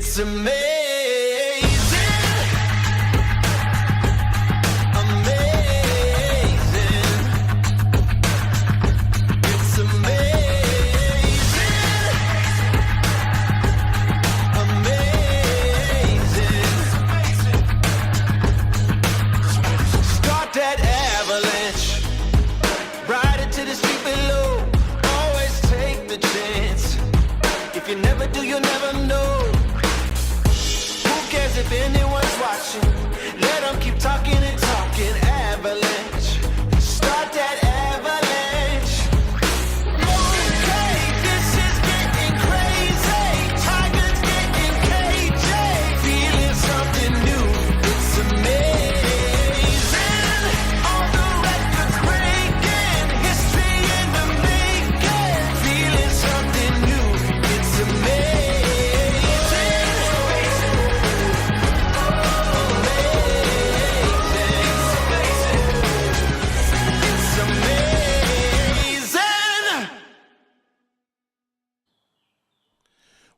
It's amazing. You never do, you'll never know. Who cares if anyone's watching? Let them keep talking and talking. Avalanche, start that avalanche. Okay, this is getting crazy. Tigers getting cagey. Feeling something new, it's amazing. All the records breaking, history in the making. Feeling something new. It's amazing.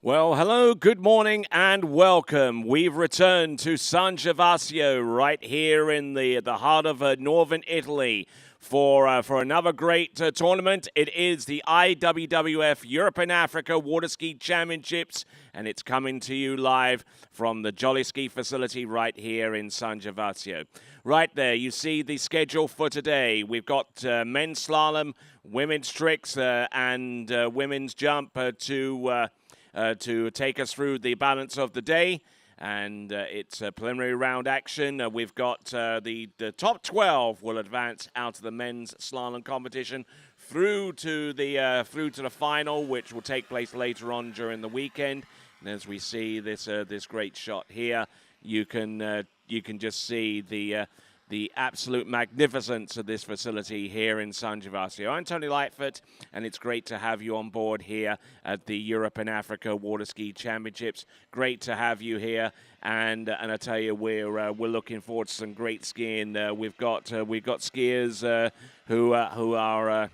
Well, hello, good morning, and welcome. We've returned to San Gervasio right here in the heart of northern Italy for another great tournament. It is the IWWF Europe and Africa Water Ski Championships, and it's coming to you live from the Jolly Ski facility right here in San Gervasio. Right there, you see the schedule for today. We've got men's slalom, women's tricks, and women's jump to take us through the balance of the day. And it's a preliminary round action. We've got the top 12 will advance out of the men's slalom competition through to the final, which will take place later on during the weekend. And as we see this great shot here, you can just see the absolute magnificence of this facility here in San Gervasio. I'm Tony Lightfoot, and it's great to have you on board here at the Europe and Africa Water Ski Championships. Great to have you here, and I tell you, we're looking forward to some great skiing. We've got skiers who are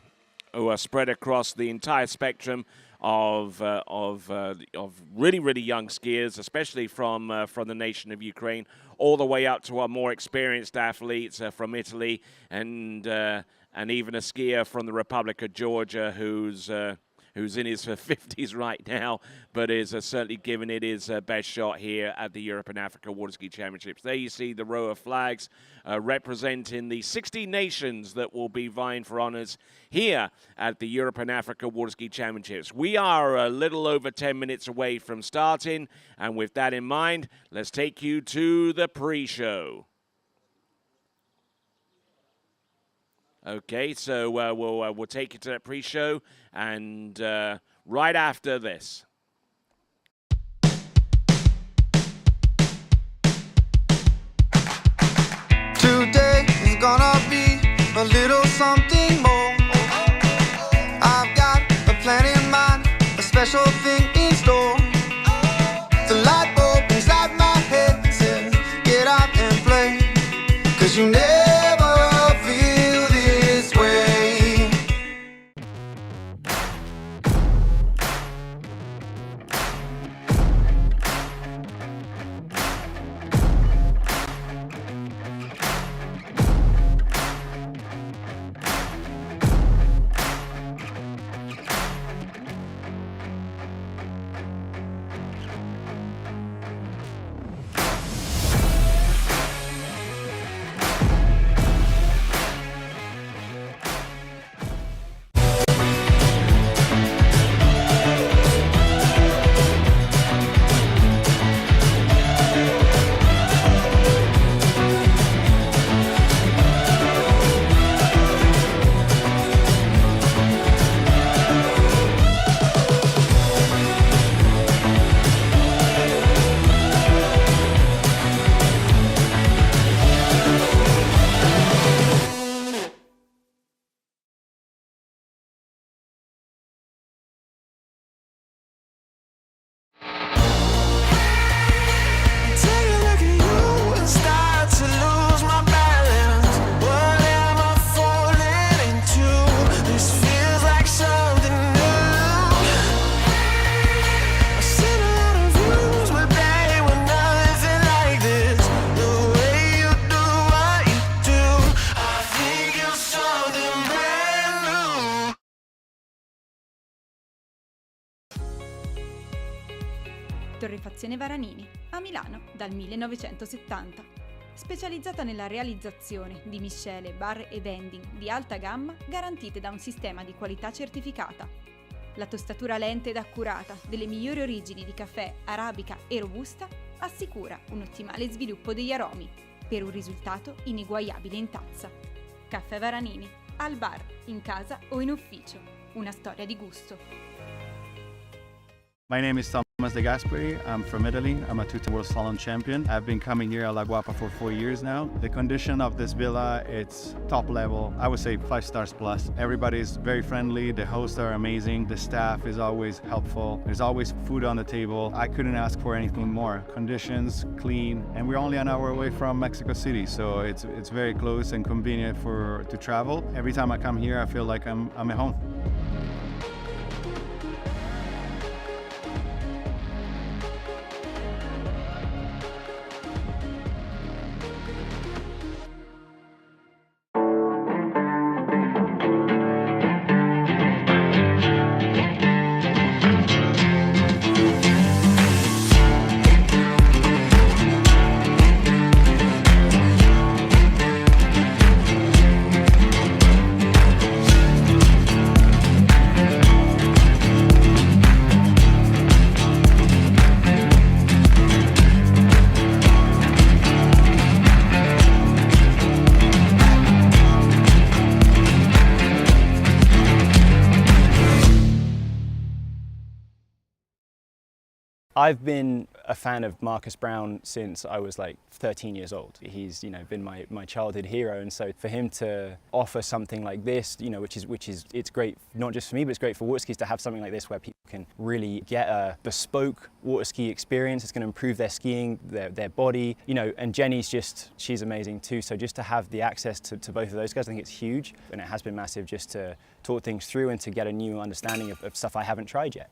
spread across the entire spectrum of really young skiers, especially from the nation of Ukraine, all the way up to our more experienced athletes from Italy, and even a skier from the Republic of Georgia who's in his 50s right now, but is certainly giving it his best shot here at the Europe and Africa Water Ski Championships. There you see the row of flags representing the 60 nations that will be vying for honors here at the Europe and Africa Water Ski Championships. We are a little over 10 minutes away from starting, and with that in mind, let's take you to the pre-show. Okay, so we'll take you to that pre-show, and right after this. Today is gonna be a little something more. I've got a plan in mind, a special thing in store. The light bulb inside my head says, get out and play, 'cause you never feel this way. Torrefazione Varanini, a Milano dal 1970. Specializzata nella realizzazione di miscele, bar e vending di alta gamma garantite da un sistema di qualità certificata. La tostatura lenta ed accurata delle migliori origini di caffè, arabica e robusta assicura un ottimale sviluppo degli aromi per un risultato ineguagliabile in tazza. Caffè Varanini, al bar, in casa o in ufficio. Una storia di gusto. My name is Thomas De Gasperi. I'm from Italy. I'm a two-time world slalom champion. I've been coming here at La Guapa for 4 years now. The condition of this villa, it's top level. I would say 5 stars plus. Everybody is very friendly. The hosts are amazing. The staff is always helpful. There's always food on the table. I couldn't ask for anything more. Conditions, clean, and we're only an hour away from Mexico City, so it's very close and convenient to travel. Every time I come here, I feel like I'm at home. I've been a fan of Marcus Brown since I was like 13 years old. He's, been my childhood hero, and so for him to offer something like this, which is it's great not just for me, but it's great for water skis to have something like this where people can really get a bespoke water ski experience. It's going to improve their skiing, their body, and Jenny's she's amazing too. So just to have the access to both of those guys, I think it's huge, and it has been massive just to talk things through and to get a new understanding of stuff I haven't tried yet.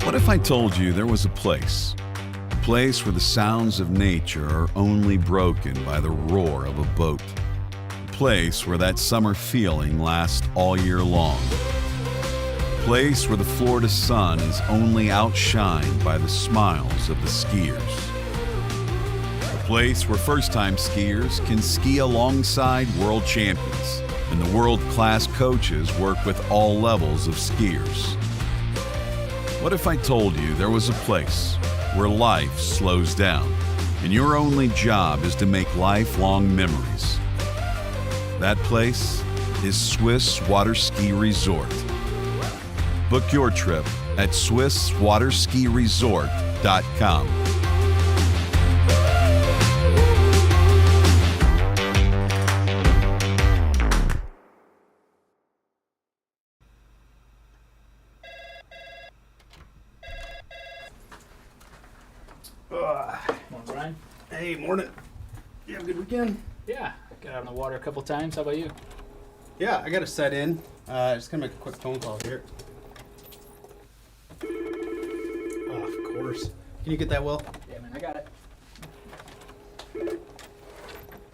What if I told you there was a place where the sounds of nature are only broken by the roar of a boat? A place where that summer feeling lasts all year long. A place where the Florida sun is only outshined by the smiles of the skiers. A place where first-time skiers can ski alongside world champions, and the world-class coaches work with all levels of skiers. What if I told you there was a place where life slows down and your only job is to make lifelong memories? That place is Swiss Water Ski Resort. Book your trip at SwissWaterSkiResort.com. Morning, Brian. Hey, morning. You have a good weekend? Yeah, got out on the water a couple times. How about you? Yeah, I got to set in. Just gonna make a quick phone call here. Oh, of course. Can you get that, Will? Yeah, man, I got it.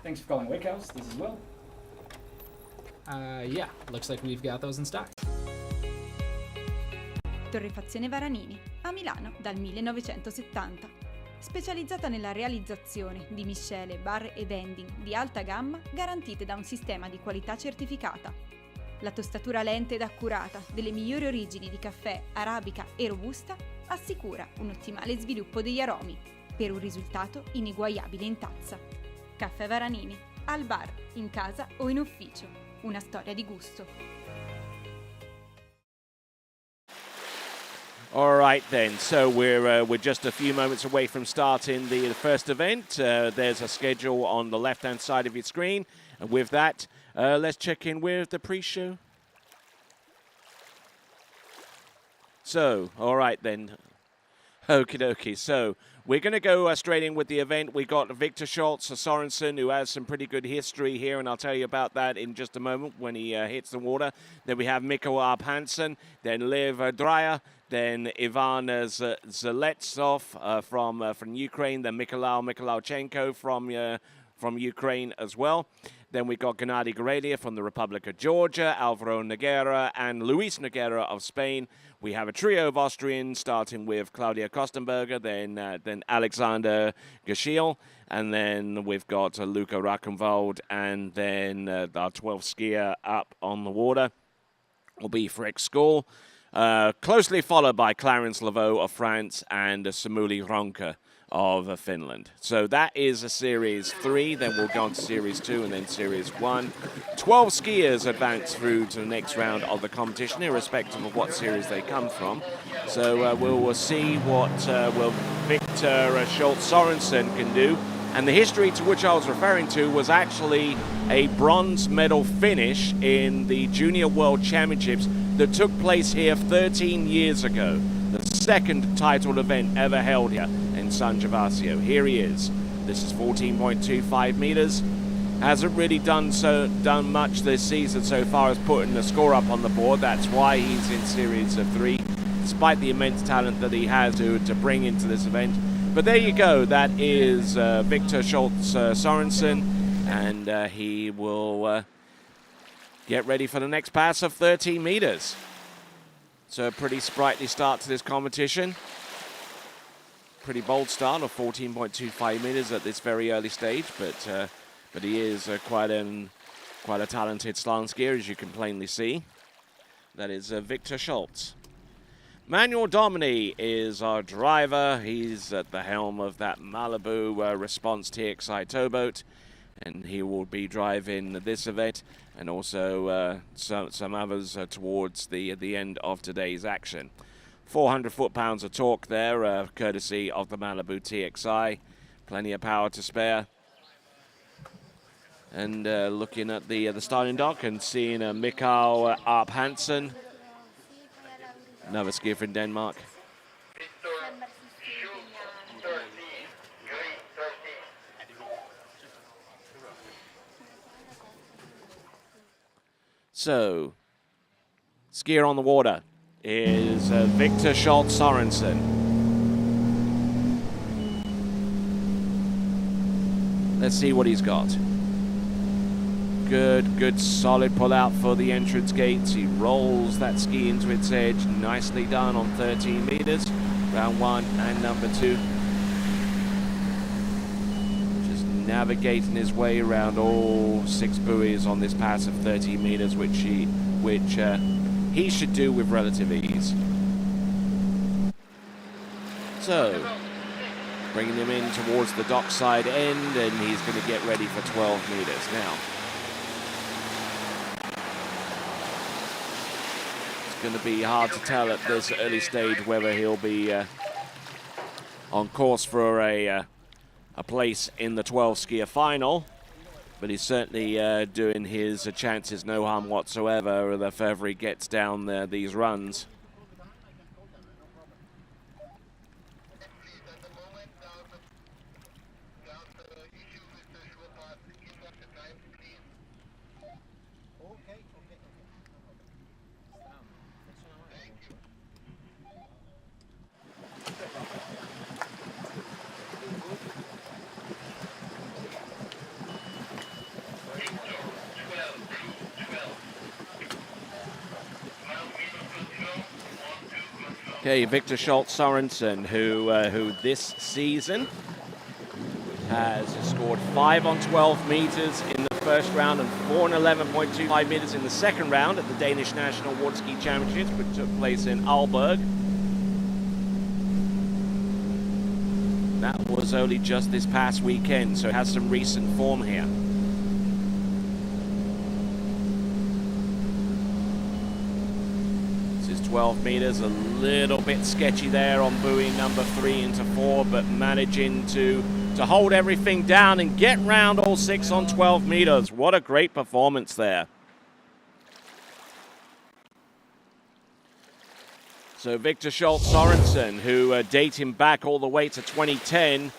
Thanks for calling Wake House. This is Will. Yeah, looks like we've got those in stock. Torrefazione Varanini, a Milano dal 1970. Specializzata nella realizzazione di miscele, bar e vending di alta gamma garantite da un sistema di qualità certificata. La tostatura lenta ed accurata delle migliori origini di caffè, arabica e robusta assicura un ottimale sviluppo degli aromi per un risultato ineguagliabile in tazza. Caffè Varanini, al bar, in casa o in ufficio. Una storia di gusto. All right then, so we're just a few moments away from starting the first event. There's a schedule on the left-hand side of your screen. And with that, let's check in with the pre-show. So, all right then. Okie dokie. So, we're going to go straight in with the event. We got Victor Schultz Sorensen, who has some pretty good history here, and I'll tell you about that in just a moment when he hits the water. Then we have Mikko Arp Hansen, then Liv Dreyer, then Ivan Zeletsov from Ukraine, then Mikhailovchenko from Ukraine as well. Then we got Gennady Gorelia from the Republic of Georgia, Alvaro Noguera, and Luis Noguera of Spain. We have a trio of Austrians, starting with Claudia Kostenberger, then Alexander Geschiel, and then we've got Luca Rackenwald, and then our 12th skier up on the water will be Freck Skoll, closely followed by Clarence Laveau of France and Samuli Ronka of Finland. So that is a Series 3, then we'll go on to Series 2 and then Series 1. 12 skiers advance through to the next round of the competition, irrespective of what series they come from. So we'll see what Victor Schultz Sorensen can do. And the history to which I was referring to was actually a bronze medal finish in the Junior World Championships that took place here 13 years ago. The second titled event ever held here in San Gervasio. Here he is. This is 14.25 meters. Hasn't really done much this season so far as putting the score up on the board. That's why he's in Series of 3, despite the immense talent that he has to bring into this event. But there you go. That is Victor Schultz Sorensen, and he will get ready for the next pass of 13 meters. So a pretty sprightly start to this competition. Pretty bold start of 14.25 meters at this very early stage, but he is quite a talented slalom skier, as you can plainly see. That is Victor Schultz. Manuel Domini is our driver. He's at the helm of that Malibu Response TXI towboat, and he will be driving this event and also some others towards the end of today's action. 400 foot-pounds of torque there, courtesy of the Malibu TXI. Plenty of power to spare. And looking at the starting dock and seeing Mikael Arp Hansen, another skier from Denmark. So, skier on the water is Victor Schultz Sorensen. Let's see what he's got. Good solid pull out for the entrance gates. He rolls that ski into its edge. Nicely done on 13 meters. Round 1 and number 2. Just navigating his way around all 6 buoys on this pass of 13 meters, which he should do with relative ease. So, bringing him in towards the dockside end, and he's going to get ready for 12 meters now. It's going to be hard to tell at this early stage whether he'll be on course for a place in the 12 skier final, but he's certainly doing his chances no harm whatsoever the further he gets down these runs. Okay, Victor Schultz Sorensen, who this season has scored 5 on 12 meters in the first round and 4 on 11.25 meters in the second round at the Danish National Water Ski Championships, which took place in Aalborg. That was only just this past weekend, so it has some recent form here. This is 12 meters, a little bit sketchy there on buoy number 3 into 4, but managing to hold everything down and get round all 6 on 12 meters. What a great performance there. So Victor Schultz Sorensen, who dating back all the way to 2010,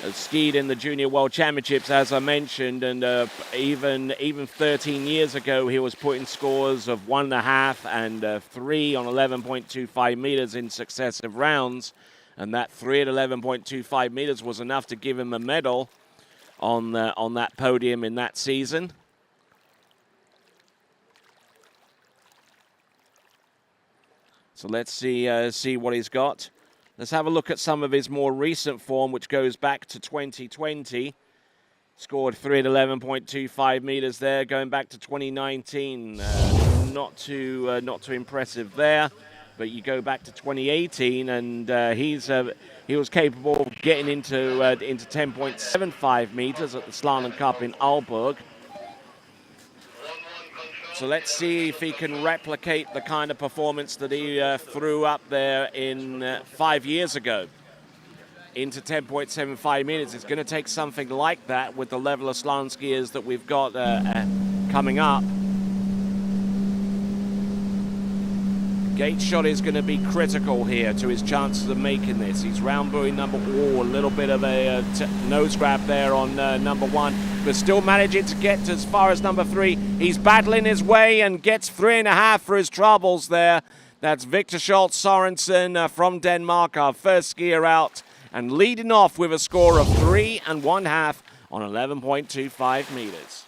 has skied in the Junior World Championships, as I mentioned, and even 13 years ago, he was putting scores of 1.5 and 3 on 11.25 meters in successive rounds. And that 3 at 11.25 meters was enough to give him a medal on that podium in that season. So let's see what he's got. Let's have a look at some of his more recent form, which goes back to 2020. Scored 3 at 11.25 meters there. Going back to 2019, not too impressive there. But you go back to 2018, and he was capable of getting into 10.75 meters at the Slalom Cup in Aalborg. So let's see if he can replicate the kind of performance that he threw up there in 5 years ago into 10.75 meters. It's going to take something like that with the level of slalom skiers that we've got coming up. Gate shot is going to be critical here to his chances of making this. He's round buoy number, a little bit of a nose grab there on number 1, but still managing to get as far as number 3. He's battling his way and gets 3.5 for his troubles there. That's Victor Schultz Sorensen from Denmark, our first skier out, and leading off with a score of 3 and 1/2 on 11.25 meters.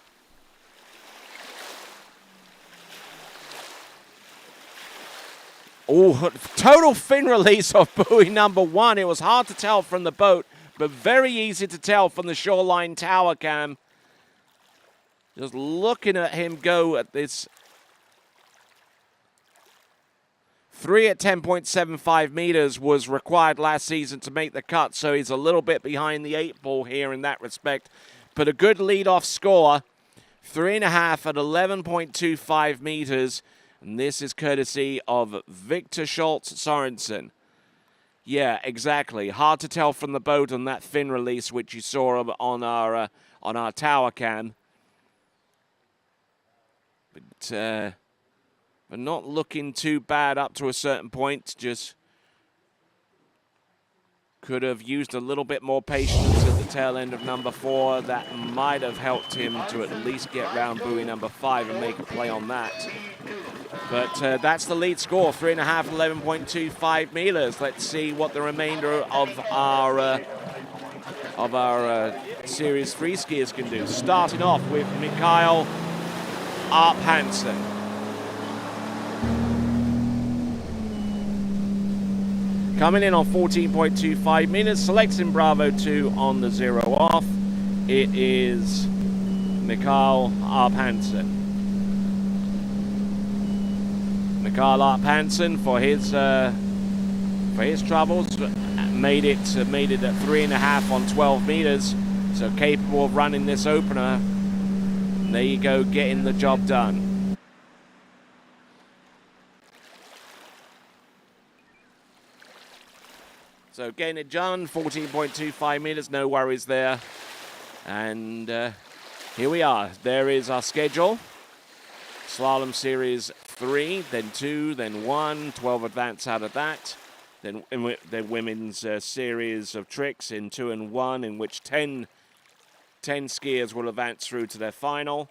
Oh, total fin release of buoy number 1. It was hard to tell from the boat, but very easy to tell from the shoreline tower cam. Just looking at him go at this 3 at 10.75 meters was required last season to make the cut, so he's a little bit behind the 8 ball here in that respect. But a good lead-off score, 3.5 at 11.25 meters. And this is courtesy of Victor Schultz Sorensen. Yeah, exactly. Hard to tell from the boat on that fin release, which you saw on our tower cam. But not looking too bad up to a certain point. Just could have used a little bit more patience at the tail end of number 4. That might have helped him to at least get round buoy number 5 and make a play on that. But that's the lead score, 3.5, 11.25 meters. Let's see what the remainder of our Series 3 skiers can do. Starting off with Mikael Arp Hansen. Coming in on 14.25 meters, selecting Bravo 2 on the 0 off. It is Mikael Arp Hansen. Mikael Arp Hansen for his for his troubles, made it at 3.5 on 12 meters, so capable of running this opener. And there you go, getting the job done. So getting it done, 14.25 meters, no worries there. And here we are. There is our schedule. Slalom Series 3, then 2, then 1, 12 advance out of that. Then women's series of tricks in 2 and 1, in which 10 skiers will advance through to their final.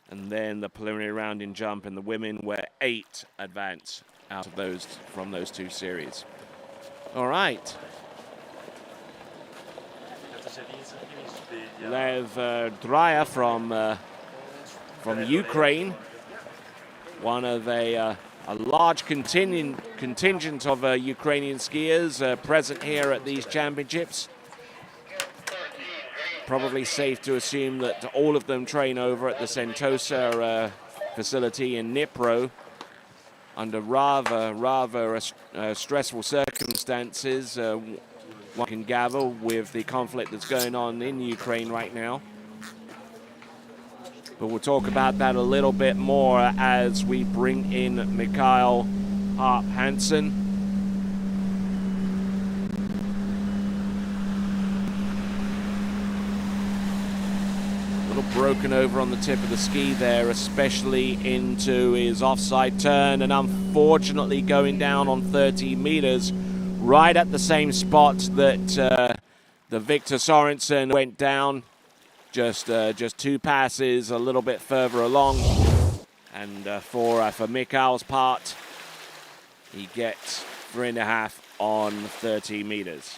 And then the preliminary round in jump in the women, where 8 advance out of those from those 2 series. All right. Lev Dreyer from Ukraine, one of a large contingent of Ukrainian skiers present here at these championships. Probably safe to assume that all of them train over at the Sentosa facility in Dnipro under rather stressful circumstances. One can gather with the conflict that's going on in Ukraine right now. But we'll talk about that a little bit more as we bring in Mikael Harp Hansen. A little broken over on the tip of the ski there, especially into his offside turn, and unfortunately going down on 30 meters, right at the same spot that the Victor Sorensen went down. Just 2 passes a little bit further along, and for Mikael's part, he gets 3.5 on 30 meters.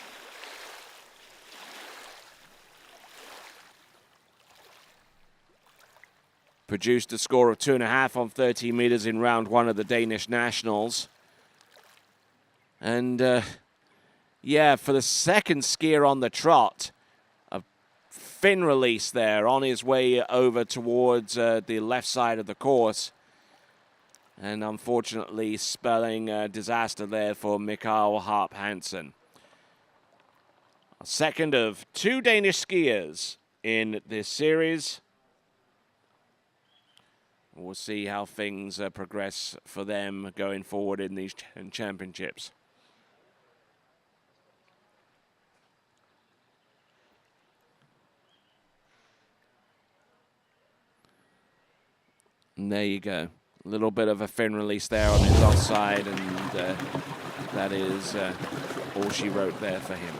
Produced a score of 2.5 on 30 meters in round 1 of the Danish Nationals. And yeah, for the second skier on the trot, a fin release there on his way over towards the left side of the course. And unfortunately spelling disaster there for Mikael Harp Hansen. A second of 2 Danish skiers in this series. We'll see how things progress for them going forward in these championships. And there you go. A little bit of a fin release there on his offside, and that is all she wrote there for him.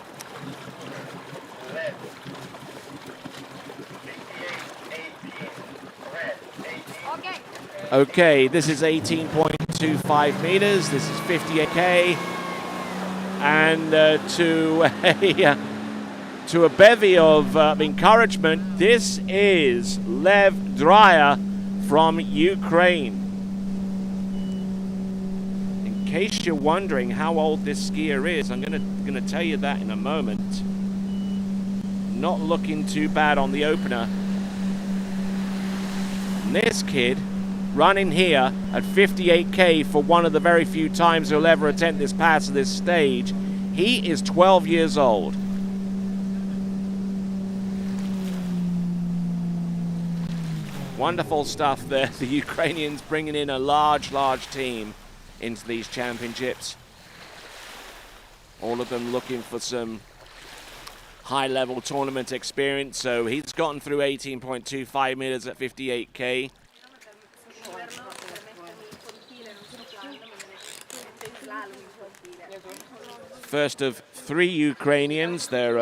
Okay, this is 18.25 meters. This is 58K. And to a bevy of encouragement, this is Lev Dreyer from Ukraine. In case you're wondering how old this skier is, I'm gonna tell you that in a moment. Not looking too bad on the opener. And this kid running here at 58K for one of the very few times he'll ever attempt this pass at this stage. He is 12 years old. Wonderful stuff there. The Ukrainians bringing in a large team into these championships. All of them looking for some high-level tournament experience. So he's gotten through 18.25 meters at 58K. First of 3 Ukrainians. They're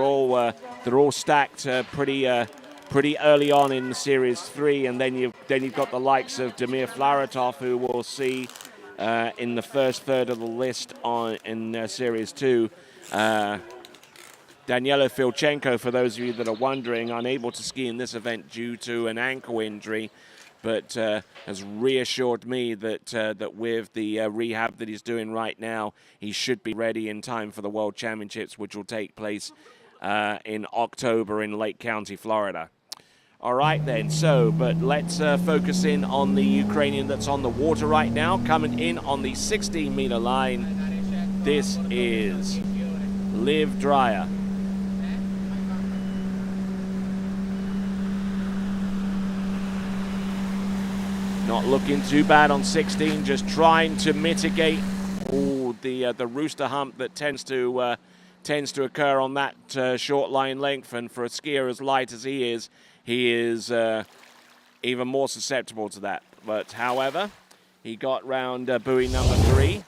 all stacked pretty early on in Series 3, and then you've got the likes of Damir Flaratov, who we'll see in the first third of the list in Series 2. Daniela Filchenko, for those of you that are wondering, unable to ski in this event due to an ankle injury, but has reassured me that with the rehab that he's doing right now, he should be ready in time for the World Championships, which will take place in October in Lake County, Florida. All right then, but let's focus in on the Ukrainian that's on the water right now, coming in on the 16-meter line. This is Liv Dreyer. Not looking too bad on 16, just trying to mitigate the rooster hump that tends to occur on that short line length. And for a skier as light as he is even more susceptible to that. But however, he got round buoy number 3,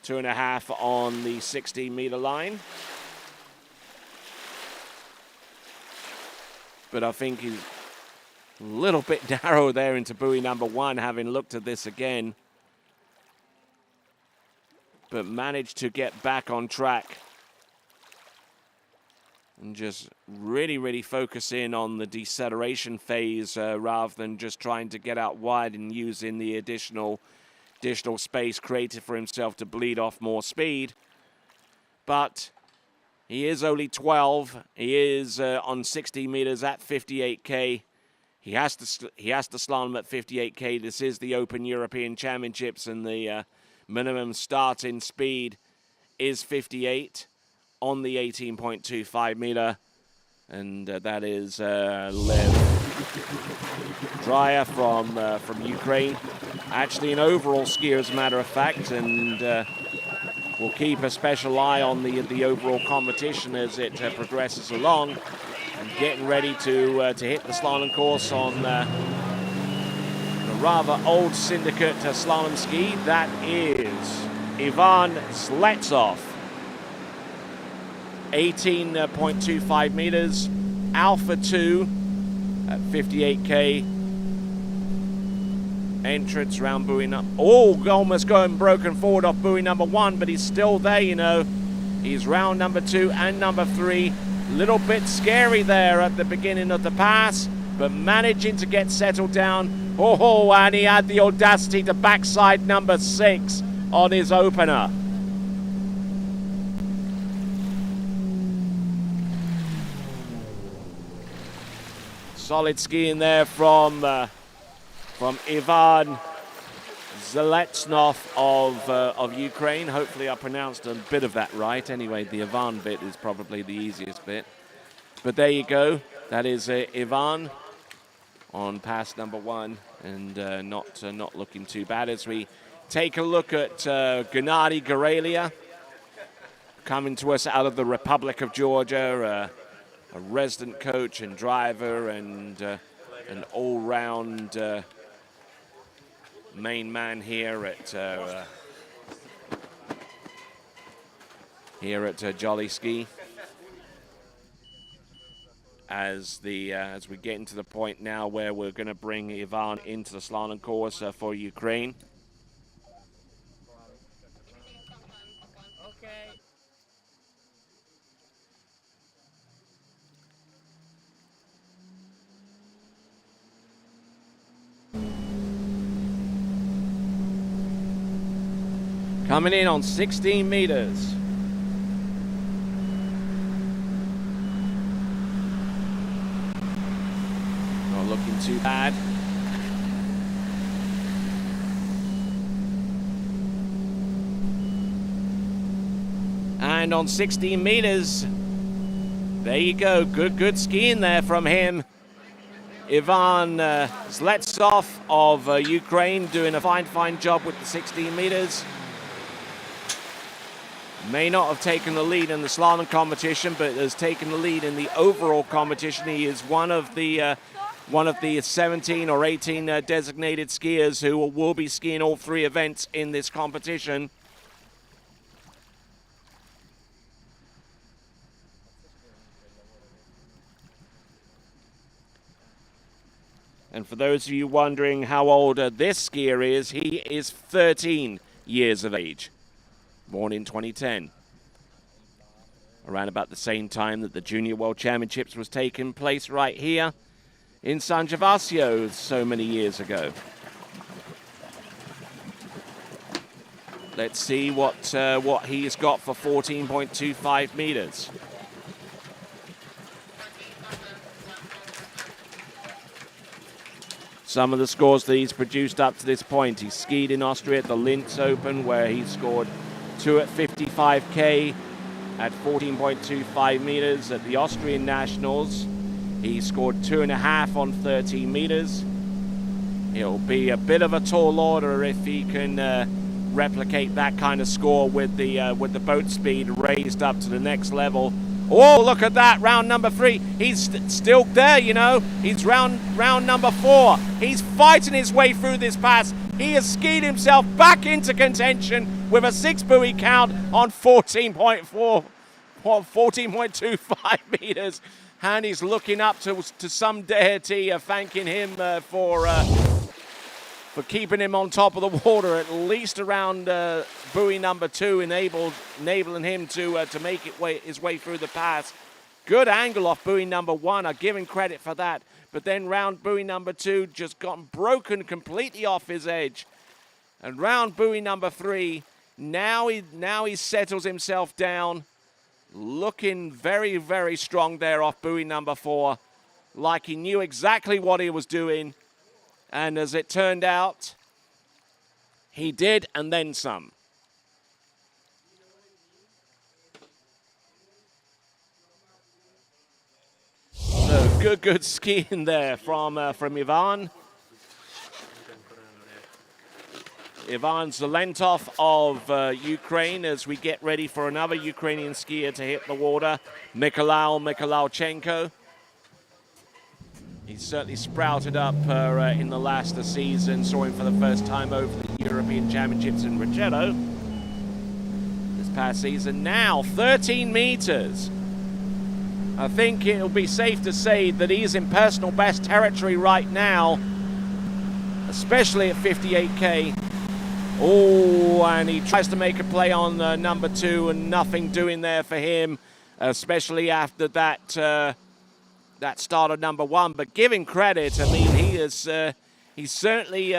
2.5 on the 16-meter line. But I think he's a little bit narrow there into buoy number 1, having looked at this again. But managed to get back on track. And just really focus in on the deceleration phase rather than just trying to get out wide and using the additional space created for himself to bleed off more speed. But he is only 12. He is on 60 meters at 58K. He has to slalom at 58K. This is the Open European Championships, and the minimum starting speed is 58 on the 18.25 meter, and that is Liv Dreyer from Ukraine. Actually an overall skier, as a matter of fact, and we'll keep a special eye on the overall competition as it progresses along. And getting ready to hit the slalom course on the rather old syndicate slalom ski. That is Ivan Zletsov. 18.25 meters, Alpha 2 at 58K. Entrance round buoy number... Oh, almost going broken forward off buoy number 1, but he's still there, you know. He's round number 2 and number 3. Little bit scary there at the beginning of the pass, but managing to get settled down. Oh, and he had the audacity to backside number 6 on his opener. Solid skiing there from Ivan Zletsov of Ukraine. Hopefully I pronounced a bit of that right. Anyway, the Ivan bit is probably the easiest bit. But there you go. That is Ivan on pass number 1, and not looking too bad as we take a look at Gennady Gorelia, coming to us out of the Republic of Georgia, a resident coach and driver and an all-round main man here at Jolly Ski. As we get into the point now where we're going to bring Ivan into the slalom course for Ukraine. Coming in on 16 meters. Not looking too bad. And on 16 meters, there you go. Good skiing there from him. Ivan Zletsov of Ukraine doing a fine job with the 16 meters. May not have taken the lead in the slalom competition, but has taken the lead in the overall competition. He is one of the 17 or 18 designated skiers who will be skiing all 3 events in this competition. And for those of you wondering how old this skier is, he is 13 years of age. Born in 2010. Around about the same time that the Junior World Championships was taking place right here in San Gervasio so many years ago. Let's see what he's got for 14.25 meters. some of the scores that he's produced up to this point. He skied in Austria at the Linz Open, where he scored 2 at 55K at 14.25 meters. At the Austrian Nationals, he scored 2.5 on 13 meters. It'll be a bit of a tall order if he can replicate that kind of score with the boat speed raised up to the next level. Oh, look at that, round number 3. He's still there, you know. He's round number 4. He's fighting his way through this pass. He has skied himself back into contention with a 6 buoy count on 14.25 meters. And he's looking up to some deity, thanking him for keeping him on top of the water, at least around buoy number 2, enabling him to make his way through the pass. Good angle off buoy number 1. I give him credit for that. But then round buoy number 2 just got broken completely off his edge. And round buoy number 3, now he settles himself down, looking very, very strong there off buoy number 4, like he knew exactly what he was doing. And as it turned out, he did, and then some. So good skiing there from Ivan. Ivan Zalentov of Ukraine, as we get ready for another Ukrainian skier to hit the water, Mikhailichenko. He's certainly sprouted up in the last season. Saw him for the first time over the European Championships in Ricchetto this past season. Now, 13 meters. I think it'll be safe to say that he's in personal best territory right now, especially at 58K. Oh, and he tries to make a play on number 2, and nothing doing there for him, especially after that start of number 1. But give him credit. I mean, he's certainly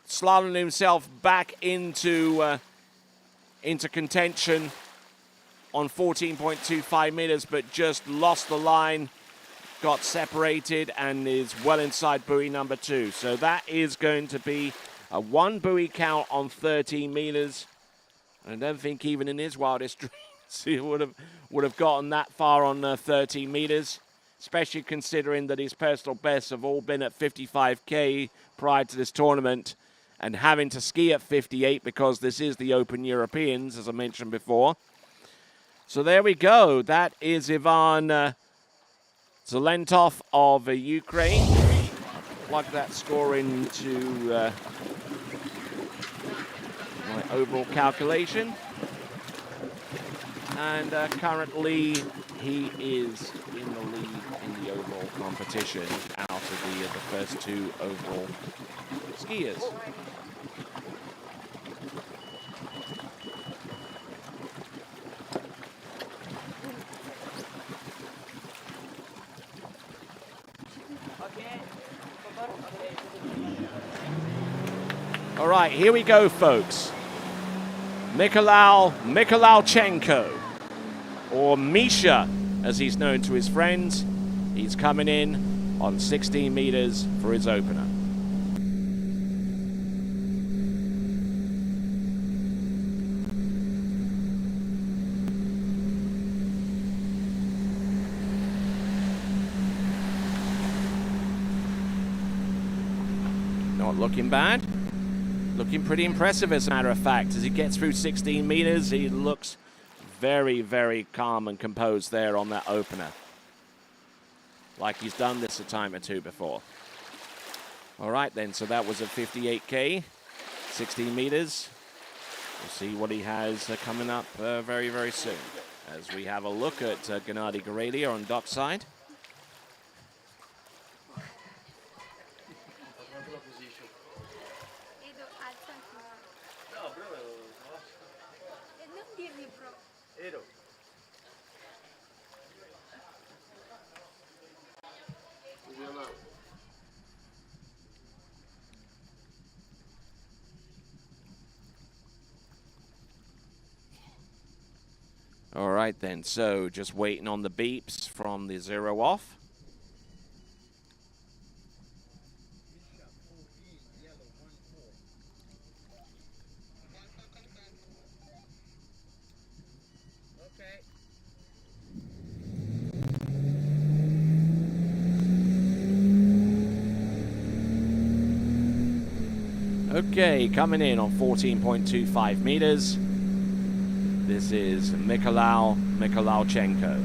slalomed himself back into contention on 14.25 meters, but just lost the line, got separated, and is well inside buoy number 2. So that is going to be a 1 buoy count on 13 meters. I don't think even in his wildest dreams he would have gotten that far on 13 meters, especially considering that his personal bests have all been at 55K prior to this tournament, and having to ski at 58 because this is the Open Europeans, as I mentioned before. So there we go. That is Ivan Zalentov of Ukraine. Plug that score into my overall calculation. And currently he is in the lead in the overall competition out of the first 2 overall skiers. All right, here we go, folks. Mikhailichenko, or Misha, as he's known to his friends. He's coming in on 16 meters for his opener. Not looking bad. Looking pretty impressive, as a matter of fact. As he gets through 16 meters, he looks very, very calm and composed there on that opener, like he's done this a time or 2 before. All right, then, so that was a 58K, 16 meters. We'll see what he has coming up very, very soon, as we have a look at Gennady Gorelia on dockside. All right, then, so just waiting on the beeps from the 0 off. Okay, coming in on 14.25 meters. This is Mikolauchenko.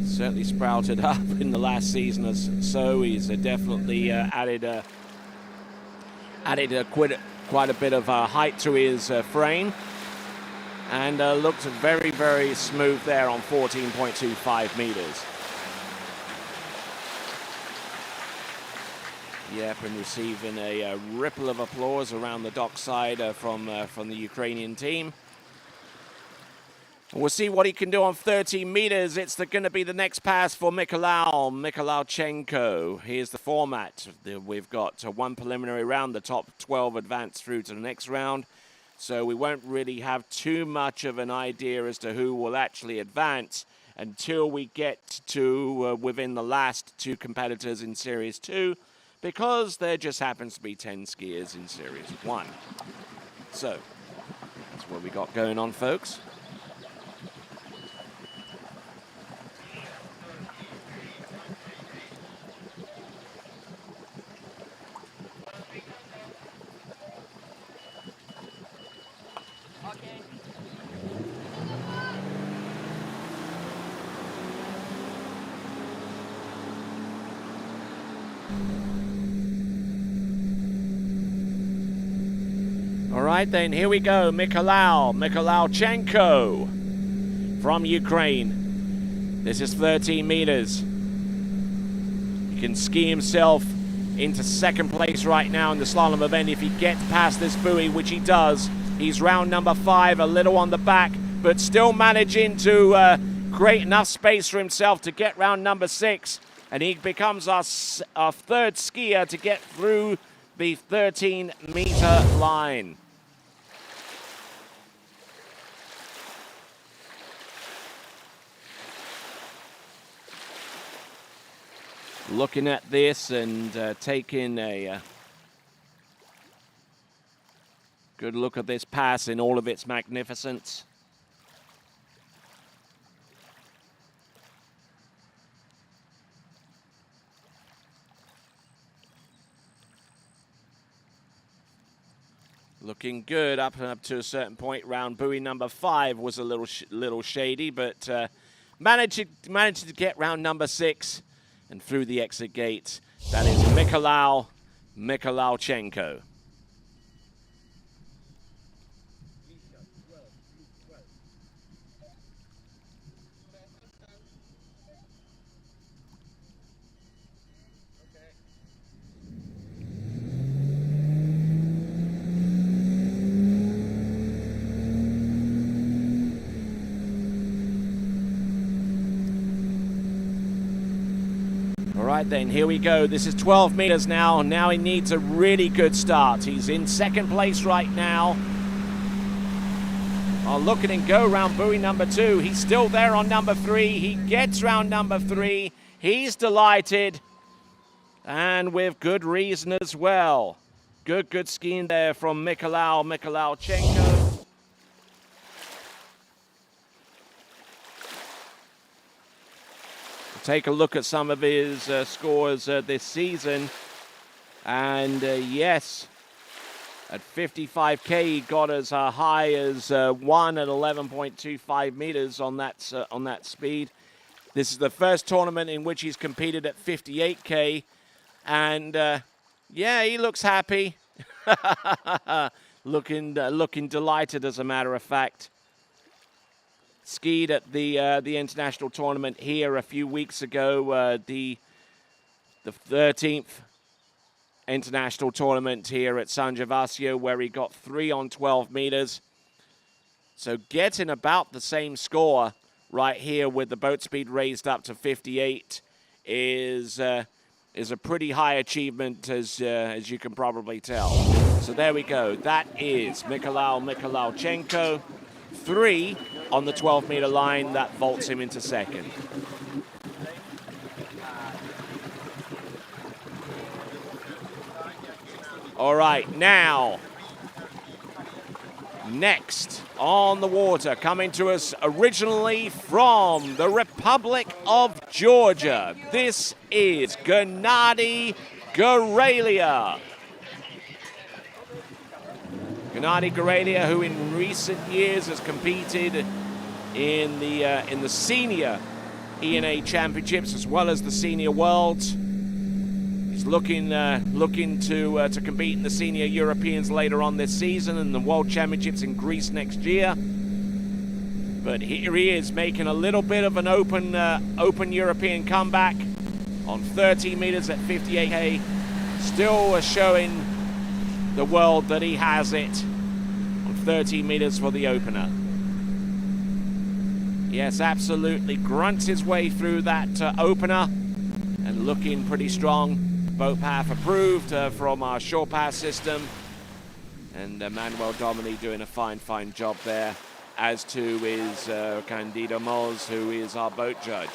Certainly sprouted up in the last season or so. He's definitely added quite a bit of height to his frame, and looked very, very smooth there on 14.25 meters. Yep, and receiving a ripple of applause around the dockside from the Ukrainian team. We'll see what he can do on 13 meters. It's going to be the next pass for Mikolauchenko. Here's the format. We've got one preliminary round. The top 12 advance through to the next round. So we won't really have too much of an idea as to who will actually advance until we get to within the last two competitors in Series 2, because there just happens to be 10 skiers in Series 1. So that's what we got going on, folks. All right, then, here we go. Mikolauchenko from Ukraine. This is 13 meters. He can ski himself into second place right now in the slalom event if he gets past this buoy, which he does. He's round number 5, a little on the back, but still managing to create enough space for himself to get round number 6. And he becomes our third skier to get through the 13-meter line. Looking at this and taking a good look at this pass in all of its magnificence. Looking good up and up to a certain point. Round buoy number 5 was a little shady, but managed to get round number 6 and through the exit gate. That is Mikolauchenko. All right, then, here we go. This is 12 meters now. Now he needs a really good start. He's in second place right now. Oh, look at him go round buoy number 2. He's still there on number 3. He gets round number 3. He's delighted, and with good reason as well. Good skiing there from Mikolauchenko. Take a look at some of his scores this season, and yes, at 55K he got as high as 1 at 11.25 meters on that speed. This is the first tournament in which he's competed at 58K, and yeah, he looks happy, looking delighted, as a matter of fact. Skied at the international tournament here a few weeks ago, the 13th international tournament here at San Gervasio, where he got 3 on 12 meters. So getting about the same score right here with the boat speed raised up to 58 is a pretty high achievement, as you can probably tell. So there we go. That is Mikolauchenko. 3 on the 12-meter line. That vaults him into second. All right, now Next on the water, coming to us originally from the Republic of Georgia, this is Gennady Goralia. Gennady Goralia, who in recent years has competed in the senior EA championships as well as the senior worlds. He's looking to compete in the senior Europeans later on this season and the World Championships in Greece next year. But here he is making a little bit of an open European comeback on 30 meters at 58K, still showing the world that he has it on 30 meters for the opener. Yes, absolutely grunts his way through that opener and looking pretty strong. Boat path approved from our shore pass system, and Manuel Domini doing a fine job there, as too is Candido Moz, who is our boat judge.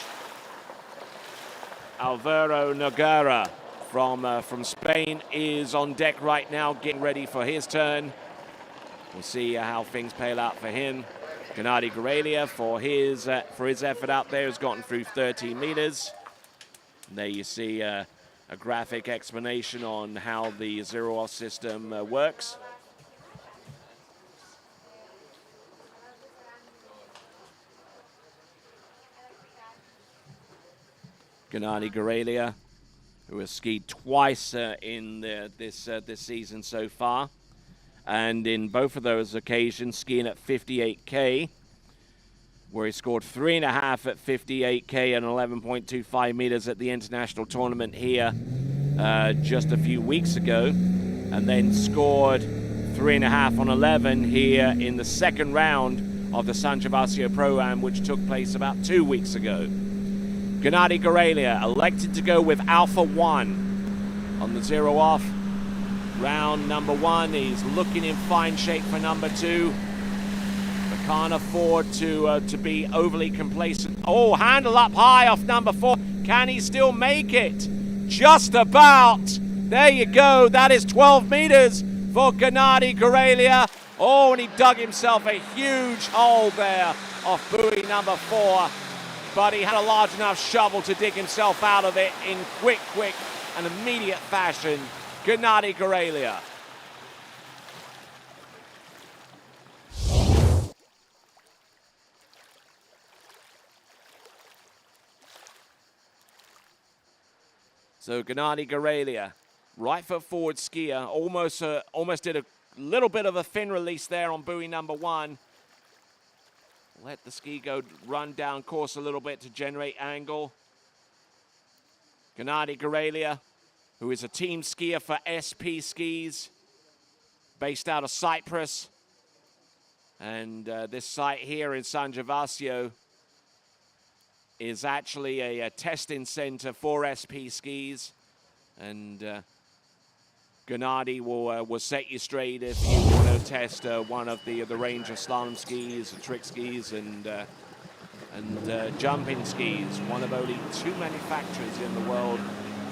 Alvaro Noguera from Spain is on deck right now, getting ready for his turn. We'll see how things play out for him. Gennady Goralia for his effort out there has gotten through 13 meters. And there you see a graphic explanation on how the zero-off system works. Gennady Goralia, who has skied twice in this season so far, and in both of those occasions skiing at 58K, where he scored 3.5 at 58K and 11.25 meters at the international tournament here just a few weeks ago, and then scored 3.5 on 11 here in the second round of the San Gervasio Pro-Am, which took place about 2 weeks ago. Gennady Goralia elected to go with Alpha 1 on the zero off. Round number 1, he's looking in fine shape for number 2. But can't afford to be overly complacent. Oh, handle up high off number 4. Can he still make it? Just about. There you go. That is 12 meters for Gennady Goralia. Oh, and he dug himself a huge hole there off buoy number 4. But he had a large enough shovel to dig himself out of it in quick and immediate fashion. Gennady Goralia. So Gennady Goralia, right foot forward skier, almost did a little bit of a fin release there on buoy number 1. Let the ski go run down course a little bit to generate angle. Gennady Goralia, who is a team skier for SP Skis, based out of Cyprus. And this site here in San Gervasio is actually a testing center for SP Skis. And Gennady will set you straight if you want to test one of the range of slalom skis, trick skis, and jumping skis. One of only 2 manufacturers in the world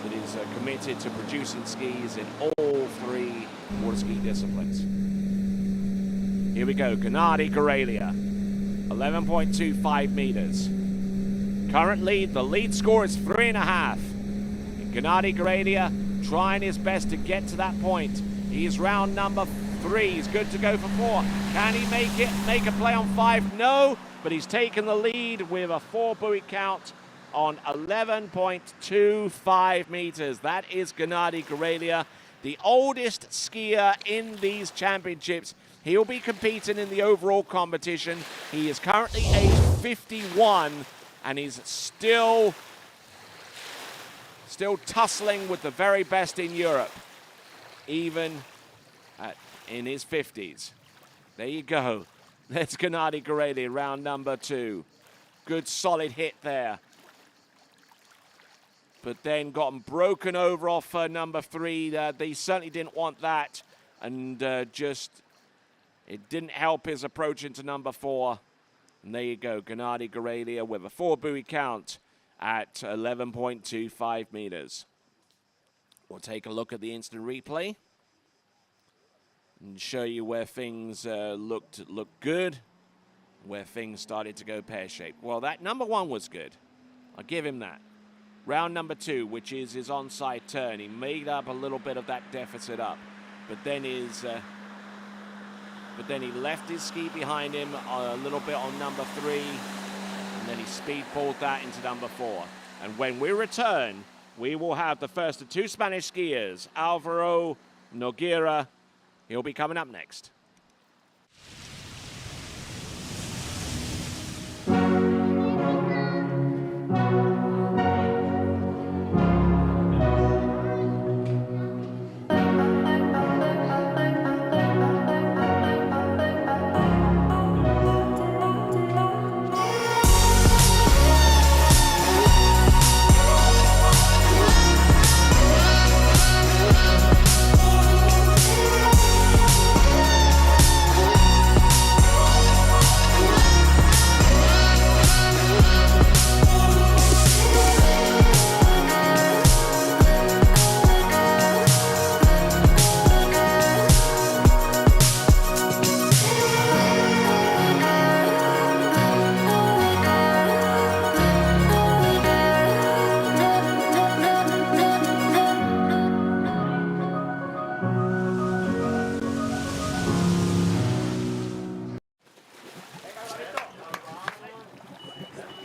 that is committed to producing skis in all 3 water ski disciplines. Here we go, Gennady Goralia, 11.25 meters. Currently, the lead score is 3.5. Gennady Goralia trying his best to get to that point. He's round number 3. He's good to go for 4. Can he make it? Make a play on 5? No, but he's taken the lead with a 4 buoy count on 11.25 meters. That is Gennady Goralia, the oldest skier in these championships. He'll be competing in the overall competition. He is currently aged 51, and he's still tussling with the very best in Europe, even in his 50s. There you go. That's Gennady Goralia, round number 2. Good solid hit there. But then gotten broken over off number 3. They certainly didn't want that, and it didn't help his approach into number 4. And there you go, Gennady Goralia with a 4 buoy count at 11.25 meters. We'll take a look at the instant replay. and show you where things looked good, where things started to go pear-shaped. Well, that number one was good. I'll give him that. Round number two, which is his onside turn, he made up a little bit of that deficit up, but then he left his ski behind him a little bit on number three, and then he speedballed that into number four. And when we return, we will have the first of two Spanish skiers, Alvaro Nogueira. He'll be coming up next.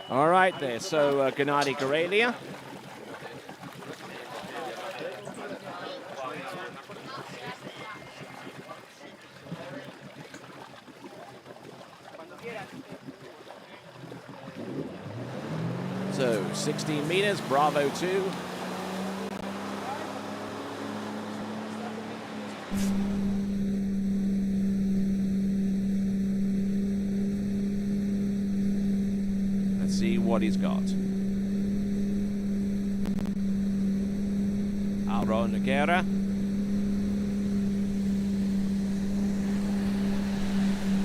All right there, so Gennady Gorelia. So 16 meters, Bravo 2. See what he's got. Alvaro Nogueira.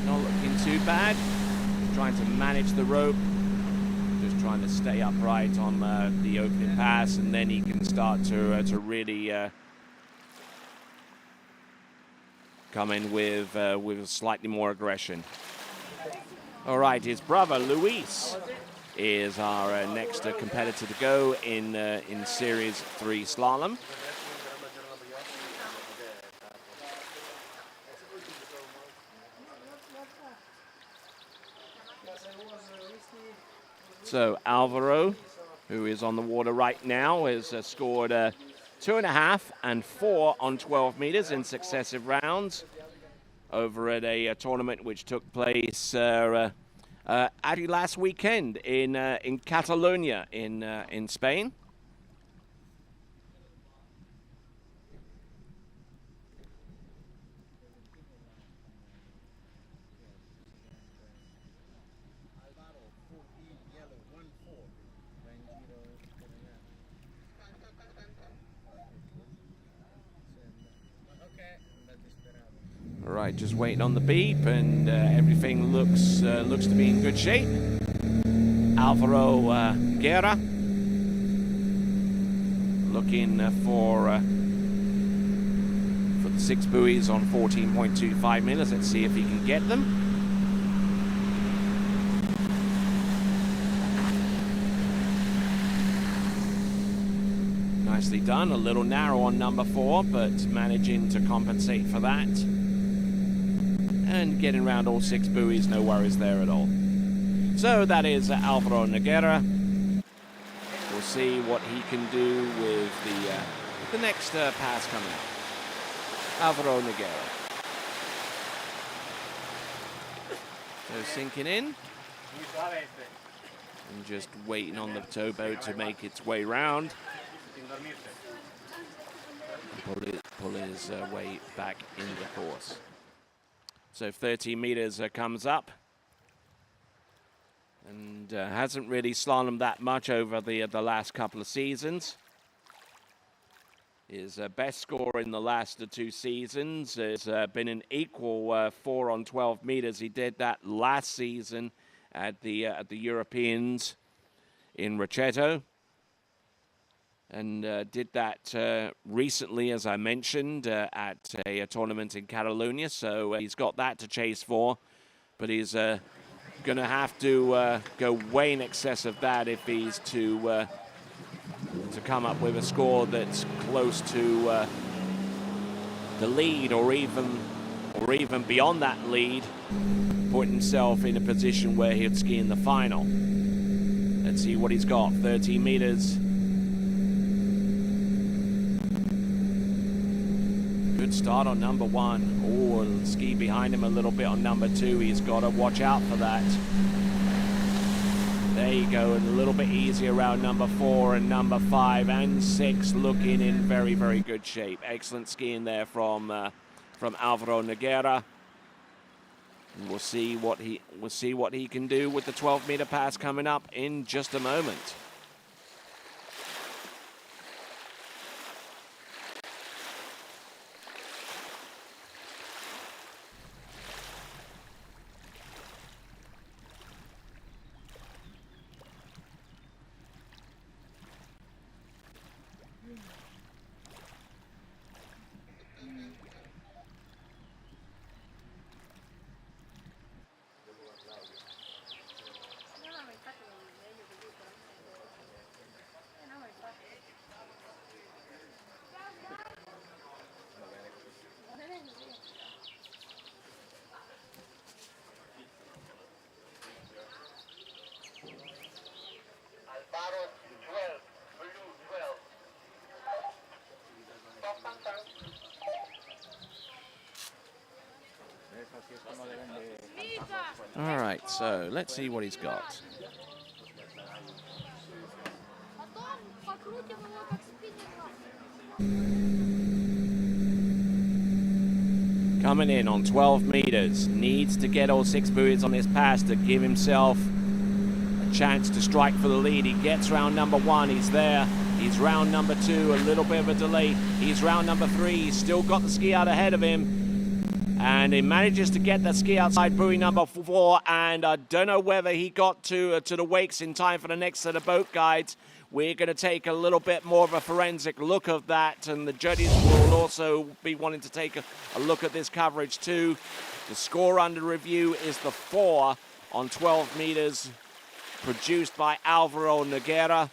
Not looking too bad. Trying to manage the rope. Just trying to stay upright on the opening pass, and then he can start to really come in with slightly more aggression. All right, his brother Luis is our next competitor to go in Series 3 Slalom. So Alvaro, who is on the water right now, has scored 2.5 and 4 on 12 meters in successive rounds over at a tournament which took place actually last weekend in Catalonia in Spain. All right, just waiting on the beep, and everything looks to be in good shape. Alvaro Guerra looking for the 6 buoys on 14.25 meters. Let's see if he can get them. Nicely done. A little narrow on number 4, but managing to compensate for that. And getting around all 6 buoys, no worries there at all. So that is Alvaro Nogueira. We'll see what he can do with the next pass coming up. Alvaro Nogueira. So sinking in. And just waiting on the towboat to make its way round. Pull his way back into the course. So 30 meters comes up, and hasn't really slalomed that much over the last couple of seasons. His best score in the last 2 seasons has been an equal 4 on 12 meters. He did that last season at the Europeans in Rocheto. and did that recently, as I mentioned, at a tournament in Catalonia. So he's got that to chase for, but he's going to have to go way in excess of that if he's to come up with a score that's close to the lead, or even beyond that lead, put himself in a position where he'd ski in the final. Let's see what he's got. 13 meters. Good start on number 1. Oh, ski behind him a little bit on number 2. He's got to watch out for that. There you go, and a little bit easier around number 4 and number 5 and 6, looking in very, very good shape. Excellent skiing there from Alvaro Noguera. And we'll see what he can do with the 12-meter pass coming up in just a moment. All right, so let's see what he's got. Coming in on 12 meters, needs to get all 6 buoys on his pass to give himself a chance to strike for the lead. He gets round number 1, he's there. He's round number 2, a little bit of a delay. He's round number 3, he's still got the ski out ahead of him. And he manages to get that ski outside buoy number 4, and I don't know whether he got to the wakes in time for the next set of boat guides. We're going to take a little bit more of a forensic look of that, and the judges will also be wanting to take a look at this coverage too. The score under review is the 4 on 12 meters, produced by Alvaro Noguera.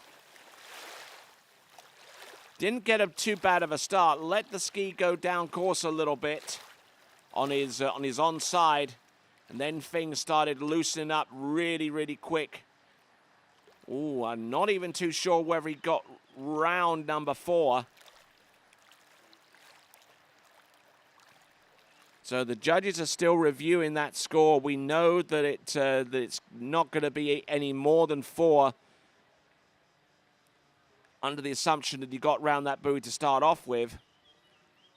Didn't get him too bad of a start. Let the ski go down course a little bit on his onside, and then things started loosening up really, really quick. Oh, I'm not even too sure whether he got round number 4. So the judges are still reviewing that score. We know that it's not going to be any more than 4, under the assumption that you got round that buoy to start off with.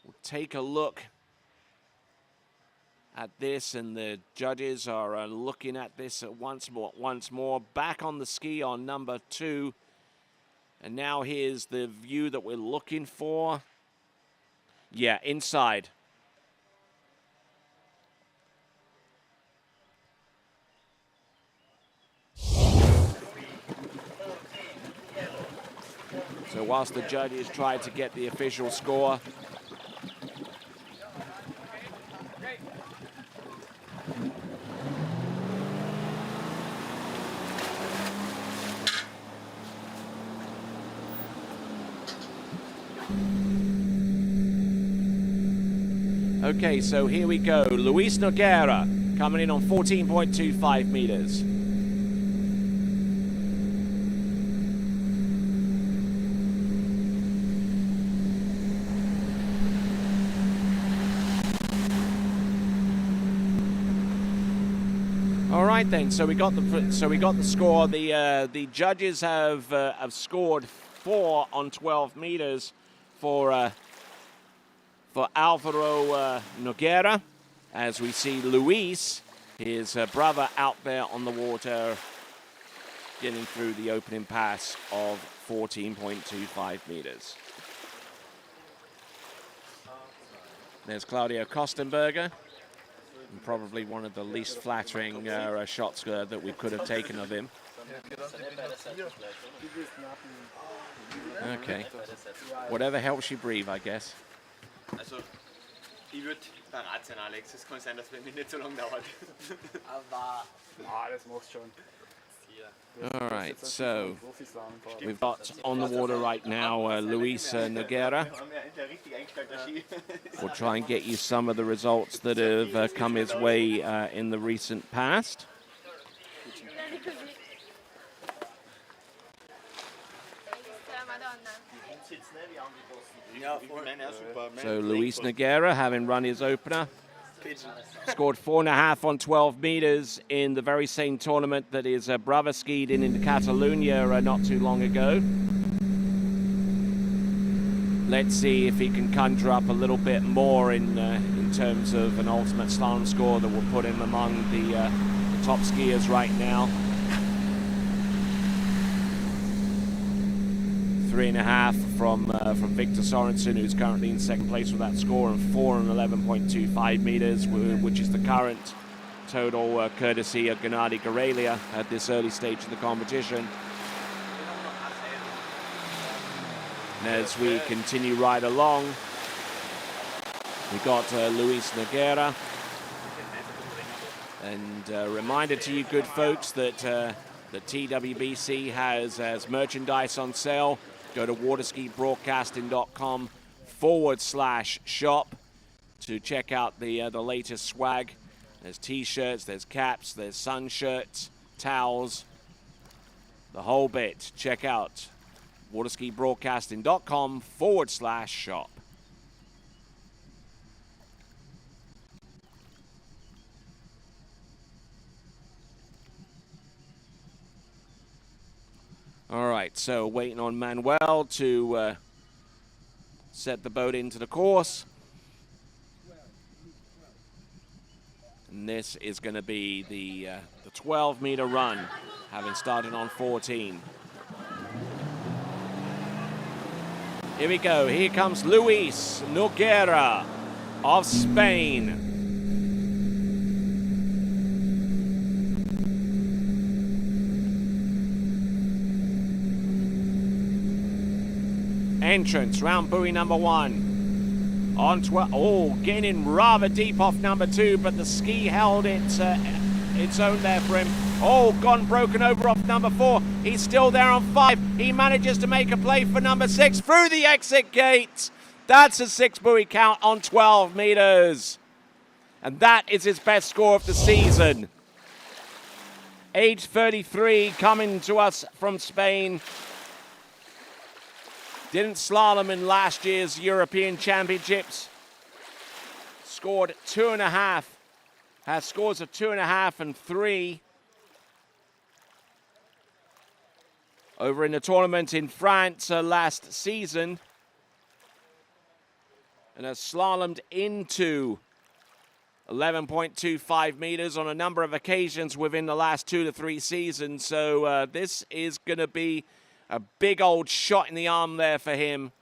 We'll take a look at this, and the judges are looking at this once more. Back on the ski on number 2, and now here's the view that we're looking for. Yeah, inside. So whilst the judges tried to get the official score, okay, so here we go. Luis Noguera coming in on 14.25 meters. All right then. So we got the score. The judges have scored 4 on 12 meters for Alvaro Noguera, as we see Luis, his brother, out there on the water, getting through the opening pass of 14.25 meters. There's Claudio Kostenberger, and probably one of the least flattering shots that we could have taken of him. Okay. Whatever helps you breathe, I guess. Also, ich würde parat sein, Alex. Es kann sein, dass es nicht so lange dauert. Ah, das machst schon. All right, so we've got on the water right now Luis Nogueira. We'll try and get you some of the results that have come his way in the recent past. So Luis Nogueira, having run his opener, scored 4.5 on 12 meters in the very same tournament that his brother skied in Catalonia not too long ago. Let's see if he can conjure up a little bit more in terms of an ultimate slalom score that will put him among the top skiers right now. 3.5 from Victor Sorensen, who's currently in second place with that score, and 4 on 11.25 meters, which is the current total courtesy of Gennady Gorelia at this early stage of the competition. And as we continue right along, we got Luis Nogueira. And a reminder to you good folks that the TWBC has merchandise on sale. Go to waterskibroadcasting.com/shop to check out the latest swag. There's t-shirts, there's caps, there's sun shirts, towels, the whole bit. Check out waterskibroadcasting.com/shop. All right, so waiting on Manuel to set the boat into the course. And this is going to be the 12-meter run, having started on 14. Here we go. Here comes Luis Nogueira of Spain. Entrance, round buoy number 1. On 12, oh, getting rather deep off number 2, but the ski held its own there for him. Oh, gone broken over off number 4. He's still there on 5. He manages to make a play for number 6 through the exit gate. That's a 6 buoy count on 12 meters. And that is his best score of the season. Age 33, coming to us from Spain. Didn't slalom in last year's European Championships. Scored 2.5. Has scores of 2.5 and 3. Over in the tournament in France last season. And has slalomed into 11.25 meters on a number of occasions within the last 2 to 3 seasons. So this is going to be a big old shot in the arm there for him.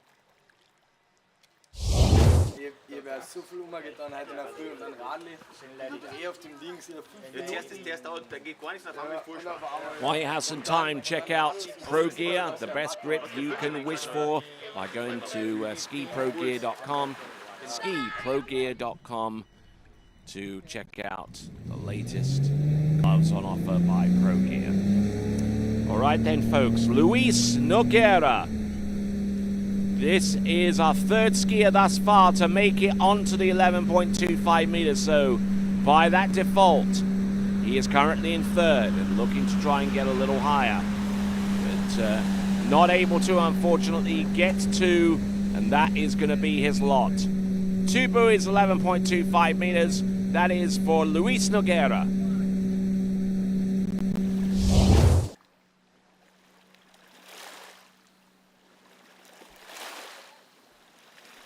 While you have some time, check out Pro Gear, the best grip you can wish for, by going to skiprogear.com, skiprogear.com, to check out the latest gloves on offer by Pro Gear. All right then, folks, Luis Nogueira. This is our third skier thus far to make it onto the 11.25 meters. So by that default, he is currently in third and looking to try and get a little higher. But not able to, unfortunately, get to, and that is going to be his lot. 2 buoys, 11.25 meters. That is for Luis Nogueira.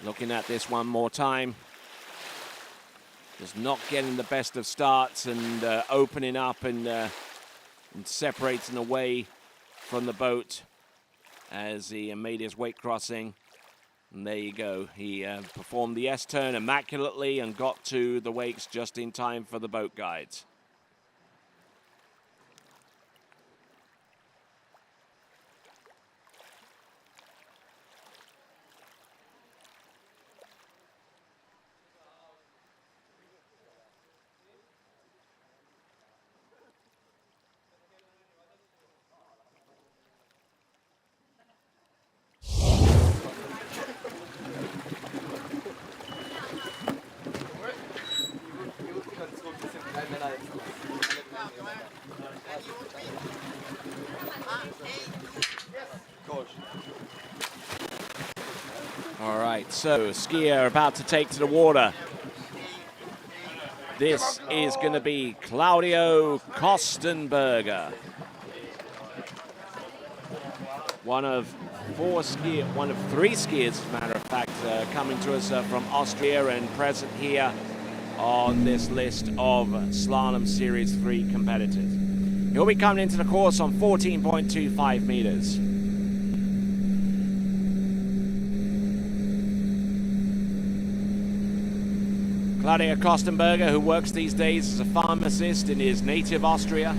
Looking at this one more time. Just not getting the best of starts and opening up and separating away from the boat as he made his wake crossing. And there you go. He performed the S-turn immaculately and got to the wakes just in time for the boat guides. All right, so skier about to take to the water. This is going to be Claudio Kostenberger. One of three skiers, as a matter of fact, coming to us from Austria and present here on this list of Slalom Series 3 competitors. He'll be coming into the course on 14.25 meters. Claudio Kostenberger, who works these days as a pharmacist in his native Austria.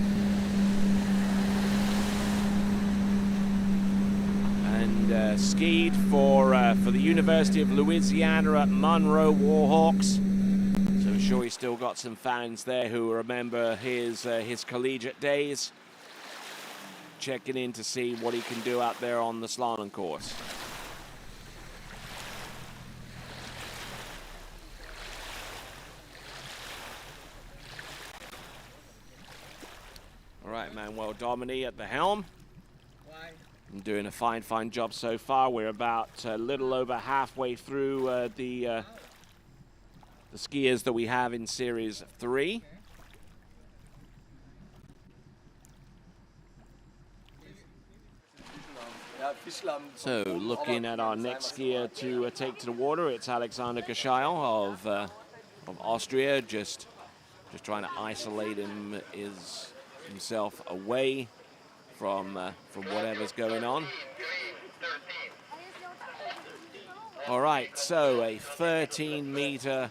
And skied for the University of Louisiana at Monroe Warhawks. So I'm sure he's still got some fans there who remember his collegiate days. Checking in to see what he can do out there on the slalom course. All right, Manuel Domini at the helm. I'm doing a fine job so far. We're about a little over halfway through the skiers that we have in Series 3. So looking at our next skier to take to the water, it's Alexander Geschail of Austria, just trying to isolate himself away from whatever's going on. All right, so a 13-meter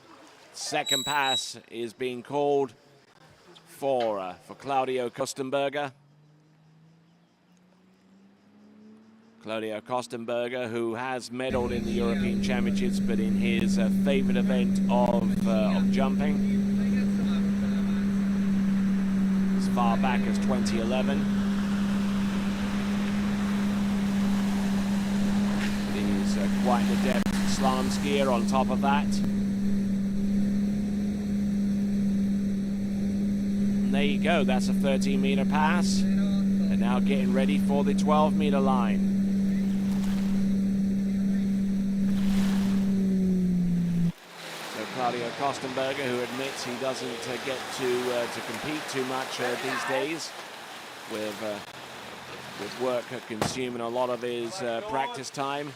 second pass is being called for Claudio Kostenberger. Claudio Kostenberger, who has medaled in the European Championships, but in his favorite event of jumping, as far back as 2011. He's quite an adept slalom skier on top of that. And there you go, that's a 13-meter pass. And now getting ready for the 12-meter line. So Claudio Kostenberger, who admits he doesn't get to compete too much these days, with work consuming a lot of his practice time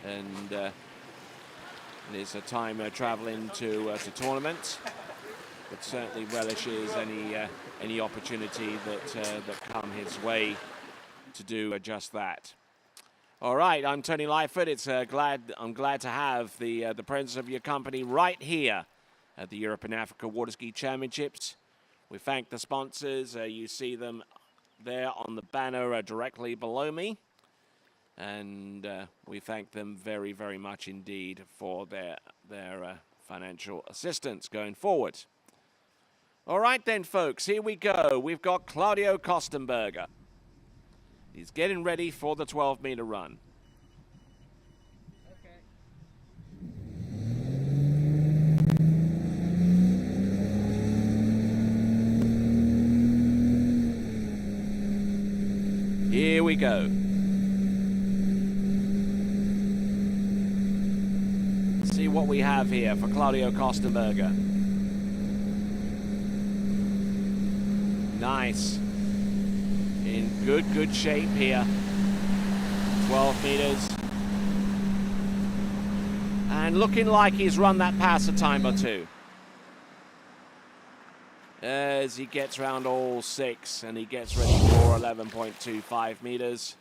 and his time traveling to tournaments, but certainly relishes any opportunity that come his way to do just that. All right, I'm Tony Lightfoot. I'm glad to have the presence of your company right here at the Europe and Africa Water Ski Championships. We thank the sponsors. You see them there on the banner directly below me, and we thank them very, very much indeed for their financial assistance going forward. All right then, folks, here we go. We've got Claudio Kostenberger. He's getting ready for the 12-meter run. Here we go. Let's see what we have here for Claudio Kostenberger. Nice. In good shape here. 12 meters. And looking like he's run that pass a time or two. As he gets round all 6 and he gets ready for 11.25 meters.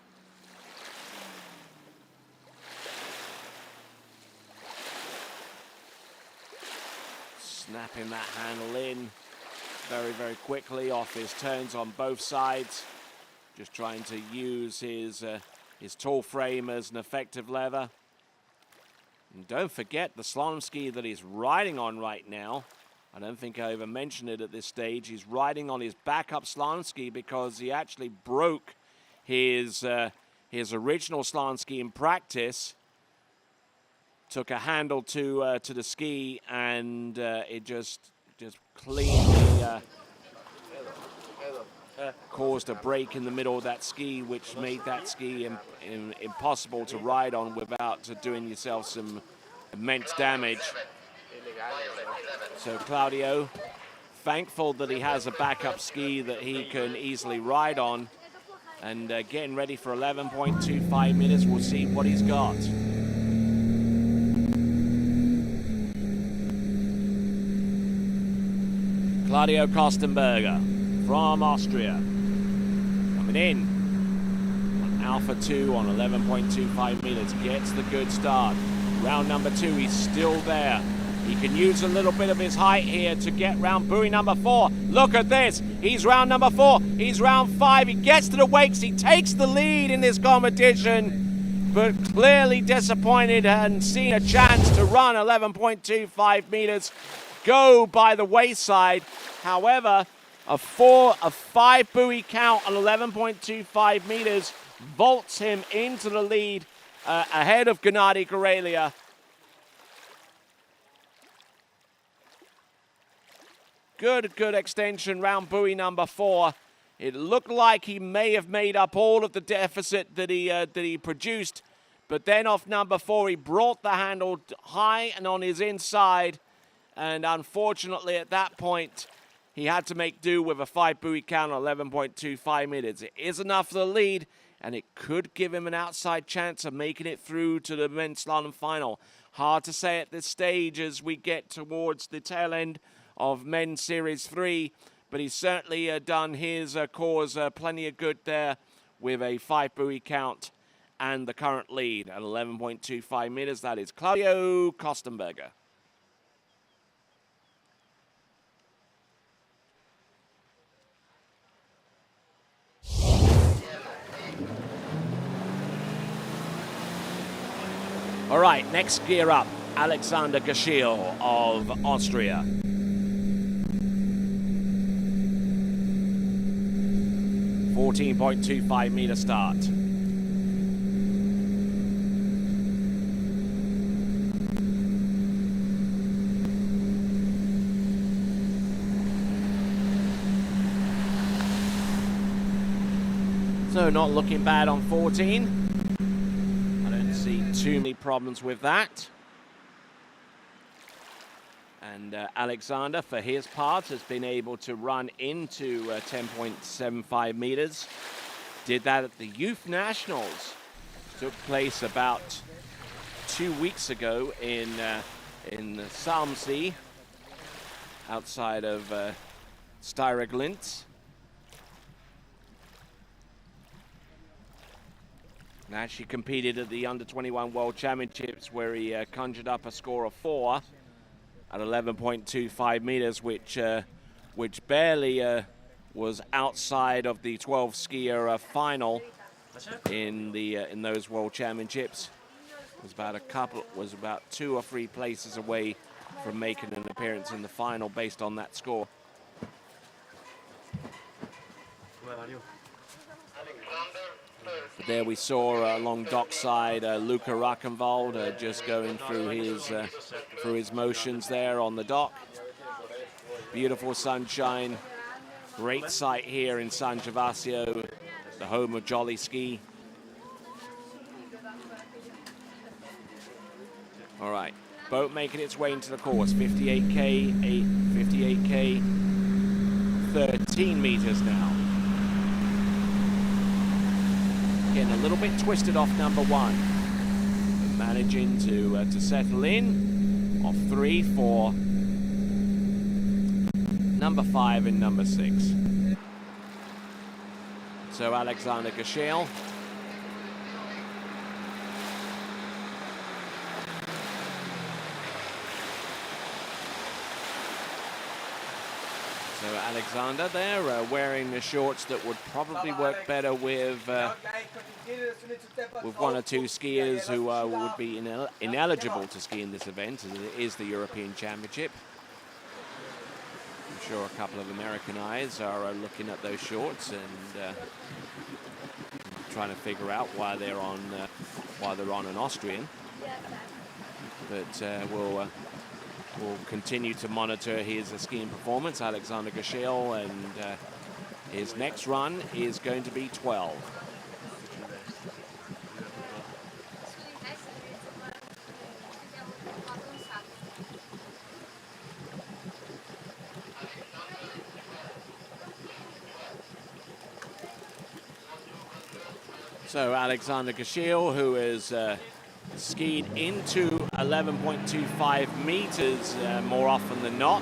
Snapping that handle in very, very quickly off his turns on both sides. Just trying to use his tall frame as an effective lever. And don't forget the slalom ski that he's riding on right now. I don't think I even mentioned it at this stage. He's riding on his backup slalom ski because he actually broke his original slalom ski in practice. Took a handle to the ski and it just just cleanly caused a break in the middle of that ski, which made that ski impossible to ride on without doing yourself some immense damage. So Claudio, thankful that he has a backup ski that he can easily ride on, and getting ready for 11.25 minutes. We'll see what he's got. Claudio Kostenberger from Austria coming in on Alpha 2 on 11.25 meters, gets the good start. Round number 2, he's still there. He can use a little bit of his height here to get round buoy number 4. Look at this. He's round number 4. He's round 5. He gets to the wakes. He takes the lead in this competition, but clearly disappointed and seeing a chance to run 11.25 meters go by the wayside. However, a 5 buoy count on 11.25 meters vaults him into the lead ahead of Gennady Gorelia. Good extension round buoy number 4. It looked like he may have made up all of the deficit that he produced, but then off number 4 he brought the handle high and on his inside, and unfortunately at that point he had to make do with a 5 buoy count on 11.25 meters. It is enough for the lead, and it could give him an outside chance of making it through to the men's slalom final. Hard to say at this stage as we get towards the tail end of Men's Series 3, but he's certainly done his cause plenty of good there with a 5 buoy count and the current lead at 11.25 meters. That is Claudio Kostenberger. All right, next gear up, Alexander Geschiel of Austria. 14.25 meter start. So not looking bad on 14. I don't see too many problems with that. And Alexander, for his part, has been able to run into 10.75 meters. Did that at the Youth Nationals. Took place about 2 weeks ago in Salmsee, outside of Styreglint. And actually competed at the Under-21 World Championships, where he conjured up a score of 4. At 11.25 meters, which barely was outside of the 12 skier final in those World Championships. Was about 2 or 3 places away from making an appearance in the final based on that score. But there we saw along dockside Luca Rackenwald just going through his motions there on the dock. Beautiful sunshine, great sight here in San Gervasio, the home of Jolly Ski. All right, boat making its way into the course, 58K, 58K, 13 meters now. Getting a little bit twisted off number 1. Managing to settle in off 3 for number 5 and number 6. So Alexander Geschiel. So Alexander there wearing the shorts that would probably work better with 1 or 2 skiers who would be ineligible to ski in this event, as it is the European Championship. I'm sure a couple of American eyes are looking at those shorts and trying to figure out why they're on an Austrian. But we'll We'll continue to monitor his skiing performance, Alexander Gashil, and his next run is going to be 12. So Alexander Gashil, who has skied into 11.25 meters more often than not.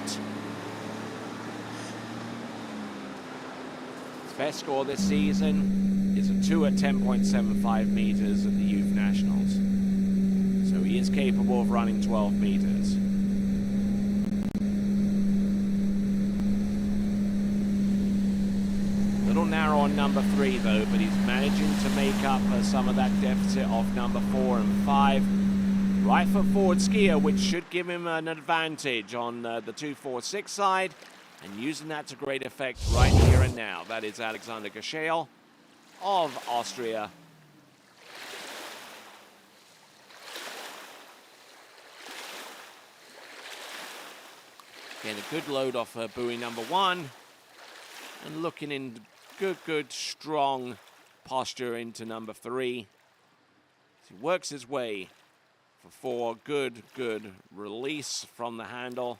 His best score this season is a 2 at 10.75 meters at the Youth Nationals. So he is capable of running 12 meters. Little narrow on number 3 though, but he's managing to make up some of that deficit off number 4 and 5. Right foot forward skier, which should give him an advantage on the 2-4-6 side, and using that to great effect right here and now. That is Alexander Gashil of Austria. Getting a good load off buoy number 1, and looking in good, strong posture into number 3. He works his way for 4. Good release from the handle.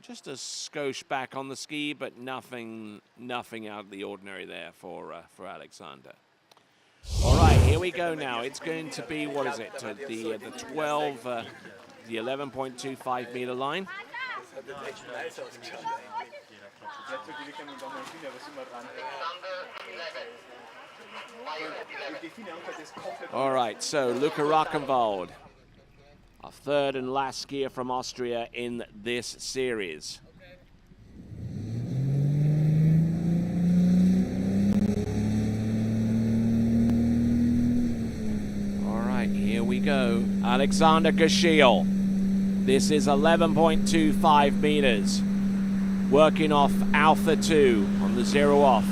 Just a skosh back on the ski, but nothing out of the ordinary there for Alexander. All right, here we go now. It's going to be, what is it, the 12, the 11.25 meter line. All right, so Luca Rockenwald, our third and last skier from Austria in this series. All right, here we go. Alexander Gashil. This is 11.25 meters. Working off Alpha 2 on the 0 off.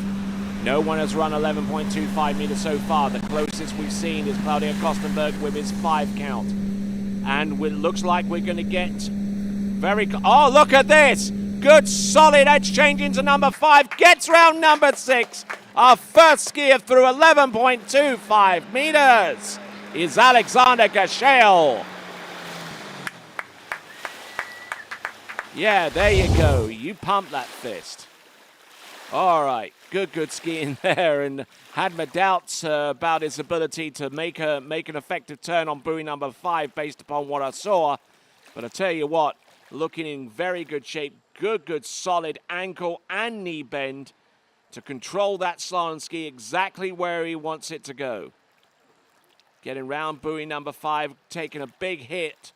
No one has run 11.25 meters so far. The closest we've seen is Claudia Kostenberg with his 5 count. And it looks like we're going to get oh, look at this! Good solid edge change into number 5. Gets round number 6. Our first skier through 11.25 meters is Alexander Gashil. Yeah, there you go. You pump that fist. All right, good skiing there, and had my doubts about his ability to make an effective turn on buoy number 5 based upon what I saw. But I tell you what, looking in very good shape. Good solid ankle and knee bend to control that slalom ski exactly where he wants it to go. Getting round buoy number 5, taking a big hit.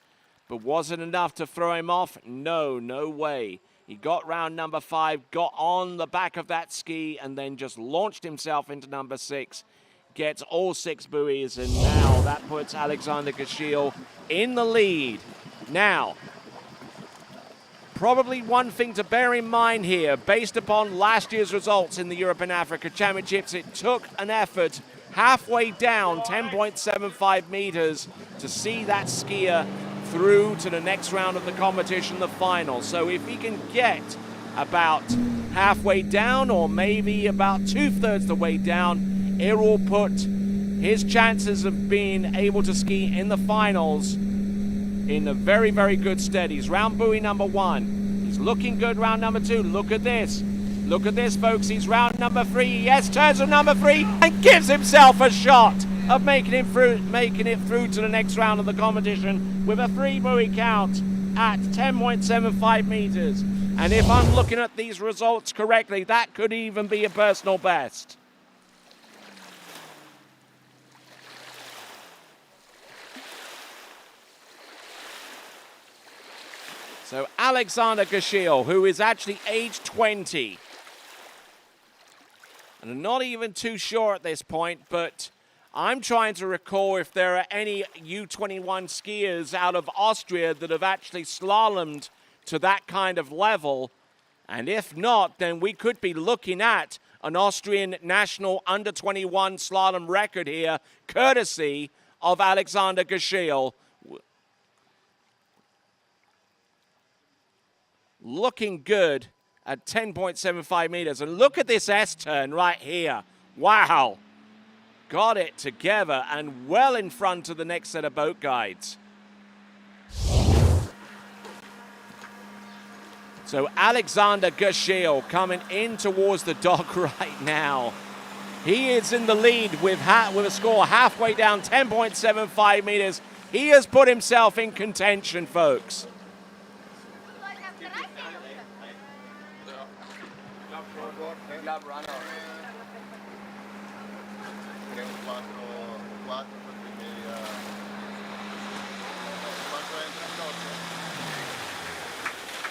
But was it enough to throw him off? No way. He got round number 5, got on the back of that ski, and then just launched himself into number 6. Gets all 6 buoys, and now that puts Alexander Gashil in the lead. Now, probably one thing to bear in mind here, based upon last year's results in the Europe and Africa Championships, it took an effort halfway down 10.75 meters to see that skier through to the next round of the competition, the final. So if he can get about halfway down, or maybe about 2/3 the way down, it will put his chances of being able to ski in the finals in a very good stead. He's round buoy number 1. He's looking good round number 2. Look at this, folks. He's round number 3. Yes, turns to number 3 and gives himself a shot of making it through to the next round of the competition with a 3 buoy count at 10.75 meters. And if I'm looking at these results correctly, that could even be a personal best. So Alexander Gashil, who is actually age 20, and I'm not even too sure at this point, but I'm trying to recall if there are any U21 skiers out of Austria that have actually slalomed to that kind of level. And if not, then we could be looking at an Austrian national under-21 slalom record here, courtesy of Alexander Gashil. Looking good at 10.75 meters. And look at this S-turn right here. Wow. Got it together and well in front of the next set of boat guides. So Alexander Gashil coming in towards the dock right now. He is in the lead with a score halfway down, 10.75 meters. He has put himself in contention, folks.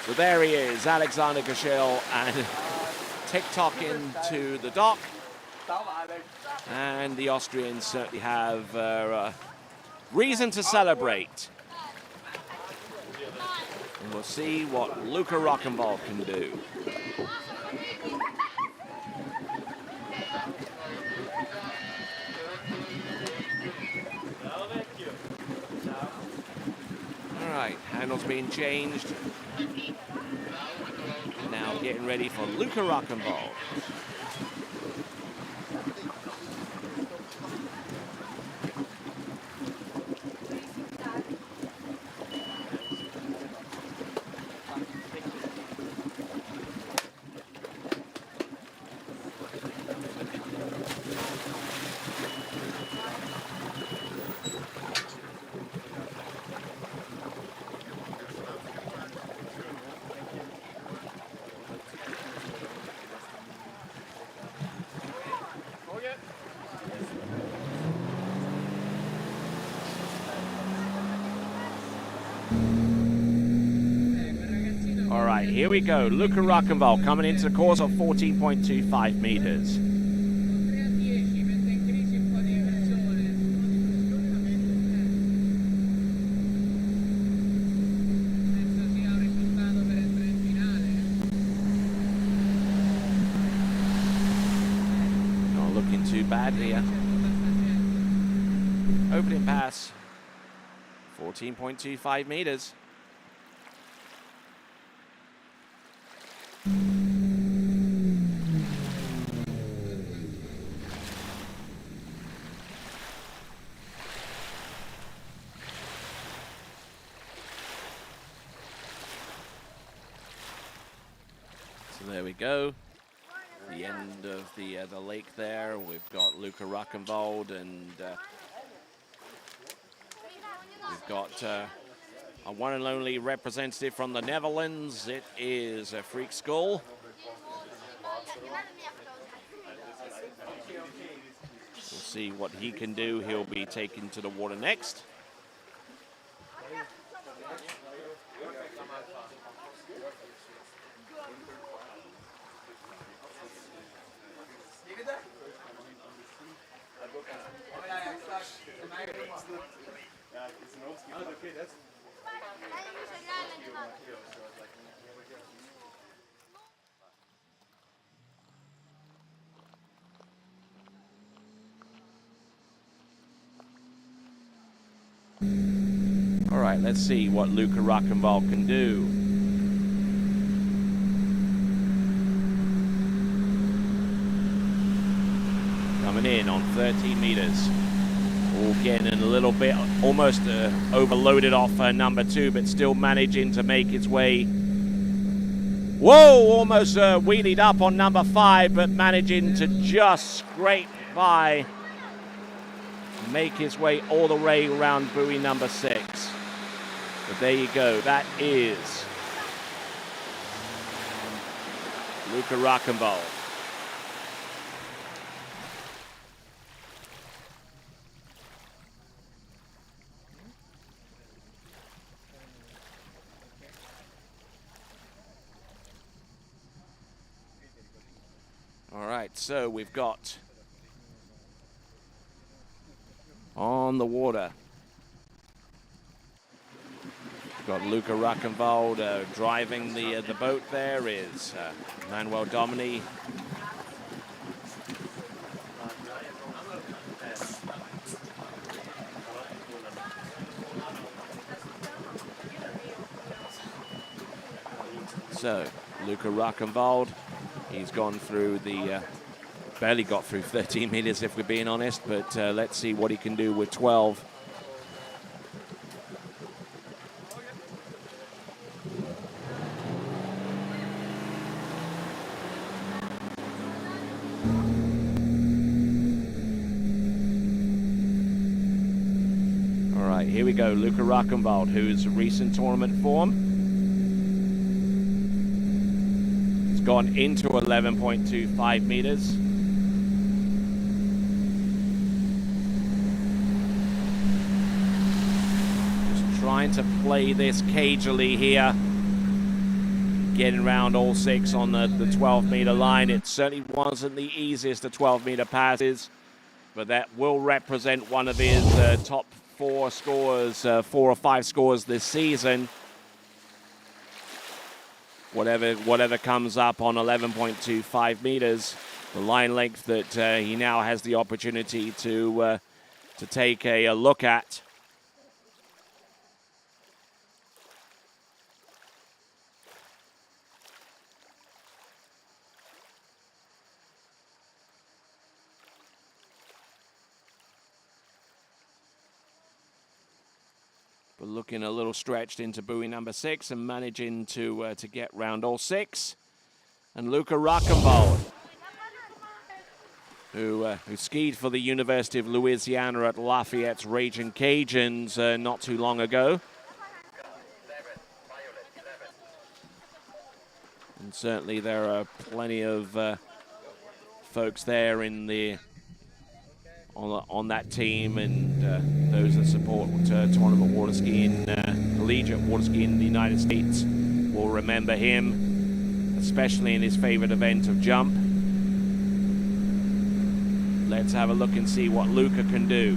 So there he is, Alexander Gashil, and tick-tock into the dock. And the Austrians certainly have reason to celebrate. And we'll see what Luca Rockenwald can do. All right, handles being changed. Now getting ready for Luca Rockenwald. All right, here we go. Luca Rockenwald coming into the course of 14.25 meters. Not looking too bad here. Opening pass, 14.25 meters. So there we go. The end of the lake there. We've got Luca Rockenwald, and we've got a one and only representative from the Netherlands. It is a Freak Skull. We'll see what he can do. He'll be taken to the water next. All right, let's see what Luca Rockenwald can do. Coming in on 13 meters. All getting a little bit, almost overloaded off number 2, but still managing to make its way. Whoa, almost wheelied up on number 5, but managing to just scrape by. Make his way all the way around buoy number 6. But there you go, that is Luca Rockenwald. All right, so we've got on the water. We've got Luca Rockenwald driving the boat. There is Manuel Domini. So, Luca Rockenwald, he's gone through the, barely got through 13 meters if we're being honest, but let's see what he can do with 12. All right, here we go, Luca Rockenwald, whose recent tournament form gone into 11.25 meters. Just trying to play this cagily here. Getting around all 6 on the 12-meter line. It certainly wasn't the easiest of 12-meter passes, but that will represent one of his top 4 scores, 4 or 5 scores this season. Whatever comes up on 11.25 meters, the line length that he now has the opportunity to take a look at. But looking a little stretched into buoy number 6 and managing to get round all 6. And Luca Rockenwald, who skied for the University of Louisiana at Lafayette's Raging Cajuns not too long ago. And certainly there are plenty of folks there in the on that team, and those that support tournament water skiing, collegiate water skiing in the United States will remember him, especially in his favorite event of jump. Let's have a look and see what Luca can do.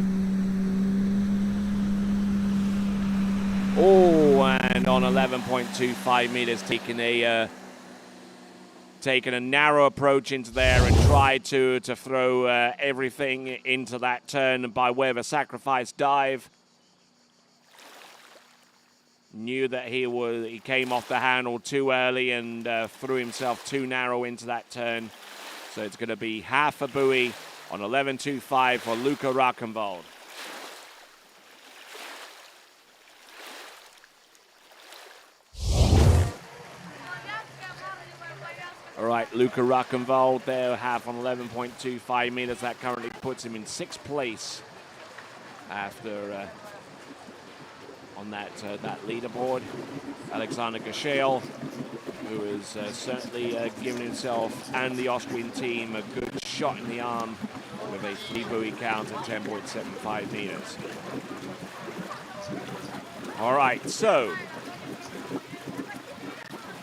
Oh, and on 11.25 meters, taking a narrow approach into there and tried to throw everything into that turn by way of a sacrifice dive. Knew that he came off the handle too early and threw himself too narrow into that turn. So it's going to be half a buoy on 11.25 for Luca Rockenwald. All right, Luca Rockenwald there, half on 11.25 meters. That currently puts him in 6th place after on that leaderboard. Alexander Geschel, who is certainly giving himself and the Austrian team a good shot in the arm with a 3-buoy count at 10.75 meters. All right, so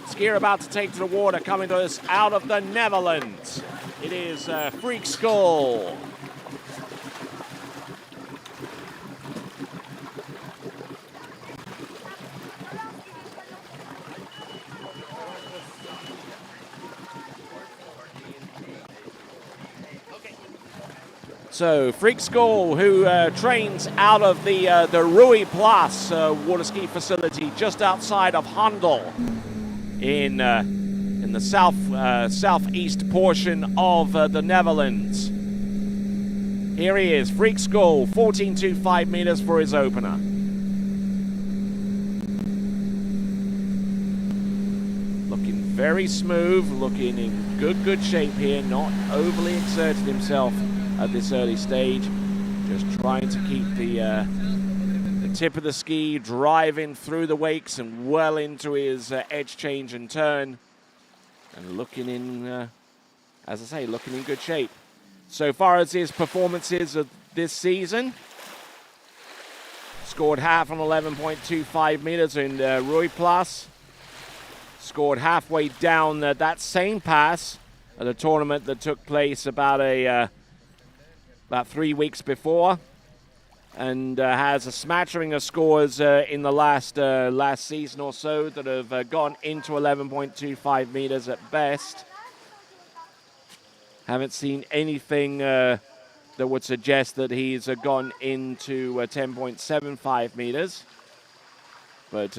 skier about to take to the water, coming to us out of the Netherlands. It is Freak Skull. So Freak Skull, who trains out of the Rui Plus water ski facility just outside of Handel, in the southeast portion of the Netherlands. Here he is, Freak Skull, 14.25 meters for his opener. Looking very smooth, looking in good shape here, not overly exerted himself at this early stage. Just trying to keep the tip of the ski driving through the wakes and well into his edge change and turn, and looking in, as I say, looking in good shape. So far as his performances of this season, scored half on 11.25 meters in Rui Plus, scored halfway down that same pass at a tournament that took place about 3 weeks before, and has a smattering of scores in the last season or so that have gone into 11.25 meters at best. Haven't seen anything that would suggest that he's gone into 10.75 meters. But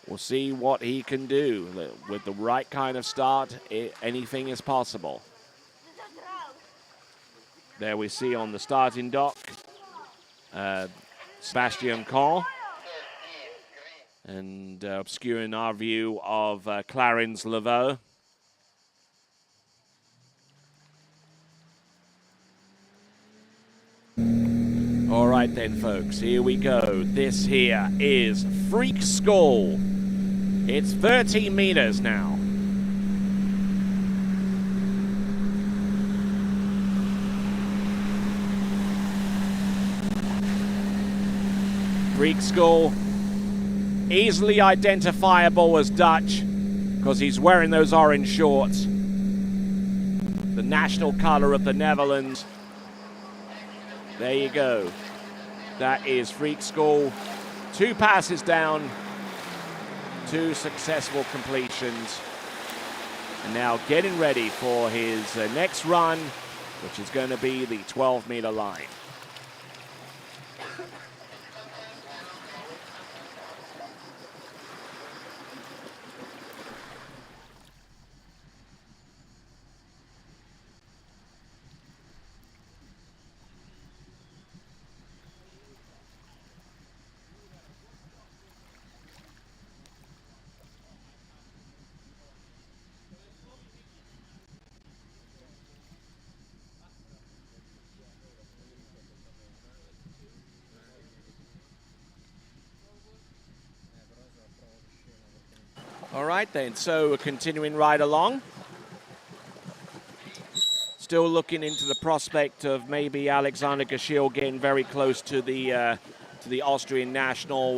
We'll see what he can do. With the right kind of start, anything is possible. There we see on the starting dock, Sebastian Coe, and obscuring our view of Clarence Laveau. All right then, folks, here we go. This here is Freak School. It's 13 meters now. Freak School, easily identifiable as Dutch because he's wearing those orange shorts. The national color of the Netherlands. There you go. That is Freak School. 2 passes down, 2 successful completions. And now getting ready for his next run, which is going to be the 12-meter line. All right then, so we're continuing right along. Still looking into the prospect of maybe Alexander Geschirr getting very close to the Austrian national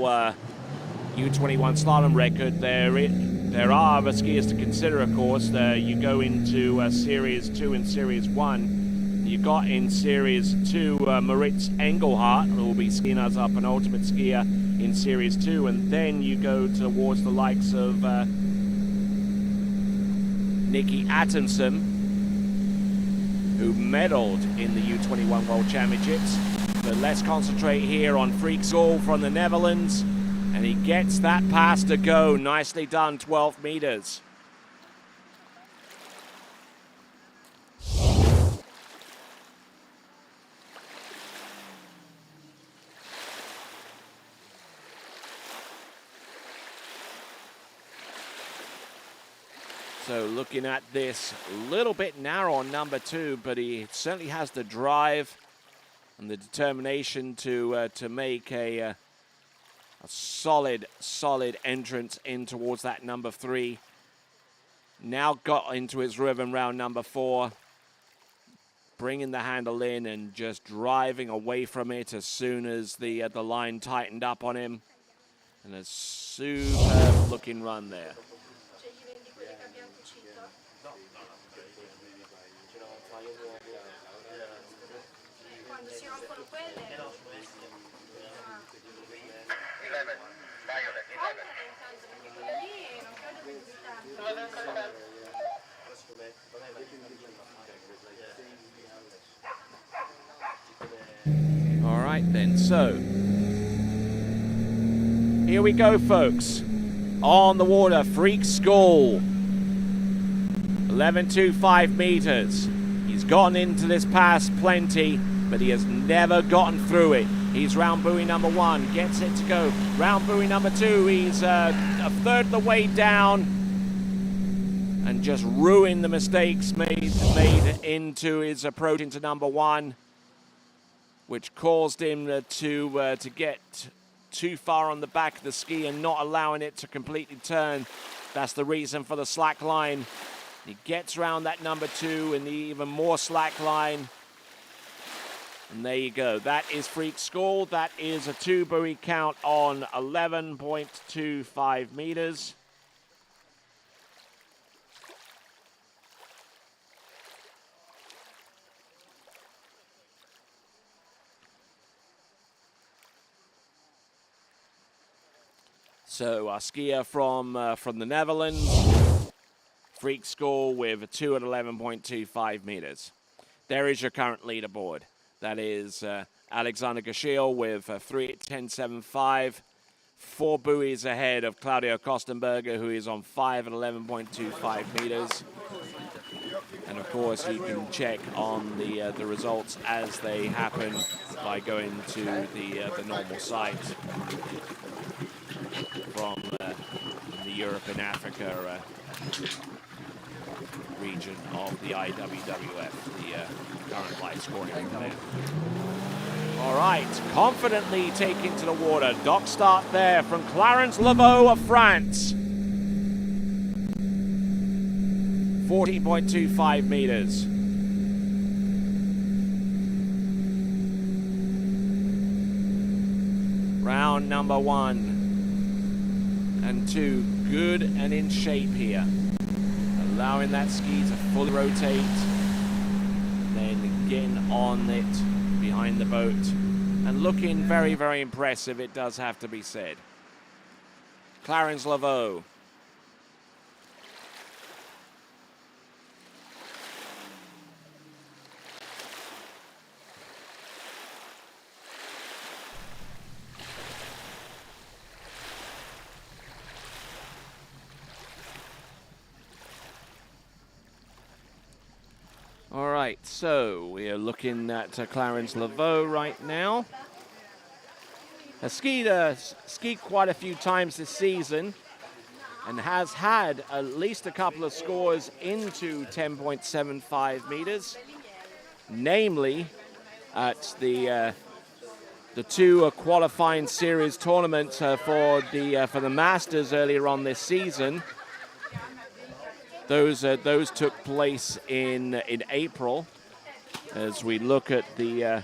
U21 slalom record. There are other skiers to consider, of course. You go into Series 2 and Series 1. You got in Series 2 Moritz Engelhardt, who will be skiing as our penultimate skier in Series 2, and then you go towards the likes of Nicky Attenson, who medaled in the U21 World Championships. But let's concentrate here on Freak School from the Netherlands, and he gets that pass to go. Nicely done, 12 meters. So looking at this, a little bit narrow on number 2, but he certainly has the drive and the determination to make a solid entrance in towards that number 3. Now got into his rhythm round number 4, bringing the handle in and just driving away from it as soon as the line tightened up on him. And a superb looking run there. All right then, so here we go, folks. On the water, Freak School. 11.25 meters. He's gotten into this pass plenty, but he has never gotten through it. He's round buoy number 1, gets it to go. Round buoy number 2, he's a third of the way down and just ruined the mistakes made into his approach into number 1, which caused him to get too far on the back of the ski and not allowing it to completely turn. That's the reason for the slack line. He gets around that number 2 and the even more slack line. And there you go. That is Freak School. That is a 2 buoy count on 11.25 meters. So our skier from the Netherlands, Freak School with a 2 at 11.25 meters. There is your current leaderboard. That is Alexander Geschirr with 3 at 10.75, 4 buoys ahead of Claudio Kostenberger, who is on 5 at 11.25 meters. And of course, you can check on the results as they happen by going to the normal site from the Europe and Africa region of the IWWF, the current live scoring event. All right, confidently taking to the water. Dock start there from Clarence Laveau of France. 14.25 meters. Round number 1 and 2, good and in shape here. Allowing that ski to fully rotate, then getting on it behind the boat, and looking very, very impressive, it does have to be said. Clarence Laveau. All right, so we are looking at Clarence Laveau right now. Has skied quite a few times this season and has had at least a couple of scores into 10.75 meters, namely at the 2 qualifying series tournaments for the Masters earlier on this season. Those took place in April. As we look at the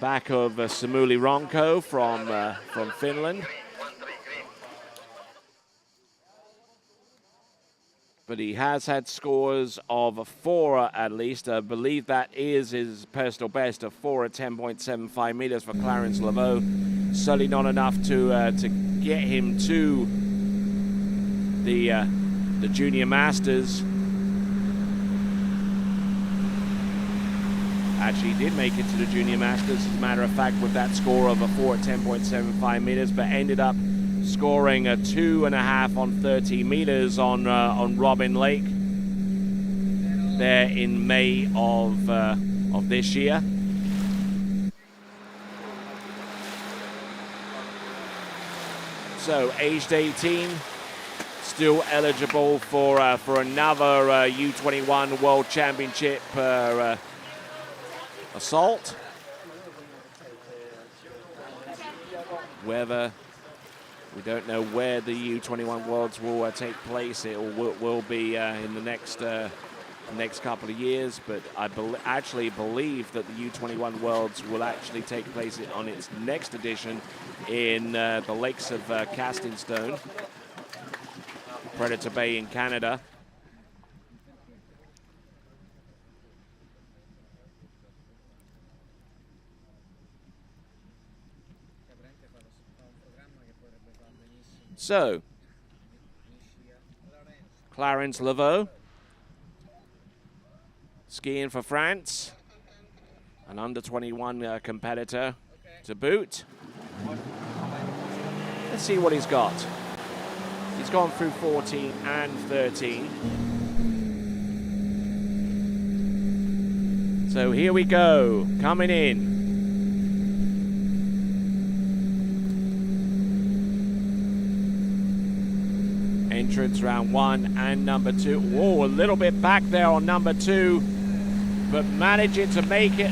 back of Samuli Ronko from Finland, but he has had scores of 4 at least. I believe that is his personal best of 4 at 10.75 meters for Clarence Laveau. Certainly not enough to get him to the Junior Masters. Actually did make it to the Junior Masters, as a matter of fact, with that score of a 4 at 10.75 meters, but ended up scoring a 2.5 on 30 meters on Robin Lake there in May of this year. So aged 18. Still eligible for another U21 World Championship assault. Whether we don't know where the U21 Worlds will take place. It will be in the next couple of years. But I actually believe that the U21 Worlds will actually take place on its next edition in the lakes of Castingstone, Predator Bay in Canada. So, Clarence Laveau, skiing for France, an under-21 competitor to boot. Let's see what he's got. He's gone through 14 and 13. So here we go, coming in. Entrance round 1 and number 2. Whoa, a little bit back there on number 2, but managing to make it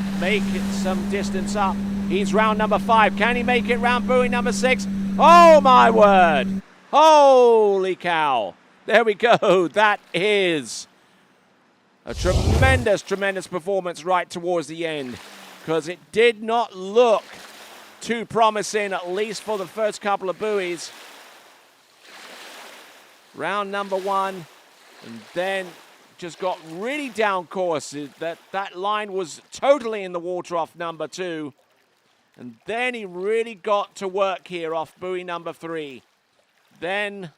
some distance up. He's round number 5. Can he make it round buoy number 6? Oh my word! Holy cow! There we go. That is a tremendous, tremendous performance right towards the end, because it did not look too promising, at least for the first couple of buoys. Round number 1, and then just got really down course. That line was totally in the water off number 2. And then he really got to work here off buoy number 3. Then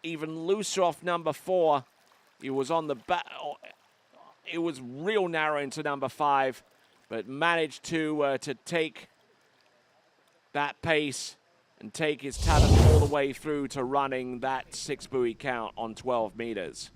even looser off number 4. He was on the back. It was real narrow into number 5, but managed to take that pace and take his talent all the way through to running that 6-buoy count on 12 meters.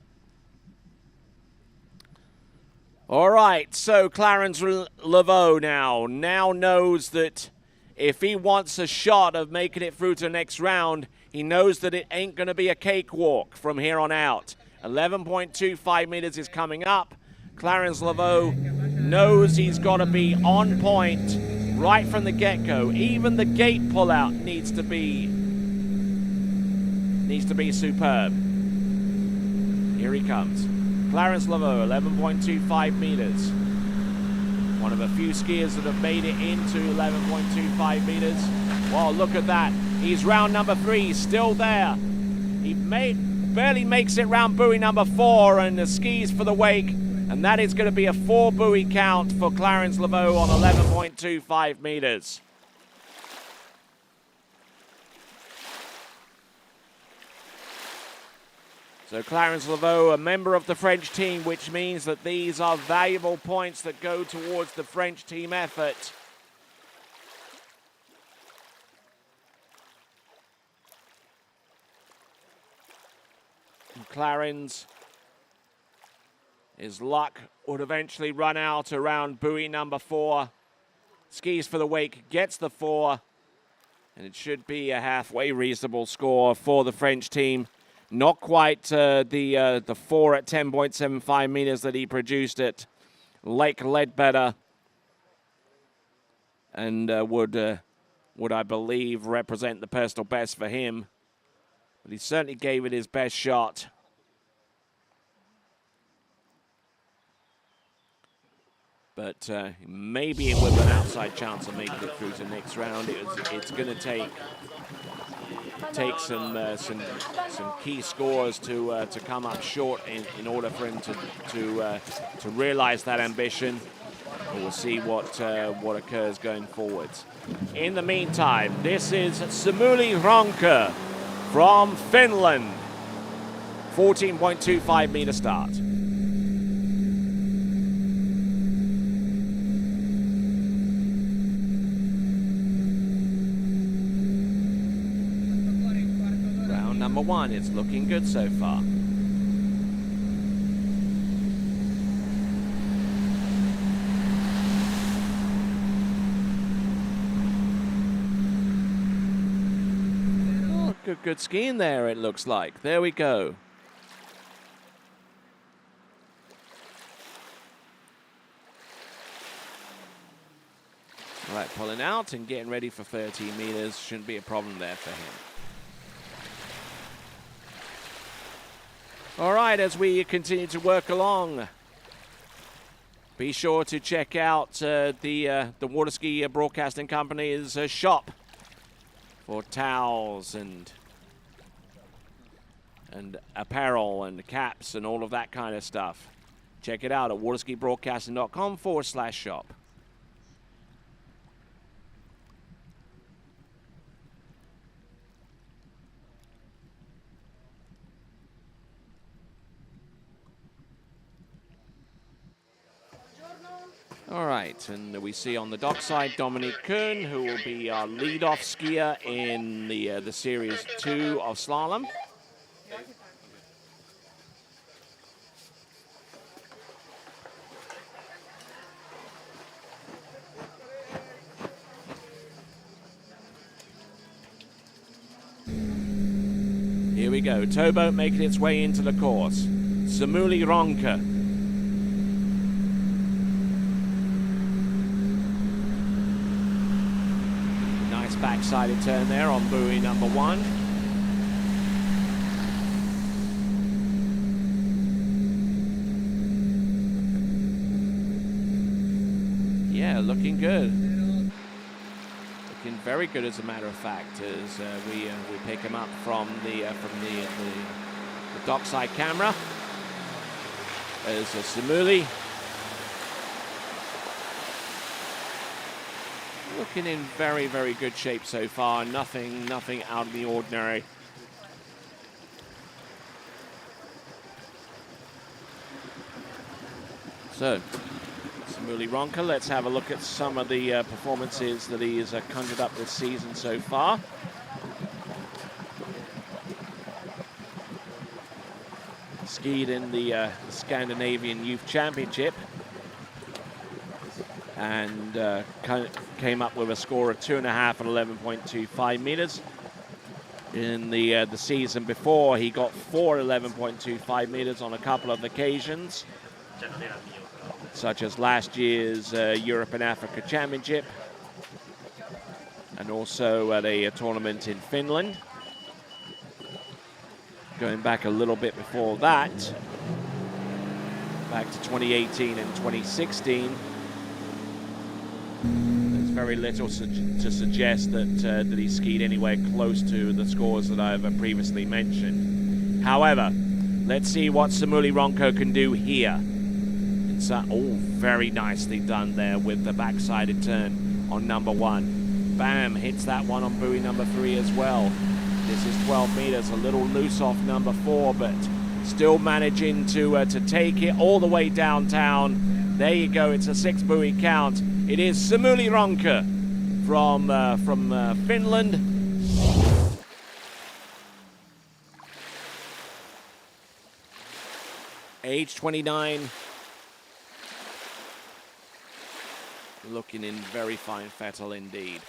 All right, so Clarence Laveau now knows that if he wants a shot of making it through to the next round, he knows that it ain't going to be a cakewalk from here on out. 11.25 meters is coming up. Clarence Laveau knows he's got to be on point right from the get-go. Even the gate pullout needs to be superb. Here he comes. Clarence Laveau, 11.25 meters. One of a few skiers that have made it into 11.25 meters. Well, look at that. He's round number 3, still there. He barely makes it round buoy number 4 and the skis for the wake. And that is going to be a 4-buoy count for Clarence Laveau on 11.25 meters. So Clarence Laveau, a member of the French team, which means that these are valuable points that go towards the French team effort. And Clarence, his luck would eventually run out around buoy number 4. Skis for the wake, gets the 4, and it should be a halfway reasonable score for the French team. Not quite the 4 at 10.75 meters that he produced at Lake Ledbetter, and would I believe represent the personal best for him. But he certainly gave it his best shot. But maybe with an outside chance of making it through to the next round. It's going to take some key scores to come up short in order for him to realize that ambition. But we'll see what occurs going forwards. In the meantime, this is Samuli Ronka from Finland. 14.25 meter start. Number 1, it's looking good so far. Oh, good skiing there, it looks like. There we go. All right, pulling out and getting ready for 13 meters. Shouldn't be a problem there for him. All right, as we continue to work along, be sure to check out the Water Ski Broadcasting Company's shop for towels and apparel and caps and all of that kind of stuff. Check it out at waterskibroadcasting.com/shop. All right, and we see on the dockside Dominique Kuhn, who will be our lead-off skier in the Series 2 of Slalom. Here we go, towboat making its way into the course. Samuli Ronka. Back-sided turn there on buoy number 1. Yeah, looking good. Looking very good, as a matter of fact, as we pick him up from the dockside camera. There's Samuli. Looking in very, very good shape so far. Nothing out of the ordinary. So, Samuli Ronka, let's have a look at some of the performances that he has conjured up this season so far. skied in the Scandinavian Youth Championship and came up with a score of 2.5 at 11.25 meters. In the season before, he got 4 at 11.25 meters on a couple of occasions, such as last year's Europe and Africa Championship, and also at a tournament in Finland. Going back a little bit before that, back to 2018 and 2016, there's very little to suggest that he skied anywhere close to the scores that I've previously mentioned. However, let's see what Samuli Ronko can do here. It's very nicely done there with the backsided turn on number 1. Bam, hits that one on buoy number 3 as well. This is 12 meters, a little loose off number 4, but still managing to take it all the way downtown. There you go, it's a 6 buoy count. It is Samuli Ronko from Finland. Age 29. Looking in very fine fettle indeed.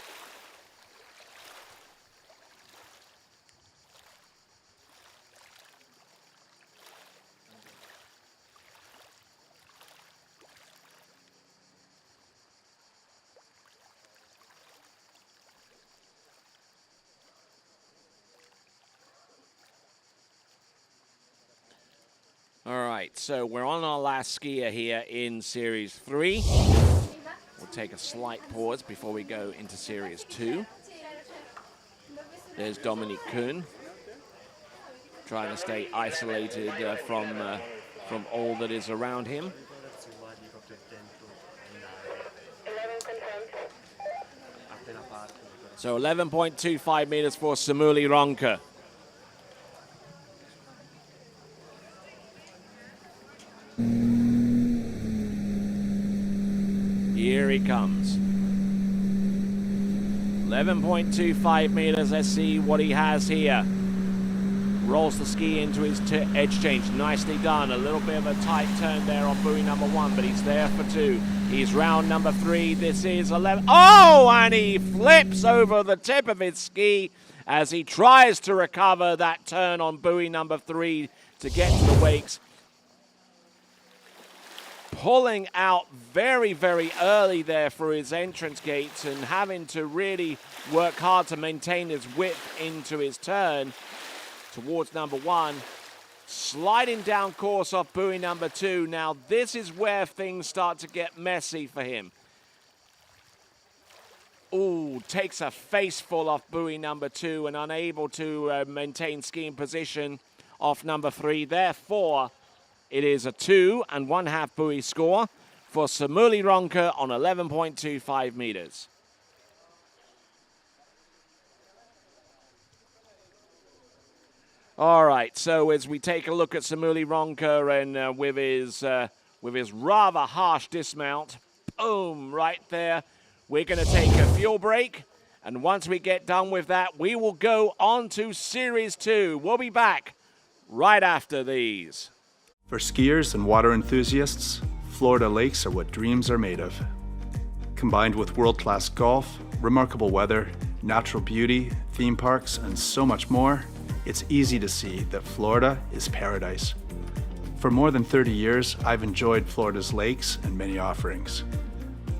All right, so we're on our last skier here in Series 3. We'll take a slight pause before we go into Series 2. There's Dominic Kuhn, trying to stay isolated from all that is around him. So 11.25 meters for Samuli Ronko. Here he comes. 11.25 meters. Let's see what he has here. Rolls the ski into his edge change. Nicely done. A little bit of a tight turn there on buoy number 1, but he's there for 2. He's round number 3. This is 11. Oh, and he flips over the tip of his ski as he tries to recover that turn on buoy number 3 to get to the wakes. Pulling out very, very early there for his entrance gates and having to really work hard to maintain his width into his turn towards number 1. Sliding down course off buoy number 2. Now this is where things start to get messy for him. Ooh, takes a face full off buoy number 2 and unable to maintain skiing position off number 3. Therefore, it is a 2 1/2 buoy score for Samuli Ronko on 11.25 meters. All right, so as we take a look at Samuli Ronko and with his rather harsh dismount, boom, right there, we're going to take a fuel break. And once we get done with that, we will go on to Series 2. We'll be back right after these. For skiers and water enthusiasts, Florida lakes are what dreams are made of. Combined with world-class golf, remarkable weather, natural beauty, theme parks, and so much more, it's easy to see that Florida is paradise. For more than 30 years, I've enjoyed Florida's lakes and many offerings.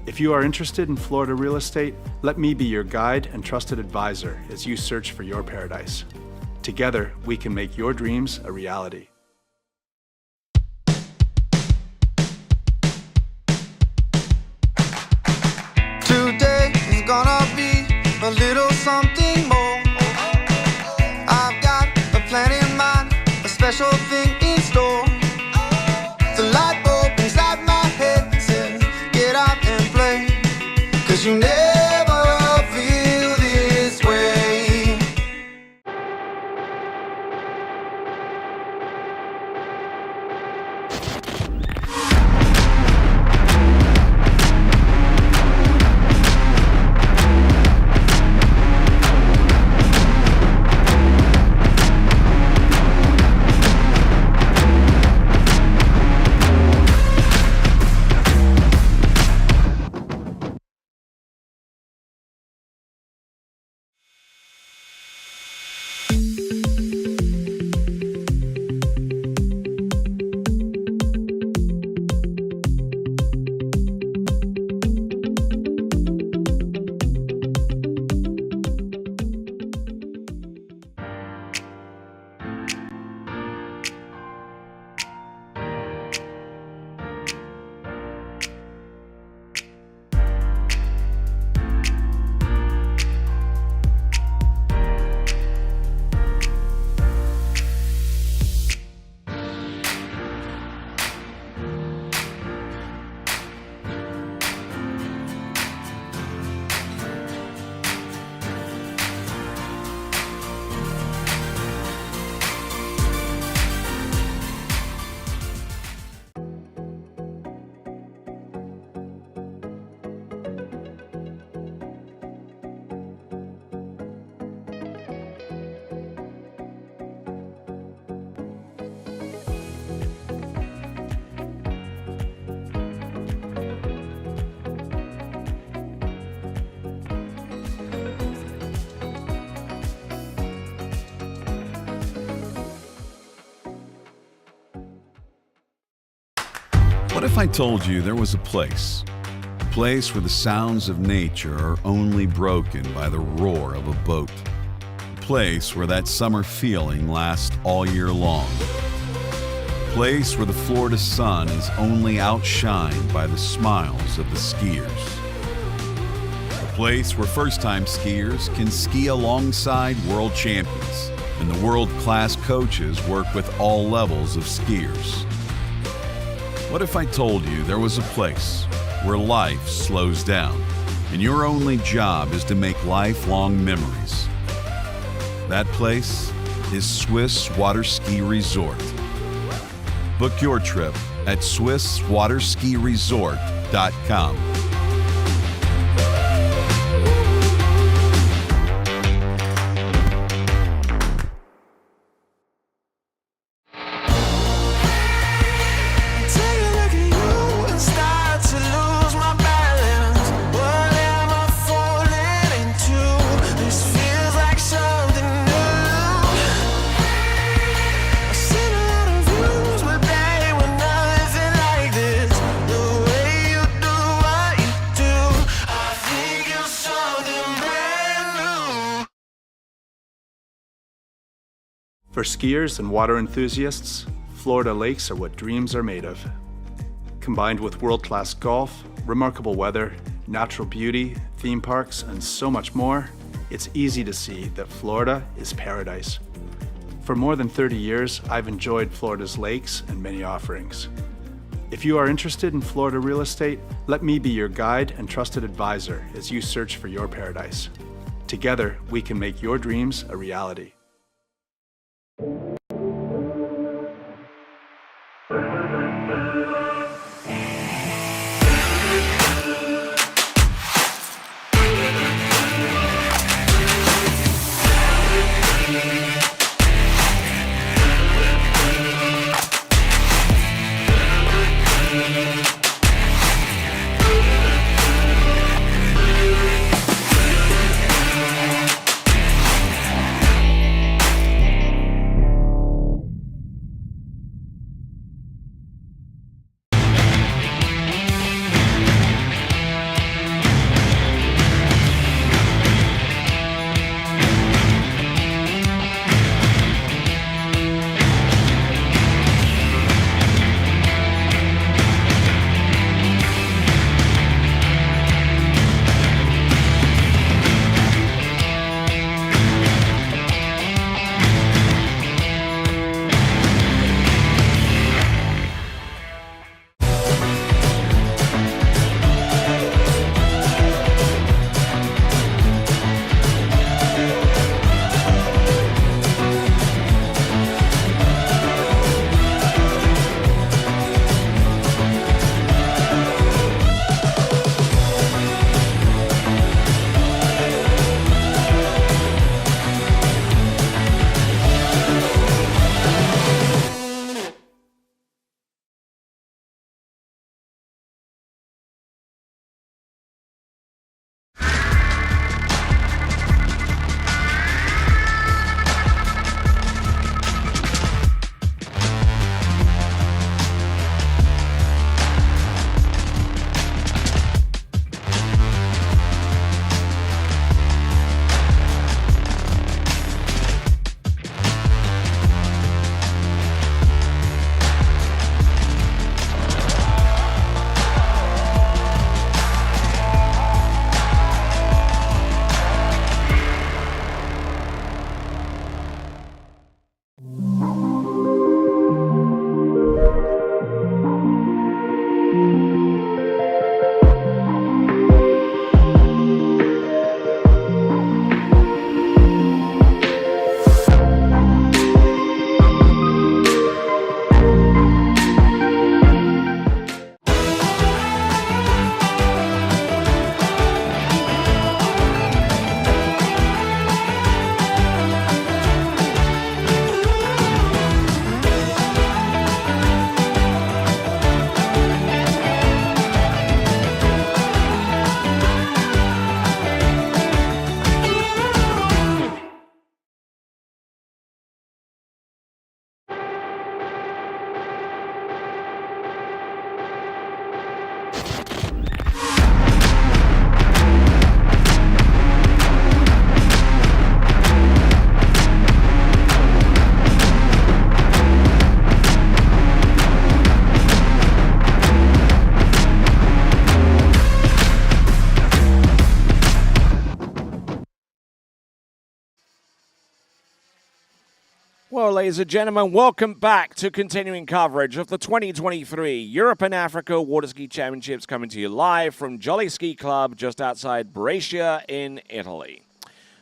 If you are interested in Florida real estate, let me be your guide and trusted advisor as you search for your paradise. Together, we can make your dreams a reality. Today is gonna be a little something more. I've got a plan in mind, a special thing in store. The light bulb inside my head says, get out and play, 'cause you never feel this way. What if I told you there was a place where the sounds of nature are only broken by the roar of a boat? A place where that summer feeling lasts all year long. A place where the Florida sun is only outshined by the smiles of the skiers. A place where first-time skiers can ski alongside world champions, and the world-class coaches work with all levels of skiers. What if I told you there was a place where life slows down and your only job is to make lifelong memories? That place is Swiss Water Ski Resort. Book your trip at SwissWaterSkiResort.com. Take a look at you and start to lose my balance. What am I falling into? This feels like something new. I've seen a lot of views, but they were nothing like this. The way you do what you do, I think you're something brand new. For skiers and water enthusiasts, Florida lakes are what dreams are made of. Combined with world-class golf, remarkable weather, natural beauty, theme parks, and so much more, it's easy to see that Florida is paradise. For more than 30 years, I've enjoyed Florida's lakes and many offerings. If you are interested in Florida real estate, let me be your guide and trusted advisor as you search for your paradise. Together, we can make your dreams a reality. Well, ladies and gentlemen, welcome back to continuing coverage of the 2023 Europe and Africa Water Ski Championships, coming to you live from Jolly Ski Club just outside Brescia in Italy.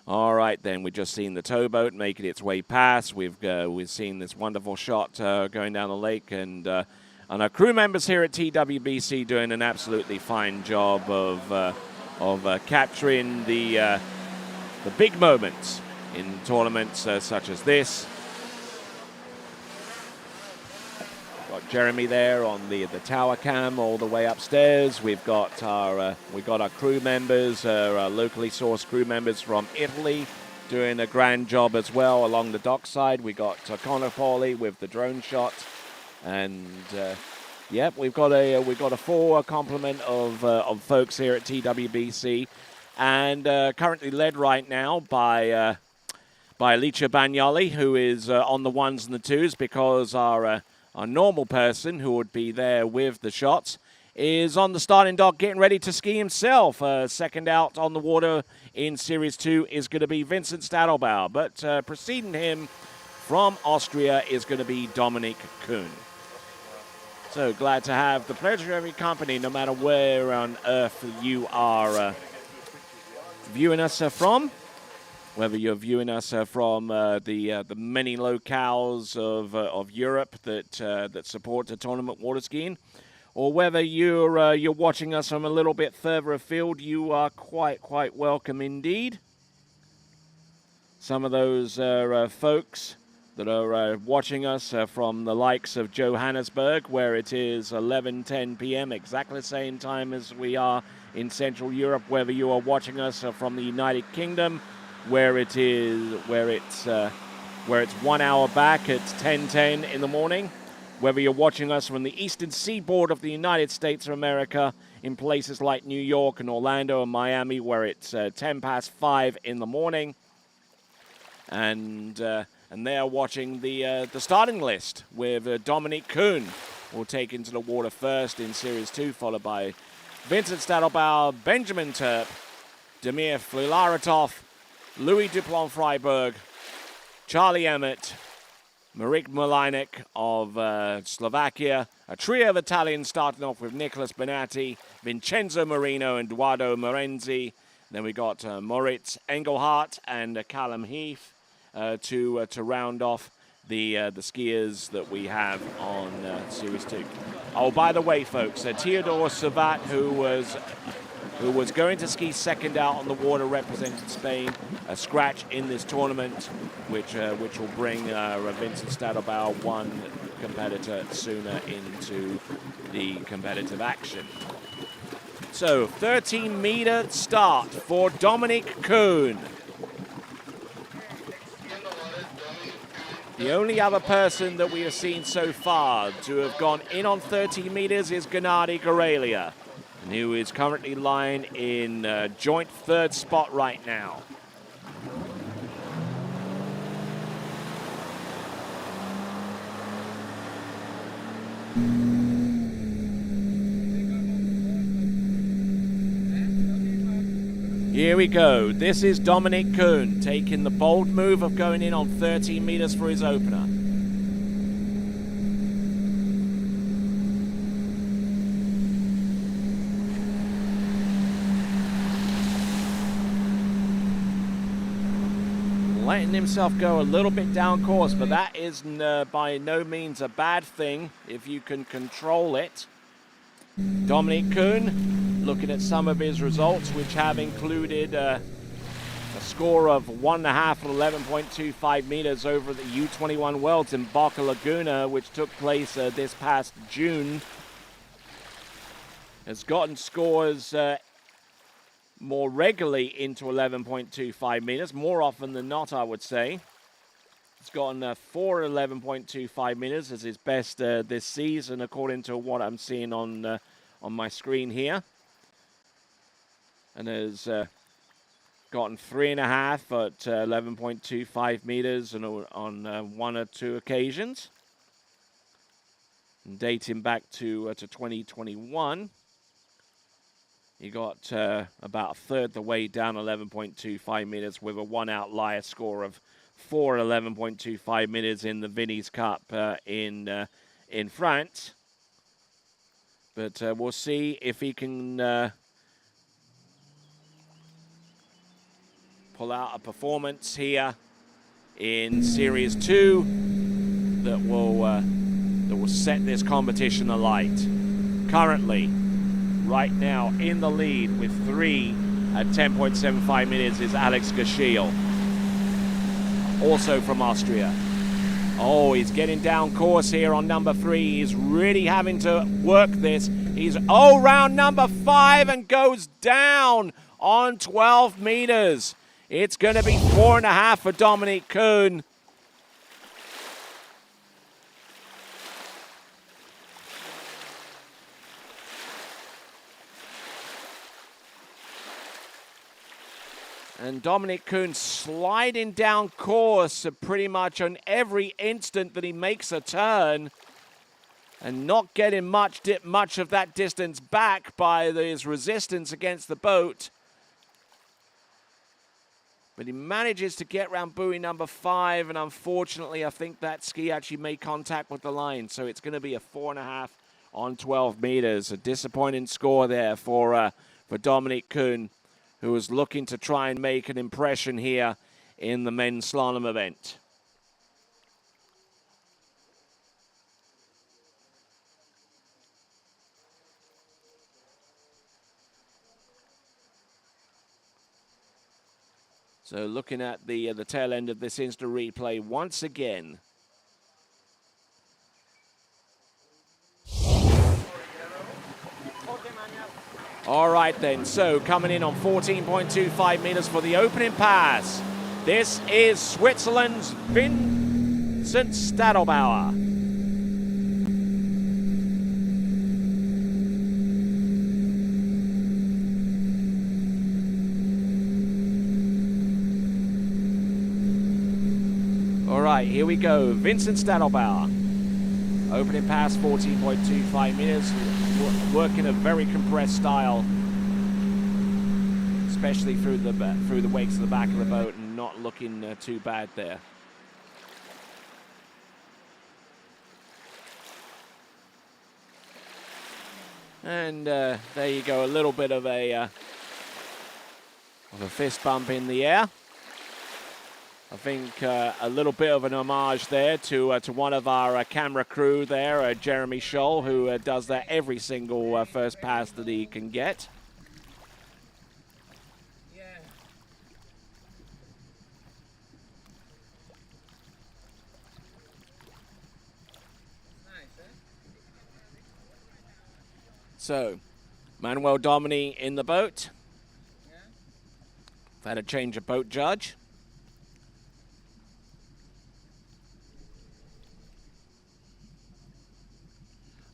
All right, then, we've just seen the towboat making its way past. We've seen this wonderful shot going down the lake, and our crew members here at TWBC doing an absolutely fine job of capturing the big moments in tournaments such as this. Got Jeremy there on the tower cam all the way upstairs. We've got our crew members, our locally sourced crew members from Italy, doing a grand job as well along the dockside. We got Connor Pauly with the drone shot, and yep, we've got a full complement of folks here at TWBC, and currently led right now by Alicia Bagnoli, who is on the ones and the twos, because our normal person who would be there with the shots is on the starting dock getting ready to ski himself. Second out on the water in Series 2 is going to be Vincent Stadelbauer, but preceding him from Austria is going to be Dominik Kuhn. So glad to have the pleasure of your company, no matter where on earth you are viewing us from. Whether you're viewing us from the many locales of Europe that support the tournament water skiing, or whether you're watching us from a little bit further afield, you are quite welcome indeed. Some of those folks that are watching us from the likes of Johannesburg, where it is 11:10 p.m., exactly the same time as we are in Central Europe. Whether you are watching us from the United Kingdom, where it's 1 hour back at 10:10 in the morning, whether you're watching us from the eastern seaboard of the United States of America in places like New York and Orlando and Miami, where it's 10 past 5 in the morning, and they are watching the starting list with Dominik Kuhn will take into the water first in Series 2, followed by Vincent Stadelbauer, Benjamin Turp, Damir Flilaratov, Louis Duplon-Freiberg, Charlie Emmett, Marek Malinek of Slovakia, a trio of Italians starting off with Nicolas Bonatti, Vincenzo Marino, and Eduardo Morenzi. Then we got Moritz Engelhardt and Callum Heath to round off the skiers that we have on Series 2. Oh, by the way, folks, Theodore Savat, who was going to ski second out on the water representing Spain, a scratch in this tournament, which will bring Vincent Stadelbauer, one competitor sooner into the competitive action. So 13-meter start for Dominik Kuhn. The only other person that we have seen so far to have gone in on 13 meters is Gennady Gorelia, who is currently lying in joint third spot right now. Here we go. This is Dominik Kuhn taking the bold move of going in on 13 meters for his opener. Letting himself go a little bit down course, but that is by no means a bad thing if you can control it. Dominik Kuhn, looking at some of his results, which have included a score of 1.5 and 11.25 meters over the U21 Worlds in Boca Laguna, which took place this past June, has gotten scores more regularly into 11.25 meters, more often than not, I would say. It's gotten 4 at 11.25 meters as his best this season, according to what I'm seeing on my screen here. And has gotten 3.5 at 11.25 meters on 1 or 2 occasions. And dating back to 2021. He got about a third the way down 11.25 meters with a 1 outlier score of for 11.25 minutes in the Vinny's Cup in France. But we'll see if he can pull out a performance here in Series 2 that will set this competition alight. Currently, right now, in the lead with 3 at 10.75 minutes is Alex Gashiel, also from Austria. Oh, he's getting down course here on number 3. He's really having to work this. He's round number 5 and goes down on 12 meters. It's going to be 4.5 for Dominic Kuhn. And Dominic Kuhn sliding down course pretty much on every instant that he makes a turn, and not getting much of that distance back by his resistance against the boat. But he manages to get around buoy number 5, and unfortunately I think that ski actually made contact with the line, so it's going to be a 4.5 on 12 meters. A disappointing score there for Dominic Kuhn, who was looking to try and make an impression here in the men's slalom event. So looking at the tail end of this instant replay once again. All right then, so coming in on 14.25 meters for the opening pass. This is Switzerland's Vincent Stadelbauer. All right, here we go. Vincent Stadelbauer. Opening pass, 14.25 meters. Working a very compressed style, especially through the wakes of the back of the boat, and not looking too bad there. And there you go, a little bit of a fist bump in the air. I think a little bit of an homage there to one of our camera crew there, Jeremy Scholl, who does that every single first pass that he can get. Yeah. Nice, eh? So, Manuel Domini in the boat. Yeah. We've had a change of boat judge.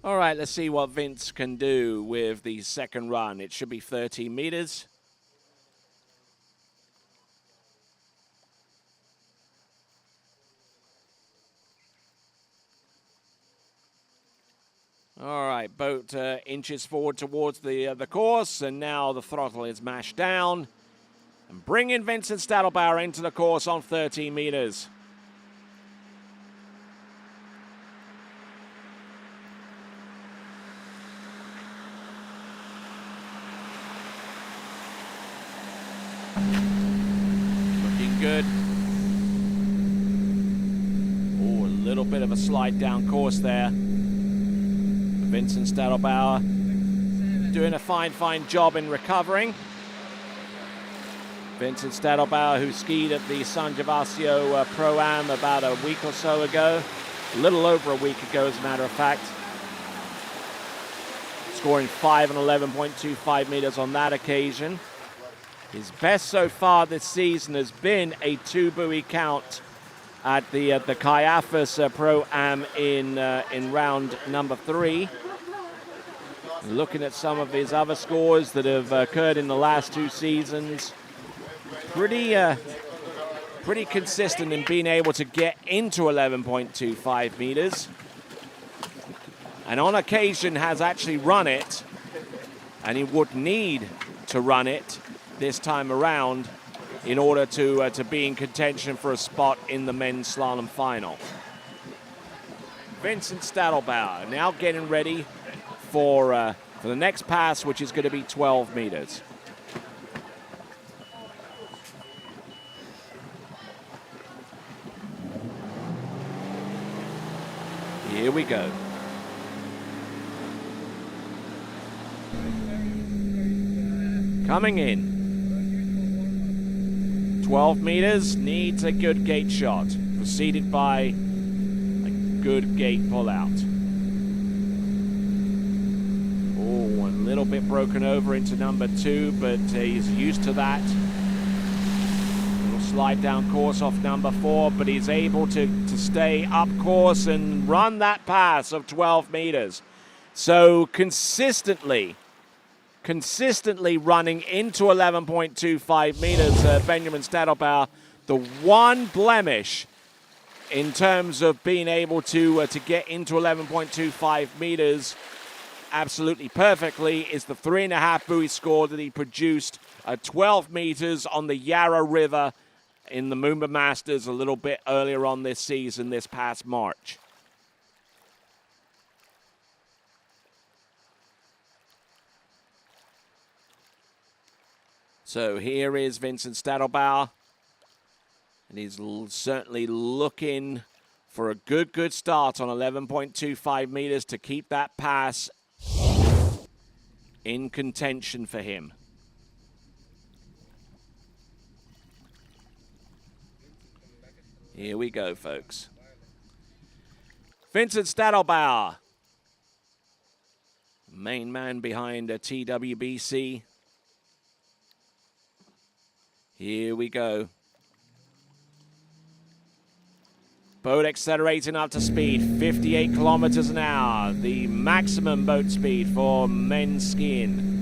All right, let's see what Vince can do with the second run. It should be 13 meters. All right, boat inches forward towards the course, and now the throttle is mashed down. And bringing Vincent Stadelbauer into the course on 13 meters. Looking good. Oh, a little bit of a slide down course there. Vincent Stadelbauer doing a fine job in recovering. Vincent Stadelbauer, who skied at the San Gervasio Pro-Am about a week or so ago. A little over a week ago, as a matter of fact. Scoring 5 and 11.25 meters on that occasion. His best so far this season has been a 2-buoy count at the Caiaphas Pro-Am in round number 3. Looking at some of his other scores that have occurred in the last 2 seasons, pretty consistent in being able to get into 11.25 meters. And on occasion has actually run it, and he would need to run it this time around in order to be in contention for a spot in the men's slalom final. Vincent Stadelbauer now getting ready for the next pass, which is going to be 12 meters. Here we go. Coming in. 12 meters, needs a good gate shot. Preceded by a good gate pull-out. Oh, a little bit broken over into number 2, but he's used to that. Little slide down course off number 4, but he's able to stay up course and run that pass of 12 meters. So consistently running into 11.25 meters, Benjamin Stadelbauer. The one blemish in terms of being able to get into 11.25 meters absolutely perfectly is the 3.5 buoy score that he produced at 12 meters on the Yarra River in the Moomba Masters a little bit earlier on this season, this past March. So here is Vincent Stadelbauer, and he's certainly looking for a good start on 11.25 meters to keep that pass in contention for him. Here we go, folks. Vincent Stadelbauer, main man behind a TWBC. Here we go. Boat accelerating up to speed, 58 kilometers an hour, the maximum boat speed for men's skiing.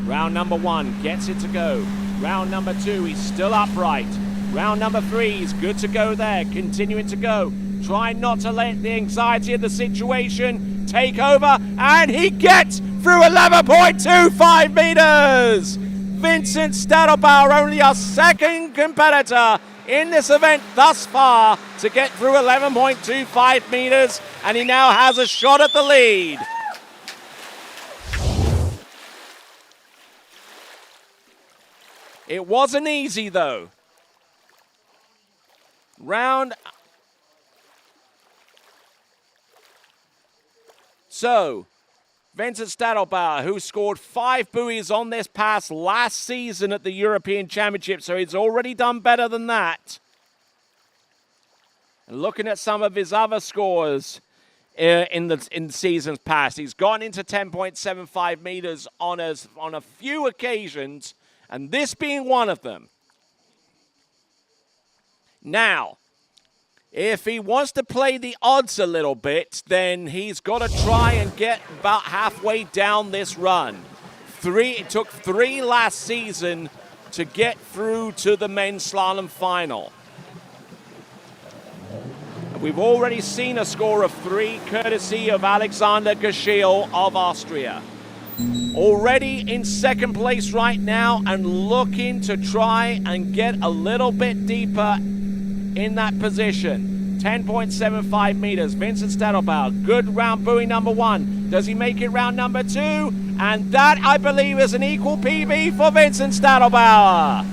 Round number 1 gets it to go. Round number 2, he's still upright. Round number 3, he's good to go there, continuing to go. Trying not to let the anxiety of the situation take over, and he gets through 11.25 meters. Vincent Stadelbauer, only our second competitor in this event thus far to get through 11.25 meters, and he now has a shot at the lead. It wasn't easy, though. So, Vincent Stadelbauer, who scored 5 buoys on this pass last season at the European Championship, so he's already done better than that. And looking at some of his other scores in seasons past, he's gone into 10.75 meters on a few occasions, and this being one of them. Now, if he wants to play the odds a little bit, then he's got to try and get about halfway down this run. It took 3 last season to get through to the men's slalom final. We've already seen a score of 3 courtesy of Alexander Geschiel of Austria. Already in second place right now and looking to try and get a little bit deeper in that position. 10.75 meters. Vincent Stadelbauer, good round buoy number 1. Does he make it round number 2? And that, I believe, is an equal PB for Vincent Stadelbauer.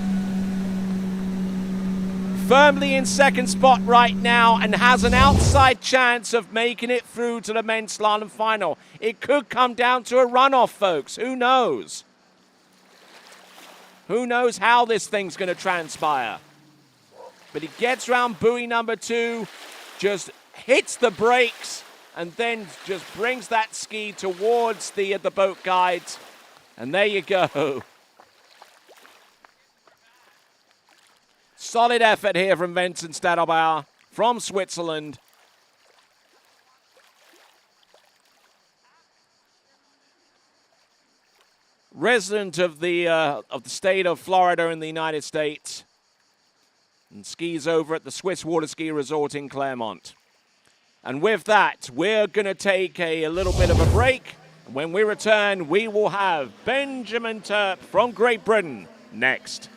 Firmly in second spot right now and has an outside chance of making it through to the men's slalom final. It could come down to a runoff, folks. Who knows? Who knows how this thing's going to transpire? But he gets round buoy number 2, just hits the brakes, and then just brings that ski towards the boat guides. And there you go. Solid effort here from Vincent Stadelbauer from Switzerland. Resident of the state of Florida in the United States, and skis over at the Swiss Water Ski Resort in Claremont. And with that, we're going to take a little bit of a break, When we return, we will have Benjamin Turp from Great Britain next.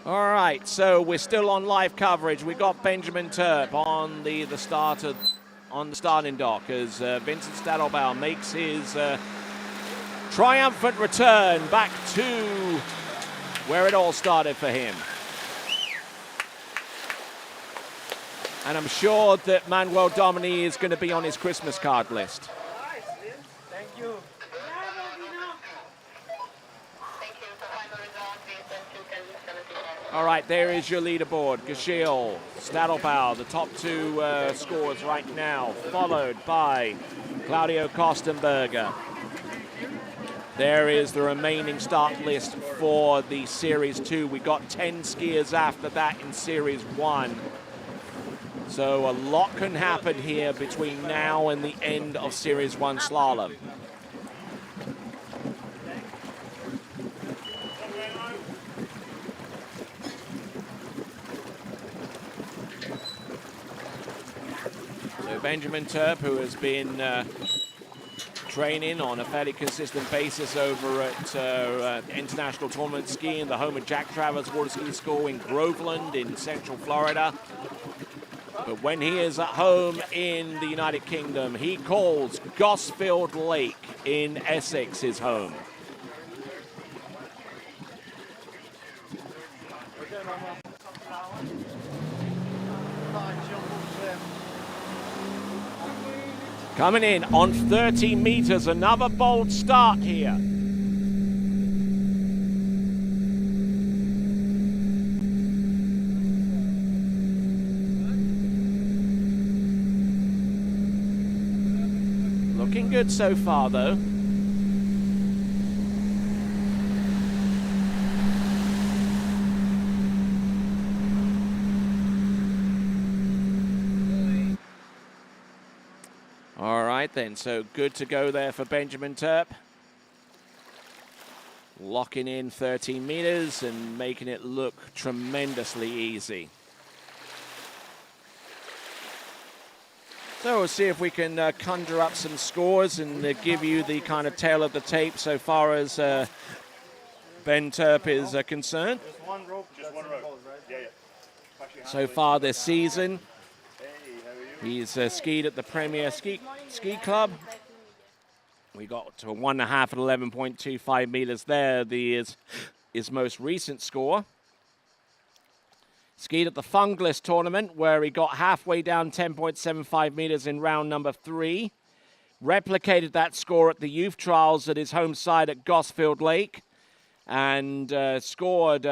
All right, so we're still on live coverage. We got Benjamin Turp on the starting dock as Vincent Stadelbauer makes his triumphant return back to where it all started for him. And I'm sure that Manuel Domini is going to be on his Christmas card list. Thank you. All right, there is your leaderboard. Gashil, Stadelbauer, the top two scores right now, followed by Claudio Kostenberger. There is the remaining start list for the Series 2. We got 10 skiers after that in Series 1. So a lot can happen here between now and the end of Series 1 slalom. So Benjamin Turp, who has been training on a fairly consistent basis over at International Tournament Skiing, the home of Jack Travers Water Ski School in Groveland in Central Florida. But when he is at home in the United Kingdom, he calls Gosfield Lake in Essex his home. Coming in on 30 meters, another bold start here. Looking good so far, though. All right, then. So good to go there for Benjamin Turp. Locking in 13 meters and making it look tremendously easy. So we'll see if we can conjure up some scores and give you the kind of tail of the tape so far as Ben Turp is concerned. Just one rope. Yeah. So far this season, he's skied at the Premier Ski Club. We got to a 1.5 at 11.25 meters there. His most recent score. Skied at the Funglis tournament where he got halfway down 10.75 meters in round number 3. Replicated that score at the youth trials at his home side at Gosfield Lake. And scored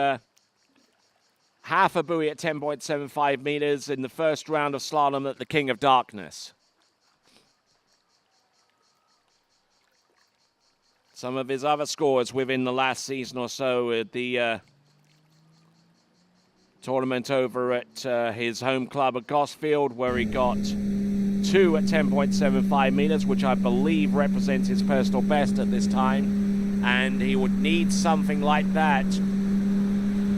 half a buoy at 10.75 meters in the first round of slalom at the King of Darkness. Some of his other scores within the last season or so at the tournament over at his home club at Gosfield, where he got 2 at 10.75 meters, which I believe represents his personal best at this time. And he would need something like that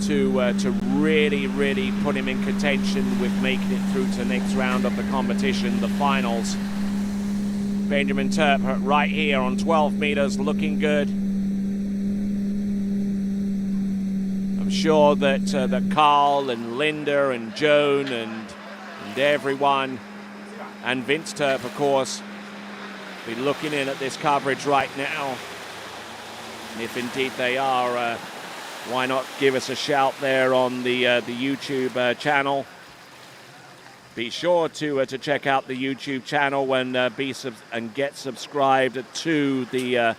to really put him in contention with making it through to the next round of the competition, the finals. Benjamin Turp right here on 12 meters, looking good. I'm sure that Carl and Linda and Joan and everyone, and Vince Turp, of course, be looking in at this coverage right now. And if indeed they are, why not give us a shout there on the YouTube channel? Be sure to check out the YouTube channel and get subscribed to the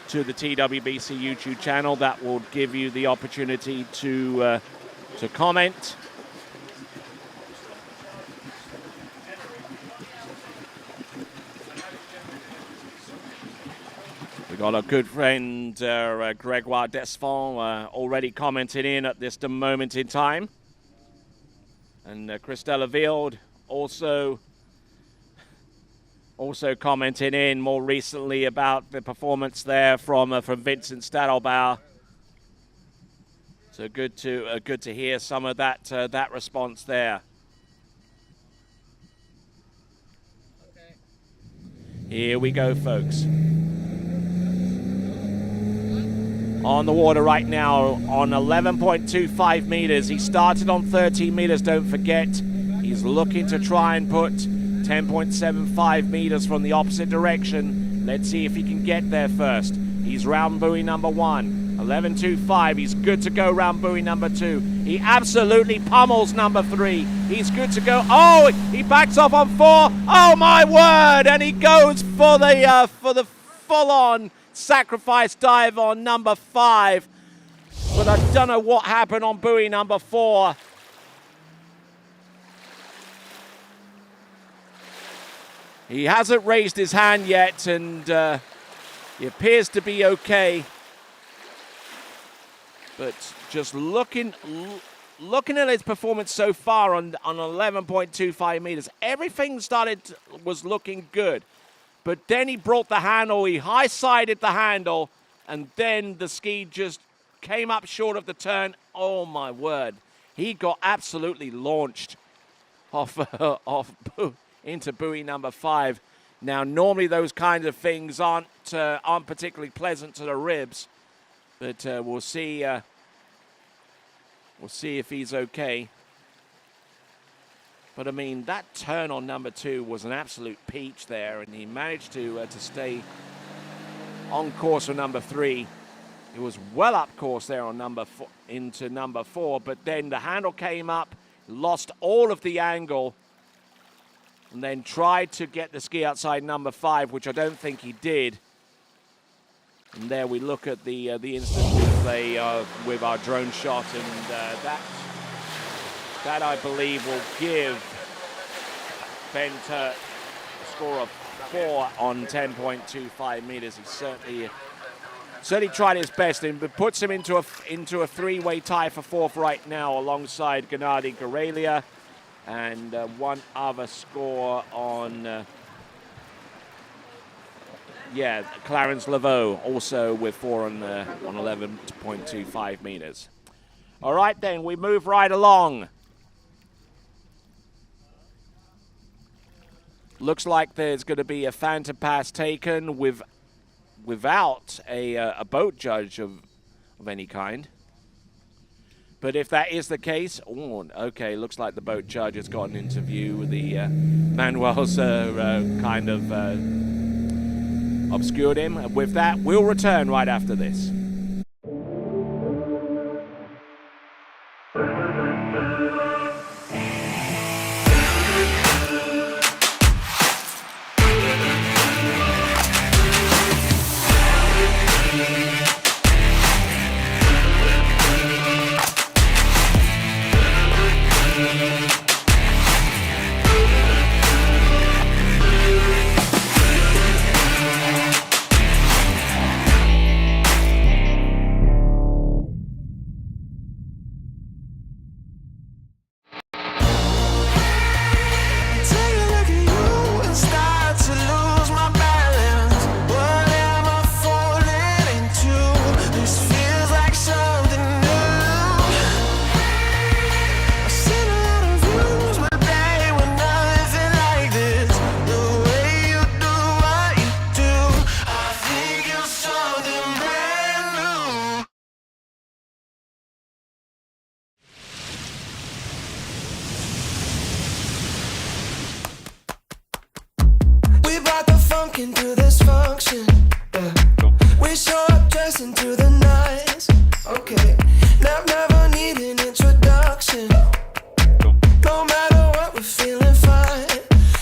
TWBC YouTube channel. That will give you the opportunity to comment. We got our good friend Gregoire Desfond already commenting in at this moment in time. And Christella Wild also Also commenting in more recently about the performance there from Vincent Stadelbauer. So good to hear some of that response there. Here we go, folks. On the water right now on 11.25 meters. He started on 13 meters, don't forget. He's looking to try and put 10.75 meters from the opposite direction. Let's see if he can get there first. He's round buoy number 1. 11.25. He's good to go round buoy number 2. He absolutely pummels number 3. He's good to go. Oh, he backs off on 4. Oh my word! And he goes for the full-on sacrifice dive on number 5. But I don't know what happened on buoy number 4. He hasn't raised his hand yet, and he appears to be okay. But just looking at his performance so far on 11.25 meters, everything was looking good. But then he brought the handle, he high-sided the handle, and then the ski just came up short of the turn. Oh my word. He got absolutely launched off into buoy number 5. Now, normally those kinds of things aren't particularly pleasant to the ribs, but we'll see if he's okay. But I mean, that turn on number 2 was an absolute peach there, and he managed to stay on course for number 3. It was well up course there on into number 4, but then the handle came up, lost all of the angle, and then tried to get the ski outside number 5, which I don't think he did. And there we look at the instant replay with our drone shot, and that I believe will give Ben Turk a score of 4 on 10.25 meters. He certainly tried his best, and it puts him into a three-way tie for 4th right now, alongside Gennady Gorelia, and one other score on Clarence Laveau, also with 4 on 11.25 meters. All right, then we move right along. Looks like there's going to be a phantom pass taken without a boat judge of any kind. But if that is the case, okay, looks like the boat judge has gotten into view. The Manuel's kind of obscured him. With that, we'll return right after this. Into this function, yeah. We show up dressed into the nines, okay. Never need an introduction. No matter what, we're feeling fine.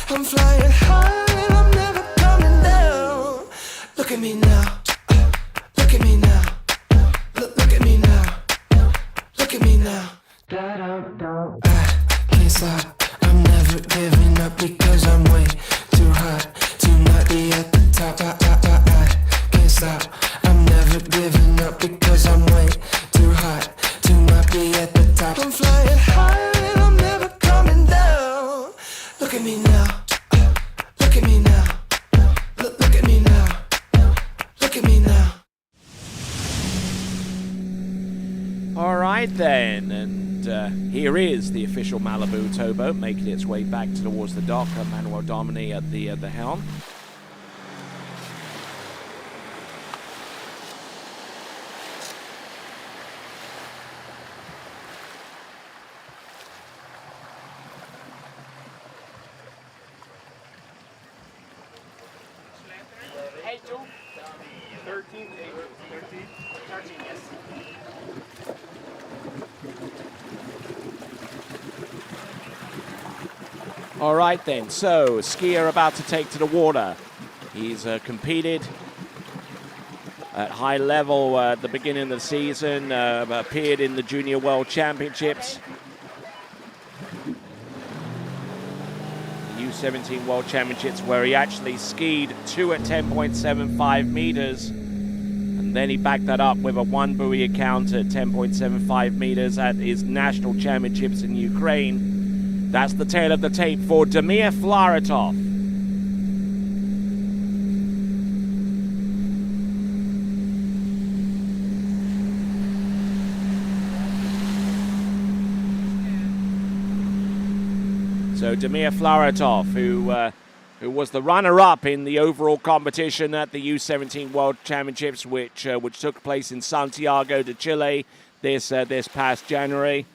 I'm flying high and I'm never coming down. Look at me now, look at me now, look at me now, look at me now. I can't stop, I'm never giving up because I'm way too hot. Not be at the top, I can't stop. I'm never giving up because I'm way too hot to not be at the top. I'm flying high and I'm never coming down. Look at me now, look at me now, All right then, and here is the official Malibu towboat making its way back towards the dock. Manuel Domini at the helm. All right then, so skier about to take to the water. He's competed at high level at the beginning of the season, appeared in the Junior World Championships, the U17 World Championships, where he actually skied 2 at 10.75 meters, and then he backed that up with a 1 buoy account at 10.75 meters at his national championships in Ukraine. That's the tail of the tape for Damir Flaratov. So Damir Flaratov, who was the runner-up in the overall competition at the U17 World Championships, which took place in Santiago de Chile this past January,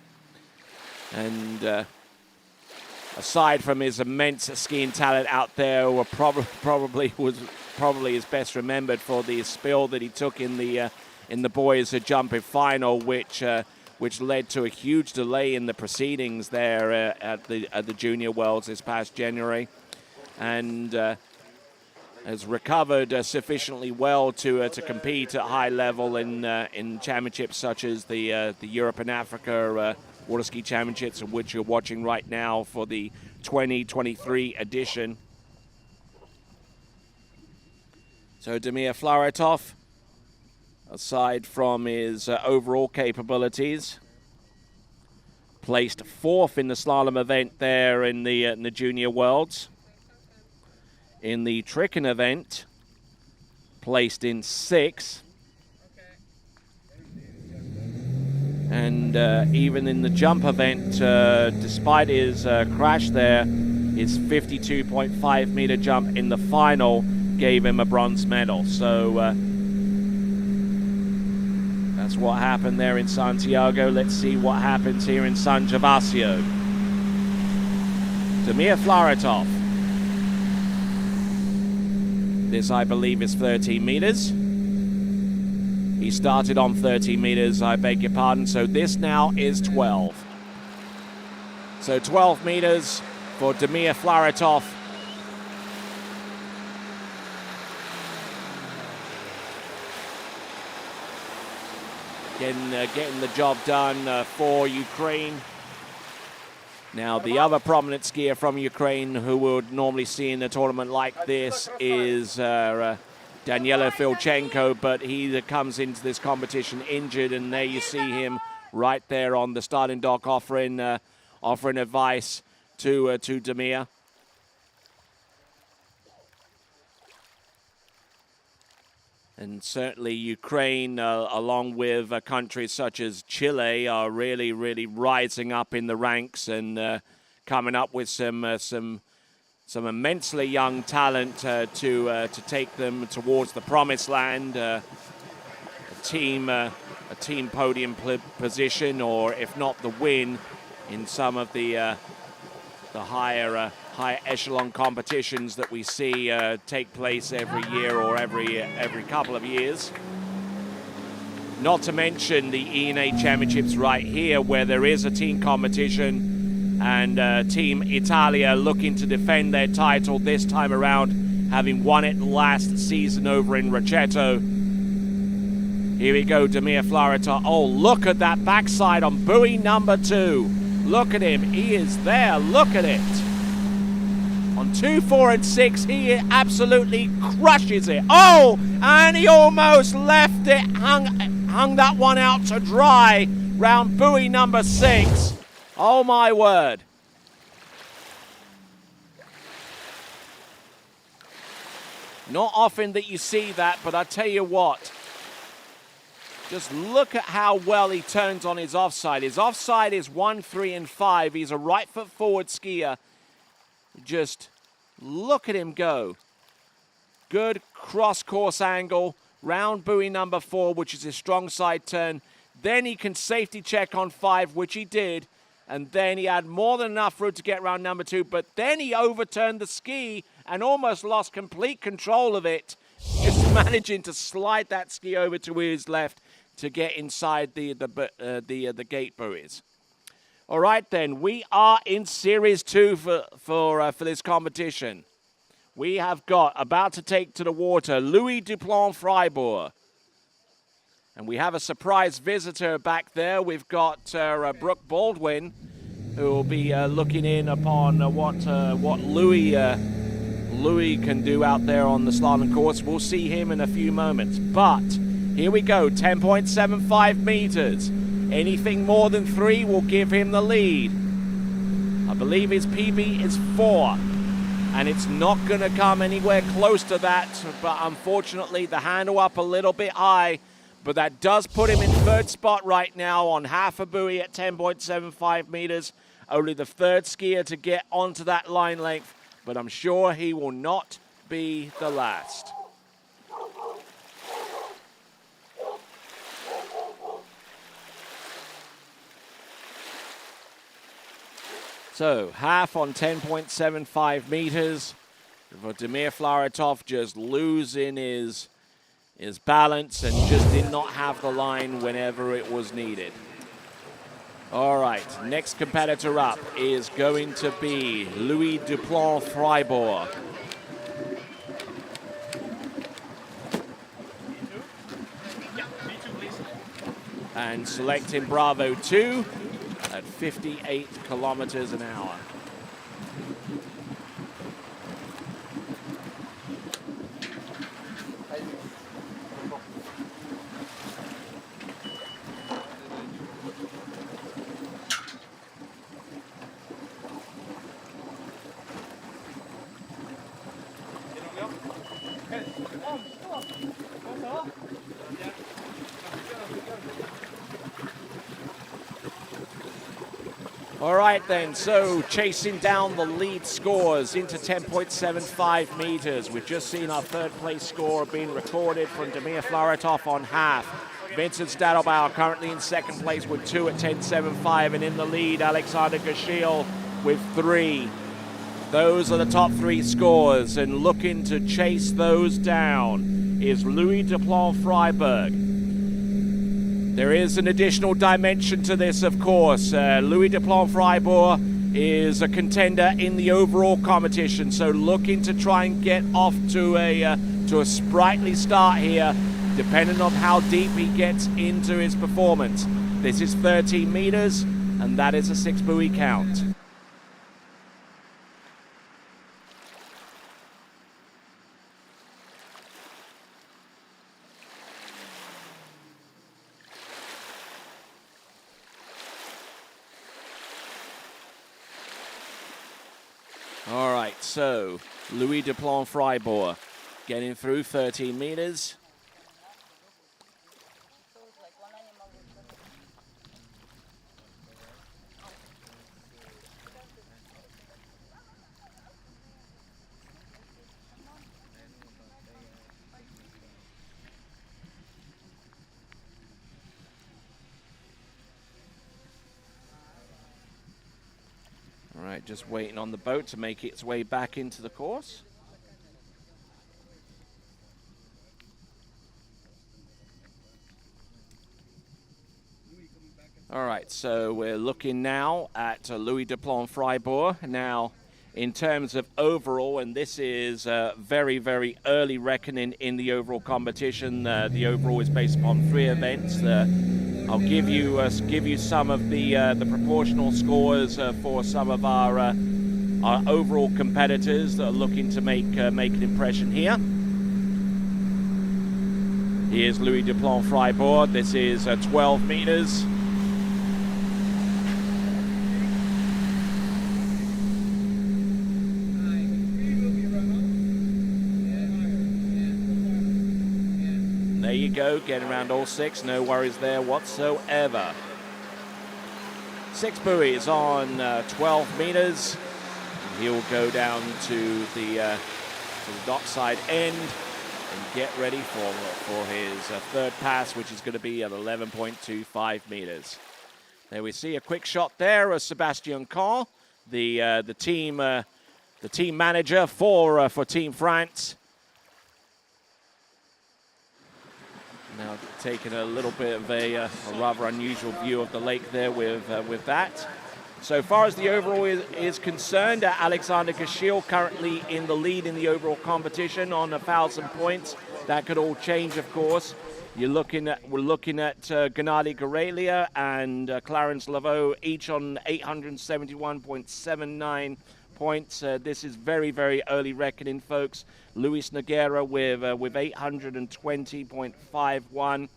and aside from his immense skiing talent out there, was probably is best remembered for the spill that he took in the boys' jumping final, which led to a huge delay in the proceedings there at the Junior Worlds this past January, and has recovered sufficiently well to compete at high level in championships such as the Europe and Africa Water Ski Championships, of which you're watching right now for the 2023 edition. So Damir Flaratov, aside from his overall capabilities, placed 4th in the slalom event there in the Junior Worlds. In the Tricken event, placed in 6th. And even in the jump event, despite his crash there, his 52.5 meter jump in the final gave him a bronze medal. So that's what happened there in Santiago. Let's see what happens here in San Gervasio. Damir Flaratov. This, I believe, is 13 meters. He started on 13 meters, I beg your pardon, so this now is 12. So 12 meters for Damir Flaratov. Getting the job done for Ukraine. Now, the other prominent skier from Ukraine who we would normally see in a tournament like this is Danielo Filchenko, but he comes into this competition injured, and there you see him right there on the starting dock offering advice to Damir. And certainly Ukraine, along with countries such as Chile, are really, really rising up in the ranks and coming up with some immensely young talent to take them towards the promised land, a team podium position, or if not the win in some of the higher echelon competitions that we see take place every year or every couple of years. Not to mention the EA Championships right here, where there is a team competition. And Team Italia looking to defend their title this time around, having won it last season over in Rocchetto. Here we go, Damir Flaratov. Oh, look at that backside on buoy number 2. Look at him. He is there. Look at it. On 2, 4, and 6, he absolutely crushes it. Oh, and he almost left it, hung that one out to dry round buoy number 6. Oh, my word. Not often that you see that, but I tell you what, Just look at how well he turns on his offside. His offside is 1, 3, and 5. He's a right foot forward skier. Just look at him go. Good cross course angle, round buoy number 4, which is his strong side turn. Then he can safety check on 5, which he did. And then he had more than enough room to get around number 2. But then he overturned the ski and almost lost complete control of it. Just managing to slide that ski over to his left to get inside the gate buoys. All right, then. We are in Series 2 for this competition. We have got, about to take to the water, Louis Duplan-Freiburg. And we have a surprise visitor back there. We've got Brooke Baldwin, who will be looking in upon what Louis can do out there on the slalom course. We'll see him in a few moments. But here we go, 10.75 meters. Anything more than 3 will give him the lead. I believe his PB is 4. And it's not going to come anywhere close to that. But unfortunately, the handle up a little bit high. But that does put him in 3rd spot right now on half a buoy at 10.75 meters. Only the 3rd skier to get onto that line length. But I'm sure he will not be the last. So, half on 10.75 meters. For Damir Flaratov just losing his balance and just did not have the line whenever it was needed. All right, next competitor up is going to be Louis Duplan-Freiburg. And selecting Bravo 2 at 58 kilometers an hour. All right then, so chasing down the lead scores into 10.75 meters. We've just seen our 3rd place score being recorded from Damir Flaratov on half. Vincent Stadelbauer currently in 2nd place with 2 at 10.75, and in the lead, Alexander Gashil with 3. Those are the top 3 scores, and looking to chase those down is Louis Duplan-Freiburg. There is an additional dimension to this, of course. Louis Duplan-Freiburg is a contender in the overall competition, so looking to try and get off to a sprightly start here, depending on how deep he gets into his performance. This is 13 meters, and that is a 6 buoy count. All right, so Louis Duplan-Freiburg getting through 13 meters. All right, just waiting on the boat to make its way back into the course. All right, so we're looking now at Louis Duplan-Freiburg. Now, in terms of overall, and this is very, very early reckoning in the overall competition. The overall is based upon 3 events. I'll give you some of the proportional scores for some of our overall competitors that are looking to make an impression here. Here's Louis Duplan-Freiburg. This is 12 meters. There you go, getting around all 6, no worries there whatsoever. 6 buoys on 12 meters. He'll go down to the dockside end and get ready for his third pass, which is going to be at 11.25 meters. There we see a quick shot there of Sebastian Coe, the team manager for Team France. Now taking a little bit of a rather unusual view of the lake there with that. So far as the overall is concerned, Alexander Gashil currently in the lead in the overall competition on 1,000 points. That could all change, of course. We're looking at Gennady Gorelia and Clarence Laveau, each on 871.79 points. This is very, very early reckoning, folks. Luis Nogueira with 820.51.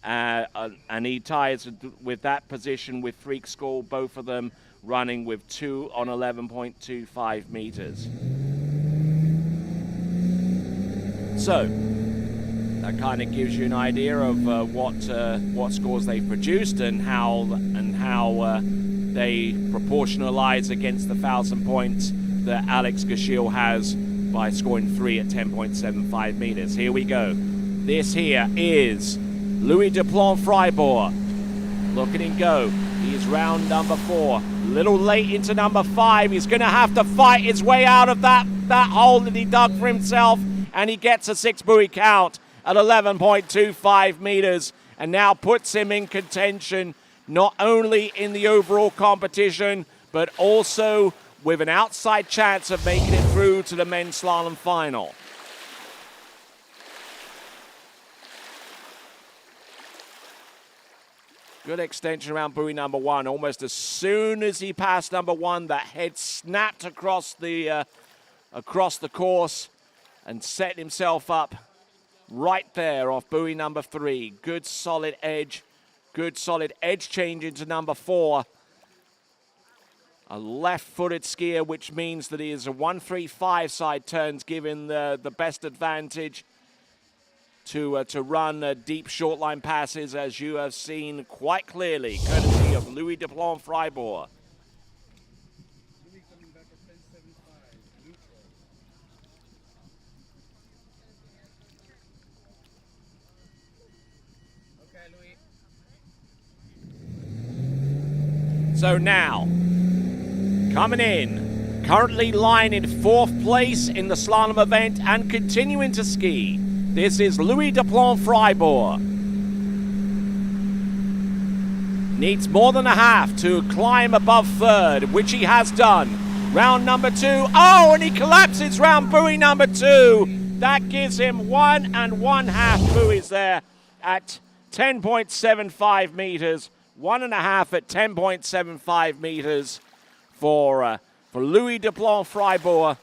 And he ties with that position with Freak School, both of them running with 2 on 11.25 meters. So that kind of gives you an idea of what scores they've produced and how they proportionalize against the 1,000 points that Alex Gashil has by scoring 3 at 10.75 meters. Here we go. This here is Louis Duplan-Fribourg. Look at him go. He's round number 4. A little late into number 5. He's going to have to fight his way out of that hole that he dug for himself. And he gets a 6 buoy count at 11.25 meters. And now puts him in contention, not only in the overall competition, but also with an outside chance of making it through to the men's slalom final. Good extension around buoy number 1. Almost as soon as he passed number 1, that head snapped across the course and set himself up right there off buoy number 3. Good solid edge change into number 4. A left-footed skier, which means that he is a 1-3-5 side turns, giving the best advantage to run deep short line passes, as you have seen quite clearly, courtesy of Louis Duplan-Fribourg. So now, coming in, currently lying in 4th place in the slalom event and continuing to ski. This is Louis Duplan-Fribourg. Needs more than a half to climb above 3rd, which he has done. Round number 2. Oh, and he collapses round buoy number 2. That gives him 1 1/2 buoys there at 10.75 meters. 1.5 at 10.75 meters for Louis Duplan-Fribourg.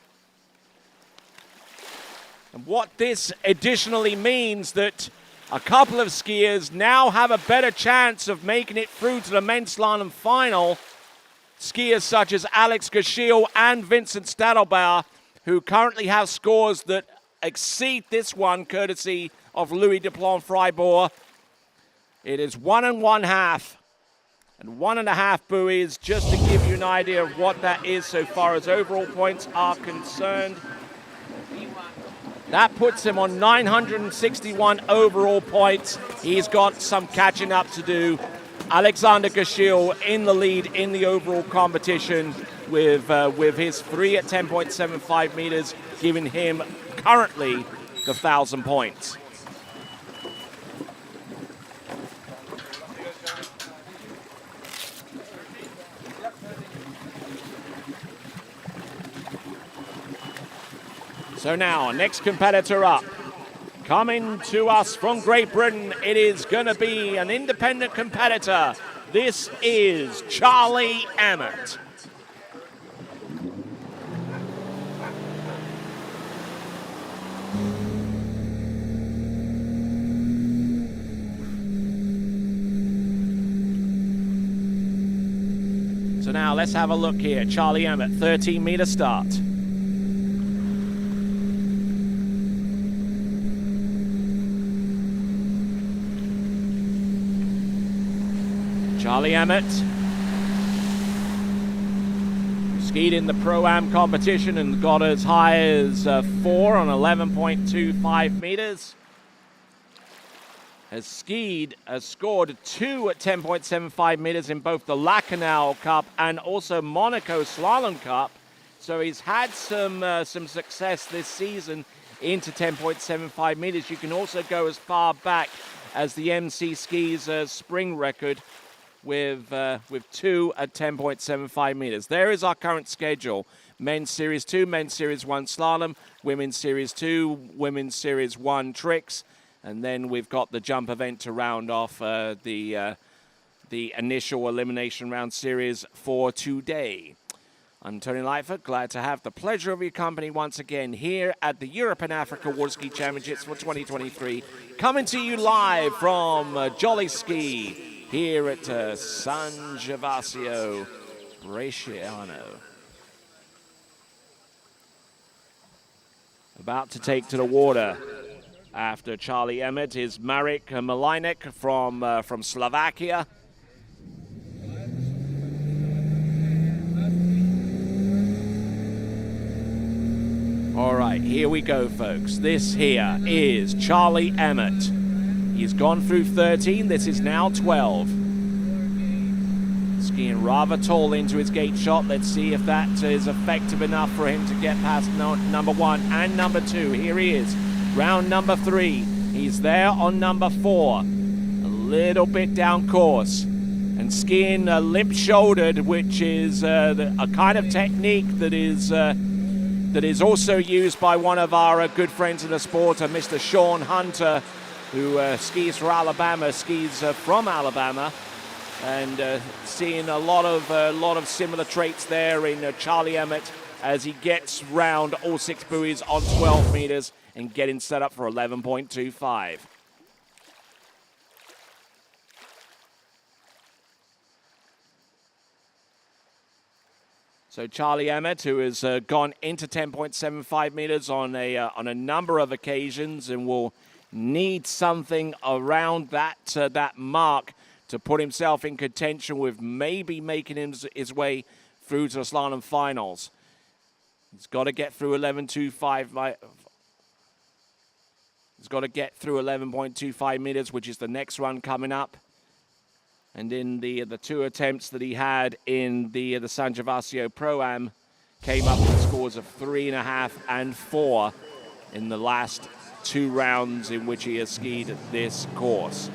And what this additionally means that a couple of skiers now have a better chance of making it through to the men's slalom final. Skiers such as Alex Gashil and Vincent Stadelbauer, who currently have scores that exceed this one, courtesy of Louis Duplan-Fribourg. It is 1 1/2 and 1.5 buoys, just to give you an idea of what that is so far as overall points are concerned. That puts him on 961 overall points. He's got some catching up to do. Alexander Gashil in the lead in the overall competition with his 3 at 10.75 meters, giving him currently the 1,000 points. So now, next competitor up. Coming to us from Great Britain, it is going to be an independent competitor. This is Charlie Emmett. So now let's have a look here. Charlie Emmett, 13-meter start. Charlie Emmett skied in the Pro-Am competition and got as high as 4 on 11.25 meters. Has scored 2 at 10.75 meters in both the Lacanau Cup and also Monaco Slalom Cup. So he's had some success this season into 10.75 meters. You can also go as far back as the MC Skis spring record with 2 at 10.75 meters. There is our current schedule. Men's Series 2, Men's Series 1 Slalom, Women's Series 2, Women's Series 1 Tricks, and then we've got the jump event to round off the initial elimination round series for today. I'm Tony Lightfoot, glad to have the pleasure of your company once again here at the Europe and Africa Water Ski Championships for 2023. Coming to you live from Jolly Ski here at San Gervasio Bresciano. About to take to the water after Charlie Emmett is Marek Malinek from Slovakia. All right, here we go, folks. This here is Charlie Emmett. He's gone through 13. This is now 12. Skiing rather tall into his gate shot. Let's see if that is effective enough for him to get past number 1 and number 2. Here he is, round number 3. He's there on number 4. A little bit down course. And skiing limp-shouldered, which is a kind of technique that is also used by one of our good friends in the sport, Mr. Sean Hunter, who skis for Alabama, skis from Alabama, and seeing a lot of similar traits there in Charlie Emmett as he gets round all 6 buoys on 12 meters and getting set up for 11.25. So Charlie Emmett, who has gone into 10.75 meters on a number of occasions and will need something around that mark to put himself in contention with maybe making his way through to the slalom finals. He's got to get through 11.25. He's got to get through 11.25 meters, which is the next run coming up. And in the 2 attempts that he had in the San Gervasio Pro-Am, came up with scores of 3.5 and 4 in the last 2 rounds in which he has skied this course.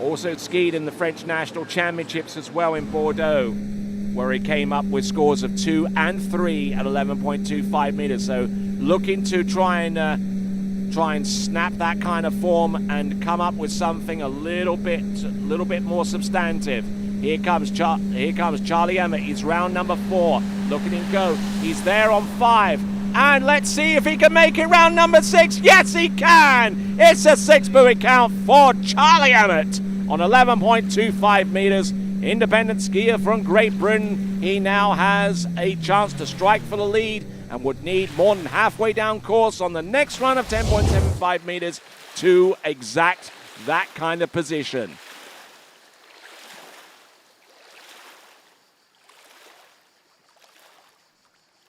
Also skied in the French National Championships as well in Bordeaux, where he came up with scores of 2 and 3 at 11.25 meters. So looking to try and snap that kind of form and come up with something a little bit more substantive. Here comes Charlie Emmett. He's round number 4. Look at him go. He's there on 5. And let's see if he can make it round number 6. Yes, he can. It's a 6 buoy count for Charlie Emmett on 11.25 meters. Independent skier from Great Britain. He now has a chance to strike for the lead and would need more than halfway down course on the next run of 10.75 meters to exact that kind of position.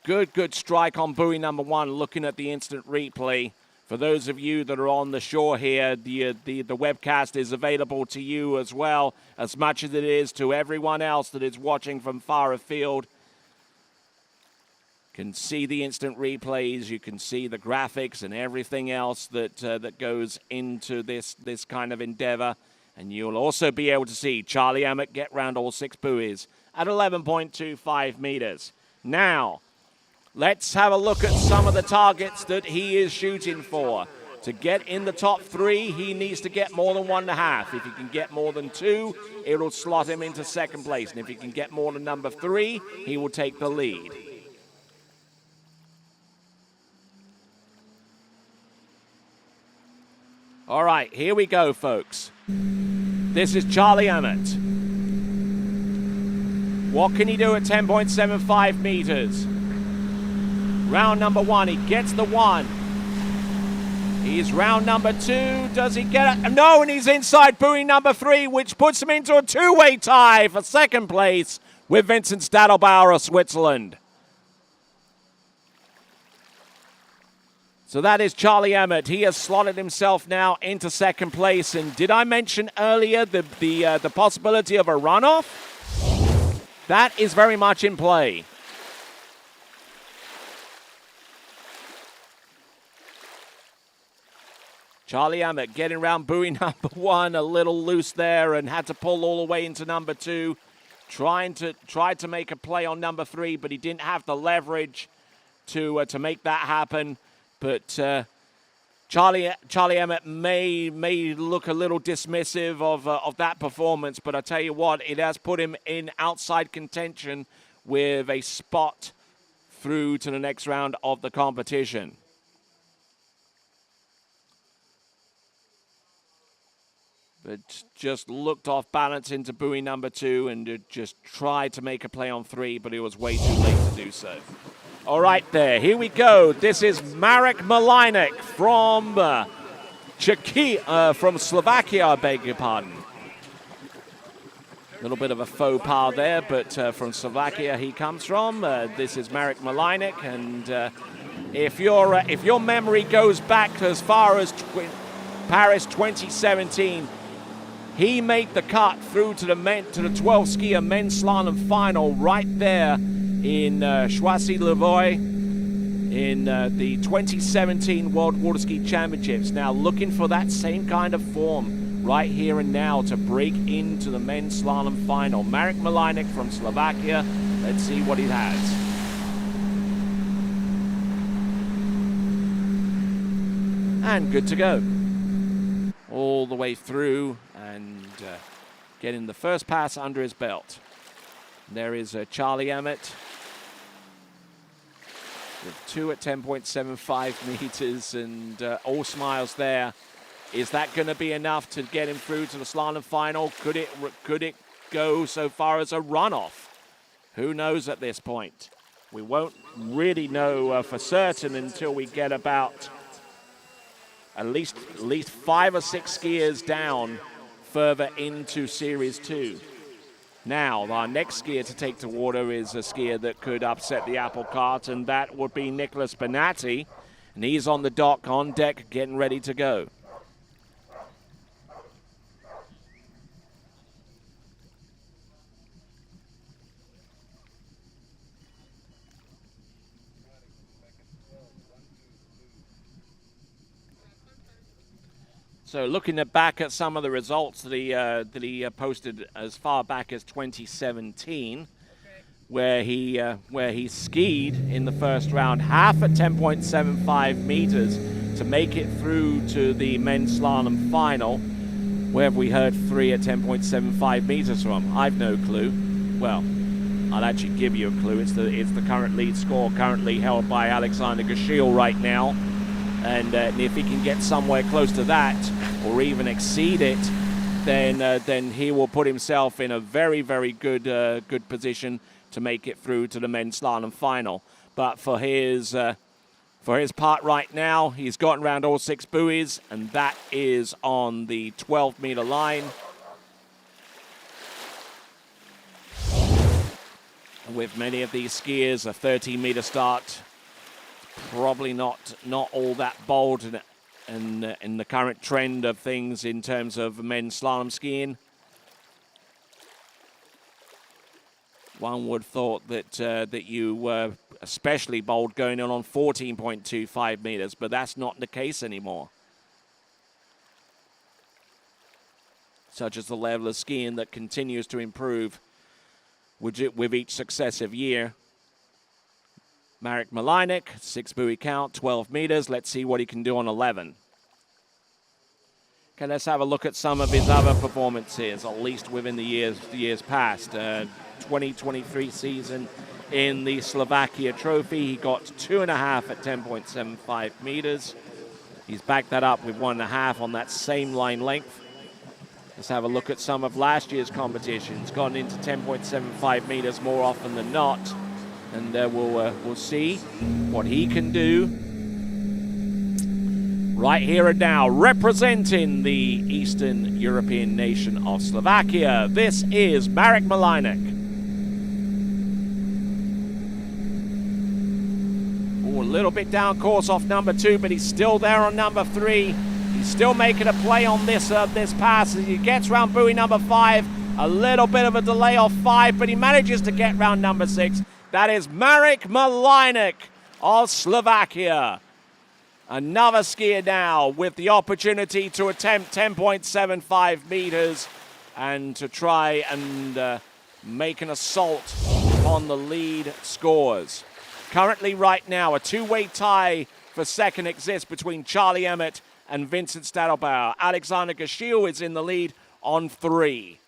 Good strike on buoy number 1, looking at the instant replay. For those of you that are on the shore here, the webcast is available to you as well, as much as it is to everyone else that is watching from far afield. Can see the instant replays, you can see the graphics and everything else that goes into this kind of endeavor. And you'll also be able to see Charlie Emmett get round all 6 buoys at 11.25 meters. Now, let's have a look at some of the targets that he is shooting for. To get in the top 3, he needs to get more than 1.5. If he can get more than 2, it'll slot him into 2nd place. And if he can get more than number 3, he will take the lead. All right, here we go, folks. This is Charlie Emmett. What can he do at 10.75 meters? Round number 1, he gets the 1. He's round number 2. Does he get it? No, and he's inside buoy number 3, which puts him into a two-way tie for second place with Vincent Stadelbauer of Switzerland. So that is Charlie Emmett. He has slotted himself now into second place. And did I mention earlier the possibility of a runoff? That is very much in play. Charlie Emmett getting around buoy number 1, a little loose there, and had to pull all the way into number 2. Tried to make a play on number 3, but he didn't have the leverage to make that happen. But Charlie Emmett may look a little dismissive of that performance, but I tell you what, it has put him in outside contention with a spot through to the next round of the competition. But just looked off balance into buoy number 2 and just tried to make a play on 3, but it was way too late to do so. All right, there. Here we go. This is Marek Malajnek from from Slovakia, I beg your pardon. A little bit of a faux pas there, but from Slovakia he comes from. This is Marek Malajnek, and if your memory goes back as far as Paris 2017, he made the cut through to the 12 skier men's slalom final right there in Choisy-le-Voie in the 2017 World Water Ski Championships. Now looking for that same kind of form right here and now to break into the men's slalom final. Marek Malajnek from Slovakia. Let's see what he has. And good to go. All the way through and getting the first pass under his belt. There is Charlie Emmett with 2 at 10.75 meters and all smiles there. Is that going to be enough to get him through to the slalom final? Could it go so far as a runoff? Who knows at this point? We won't really know for certain until we get about at least 5 or 6 skiers down further into Series 2. Now, our next skier to take to water is a skier that could upset the apple cart, and that would be Nicholas Benatti. And he's on the dock, on deck, getting ready to go. So looking back at some of the results that he posted as far back as 2017, where he skied in the first round half at 10.75 meters to make it through to the men's slalom final. Where have we heard 3 at 10.75 meters from? I've no clue. Well, I'll actually give you a clue. It's the current lead score, currently held by Alexander Gashil right now. And if he can get somewhere close to that, or even exceed it, then he will put himself in a very, very good position to make it through to the men's slalom final. But for his part right now, he's gotten around all 6 buoys, and that is on the 12-meter line. With many of these skiers, a 13-meter start, probably not all that bold in the current trend of things in terms of men's slalom skiing. One would have thought that you were especially bold going on 14.25 meters, but that's not the case anymore. Such as the level of skiing that continues to improve with each successive year. Marek Malajnek, 6 buoy count, 12 meters. Let's see what he can do on 11. Okay, let's have a look at some of his other performances, at least within the years past. 2023 season in the Slovakia Trophy, he got 2.5 at 10.75 meters. He's backed that up with 1.5 on that same line length. Let's have a look at some of last year's competitions. Gone into 10.75 meters more often than not. And we'll see what he can do. right here and now, representing the Eastern European nation of Slovakia. This is Marek Malajnek. A little bit down course off number 2, but he's still there on number 3. He's still making a play on this pass as he gets round buoy number 5. A little bit of a delay off 5, but he manages to get round number 6. That is Marek Malajnek of Slovakia. Another skier now with the opportunity to attempt 10.75 meters and to try and make an assault on the lead scores. Currently, right now, a two-way tie for second exists between Charlie Emmett and Vincent Stadelbauer. Alexander Gashil is in the lead on 3.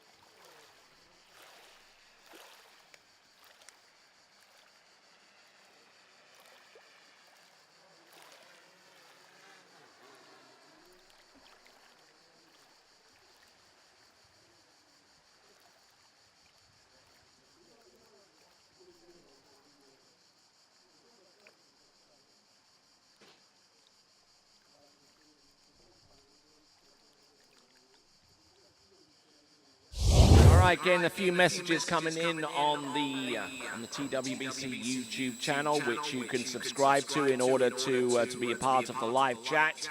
Again, a few messages coming in on the TWBC YouTube channel, which you can subscribe to in order to be a part of the live chat.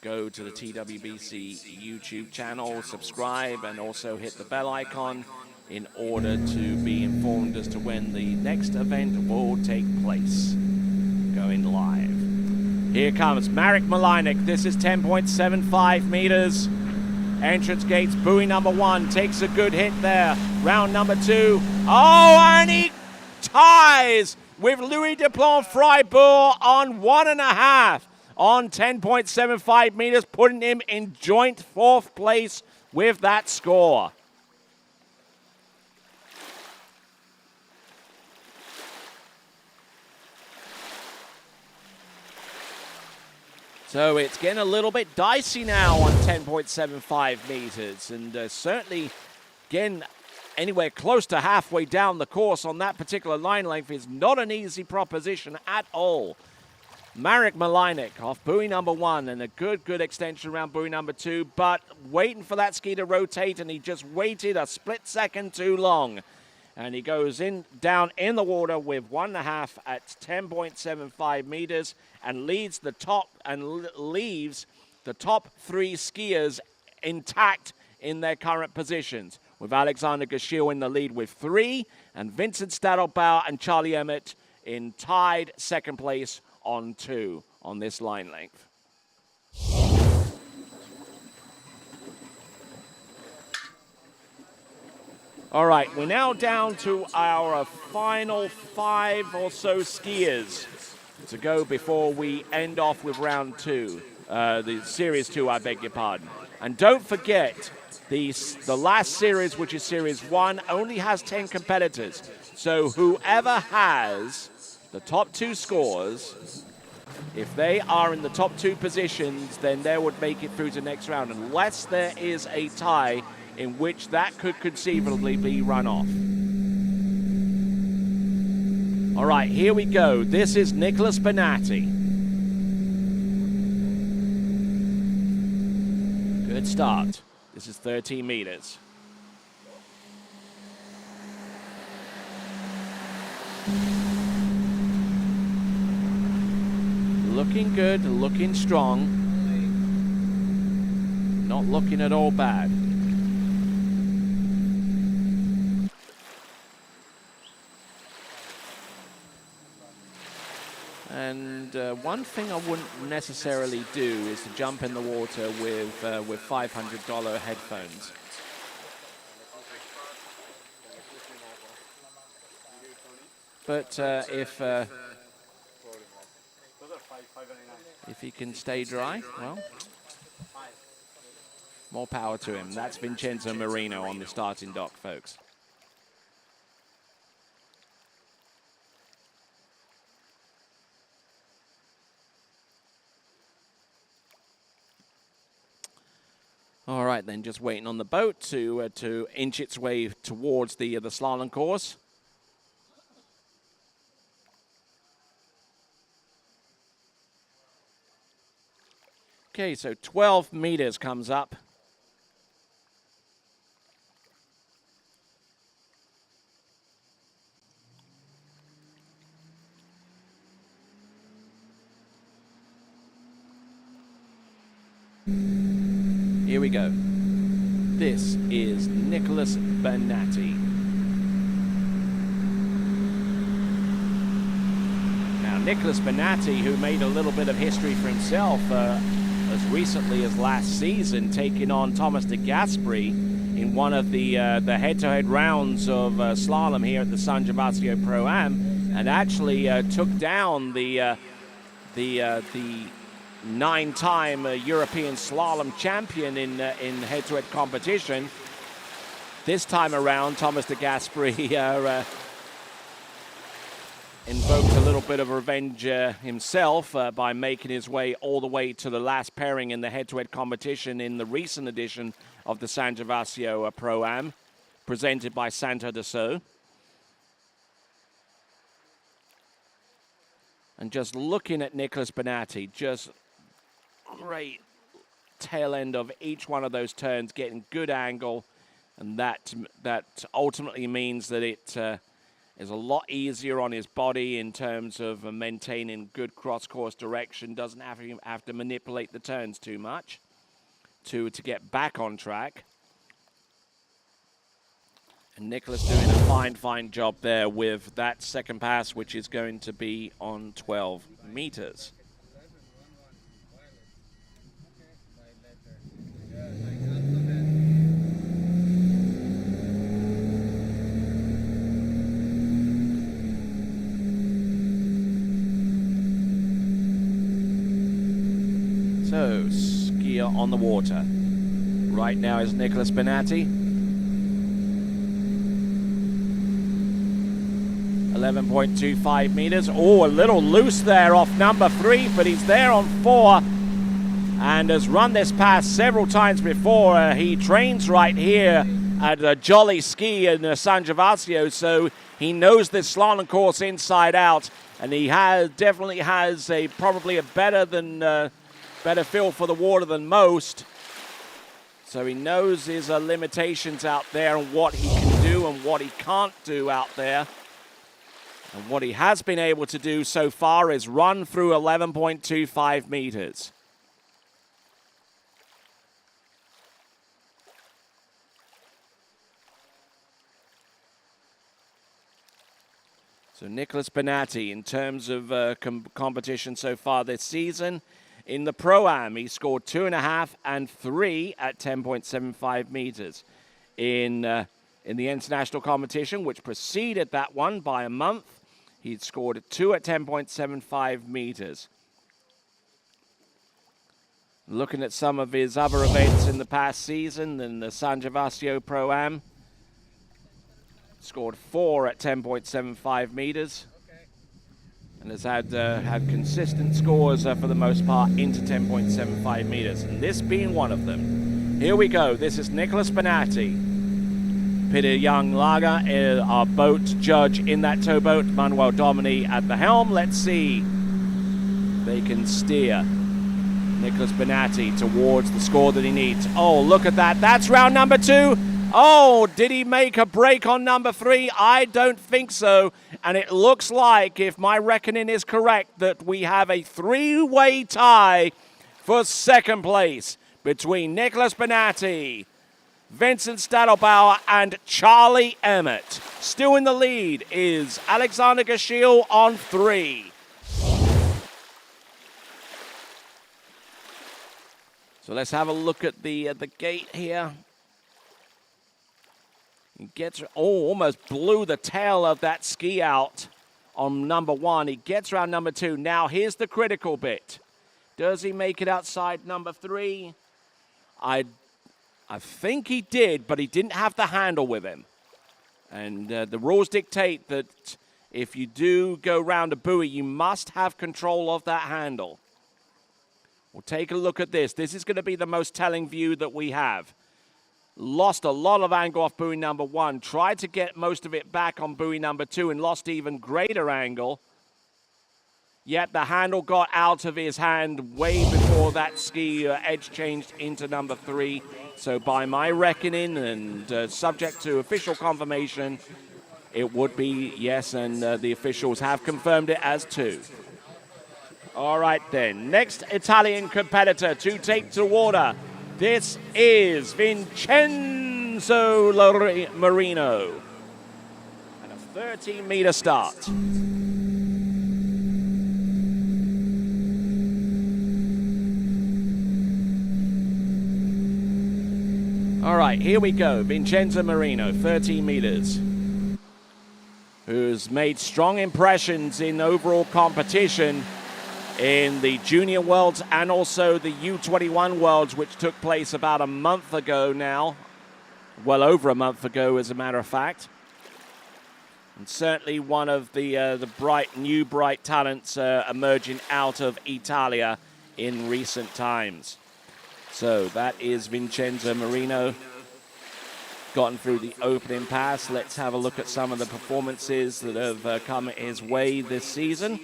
Go to the TWBC YouTube channel, subscribe, and also hit the bell icon in order to be informed as to when the next event will take place. Going live. Here comes Marek Malajnek. This is 10.75 meters. Entrance gates, buoy number 1 takes a good hit there. Round number 2. Oh, and he ties with Louis Deplon Freiburg on 1.5 on 10.75 meters, putting him in joint 4th place with that score. So it's getting a little bit dicey now on 10.75 meters, and certainly getting anywhere close to halfway down the course on that particular line length is not an easy proposition at all. Marek Malajnek off buoy number 1 and a good extension around buoy number 2, but waiting for that ski to rotate, and he just waited a split second too long. And he goes down in the water with 1.5 at 10.75 meters and leaves the top 3 skiers intact in their current positions, with Alexander Gashil in the lead with 3 and Vincent Stadelbauer and Charlie Emmett in tied second place on 2 on this line length. All right, we're now down to our final 5 or so skiers to go before we end off with round 2, the series 2, I beg your pardon. And don't forget, the last series, which is series 1, only has 10 competitors. So whoever has the top 2 scores, if they are in the top 2 positions, then they would make it through to the next round, unless there is a tie in which that could conceivably be run off. All right, here we go. This is Nicholas Benatti. Good start. This is 13 meters. Looking good, looking strong. Not looking at all bad. And one thing I wouldn't necessarily do is to jump in the water with $500 headphones. But if he can stay dry, well, more power to him. That's Vincenzo Marino on the starting dock, folks. All right, then, just waiting on the boat to inch its way towards the slalom course. Okay, so 12 meters comes up. Here we go. This is Nicholas Benatti. Now, Nicholas Benatti, who made a little bit of history for himself as recently as last season, taking on Thomas de Gasperi in one of the head-to-head rounds of slalom here at the San Gervasio Pro-Am, and actually took down the 9-time European slalom champion in head-to-head competition. This time around, Thomas de Gasperi invoked a little bit of revenge himself by making his way all the way to the last pairing in the head-to-head competition in the recent edition of the San Gervasio Pro-Am, presented by Santo de So. And just looking at Nicholas Benatti, just great tail end of each one of those turns, getting good angle, and that ultimately means that it is a lot easier on his body in terms of maintaining good cross-course direction. Doesn't have to manipulate the turns too much to get back on track. And Nicholas doing a fine job there with that second pass, which is going to be on 12 meters. So, skier on the water. Right now is Nicholas Benatti. 11.25 meters. Oh, a little loose there off number 3, but he's there on 4 and has run this pass several times before. He trains right here at Jolly Ski in San Gervasio, so he knows this slalom course inside out, and he definitely has probably a better feel for the water than most. So he knows his limitations out there and what he can do and what he can't do out there. And what he has been able to do so far is run through 11.25 meters. So Nicholas Benatti, in terms of competition so far this season, in the Pro-Am, he scored 2.5 and 3 at 10.75 meters. In the international competition, which preceded that one by a month, he'd scored 2 at 10.75 meters. Looking at some of his other events in the past season, in the San Gervasio Pro-Am, scored 4 at 10.75 meters. And has had consistent scores for the most part into 10.75 meters, and this being one of them. Here we go. This is Nicholas Benatti. Peter Young-Lager, our boat judge in that towboat. Manuel Domini at the helm. Let's see. They can steer Nicholas Benatti towards the score that he needs. Oh, look at that. That's round number 2. Oh, did he make a break on number 3? I don't think so. And it looks like, if my reckoning is correct, that we have a 3-way tie for second place between Nicholas Benatti, Vincent Stadelbauer, and Charlie Emmett. Still in the lead is Alexander Gashil on 3. So let's have a look at the gate here. He gets, almost blew the tail of that ski out on number 1. He gets around number 2. Now here's the critical bit. Does he make it outside number 3? I think he did, but he didn't have the handle with him. And the rules dictate that if you do go round a buoy, you must have control of that handle. We'll take a look at this. This is going to be the most telling view that we have. Lost a lot of angle off buoy number 1. Tried to get most of it back on buoy number 2 and lost even greater angle. Yet the handle got out of his hand way before that ski edge changed into number 3. So by my reckoning and subject to official confirmation, it would be yes, and the officials have confirmed it as 2. All right then, next Italian competitor to take to water. This is Vincenzo Marino. And a 13-meter start. All right, here we go. Vincenzo Marino, 13 meters, who's made strong impressions in overall competition in the Junior Worlds and also the U21 Worlds, which took place about a month ago now. Well over a month ago, as a matter of fact. And certainly one of the new bright talents emerging out of Italia in recent times. So that is Vincenzo Marino, gotten through the opening pass. Let's have a look at some of the performances that have come his way this season.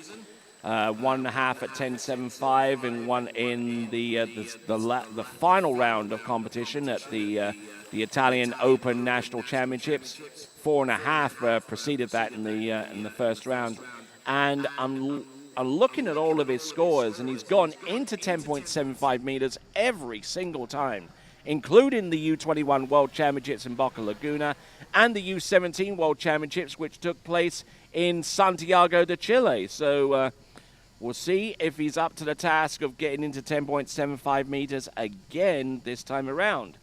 1.5 at 10.75 and one in the final round of competition at the Italian Open National Championships. 4.5 preceded that in the first round. And I'm looking at all of his scores, and he's gone into 10.75 meters every single time, including the U21 World Championships in Boca Laguna and the U17 World Championships, which took place in Santiago de Chile. So we'll see if he's up to the task of getting into 10.75 meters again this time around.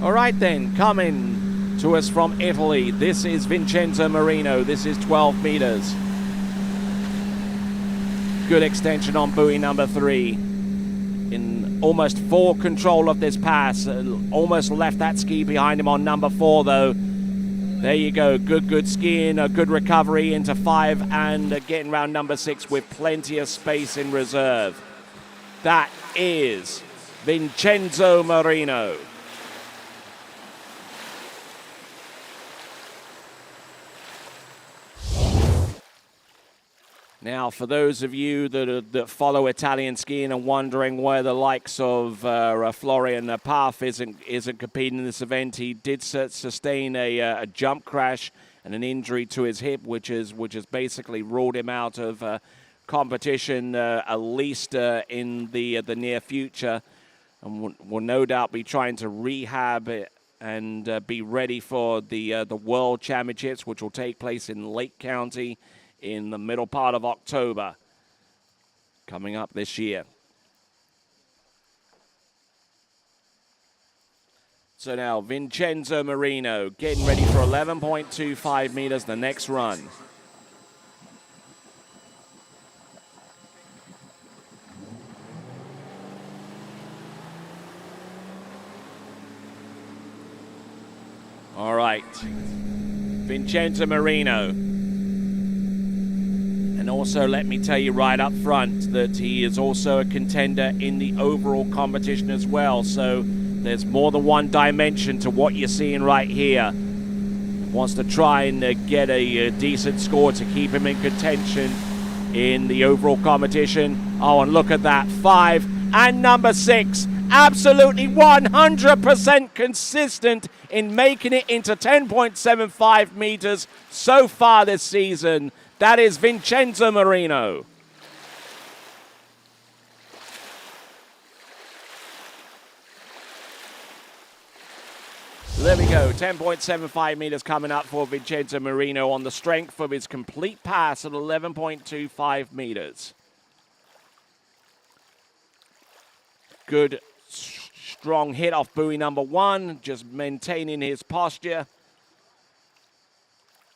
All right then, coming to us from Italy, this is Vincenzo Marino. This is 12 meters. Good extension on buoy number 3. In almost full control of this pass. Almost left that ski behind him on number 4 though. There you go, good skiing, a good recovery into 5 and getting around number 6 with plenty of space in reserve. That is Vincenzo Marino. Now, for those of you that follow Italian skiing and wondering where the likes of Florian Paff isn't competing in this event, he did sustain a jump crash and an injury to his hip, which has basically ruled him out of competition at least in the near future, and will no doubt be trying to rehab it and be ready for the World Championships, which will take place in Lake County in the middle part of October, coming up this year. So now Vincenzo Marino getting ready for 11.25 meters, the next run. All right, Vincenzo Marino. And also, let me tell you right up front that he is also a contender in the overall competition as well. So there's more than one dimension to what you're seeing right here. Wants to try and get a decent score to keep him in contention in the overall competition. Oh, and look at that, 5 and number 6. Absolutely 100% consistent in making it into 10.75 meters so far this season. That is Vincenzo Marino. There we go, 10.75 meters coming up for Vincenzo Marino on the strength of his complete pass at 11.25 meters. Good, strong hit off buoy number 1, just maintaining his posture.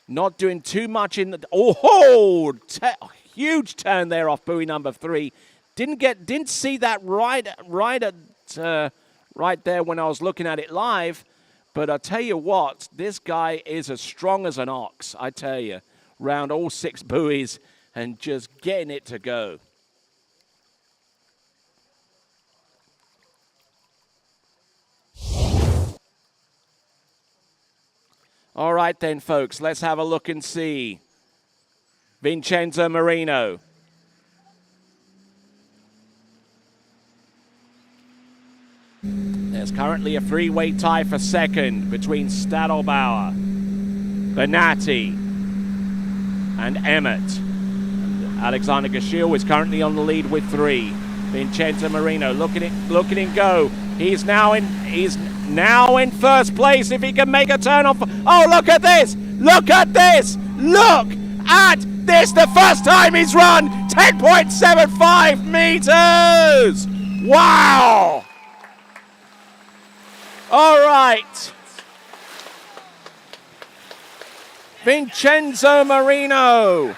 Not doing too much in the huge turn there off buoy number 3. Didn't see that right there when I was looking at it live, But I tell you what, this guy is as strong as an ox, I tell you, round all 6 buoys and just getting it to go. All right then, folks, let's have a look and see. Vincenzo Marino. There's currently a 3-way tie for second between Stadelbauer, Benatti, and Emmett. Alexander Gashil is currently on the lead with 3. Vincenzo Marino looking and go. He's now in first place if he can make a turn off. Oh, look at this! Look at this! Look at this! The first time he's run 10.75 meters! Wow! All right. Vincenzo Marino.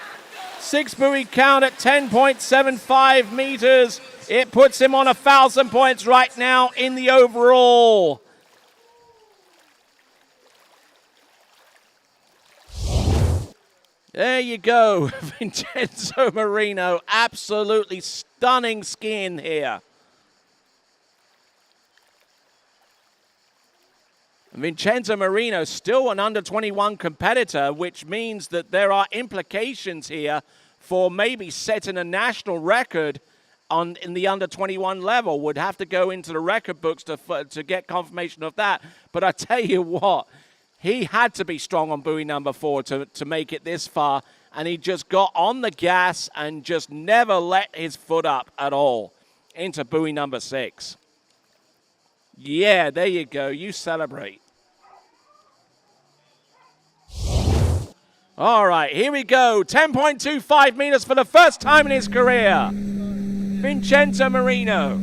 6 buoy count at 10.75 meters. It puts him on 1,000 points right now in the overall. There you go, Vincenzo Marino. Absolutely stunning skiing here. Vincenzo Marino still an under-21 competitor, which means that there are implications here for maybe setting a national record in the under-21 level. Would have to go into the record books to get confirmation of that. But I tell you what, he had to be strong on buoy number 4 to make it this far, and he just got on the gas and just never let his foot up at all into buoy number 6. Yeah, there you go. You celebrate. All right, here we go. 10.25 meters for the first time in his career. Vincenzo Marino.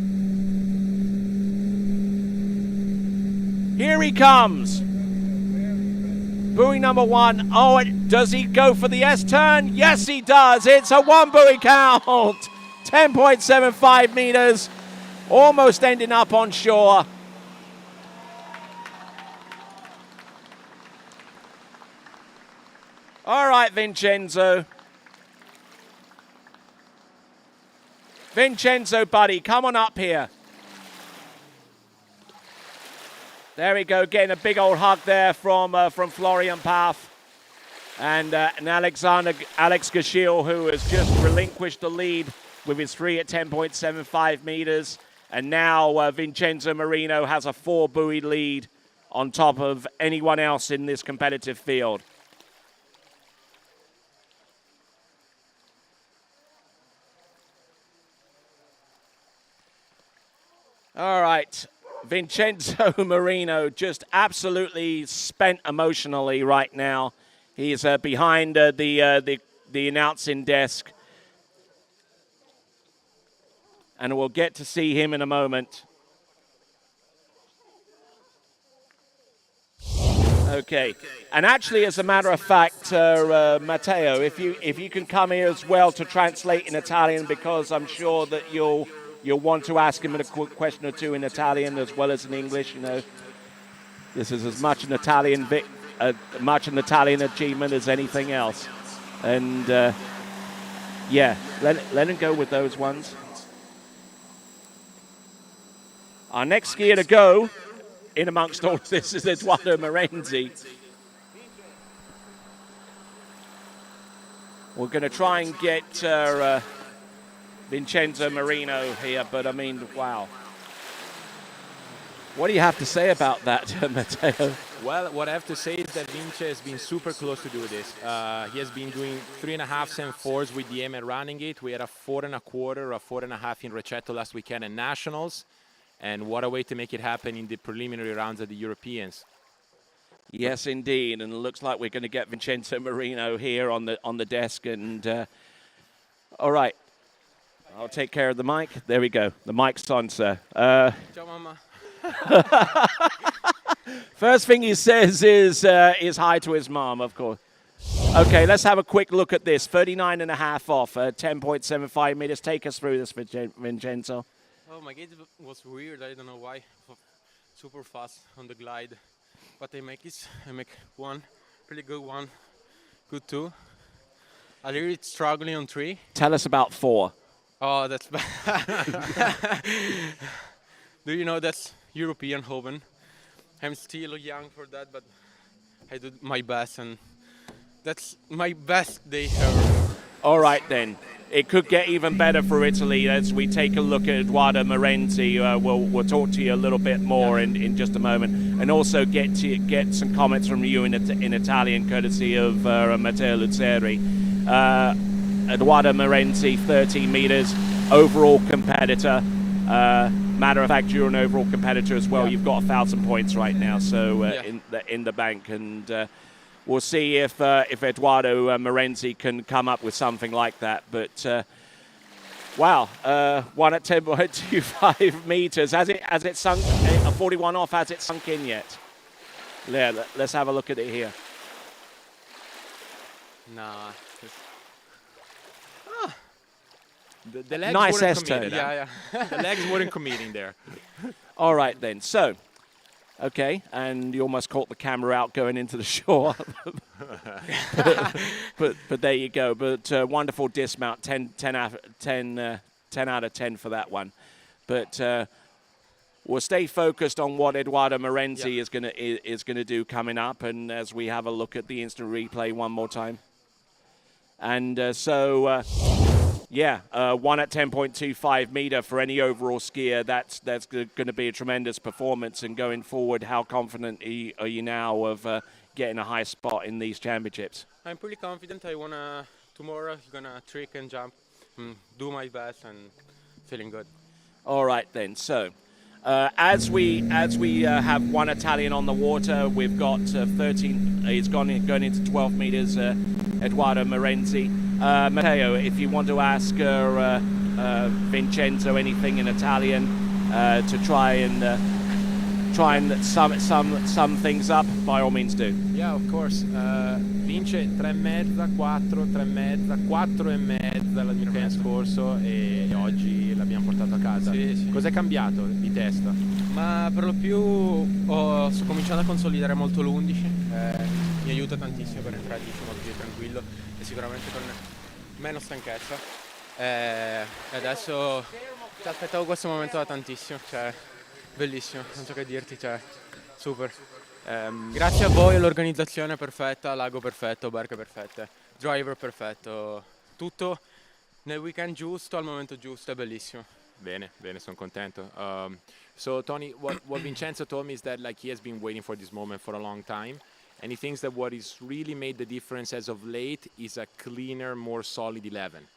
Here he comes. Buoy number 1. Oh, does he go for the S-turn? Yes, he does. It's a 1 buoy count. 10.75 meters. Almost ending up on shore. All right, Vincenzo. Vincenzo, buddy, come on up here. There we go, getting a big old hug there from Florian Pfaff. And Alex Gashil, who has just relinquished the lead with his 3 at 10.75 meters. And now Vincenzo Marino has a 4 buoy lead on top of anyone else in this competitive field. All right, Vincenzo Marino just absolutely spent emotionally right now. He's behind the announcing desk. And we'll get to see him in a moment. Okay, and actually, as a matter of fact, Matteo, if you can come here as well to translate in Italian, because I'm sure that you'll want to ask him a quick question or two in Italian as well as in English. You know, this is as much an Italian achievement as anything else. And yeah, let him go with those ones. Our next skier to go in amongst all of this is Eduardo Morenzi. We're going to try and get Vincenzo Marino here, but I mean, wow. What do you have to say about that, Matteo? Well, what I have to say is that Vince has been super close to do this. He has been doing 3.5 and 4s with the Emmett running it. We had a 4.25, a 4.5 in Recetto last weekend in Nationals. And what a way to make it happen in the preliminary rounds of the Europeans. Yes, indeed. And it looks like we're going to get Vincenzo Marino here on the desk. And all right. I'll take care of the mic. There we go. The mic's on, sir. Ciao, mama. First thing he says is hi to his mom, of course. Okay, let's have a quick look at this. 39.5 off, 10.75 meters. Take us through this, Vincenzo. Oh, my gate was weird. I don't know why. Super fast on the glide. what I make is I make one really good one, good two. A little bit struggling on three. Tell us about 4. Oh, that's bad. Do you know that's European oven? I'm still young for that, but I do my best, and that's my best day ever. All right, then. It could get even better for Italy as we take a look at Edoardo Morenzi. We'll talk to you a little bit more in just a moment, and also get some comments from you in Italian, courtesy of Matteo Luzzeri. Edoardo Morenzi, 13 meters, overall competitor. Matter of fact, you're an overall competitor as well. You've got 1,000 points right now, so in the bank, and we'll see if Edoardo Morenzi can come up with something like that. But wow, 1 at 10.25 meters. Has it sunk? A 41 off? Has it sunk in yet? Yeah, let's have a look at it here. Nah. The legs Nice weren't S-turn. committed. Yeah. The legs weren't committing there. All right, then. So, okay, and you almost caught the camera out going into the shore. but there you go. But wonderful dismount, 10 out of 10 for that one. But we'll stay focused on what Edoardo Morenzi is gonna do coming up, and as we have a look at the instant replay one more time. And 1 at 10.25 meter for any overall skier. That's going to be a tremendous performance. And going forward, how confident are you now of getting a high spot in these championships? I'm pretty confident. Tomorrow gonna trick and jump, do my best, and feeling good. All right then. So as we have one Italian on the water, we've got 13. He's going into 12 meters. Edoardo Morenzi. Matteo, if you want to ask Vincenzo anything in Italian to try and sum things up, by all means do. Yeah, of course. Vince 3,5, 4, 3,5, 4,5 l'anno scorso e oggi l'abbiamo portato a casa. Sì. Cos'è cambiato di testa? Ma per lo più sto cominciando a consolidare molto l'11. Mi aiuta tantissimo per entrare più tranquillo e sicuramente con meno stanchezza. E adesso aspettavo questo momento da tantissimo, cioè bellissimo, non so che dirti, cioè super. Grazie a voi, all'organizzazione perfetta, lago perfetto, barche perfette, driver perfetto, tutto nel weekend giusto, al momento giusto, è bellissimo. Bene, sono contento. So Tony, what Vincenzo told me is that he has been waiting for this moment for a long time. And he thinks that what has really made the difference as of late is a cleaner, more solid 11.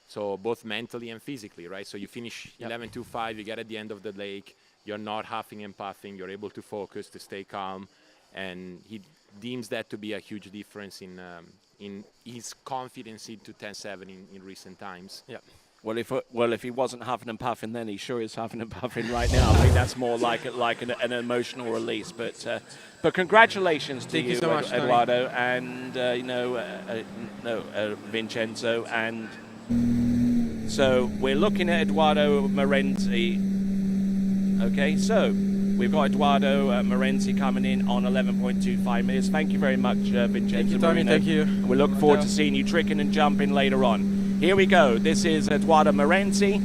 So both mentally and physically, right? So you finish 11.25, you get at the end of the lake, you're not huffing and puffing, you're able to focus, to stay calm. And he deems that to be a huge difference in his confidence into 10.7 in recent times. Yeah. Well, if he wasn't huffing and puffing, then he sure is huffing and puffing right now. I think that's more like an emotional release. But congratulations to you, so much, Edoardo, and Vincenzo. And so we're looking at Edoardo Morenzi. Okay, so we've got Edoardo Morenzi coming in on 11.25 minutes. Thank you very much, Vincenzo. Thank you, Tony. Thank you. We look forward to seeing you tricking and jumping later on. Here we go. This is Edoardo Morenzi.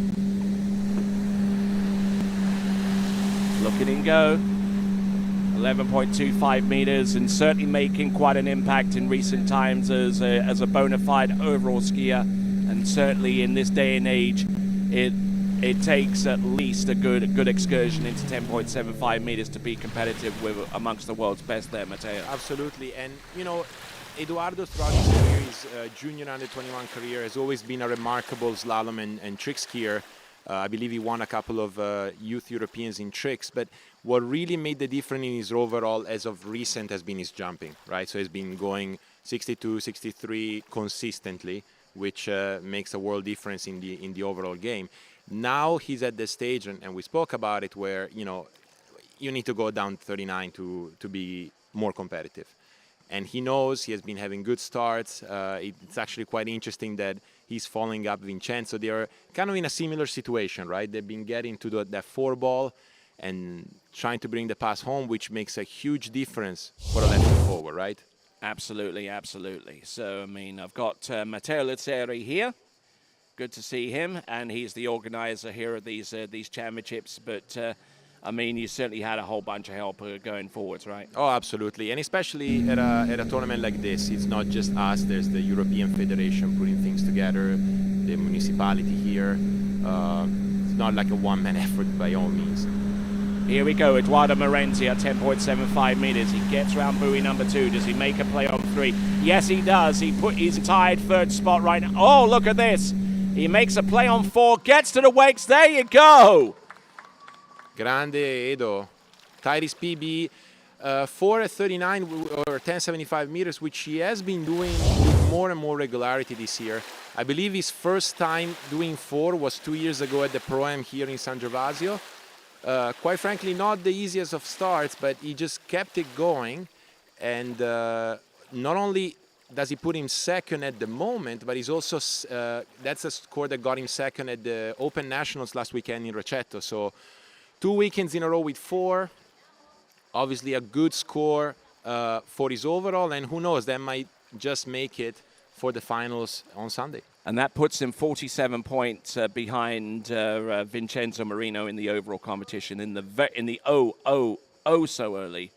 Looking in go. 11.25 meters, and certainly making quite an impact in recent times as a bona fide overall skier. And certainly in this day and age, it takes at least a good excursion into 10.75 meters to be competitive with amongst the world's best there, Matteo. Absolutely, and Edoardo throughout his career, his junior under 21 career, has always been a remarkable slalom and trick skier. I believe he won a couple of youth Europeans in tricks, but what really made the difference in his overall as of recent has been his jumping, right? So he's been going 62, 63 consistently, which makes a world difference in the overall game. Now he's at the stage, and we spoke about it, where you need to go down 39 to be more competitive. And he knows he has been having good starts. It's actually quite interesting that he's following up Vincenzo. They're kind of in a similar situation, right? They've been getting to that 4 ball, and trying to bring the pass home, which makes a huge difference for a left forward, right? Absolutely, absolutely. So, I mean, I've got Matteo Lazzeri here. Good to see him, and he's the organizer here of these championships. But, I mean, you certainly had a whole bunch of help going forwards, right? Oh, absolutely. And especially at a tournament like this, it's not just us. There's the European Federation putting things together, the municipality here. It's not like a one-man effort by all means. Here we go, Eduardo Morenzi at 10.75 meters. He gets round buoy number 2. Does he make a play on 3? Yes, he does. He's tied third spot right now. Oh, look at this. He makes a play on 4, gets to the wakes. There you go. Grande Edo. Tyrese PB, 4 at 39 or 10.75 meters, which he has been doing with more and more regularity this year. I believe his first time doing 4 was 2 years ago at the Pro-Am here in San Gervasio. Quite frankly, not the easiest of starts, but he just kept it going. And not only does he put him second at the moment, but he's also, that's a score that got him second at the Open Nationals last weekend in Rocchetto. So 2 weekends in a row with 4. Obviously a good score for his overall, and who knows, that might just make it for the finals on Sunday. And that puts him 47 points behind Vincenzo Marino in the overall competition in the so early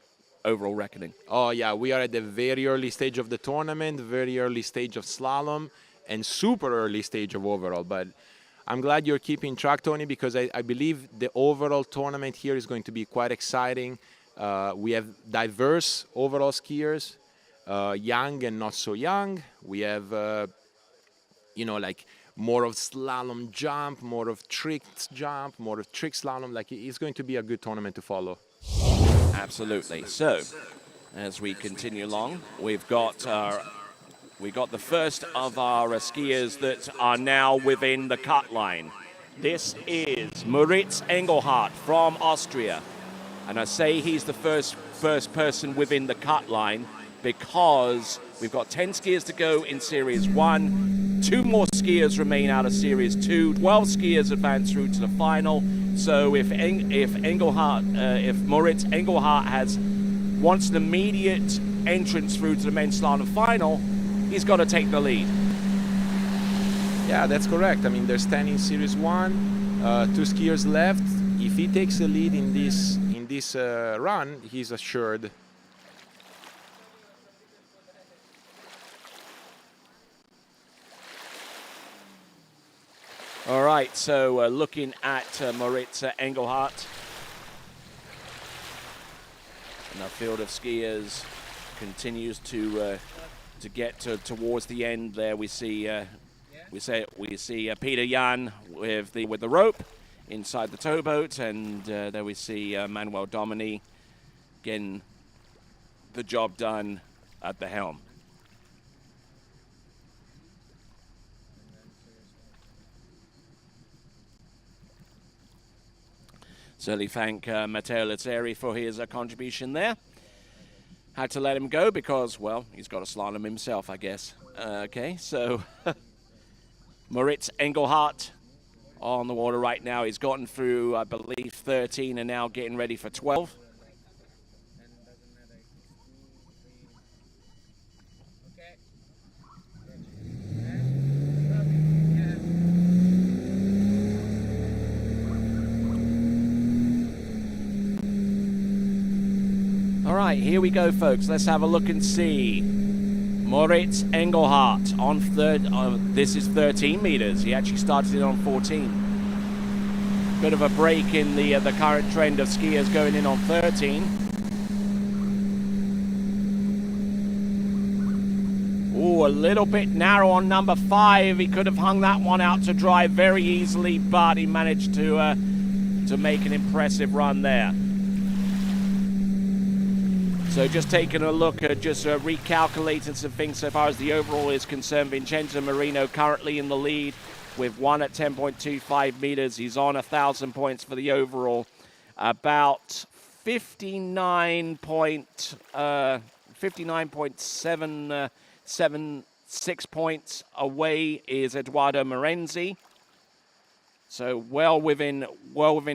overall reckoning. Oh yeah, we are at the very early stage of the tournament, very early stage of slalom, and super early stage of overall. But I'm glad you're keeping track, Tony, because I believe the overall tournament here is going to be quite exciting. We have diverse overall skiers, young and not so young. We have you know, like more of slalom jump, more of tricked jump, more of trick slalom. Like, it's going to be a good tournament to follow. Absolutely. So, as we continue along, we've got the first of our skiers that are now within the cut line. This is Moritz Engelhardt from Austria. And I say he's the first person within the cut line because we've got 10 skiers to go in Series 1. 2 more skiers remain out of Series 2. 12 skiers advance through to the final. So if Moritz Engelhardt wants an immediate entrance through to the men's slalom final, he's got to take the lead. Yeah, that's correct. I mean, there's 10 in Series 1, 2 skiers left. If he takes the lead in this run, he's assured. All right, so looking at Moritz Engelhardt. And the field of skiers continues to get towards the end. There we see Peter Jan with the rope inside the towboat, and there we see Manuel Domini getting the job done at the helm. Certainly thank Matteo Lazzeri for his contribution there. Had to let him go because, well, he's got a slalom himself, I guess. Okay, so Moritz Engelhardt on the water right now. He's gotten through, I believe, 13 and now getting ready for 12. All right, here we go, folks. Let's have a look and see. Moritz Engelhardt on third. This is 13 meters. He actually started it on 14. Bit of a break in the current trend of skiers going in on 13. Ooh, a little bit narrow on number 5. He could have hung that one out to dry very easily, but he managed to make an impressive run there. So just taking a look at recalculating some things so far as the overall is concerned. Vincenzo Marino currently in the lead with 1 at 10.25 meters. He's on 1,000 points for the overall. About 59.76 points away is Eduardo Morenzi. So well within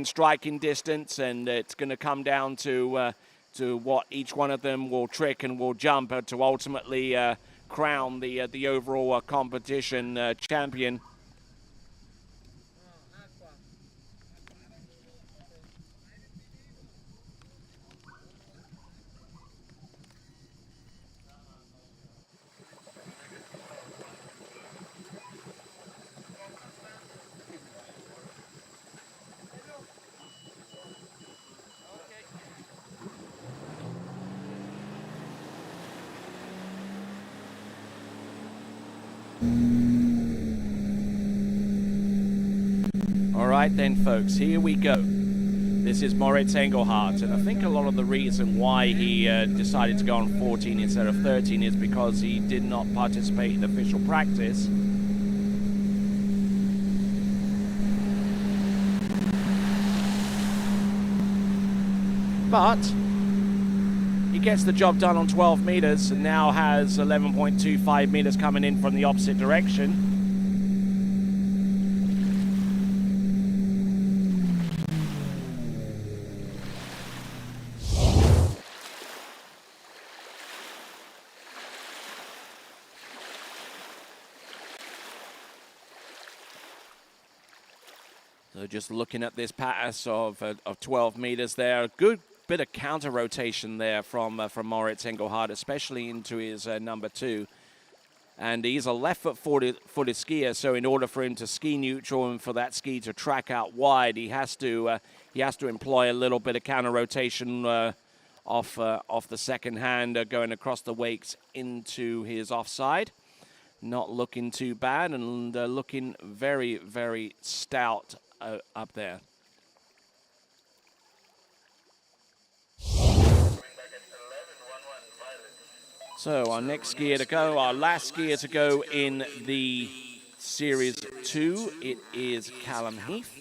striking distance, and it's going to come down to what each one of them will trick and will jump to ultimately crown the overall competition champion. All right then, folks, here we go. This is Moritz Engelhardt, and I think a lot of the reason why he decided to go on 14 instead of 13 is because he did not participate in official practice. But he gets the job done on 12 meters and now has 11.25 meters coming in from the opposite direction. So just looking at this pass of 12 meters there, a good bit of counter rotation there from Moritz Engelhardt, especially into his number 2. And he's a left-footed skier, so in order for him to ski neutral and for that ski to track out wide, he has to employ a little bit of counter rotation off the second hand, going across the wakes into his offside. Not looking too bad, and looking very, very stout up there. So our next skier to go, our last skier to go in the Series 2, it is Callum Heath.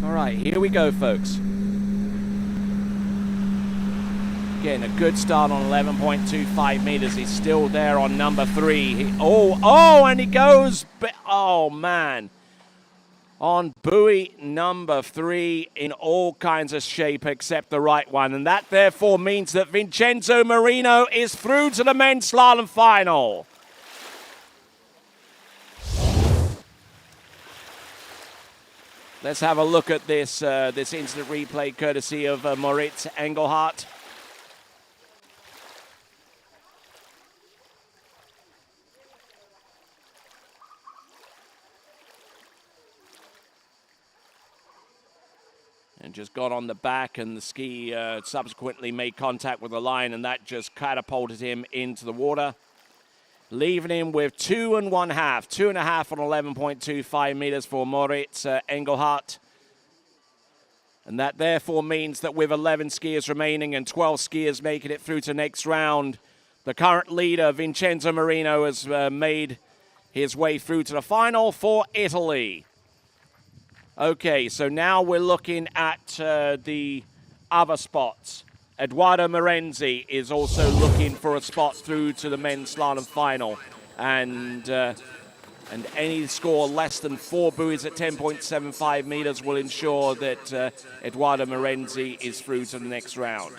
All right, here we go, folks. Getting a good start on 11.25 meters. He's still there on number 3. And he goes, oh man, on buoy number 3 in all kinds of shape except the right one. And that therefore means that Vincenzo Marino is through to the men's slalom final. Let's have a look at this instant replay courtesy of Moritz Engelhardt. And just got on the back, and the ski subsequently made contact with the line, and that just catapulted him into the water, leaving him with 2 1/2 on 11.25 meters for Moritz Engelhardt. And that therefore means that with 11 skiers remaining and 12 skiers making it through to next round, the current leader, Vincenzo Marino, has made his way through to the final for Italy. Okay, so now we're looking at the other spots. Edoardo Morenzi is also looking for a spot through to the men's slalom final. And any score less than 4 buoys at 10.75 meters will ensure that Edoardo Morenzi is through to the next round.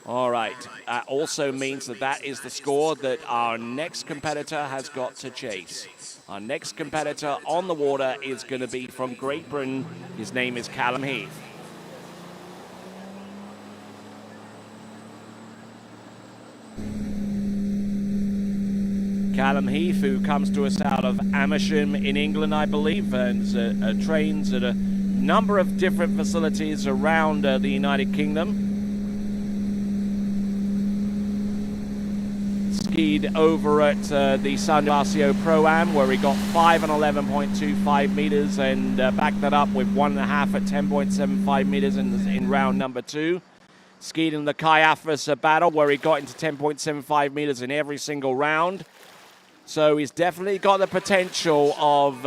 All right, that also means that is the score that our next competitor has got to chase. Our next competitor on the water is going to be from Great Britain. His name is Callum Heath. Callum Heath, who comes to us out of Amersham in England, I believe, and trains at a number of different facilities around the United Kingdom. Skied over at the San Marcio Pro-Am, where he got 5 on 11.25 meters, and backed that up with 1.5 at 10.75 meters in round number 2. Skied in the Caiaphas battle, where he got into 10.75 meters in every single round. So he's definitely got the potential of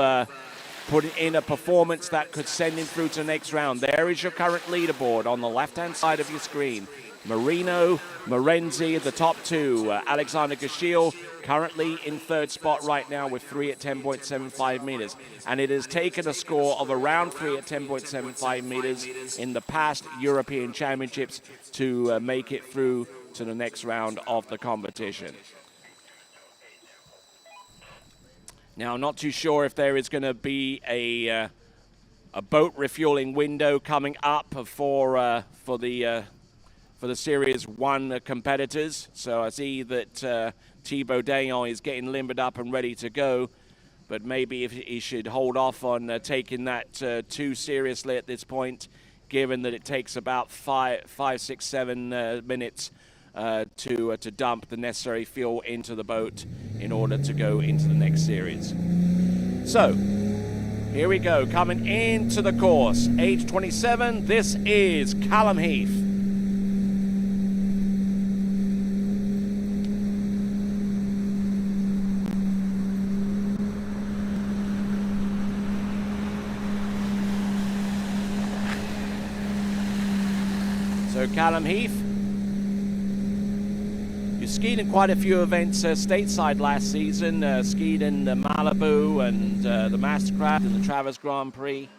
putting in a performance that could send him through to the next round. There is your current leaderboard on the left-hand side of your screen. Marino, Morenzi, the top two. Alexander Gashil currently in third spot right now with 3 at 10.75 meters. And it has taken a score of around 3 at 10.75 meters in the past European Championships to make it through to the next round of the competition. Now, I'm not too sure if there is going to be a boat refueling window coming up for the Series 1 competitors. So I see that Thibaut Dayon is getting limbered up and ready to go, but maybe if he should hold off on taking that too seriously at this point, given that it takes about 5, 6, 7 minutes to dump the necessary fuel into the boat in order to go into the next series. So, here we go, coming into the course, age 27, this is Callum Heath. So Callum Heath, you skied in quite a few events stateside last season, skied in Malibu and the Mastercraft and the Travers Grand Prix.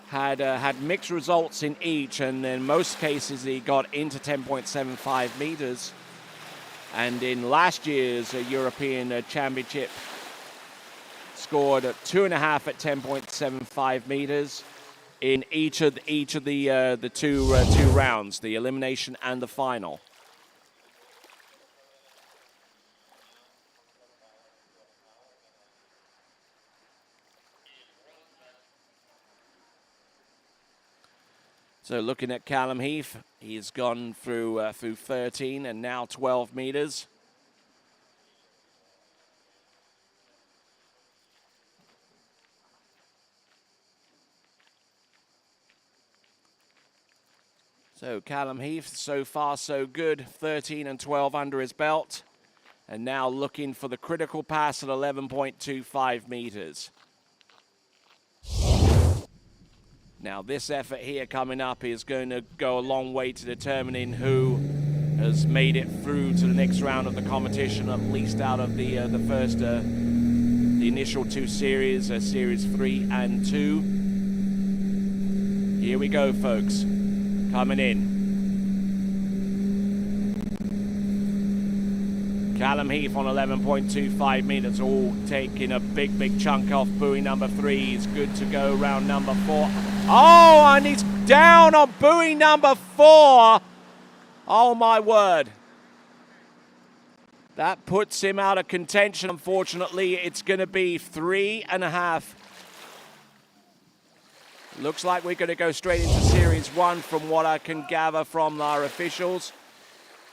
Had mixed results in each, and in most cases he got into 10.75 meters. And in last year's European Championship, scored 2.5 at 10.75 meters. In each of the two rounds, the elimination and the final. So looking at Callum Heath, he's gone through 13 and now 12 meters. So Callum Heath, so far so good, 13 and 12 under his belt. And now looking for the critical pass at 11.25 meters. Now this effort here coming up is going to go a long way to determining who has made it through to the next round of the competition, at least out of the initial two series, series 3 and 2. Here we go, folks. Coming in. Callum Heath on 11.25 meters, all taking a big chunk off buoy number 3. He's good to go round number 4. Oh, and he's down on buoy number 4. Oh my word. That puts him out of contention. Unfortunately, it's going to be 3.5. Looks like we're going to go straight into Series 1 from what I can gather from our officials.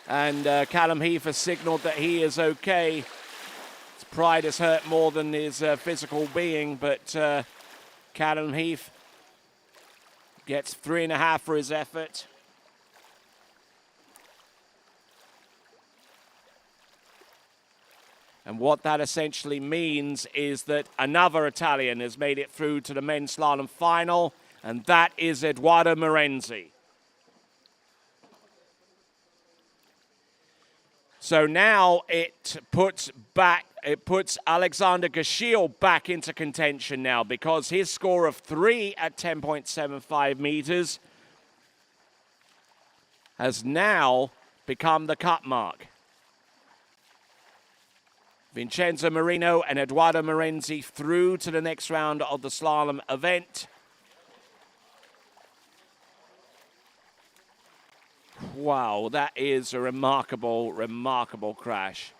And Callum Heath has signaled that he is okay. His pride is hurt more than his physical being, but Callum Heath gets 3.5 for his effort. And what that essentially means is that another Italian has made it through to the men's slalom final, and that is Edoardo Morenzi. So now it puts Alexander Gashil back into contention now, because his score of 3 at 10.75 meters has now become the cut mark. Vincenzo Marino and Edoardo Morenzi through to the next round of the slalom event. Wow, that is a remarkable crash.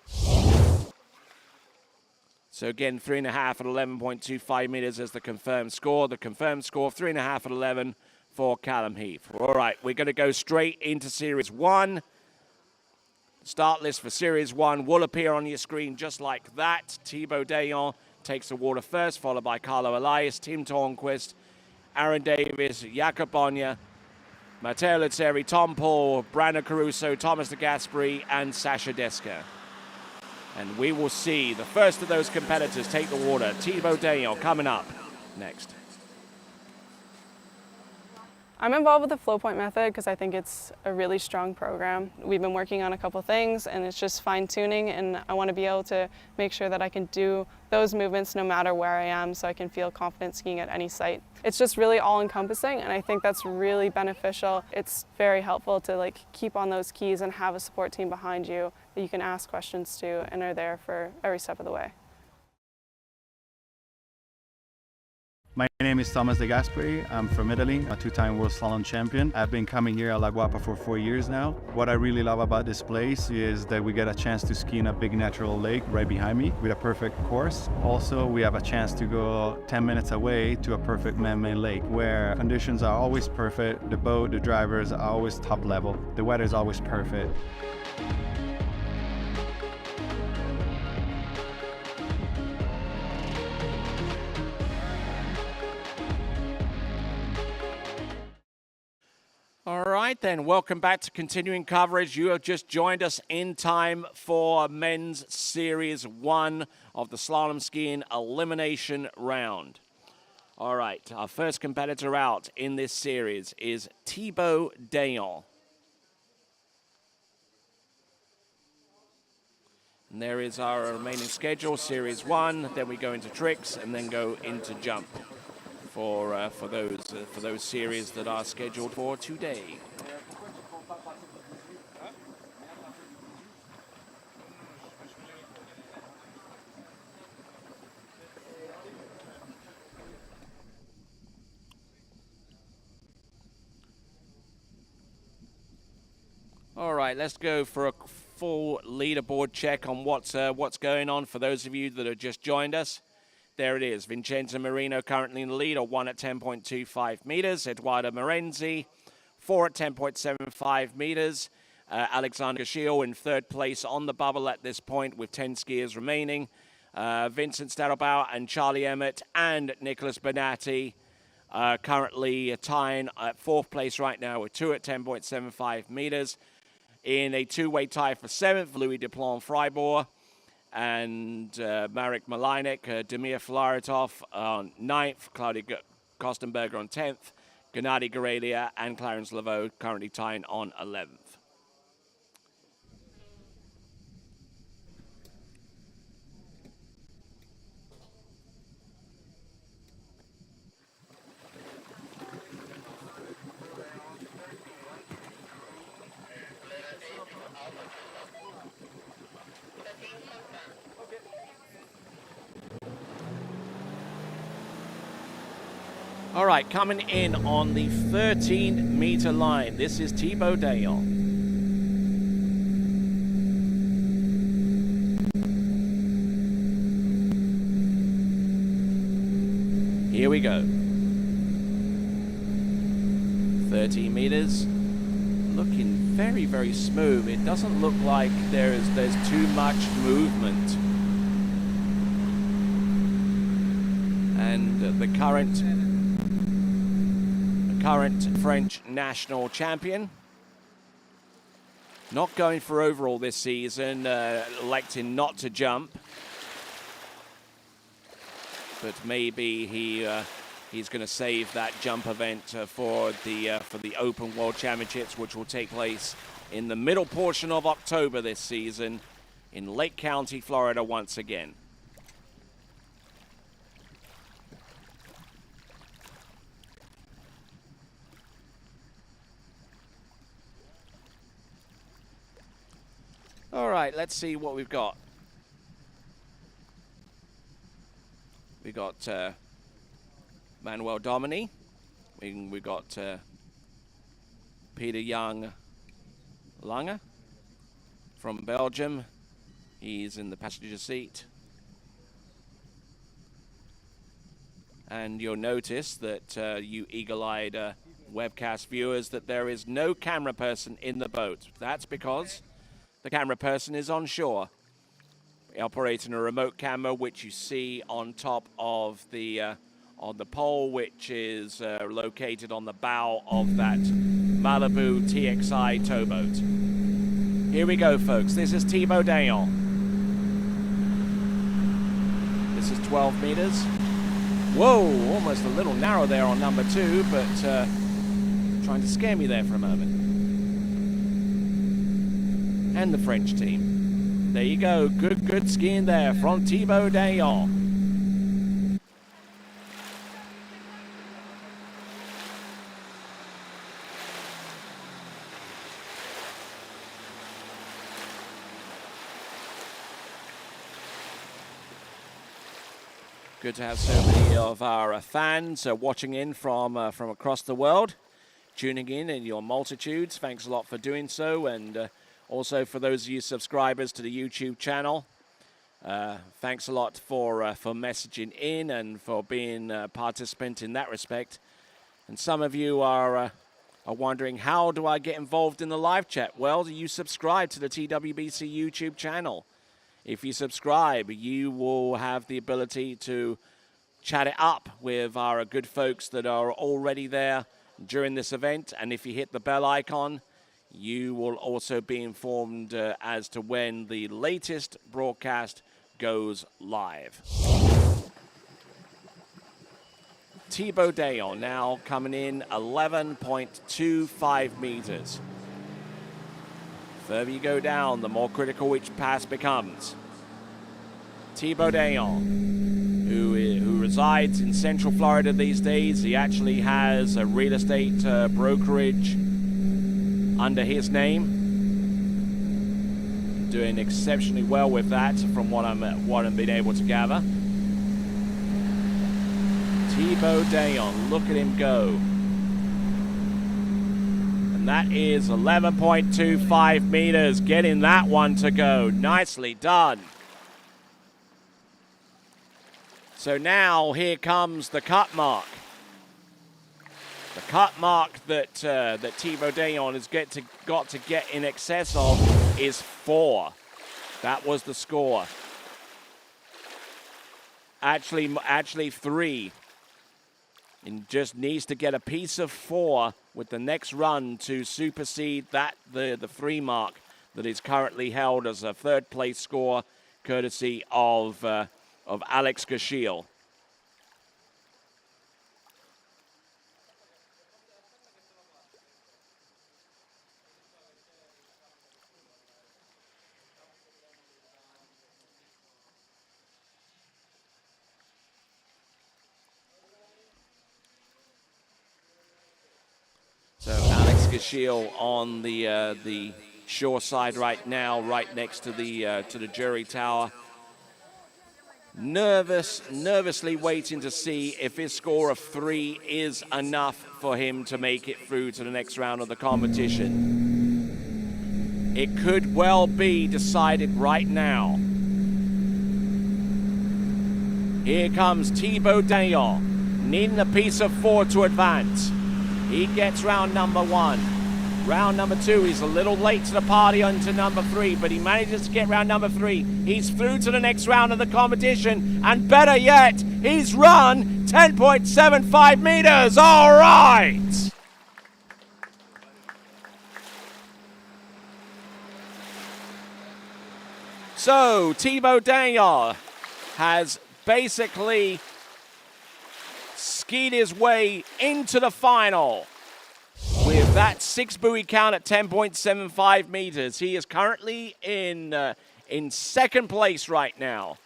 So again, 3.5 at 11.25 meters as the confirmed score. The confirmed score, 3.5 at 11 for Callum Heath. All right, we're going to go straight into Series 1. Start list for Series 1 will appear on your screen just like that. Thibaut Dayon takes the water first, followed by Carlo Elias, Tim Tornquist, Aaron Davis, Jakob Bonya, Matteo Lazzeri, Tom Paul, Brandon Caruso, Thomas de Gasperi, and Sasha Deska. And we will see the first of those competitors take the water. Thibaut Dayon coming up. next. I'm involved with the flow point method because I think it's a really strong program. We've been working on a couple things and it's just fine tuning, and I want to be able to make sure that I can do those movements no matter where I am, so I can feel confident skiing at any site. It's just really all encompassing, and I think that's really beneficial. It's very helpful to keep on those keys and have a support team behind you that you can ask questions to and are there for every step of the way. My name is Thomas De Gasperi. I'm from Italy, a two-time World Slalom champion. I've been coming here at La Guapa for 4 years now. What I really love about this place is that we get a chance to ski in a big natural lake right behind me with a perfect course. Also, we have a chance to go 10 minutes away to a perfect man-made lake where conditions are always perfect. The boat, the drivers are always top level. The weather is always perfect. All right, then. Welcome back to continuing coverage. You have just joined us in time for men's Series 1 of the slalom skiing elimination round. All right, our first competitor out in this series is Thibaut Dayon. And there is our remaining schedule, Series 1. Then we go into tricks and then go into jump for those series that are scheduled for today. All right, let's go for a full leaderboard check on what's going on for those of you that have just joined us. There it is. Vincenzo Marino currently in the lead, 1 at 10.25 meters. Eduardo Morenzi, 4 at 10.75 meters. Alexander Gashiel in third place on the bubble at this point with 10 skiers remaining. Vincent Stadelbauer and Charlie Emmett and Nicholas Bonatti currently tying at fourth place right now with 2 at 10.75 meters. In a two-way tie for seventh, Louis Duplan Freibourg and Marek Malinek, Demir Flaritov on 9th, Claudia Kostenberger on 10th, Gennady Gorelia and Clarence Laveau currently tying on 11th. All right, coming in on the 13-meter line, this is Thibaut Dayon. Here we go. 13 meters, looking very, very smooth. It doesn't look like there's too much movement. And the current French national champion, not going for overall this season, electing not to jump, but maybe he's going to save that jump event for the Open World Championships, which will take place in the middle portion of October this season in Lake County, Florida once again. All right, let's see what we've got. We got Manuel Domini. We got Peter Young Lange from Belgium. He's in the passenger seat. And you'll notice that you eagle-eyed webcast viewers that there is no camera person in the boat. That's because the camera person is on shore, operating a remote camera, which you see on top of the pole, which is located on the bow of that Malibu TXI towboat. Here we go, folks. This is Thibaut Dayon. This is 12 meters. Whoa, almost a little narrow there on number 2, but trying to scare me there for a moment. And the French team. There you go, good skiing there from Thibaut Dayon. Good to have so many of our fans watching in from across the world, tuning in your multitudes. Thanks a lot for doing so, and also for those of you subscribers to the YouTube channel. Thanks a lot for messaging in and for being a participant in that respect. And some of you are wondering, how do I get involved in the live chat? Well, you subscribe to the TWBC YouTube channel. If you subscribe, you will have the ability to chat it up with our good folks that are already there during this event. And if you hit the bell icon, you will also be informed as to when the latest broadcast goes live. Thibaut Dayon now coming in 11.25 meters. The further you go down, the more critical each pass becomes. Thibaut Dayon, who resides in Central Florida these days. He actually has a real estate brokerage under his name. Doing exceptionally well with that, from what I'm being able to gather. Thibaut Dayon, look at him go. And that is 11.25 meters, getting that one to go. Nicely done. So now here comes the cut mark. The cut mark that Thibaut Dayon has got to get in excess of is 4. That was the score. Actually 3. And just needs to get a piece of 4 with the next run to supersede that the 3 mark that is currently held as a 3rd place score, courtesy of Alex Gashil. So Alex Gashil on the shore side right now, right next to the jury tower. Nervously waiting to see if his score of 3 is enough for him to make it through to the next round of the competition. It could well be decided right now. Here comes Thibaut Dayon, needing a piece of 4 to advance. He gets round number 1. Round number 2, he's a little late to the party onto number 3, but he manages to get round number 3. He's through to the next round of the competition, and better yet, he's run 10.75 meters. All right! So, Thibaut Dayon has basically skied his way into the final with that 6 buoy count at 10.75 meters. He is currently in 2nd place right now.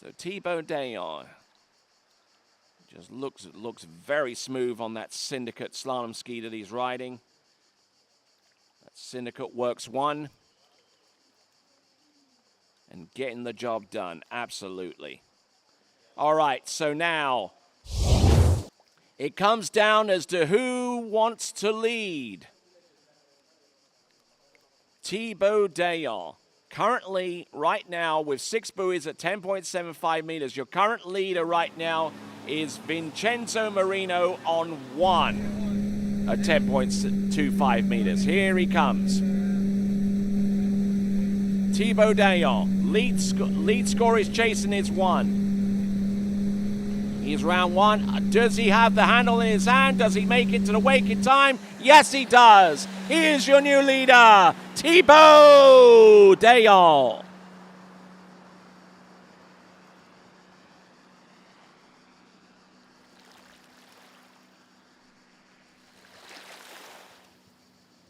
So Thibaut Dayon just looks very smooth on that Syndicate slalom ski that he's riding. That Syndicate Works 1. And getting the job done, absolutely. All right, so now it comes down as to who wants to lead. Thibaut Dayon, currently right now with 6 buoys at 10.75 meters. Your current leader right now is Vincenzo Marino on 1 at 10.25 meters. Here he comes. Thibaut Dayon, lead score is chasing his 1. He's round one. Does he have the handle in his hand? Does he make it to the wake in time? Yes, he does. He is your new leader, Thibaut Dayon.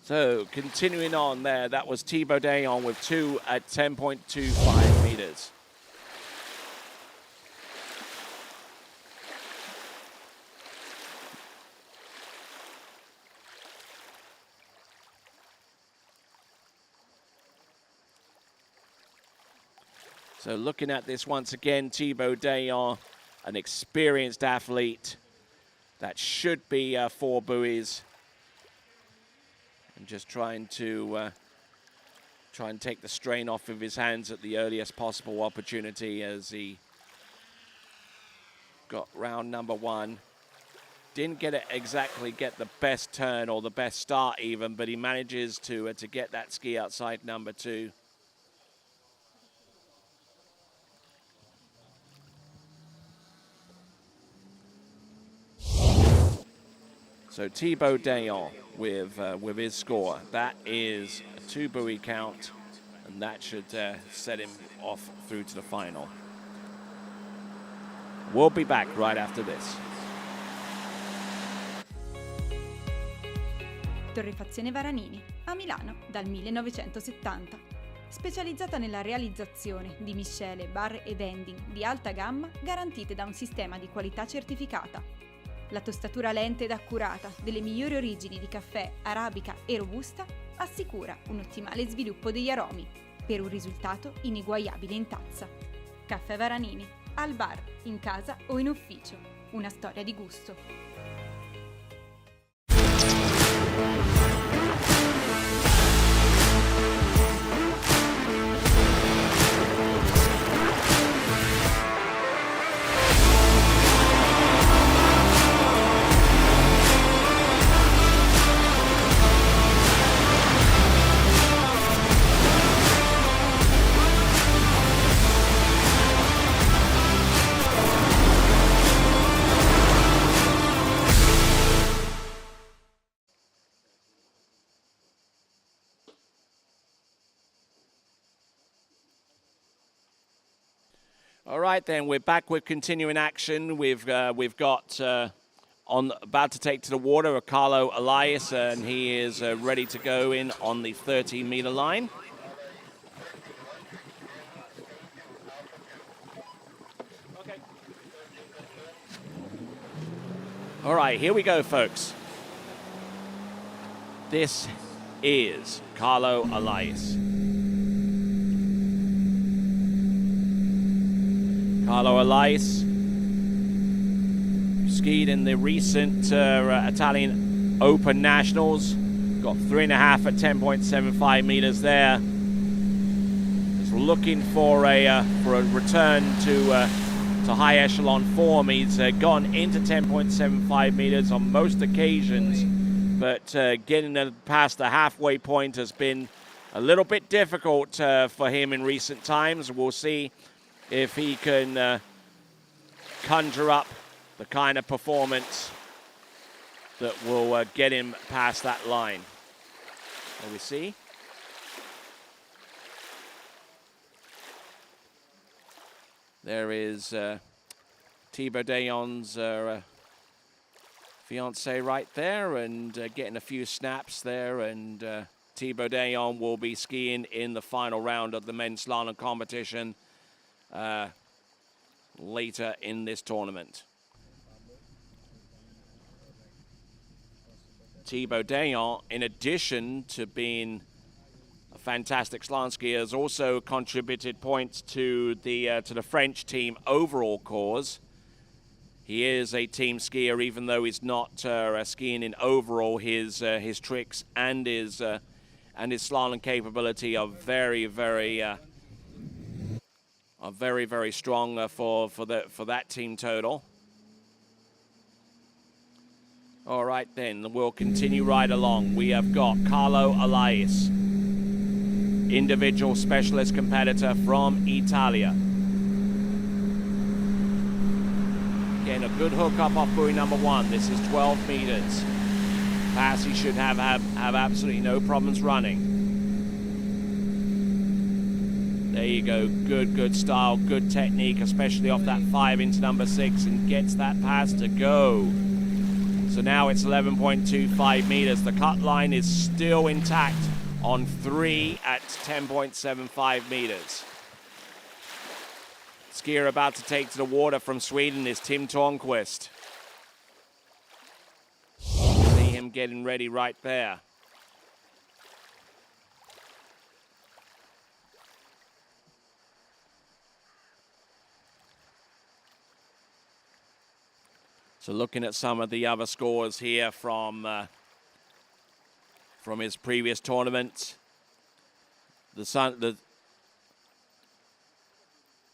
So, continuing on there, that was Thibaut Dayon with 2 at 10.25 meters. So looking at this once again, Thibaut Dayon, an experienced athlete. That should be 4 buoys. And just trying to try and take the strain off of his hands at the earliest possible opportunity as he got round number 1. Didn't get the best turn or the best start even, but he manages to get that ski outside number 2. So Thibaut Dayon with his score. That is a 2 buoy count, and that should set him off through to the final. We'll be back right after this. Torrefazione Varanini, a Milano dal 1970. Specializzata nella realizzazione di miscele, bar e vending di alta gamma garantite da un sistema di qualità certificata. La tostatura lenta ed accurata delle migliori origini di caffè, arabica e robusta assicura un ottimale sviluppo degli aromi per un risultato ineguagliabile in tazza. Caffè Varanini, al bar, in casa o in ufficio. Una storia di gusto. All right, then we're back with continuing action. We've got about to take to the water Carlo Elias, and he is ready to go in on the 13-meter line. Okay. All right, here we go, folks. This is Carlo Elias. Carlo Elias skied in the recent Italian Open Nationals. Got 3.5 at 10.75 meters there. He's looking for a return to high echelon form. He's gone into 10.75 meters on most occasions, but getting past the halfway point has been a little bit difficult for him in recent times. We'll see if he can conjure up the kind of performance that will get him past that line. There we see. There is Thibaut Dayon's fiance right there, and getting a few snaps there, and Thibaut Dayon will be skiing in the final round of the men's slalom competition later in this tournament. Thibaut Dayon, in addition to being a fantastic slalom skier, has also contributed points to the French team overall cause. He is a team skier, even though he's not skiing in overall. His tricks and his slalom capability are very, very strong for that team total. All right, then we'll continue right along. We have got Carlo Elias, individual specialist competitor from Italia. Again, a good hook up off buoy number 1. This is 12 meters. Pass he should have absolutely no problems running. There you go, good style, good technique, especially off that 5 into number 6, and gets that pass to go. So now it's 11.25 meters. The cut line is still intact on 3 at 10.75 meters. Skier about to take to the water from Sweden is Tim Törnqvist. See him getting ready right there. So looking at some of the other scores here from his previous tournament, the San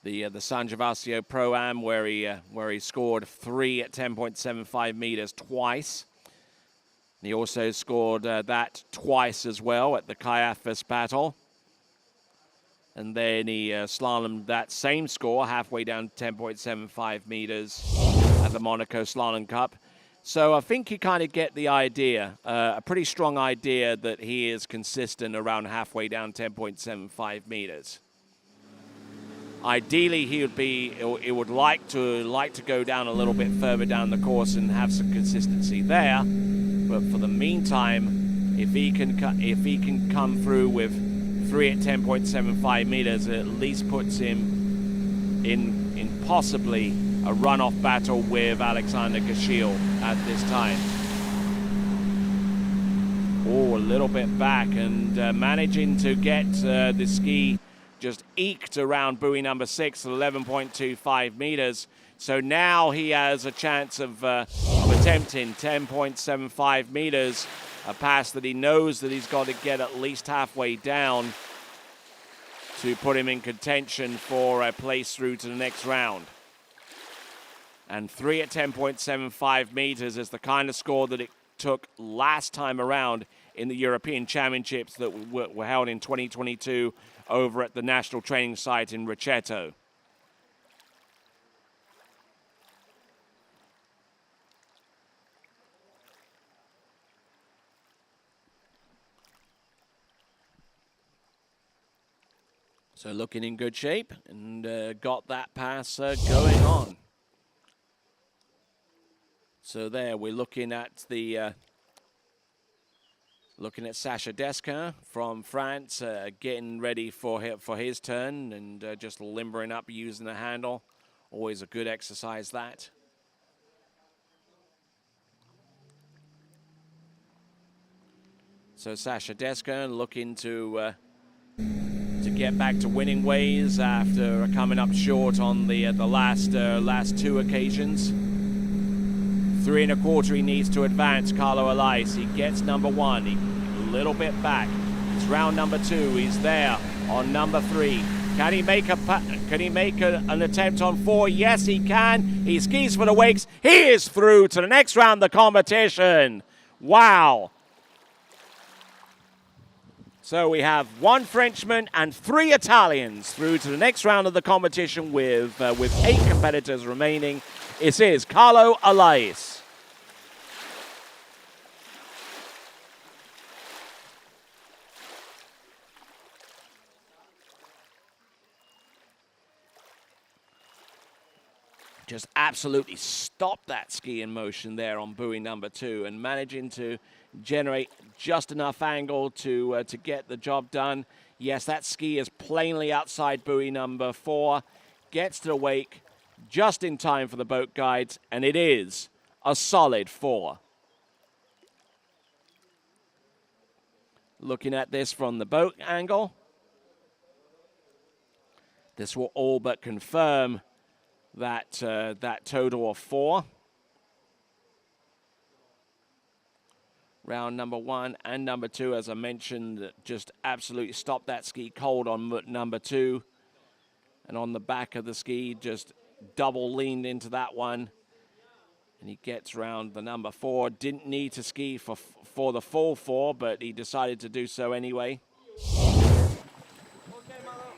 Gervasio Pro-Am, where he scored 3 at 10.75 meters twice. He also scored that twice as well at the Caiaphas Battle. And then he slalomed that same score halfway down to 10.75 meters at the Monaco Slalom Cup. So I think you kind of get the idea, a pretty strong idea that he is consistent around halfway down 10.75 meters. Ideally, he would like to go down a little bit further down the course and have some consistency there. But for the meantime, if he can come through with 3 at 10.75 meters, it at least puts him in possibly a runoff battle with Alexander Gashil at this time. Oh, a little bit back, and managing to get the ski just eked around buoy number 6 at 11.25 meters. So now he has a chance of attempting 10.75 meters, a pass that he knows that he's got to get at least halfway down to put him in contention for a place through to the next round. And 3 at 10.75 meters is the kind of score that it took last time around in the European Championships that were held in 2022 over at the National Training Site in Richeto. So looking in good shape, and got that pass going on. So there we're looking at the Sacha Desquin from France, getting ready for his turn, and just limbering up using the handle. Always a good exercise, that. So Sacha Desquin looking to get back to winning ways after coming up short on the last 2 occasions. 3 1/4 he needs to advance, Carlo Elias. He gets number 1, a little bit back. It's round number 2, he's there on number 3. Can he make an attempt on 4? Yes, he can. He skis for the wakes. He is through to the next round of the competition. Wow. So we have 1 Frenchman and 3 Italians through to the next round of the competition with 8 competitors remaining. It is Carlo Elias. Just absolutely stopped that ski in motion there on buoy number 2, and managing to generate just enough angle to get the job done. Yes, that ski is plainly outside buoy number 4. Gets to the wake just in time for the boat guides, and it is a solid 4. Looking at this from the boat angle, this will all but confirm that total of 4. Round number 1 and number 2, as I mentioned, just absolutely stopped that ski cold on number 2. And on the back of the ski, just double leaned into that one. And he gets round the number 4. Didn't need to ski for the full 4, but he decided to do so anyway.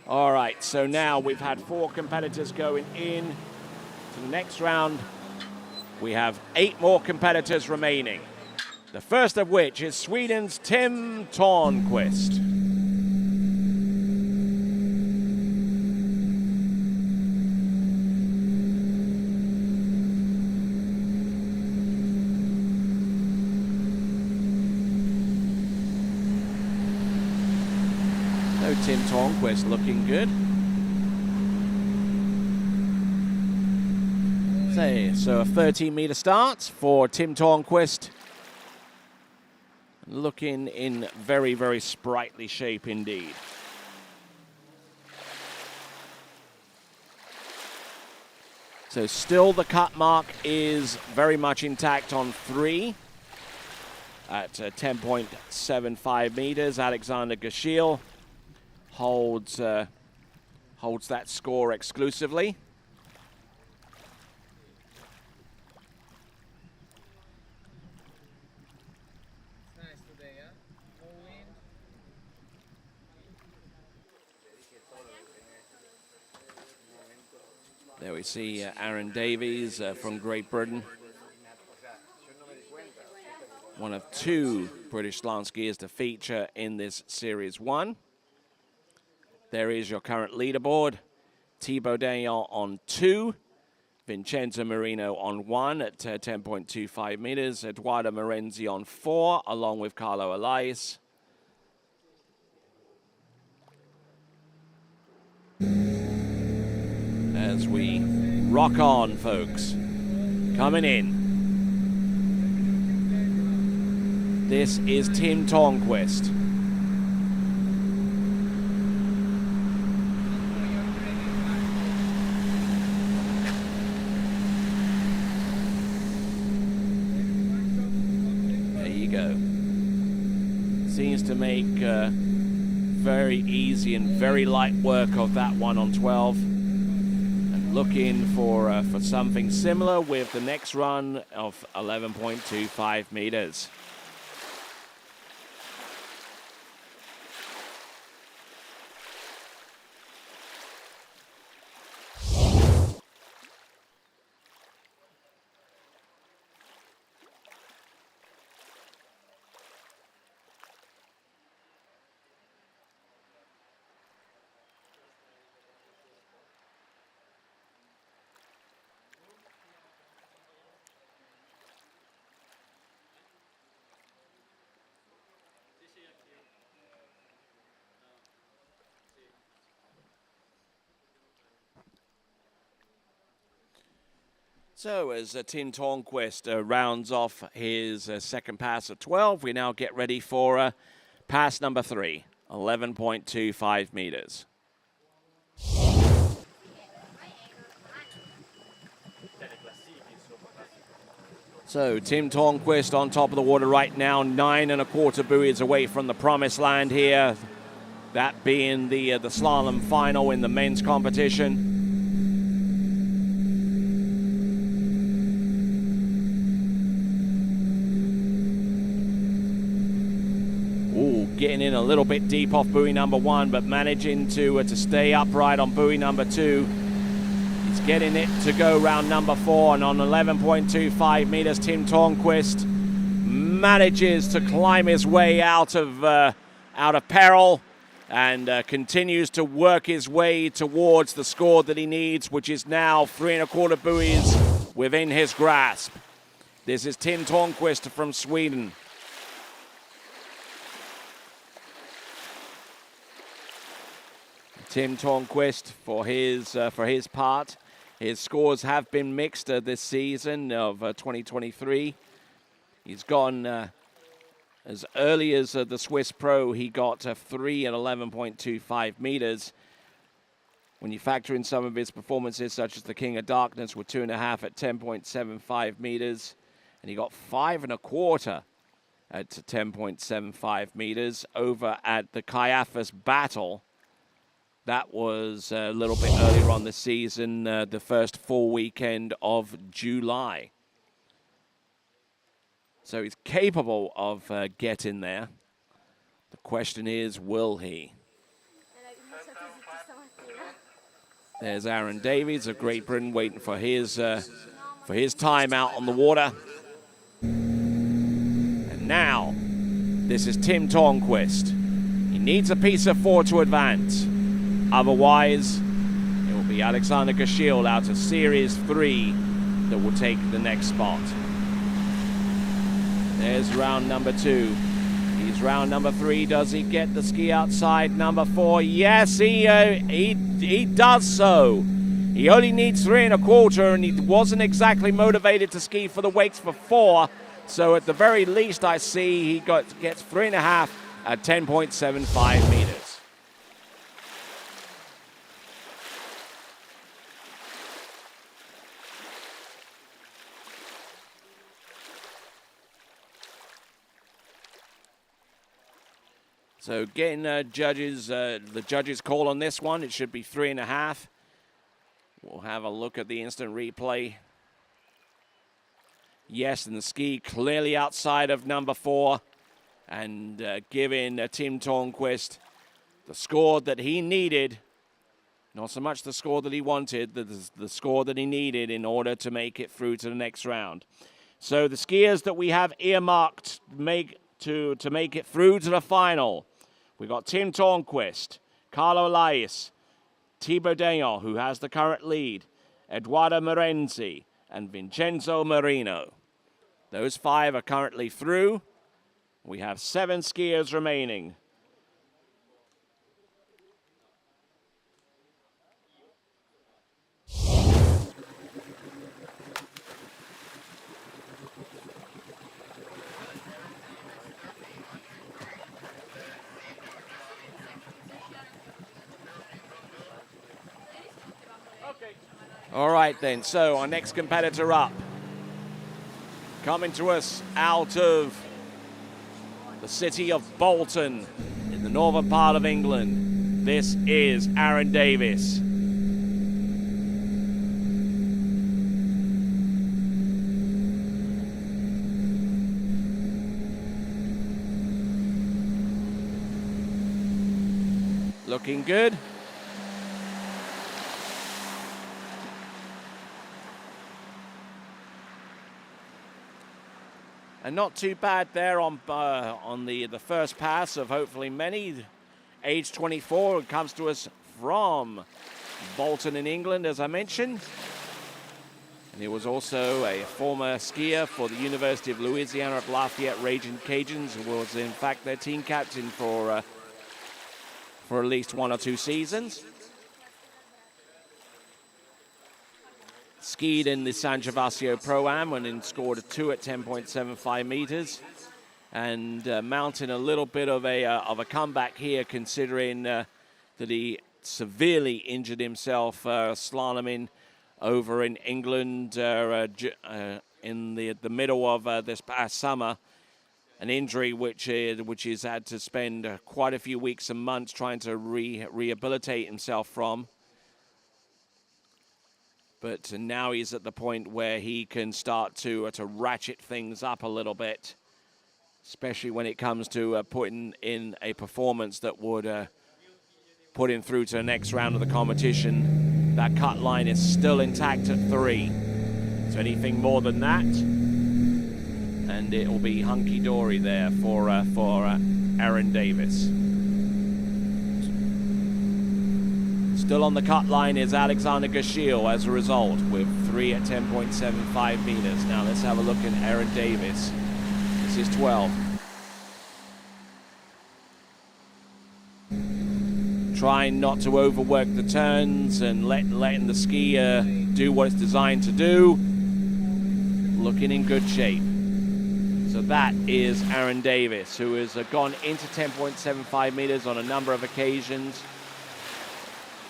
All right, so now we've had 4 competitors going in to the next round We have 8 more competitors remaining. The first of which is Sweden's Tim Törnqvist. So Tim Törnqvist looking good. So a 13-meter start for Tim Törnqvist. Looking in very, very sprightly shape indeed. So still the cut mark is very much intact on 3 at 10.75 meters. Alexander Gashil holds that score exclusively. There we see Aaron Davies from Great Britain. One of 2 British slalom skiers to feature in this Series 1. There is your current leaderboard. Thibaut Dayan on 2. Vincenzo Marino on 1 at 10.25 meters. Eduardo Morenzi on 4, along with Carlo Elias. As we rock on, folks. Coming in. This is Tim Törnqvist. There you go. Seems to make very easy and very light work of that one on 12. Looking for something similar with the next run of 11.25 meters. So as Tim Törnqvist rounds off his second pass of 12, we now get ready for pass number 3, 11.25 meters. So Tim Törnqvist on top of the water right now, 9 1/4 buoys away from the promised land here. That being the slalom final in the men's competition. Getting in a little bit deep off buoy number 1, but managing to stay upright on buoy number 2. He's getting it to go round number 4, and on 11.25 meters, Tim Törnqvist manages to climb his way out of peril and continues to work his way towards the score that he needs, which is now 3 1/4 buoys within his grasp. This is Tim Törnqvist from Sweden. Tim Törnqvist, for his part, his scores have been mixed this season of 2023. He's gone as early as the Swiss Pro. He got 3 at 11.25 meters. When you factor in some of his performances, such as the King of Darkness with 2.5 at 10.75 meters, and he got 5 1/4 at 10.75 meters over at the Caiaphas Battle. That was a little bit earlier on this season, the first full weekend of July. So he's capable of getting there. The question is, will he? There's Aaron Davies of Great Britain waiting for his for his time out on the water. And now, this is Tim Tornquist. He needs a piece of 4 to advance. Otherwise, it will be Alexander Gashil out of Series 3 that will take the next spot. There's round number 2. He's round number 3. Does he get the ski outside number 4? Yes, he does so. He only needs 3 1/4, and he wasn't exactly motivated to ski for the wakes for 4. So at the very least, I see he gets 3 1/2 at 10.75 meters. So getting the judges' call on this one, it should be 3 1/2. We'll have a look at the instant replay. Yes, and the ski clearly outside of number 4, and giving Tim Tornquist the score that he needed. Not so much the score that he wanted, the score that he needed in order to make it through to the next round. So the skiers that we have earmarked to make it through to the final. We got Tim Tornquist, Carlo Lais, Thibaut Dayon, who has the current lead, Eduardo Morenzi, and Vincenzo Marino. Those 5 are currently through. We have 7 skiers remaining. All right then, so our next competitor up, coming to us out of the city of Bolton in the northern part of England, this is Aaron Davis. Looking good. And not too bad there on the first pass of hopefully many. Age 24, comes to us from Bolton in England, as I mentioned. And he was also a former skier for the University of Louisiana at Lafayette Raging Cajuns, and was in fact their team captain for at least 1 or 2 seasons. Skied in the San Gervasio Pro-Am and then scored a 2 at 10.75 meters. And mounting a little bit of a comeback here, considering that he severely injured himself slaloming over in England in the middle of this past summer. An injury which he's had to spend quite a few weeks and months trying to rehabilitate himself from. But now he's at the point where he can start to ratchet things up a little bit, especially when it comes to putting in a performance that would put him through to the next round of the competition. That cut line is still intact at 3. So anything more than that, and it will be hunky-dory there for Aaron Davis. Still on the cut line is Alexander Gashil as a result, with 3 at 10.75 meters. Now let's have a look at Aaron Davis. This is 12. Trying not to overwork the turns and letting the skier do what it's designed to do. Looking in good shape. So that is Aaron Davis, who has gone into 10.75 meters on a number of occasions.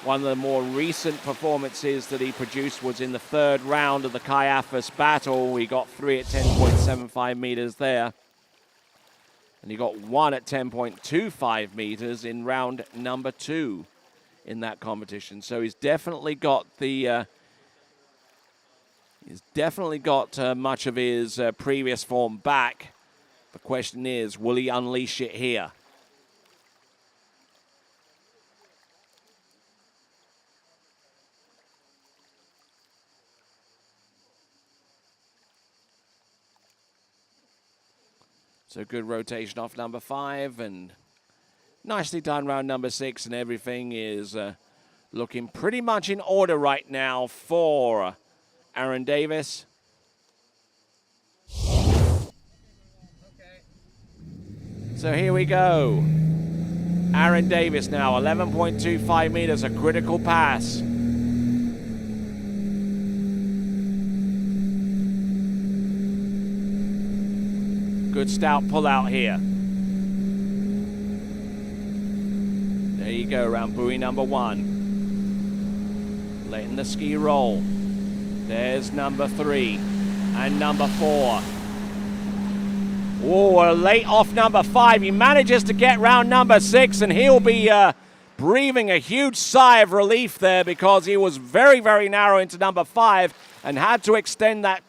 One of the more recent performances that he produced was in the 3rd round of the Caiaphas battle. He got 3 at 10.75 meters there. And he got 1 at 10.25 meters in round number 2 in that competition. So he's definitely got much of his previous form back. The question is, will he unleash it here? So good rotation off number 5, and nicely done round number 6, and everything is looking pretty much in order right now for Aaron Davis. So here we go. Aaron Davis now, 11.25 meters, a critical pass. Good stout pull out here. There you go, around buoy number 1. Letting the ski roll. There's number 3 and number 4. Oh, late off number 5. He manages to get round number 6, and he'll be breathing a huge sigh of relief there, because he was very, very narrow into number 5 and had to extend that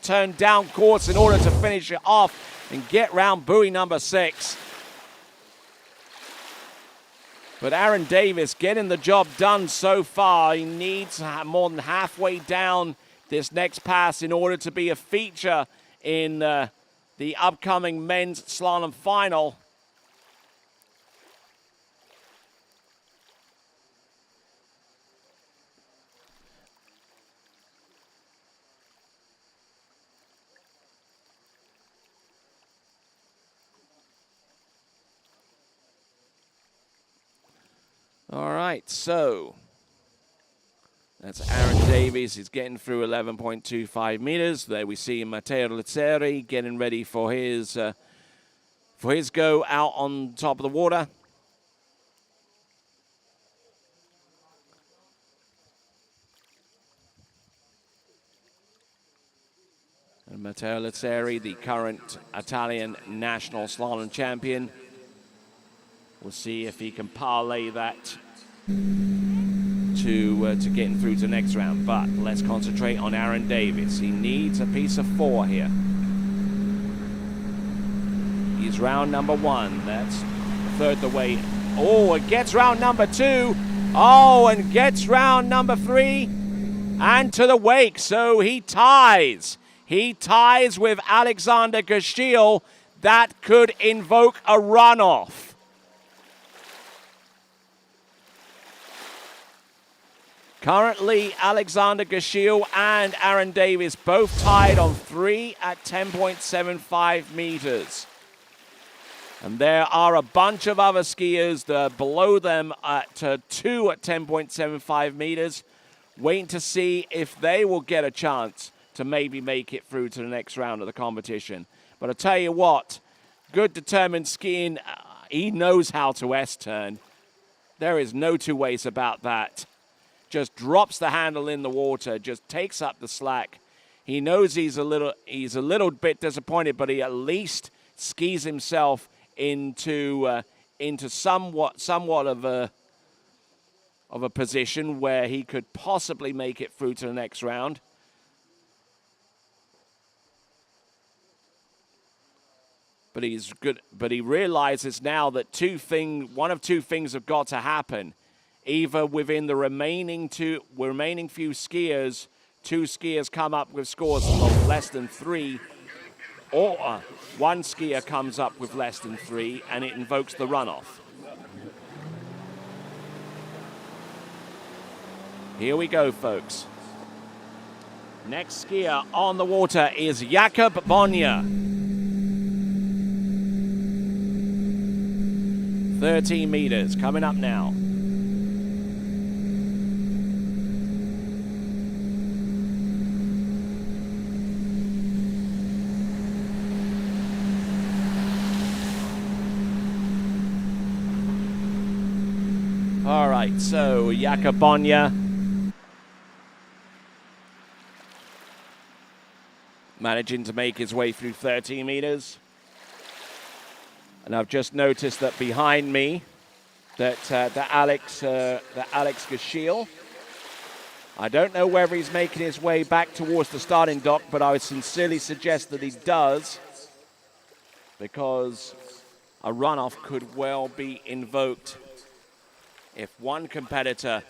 turn down course in order to finish it off and get round buoy number 6. But Aaron Davis getting the job done so far. He needs more than halfway down this next pass in order to be a feature in the upcoming men's slalom final. All right, so that's Aaron Davies. He's getting through 11.25 meters. There we see Matteo Lizzeri getting ready for his go out on top of the water. And Matteo Lizzeri, the current Italian national slalom champion. We'll see if he can parlay that to getting through to the next round. But let's concentrate on Aaron Davis. He needs a piece of 4 here. He's round number 1. That's a third the way. Oh, and gets round number 2. Oh, and gets round number 3 and to the wake. So he ties. He ties with Alexander Gashil. That could invoke a runoff. Currently, Alexander Gashil and Aaron Davis both tied on 3 at 10.75 meters. And there are a bunch of other skiers that are below them at 2 at 10.75 meters, waiting to see if they will get a chance to maybe make it through to the next round of the competition. But I tell you what, good determined skiing, he knows how to S-turn. There is no two ways about that. Just drops the handle in the water, just takes up the slack. He knows he's a little bit disappointed, but he at least skis himself into somewhat of a position where he could possibly make it through to the next round. But he's good. But he realizes now that one of two things have got to happen. Either within the remaining few skiers, 2 skiers come up with scores of less than 3, or 1 skier comes up with less than 3, and it invokes the runoff. Here we go, folks. Next skier on the water is Jakob Bonja. 13 meters coming up now. All right, so Jakob Bonja managing to make his way through 13 meters. And I've just noticed that behind me, that Alex Gashil, I don't know whether he's making his way back towards the starting dock, but I would sincerely suggest that he does, because a runoff could well be invoked if one competitor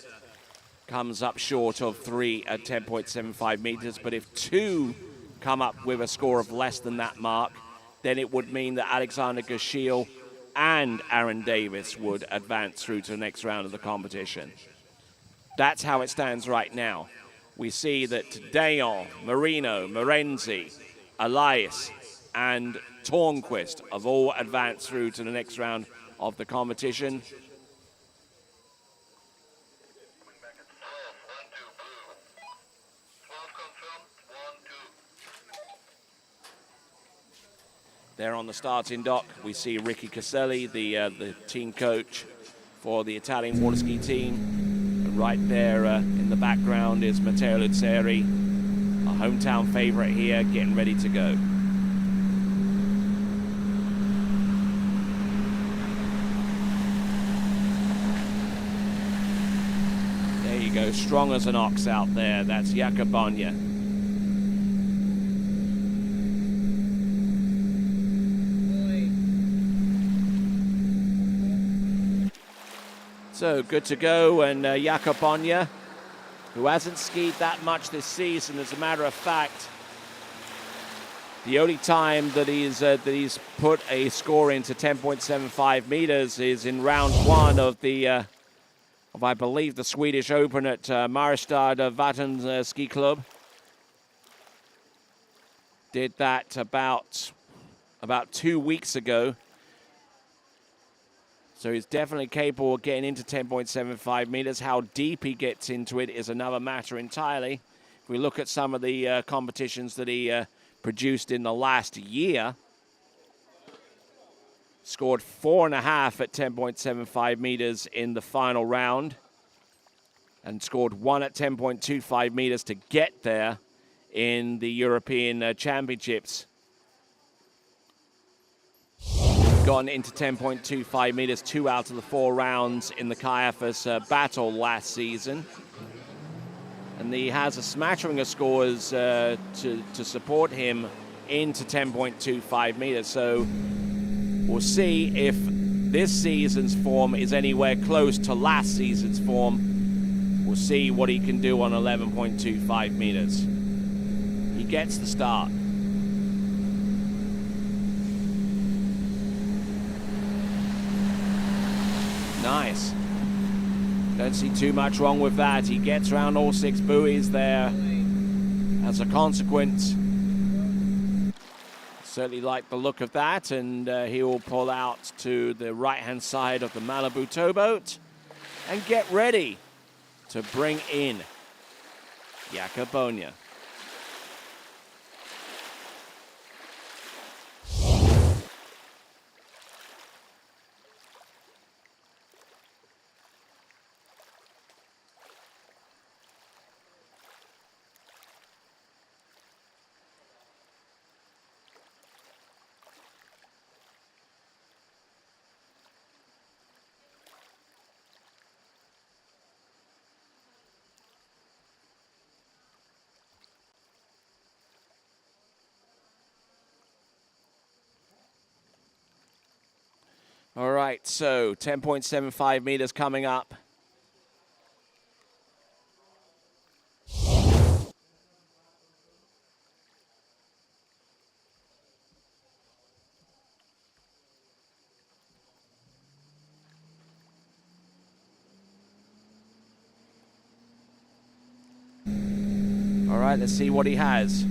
comes up short of 3 at 10.75 meters, but if 2 come up with a score of less than that mark, then it would mean that Alexander Gashiel and Aaron Davis would advance through to the next round of the competition. That's how it stands right now. We see that Dayon, Marino, Morenzi, Elias, and Tornquist have all advanced through to the next round of the competition. There on the starting dock, we see Ricky Caselli, the team coach for the Italian water ski team. And right there in the background is Matteo Luzzeri, a hometown favorite here, getting ready to go. There you go, strong as an ox out there. That's Jacobonia. So good to go, and Jacobonia, who hasn't skied that much this season, as a matter of fact, the only time that he's put a score into 10.75 meters is in round one of I believe the Swedish Open at Maristad Vatten Ski Club. Did that about 2 weeks ago. So he's definitely capable of getting into 10.75 meters. How deep he gets into it is another matter entirely. If we look at some of the competitions that he produced in the last year, scored 4.5 at 10.75 meters in the final round, and scored 1 at 10.25 meters to get there in the European Championships. Gone into 10.25 meters 2 out of the 4 rounds in the Caiaphas battle last season. And he has a smattering of scores to support him into 10.25 meters. So we'll see if this season's form is anywhere close to last season's form. We'll see what he can do on 11.25 meters. He gets the start. Nice. Don't see too much wrong with that. He gets around all 6 buoys there as a consequence. Certainly like the look of that, and he will pull out to the right-hand side of the Malibu towboat and get ready to bring in Jacobonia. All right, so 10.75 meters coming up. All right, let's see what he has.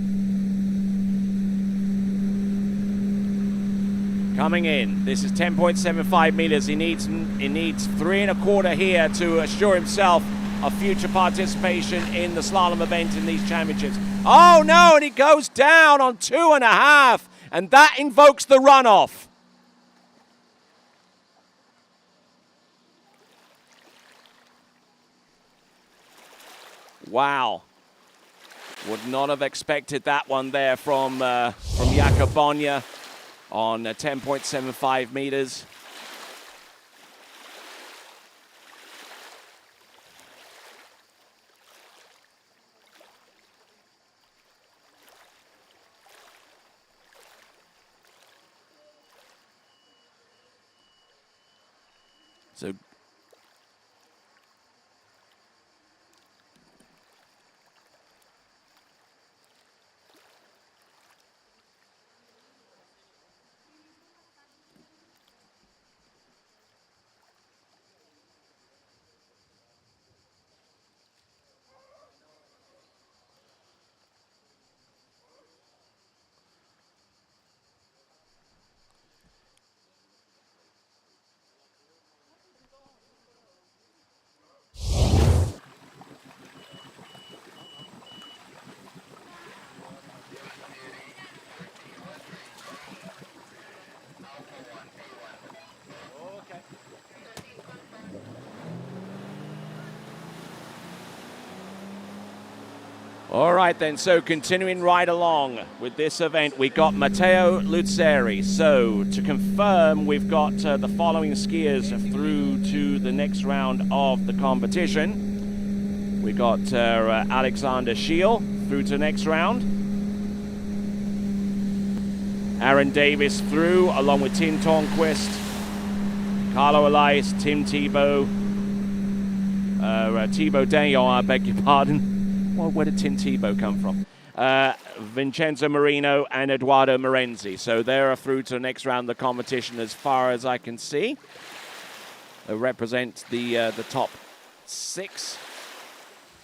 Coming in, this is 10.75 meters. He needs 3.25 here to assure himself of future participation in the slalom event in these championships. Oh no, and he goes down on 2.5, and that invokes the runoff. Wow. Would not have expected that one there from Jacobonia on 10.75 meters. So All right then, so continuing right along with this event, we got Matteo Luzzeri. So to confirm, we've got the following skiers through to the next round of the competition. We got Alexander Scheel through to the next round. Aaron Davis through, along with Tim Tornquist, Carlo Elias, Tim Tebow, Thibaut Dayon, I beg your pardon. Well, where did Tim Tebow come from? Vincenzo Marino and Eduardo Morenzi. So they're through to the next round of the competition as far as I can see. They represent the top 6.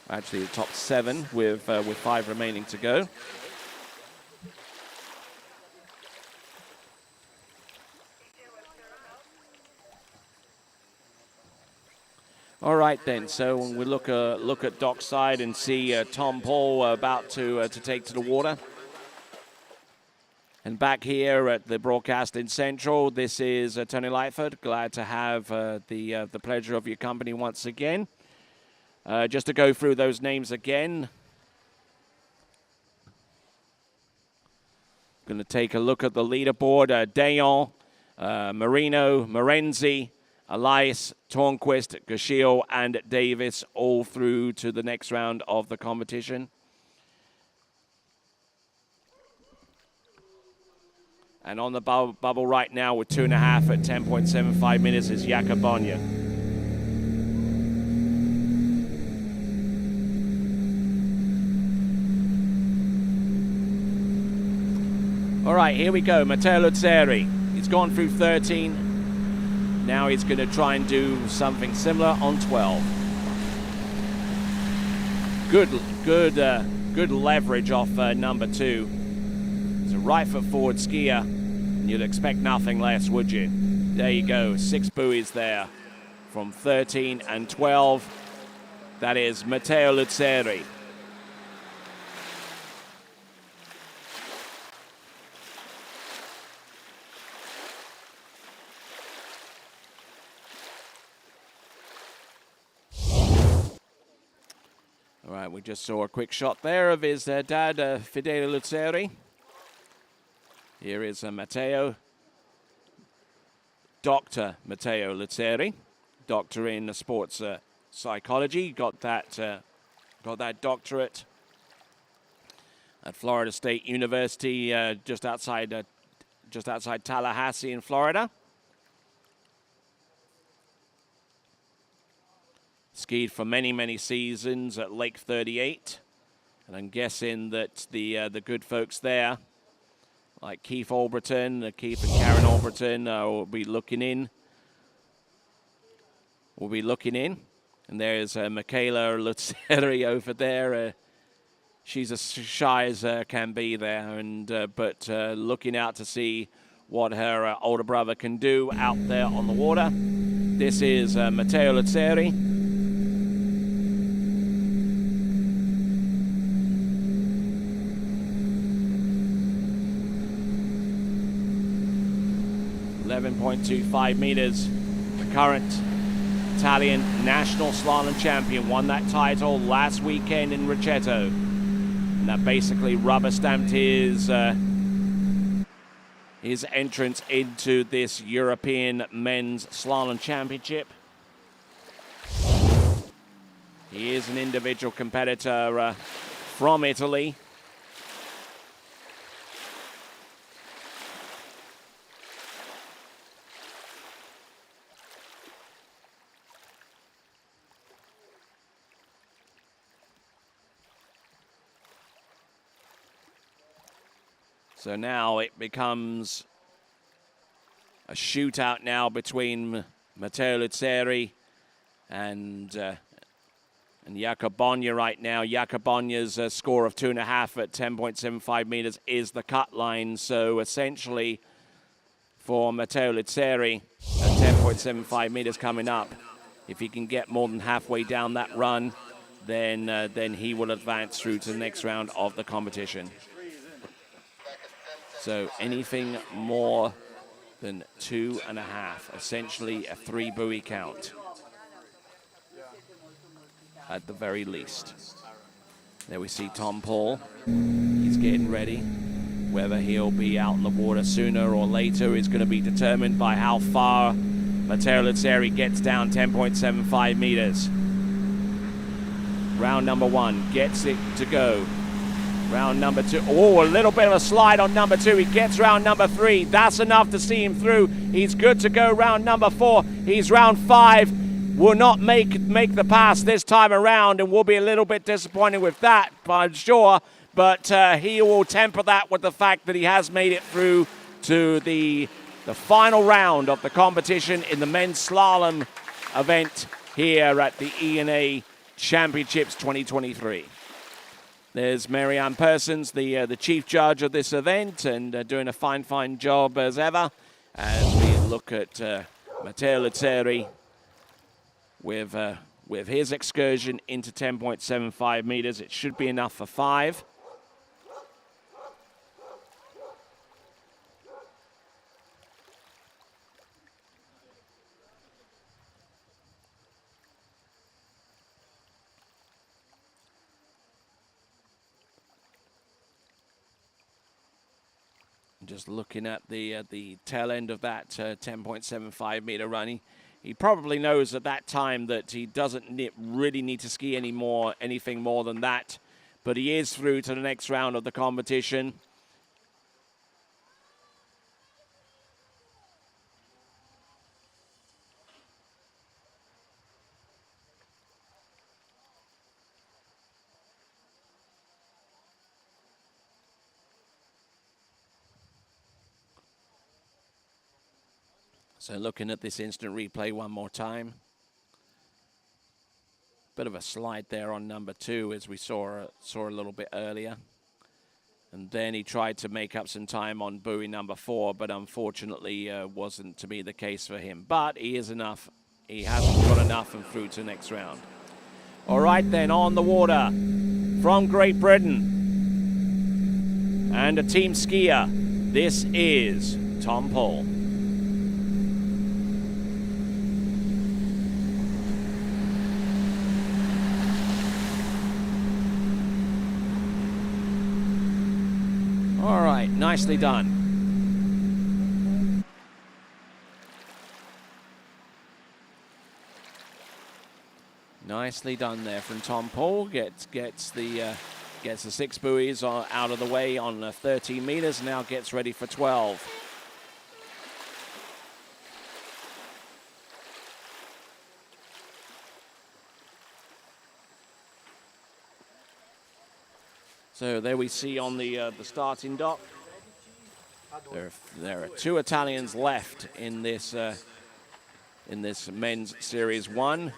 Actually, the top 7 with 5 remaining to go. All right then, so when we look at dockside and see Tom Paul about to take to the water. And back here at the Broadcasting Central, this is Tony Lightfoot. Glad to have the pleasure of your company once again. Just to go through those names again. Going to take a look at the leaderboard. Dayon, Marino, Morenzi, Elias, Tornquist, Gashiel, and Davis all through to the next round of the competition. And on the bubble right now with 2.5 at 10.75 minutes is Jacobonia. All right, here we go. Matteo Luzzeri. He's gone through 13. Now he's going to try and do something similar on 12. Good leverage off number 2. He's a right foot forward skier. You'd expect nothing less, would you? There you go, 6 buoys there from 13 and 12. That is Matteo Luzzeri. All right, we just saw a quick shot there of his dad, Fedele Luzzeri. Here is Matteo, Dr. Matteo Luzzeri, doctor in sports psychology. Got that doctorate at Florida State University, just outside Tallahassee in Florida. Skied for many seasons at Lake 38, and I'm guessing that the good folks there, like Keith Alberton, Keith and Karen Alberton, will be looking in. And there's Michaela Luzzeri over there. She's as shy as can be there, and but looking out to see what her older brother can do out there on the water. This is Matteo Luzzeri. .25 meters. The current Italian national slalom champion won that title last weekend in Riccetto, and that basically rubber stamped his entrance into this European men's slalom championship. He is an individual competitor from Italy. So now it becomes a shootout now between Matteo Luzzeri and Jacobonia right now. Jacobonia's score of 2.5 at 10.75 meters is the cut line. So essentially for Matteo Luzzeri at 10.75 meters coming up, if he can get more than halfway down that run, then he will advance through to the next round of the competition. So anything more than 2.5, essentially a 3 buoy count at the very least. There we see Tom Paul. He's getting ready. Whether he'll be out in the water sooner or later is going to be determined by how far Matteo Lazzeri gets down 10.75 meters. Round number 1 gets it to go. Round number 2. Oh, a little bit of a slide on number 2. He gets round number 3. That's enough to see him through. He's good to go round number 4. He's round 5. Will not make the pass this time around, and will be a little bit disappointed with that, I'm sure. But he will temper that with the fact that he has made it through to the final round of the competition in the men's slalom event here at the EA Championships 2023. There's Marianne Persons, the chief judge of this event, and doing a fine job as ever. As we look at Matteo Lazzeri with his excursion into 10.75 meters. It should be enough for 5. Just looking at the tail end of that 10.75 meter run, he probably knows at that time that he doesn't really need to ski anything more than that. But he is through to the next round of the competition. So looking at this instant replay one more time. Bit of a slide there on number 2, as we saw a little bit earlier. And then he tried to make up some time on buoy number 4, but unfortunately wasn't to be the case for him. But he is enough. He hasn't got enough and through to the next round. All right then, on the water from Great Britain. And a team skier. This is Tom Paul. All right, nicely done. Nicely done there from Tom Paul. Gets the 6 buoys out of the way on 13 meters. Now gets ready for 12. So there we see on the starting dock, there are 2 Italians left in this men's Series 1.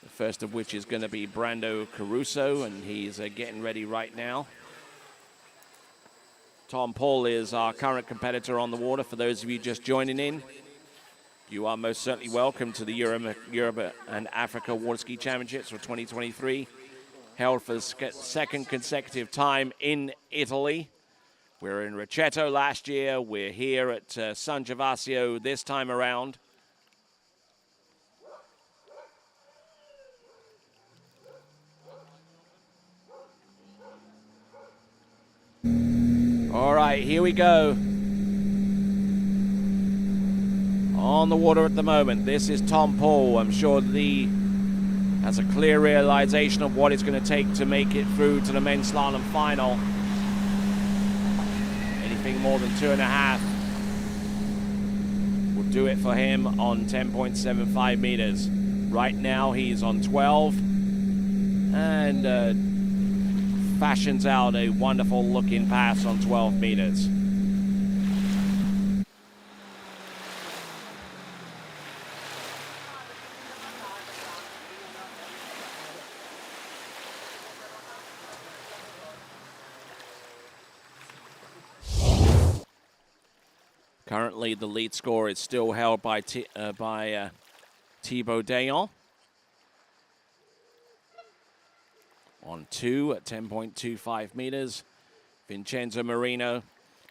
The first of which is going to be Brando Caruso, and he's getting ready right now. Tom Paul is our current competitor on the water. For those of you just joining in, you are most certainly welcome to the Europe and Africa Water Ski Championships for 2023. Held for the second consecutive time in Italy. We were in Rocchetto last year. We're here at San Gervasio this time around. All right, here we go. On the water at the moment, this is Tom Paul. I'm sure has a clear realization of what it's going to take to make it through to the men's slalom final. Anything more than 2.5 will do it for him on 10.75 meters. Right now he's on 12 and fashions out a wonderful looking pass on 12 meters. Currently, the lead score is still held by Thibaut Dayon on 2 at 10.25 meters. Vincenzo Marino,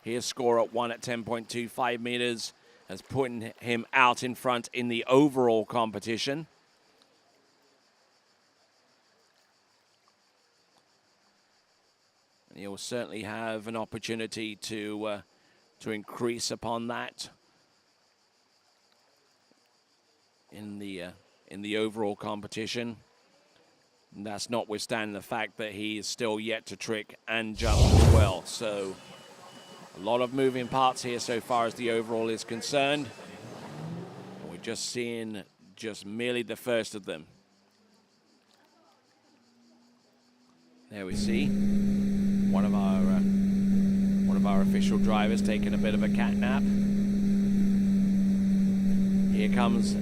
his score at 1 at 10.25 meters, has put him out in front in the overall competition. He'll certainly have an opportunity to increase upon that in the overall competition. And that's notwithstanding the fact that he is still yet to trick and jump as well. So a lot of moving parts here so far as the overall is concerned. And we're just seeing just merely the first of them. There we see one of our official drivers taking a bit of a cat nap. Here comes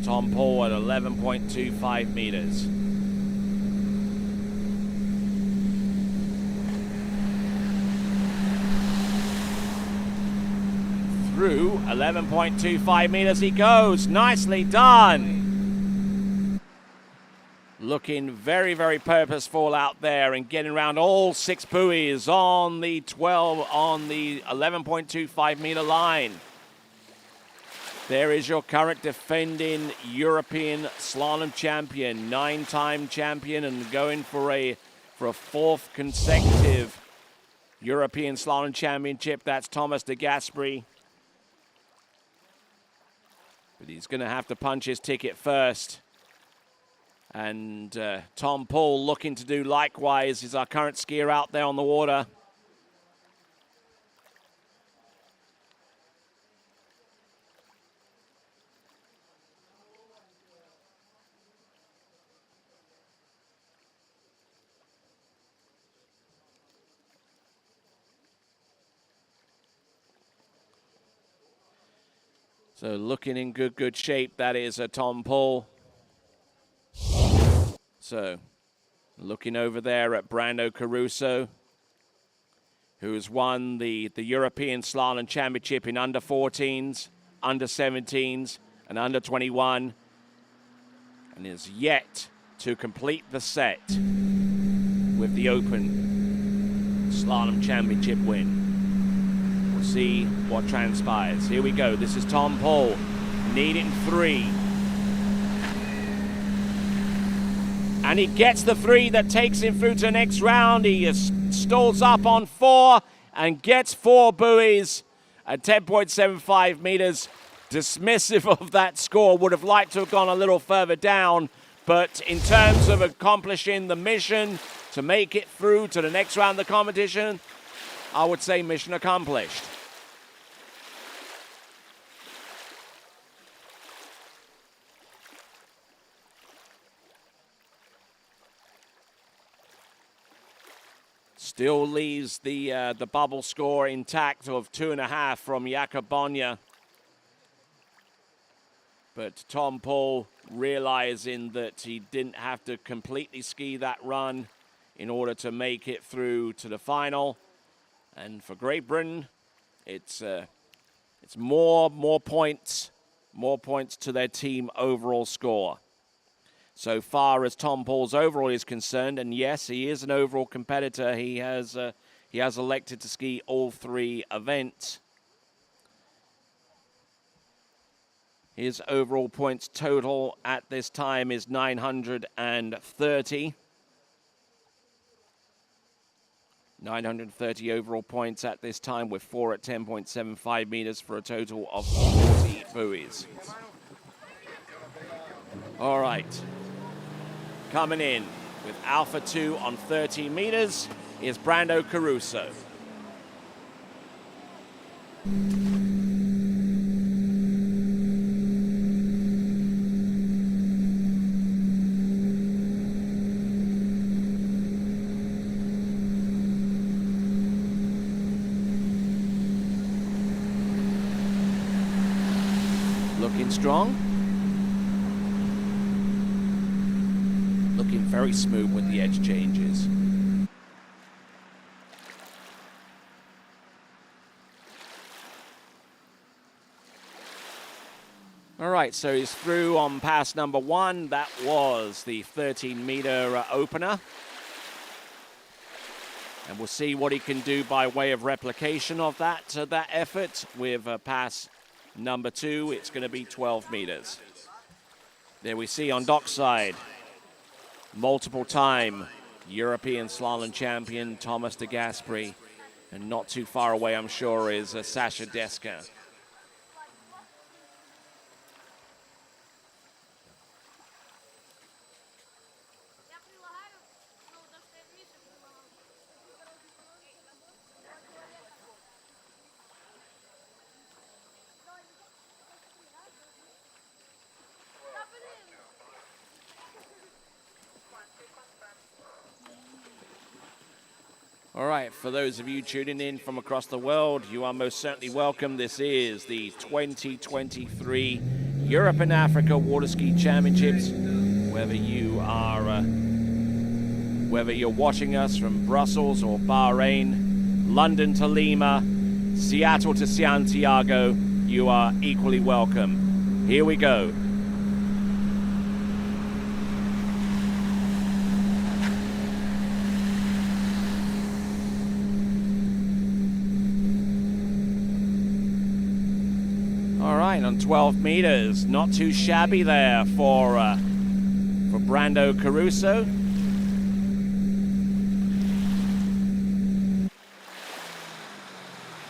Tom Paul at 11.25 meters. Through 11.25 meters he goes. Nicely done. Looking very, very purposeful out there and getting around all 6 buoys on the 11.25 meter line. There is your current defending European slalom champion, 9-time champion, and going for a 4th consecutive European slalom championship. That's Thomas de Gasperi. But he's going to have to punch his ticket first. And Tom Paul looking to do likewise. He's our current skier out there on the water. So looking in good shape, that is Tom Paul. So looking over there at Brando Caruso, who's won the European Slalom Championship in under 14s, under 17s, and under 21, and is yet to complete the set with the Open Slalom Championship win. We'll see what transpires. Here we go. This is Tom Paul, needing 3. And he gets the 3 that takes him through to the next round. He stalls up on 4 and gets 4 buoys at 10.75 meters. Dismissive of that score. Would have liked to have gone a little further down. But in terms of accomplishing the mission to make it through to the next round of the competition, I would say mission accomplished. Still leaves the bubble score intact of 2.5 from Jakob Bonja. But Tom Paul realizing that he didn't have to completely ski that run in order to make it through to the final. And for Great Britain, it's more points to their team overall score. So far as Tom Paul's overall is concerned, and yes, he is an overall competitor. He has elected to ski all 3 events. His overall points total at this time is 930. 930 overall points at this time, with 4 at 10.75 meters for a total of 40 buoys. All right. Coming in with Alpha 2 on 13 meters is Brando Caruso. Looking strong. Looking very smooth with the edge changes. All right, so he's through on pass number 1. That was the 13-meter opener. And we'll see what he can do by way of replication of that effort with pass number 2. It's going to be 12 meters. There we see on dockside, multiple-time European slalom champion Thomas de Gasperi. And not too far away, I'm sure, is Sasha Deska. All right, for those of you tuning in from across the world, you are most certainly welcome. This is the 2023 Europe and Africa Water Ski Championships. Whether you're watching us from Brussels or Bahrain, London to Lima, Seattle to Santiago, you are equally welcome. Here we go. All right, on 12 meters, not too shabby there for Brando Caruso.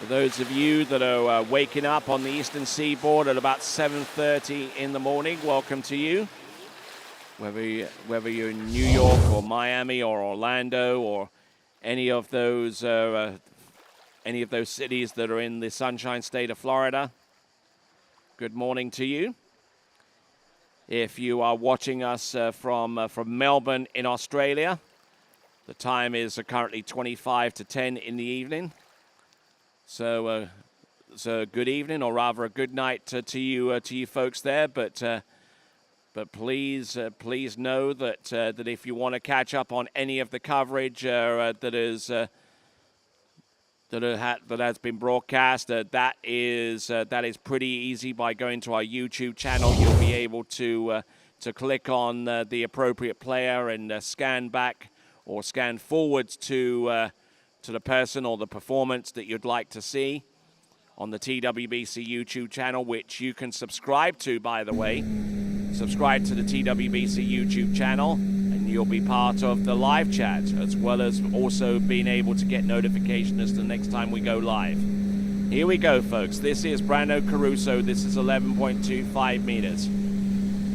For those of you that are waking up on the Eastern Seaboard at about 7:30 in the morning, welcome to you. Whether you're in New York or Miami or Orlando or any of those cities that are in the Sunshine State of Florida, good morning to you. If you are watching us from Melbourne in Australia, the time is currently 25 to 10 in the evening. So good evening, or rather a good night to you folks there. But please know that if you want to catch up on any of the coverage that has been broadcast, that is pretty easy by going to our YouTube channel. You'll be able to click on the appropriate player and scan back or scan forwards to the person or the performance that you'd like to see on the TWBC YouTube channel, which you can subscribe to, by the way. Subscribe to the TWBC YouTube channel, and you'll be part of the live chat, as well as also being able to get notification as to the next time we go live. Here we go, folks. This is Brando Caruso. This is 11.25 meters.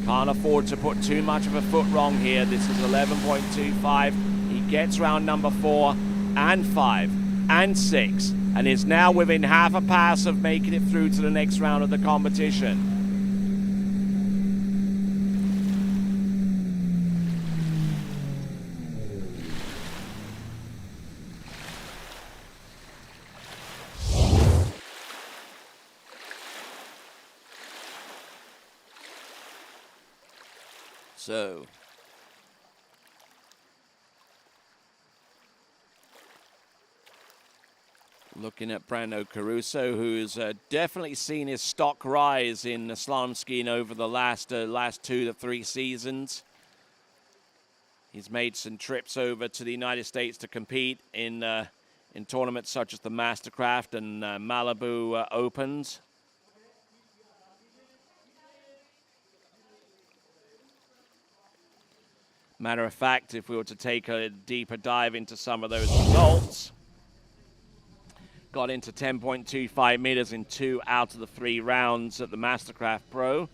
Can't afford to put too much of a foot wrong here. This is 11.25. He gets round number 4 and 5 and 6, and is now within half a pass of making it through to the next round of the competition. So, looking at Brando Caruso, who's definitely seen his stock rise in the slalom skiing over the last 2 to 3 seasons. He's made some trips over to the United States to compete in tournaments such as the Mastercraft and Malibu Opens. Matter of fact, if we were to take a deeper dive into some of those results, got into 10.25 meters in 2 out of the 3 rounds at the Mastercraft Pro.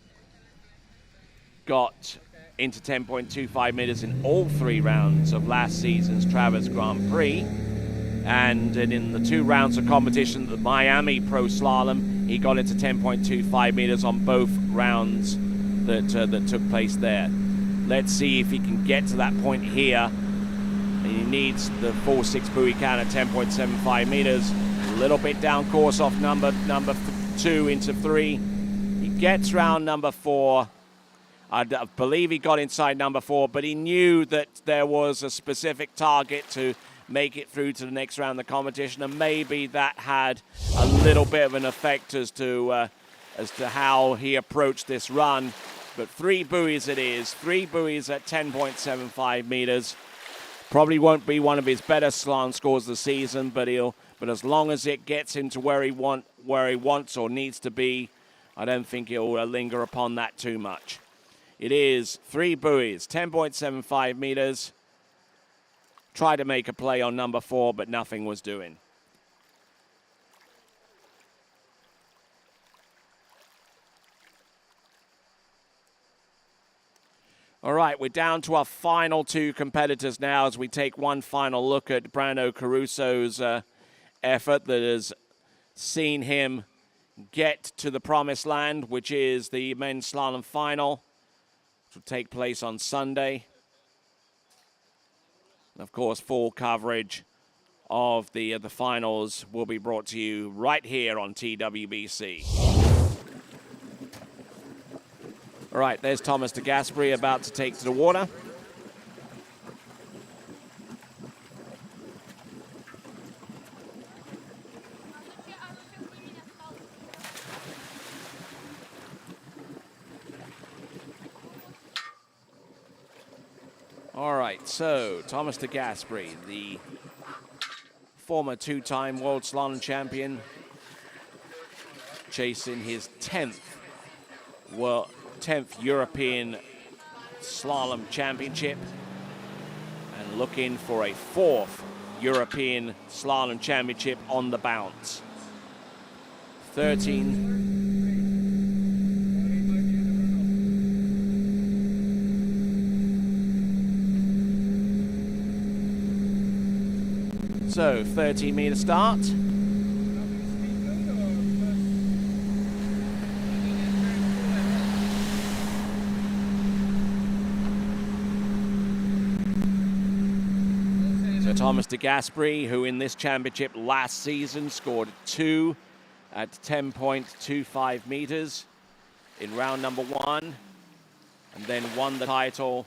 Got into 10.25 meters in all 3 rounds of last season's Travers Grand Prix. And in the 2 rounds of competition, the Miami Pro Slalom, he got into 10.25 meters on both rounds that took place there. Let's see if he can get to that point here. And he needs the 4-6 buoy count at 10.75 meters. A little bit down course off number 2 into 3. He gets round number 4. I believe he got inside number 4, but he knew that there was a specific target to make it through to the next round of the competition, and maybe that had a little bit of an effect as to how he approached this run. But 3 buoys it is, 3 buoys at 10.75 meters. Probably won't be one of his better slalom scores of the season, but as long as it gets him to where he wants or needs to be, I don't think he'll linger upon that too much. It is 3 buoys, 10.75 meters. tried to make a play on number 4, but nothing was doing. All right, we're down to our final 2 competitors now as we take one final look at Brando Caruso's effort that has seen him get to the promised land, which is the men's slalom final, which will take place on Sunday. And of course, full coverage of the finals will be brought to you right here on TWBC. All right, there's Thomas de Gasperi about to take to the water. All right, so Thomas de Gasperi, the former 2-time World Slalom champion, chasing his 10th European Slalom Championship and looking for a 4th European Slalom Championship on the bounce. 13. So 13-meter start. Thomas de Gasperi, who in this championship last season scored 2 at 10.25 meters in round number 1, and then won the title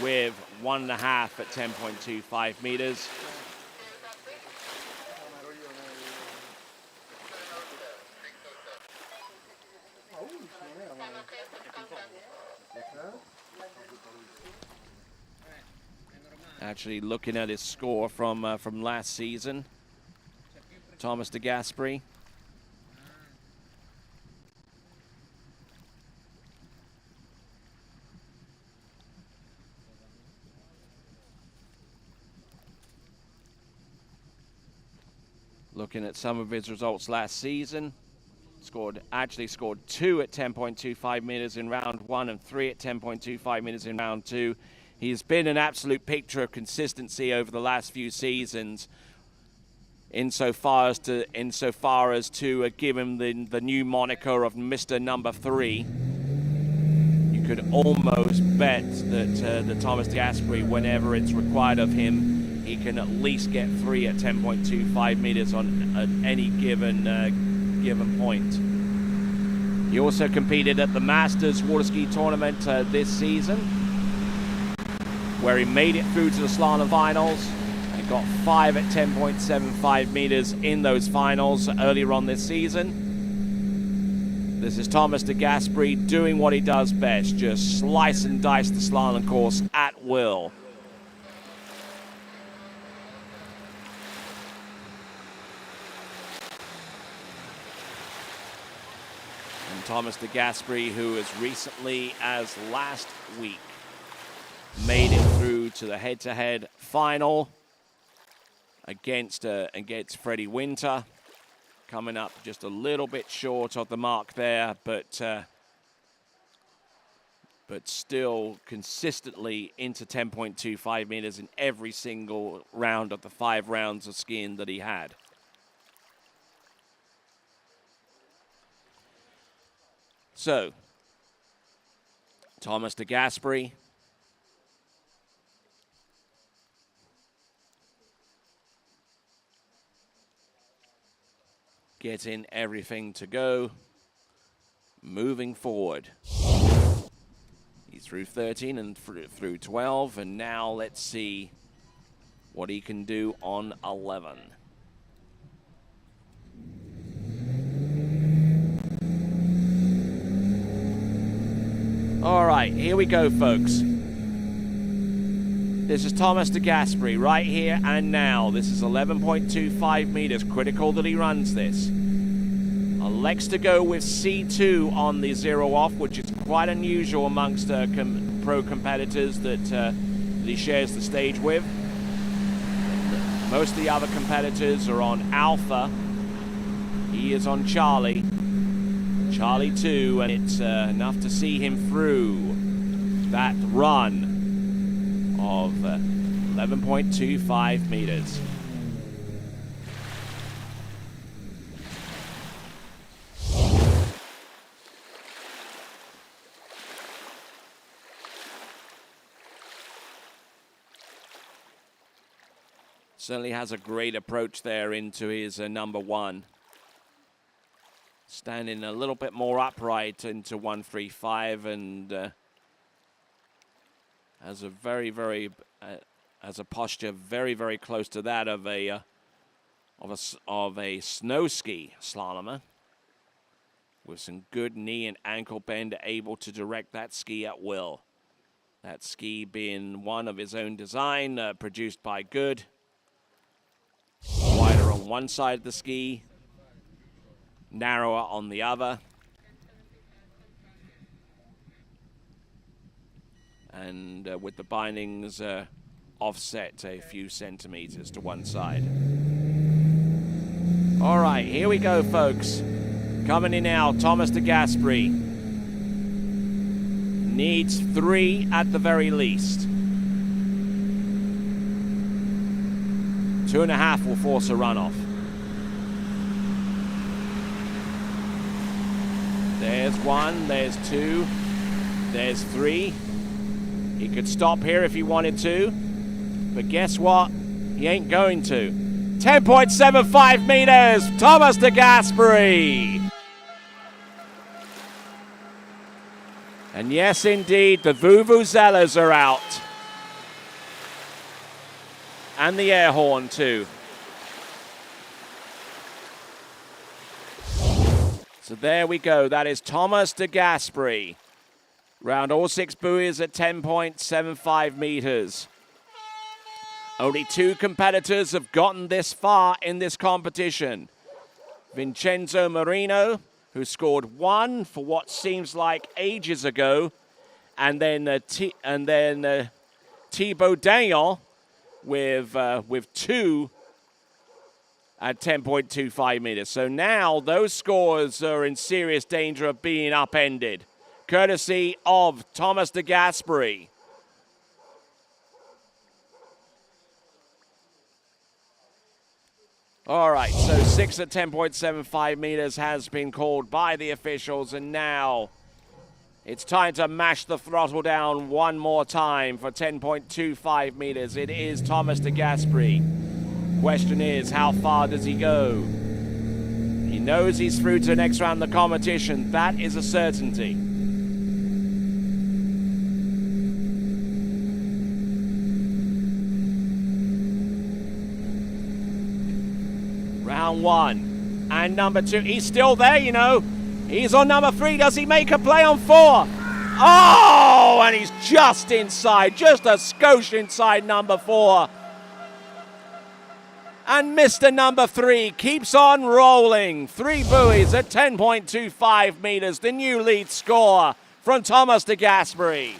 with 1.5 at 10.25 meters. Actually, looking at his score from last season, Thomas de Gasperi. Looking at some of his results last season, actually scored 2 at 10.25 meters in round 1 and 3 at 10.25 meters in round 2. He's been an absolute picture of consistency over the last few seasons, insofar as to give him the new moniker of Mr. Number 3. You could almost bet that Thomas de Gasperi, whenever it's required of him, he can at least get 3 at 10.25 meters on any given point. He also competed at the Masters water ski tournament this season, where he made it through to the slalom finals and got 5 at 10.75 meters in those finals earlier on this season. This is Thomas de Gasperi doing what he does best, just slice and dice the slalom course at will. And Thomas de Gasperi, who as recently as last week made it through to the head-to-head final against Freddie Winter, coming up just a little bit short of the mark there, but still consistently into 10.25 meters in every single round of the 5 rounds of skiing that he had. So, Thomas de Gasperi, getting everything to go, moving forward. He's through 13 and through 12, and now let's see what he can do on 11. All right, here we go, folks. This is Thomas de Gasperi right here and now. This is 11.25 meters. Critical that he runs this. Elects to go with C2 on the 0 off, which is quite unusual amongst pro competitors that he shares the stage with. Most of the other competitors are on Alpha. He is on Charlie. Charlie 2, and it's enough to see him through that run of 11.25 meters. Certainly has a great approach there into his number 1. Standing a little bit more upright into 135 and has a has a posture very close to that of a snow ski slalomer with some good knee and ankle bend, able to direct that ski at will. That ski being one of his own design, produced by Good. Wider on one side of the ski, narrower on the other. And with the bindings offset a few centimeters to one side. All right, here we go, folks. Coming in now, Thomas de Gasperi. Needs 3 at the very least. 2.5 will force a runoff. There's 1, there's 2, there's 3. He could stop here if he wanted to, but guess what? He ain't going to. 10.75 meters, Thomas de Gasperi. And yes, indeed, the vuvuzelas are out. And the air horn too. So there we go. That is Thomas de Gasperi. Round all 6 buoys at 10.75 meters. Only 2 competitors have gotten this far in this competition. Vincenzo Marino, who scored 1 for what seems like ages ago, and then Thibaut Dayan with 2 at 10.25 meters. So now those scores are in serious danger of being upended, courtesy of Thomas de Gasperi. All right, so 6 at 10.75 meters has been called by the officials, and now it's time to mash the throttle down one more time for 10.25 meters. It is Thomas de Gasperi. Question is, how far does he go? He knows he's through to the next round of the competition. That is a certainty. Round 1 and number 2. He's still there, you know. He's on number 3. Does he make a play on 4? Oh, and he's just inside, just a skosh inside number 4. And Mr. Number 3 keeps on rolling. 3 buoys at 10.25 meters, the new lead score from Thomas de Gasperi.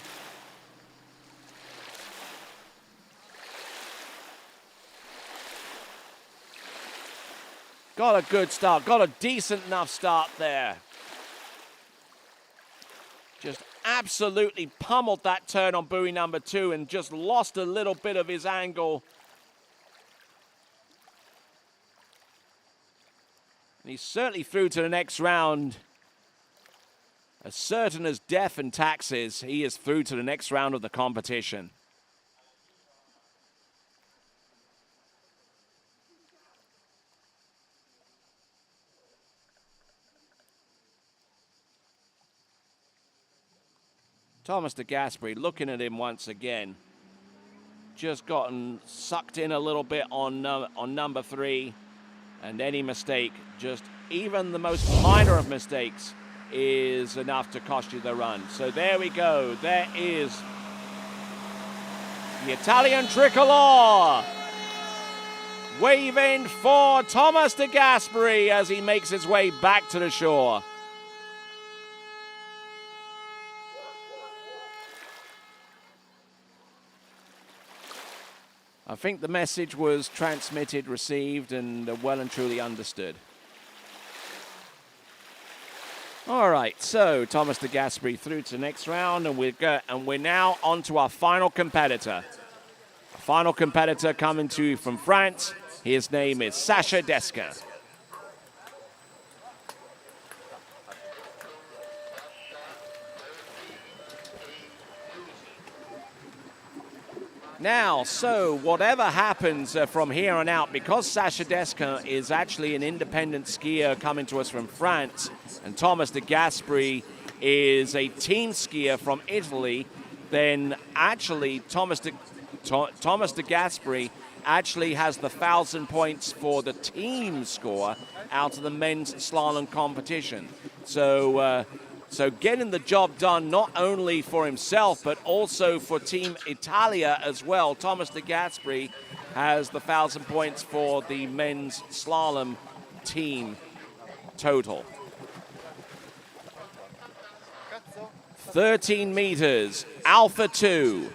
Got a good start, got a decent enough start there. Just absolutely pummeled that turn on buoy number 2 and just lost a little bit of his angle. And he's certainly through to the next round. As certain as death and taxes, he is through to the next round of the competition. Thomas de Gasperi, looking at him once again, just gotten sucked in a little bit on number 3, and any mistake, just even the most minor of mistakes, is enough to cost you the run. So there we go. There is the Italian tricolor waving for Thomas de Gasperi as he makes his way back to the shore. I think the message was transmitted, received, and well and truly understood. All right, so Thomas de Gasperi through to the next round, and we're now on to our final competitor. Final competitor coming to you from France. His name is Sacha Desquin. Now, so whatever happens from here on out, because Sacha Desquin is actually an independent skier coming to us from France, and Thomas de Gasperi is a team skier from Italy, then actually Thomas de Gasperi actually has the 1,000 points for the team score out of the men's slalom competition. So getting the job done not only for himself, but also for Team Italia as well. Thomas de Gasperi has the 1,000 points for the men's slalom team total. 13 meters, Alpha 2.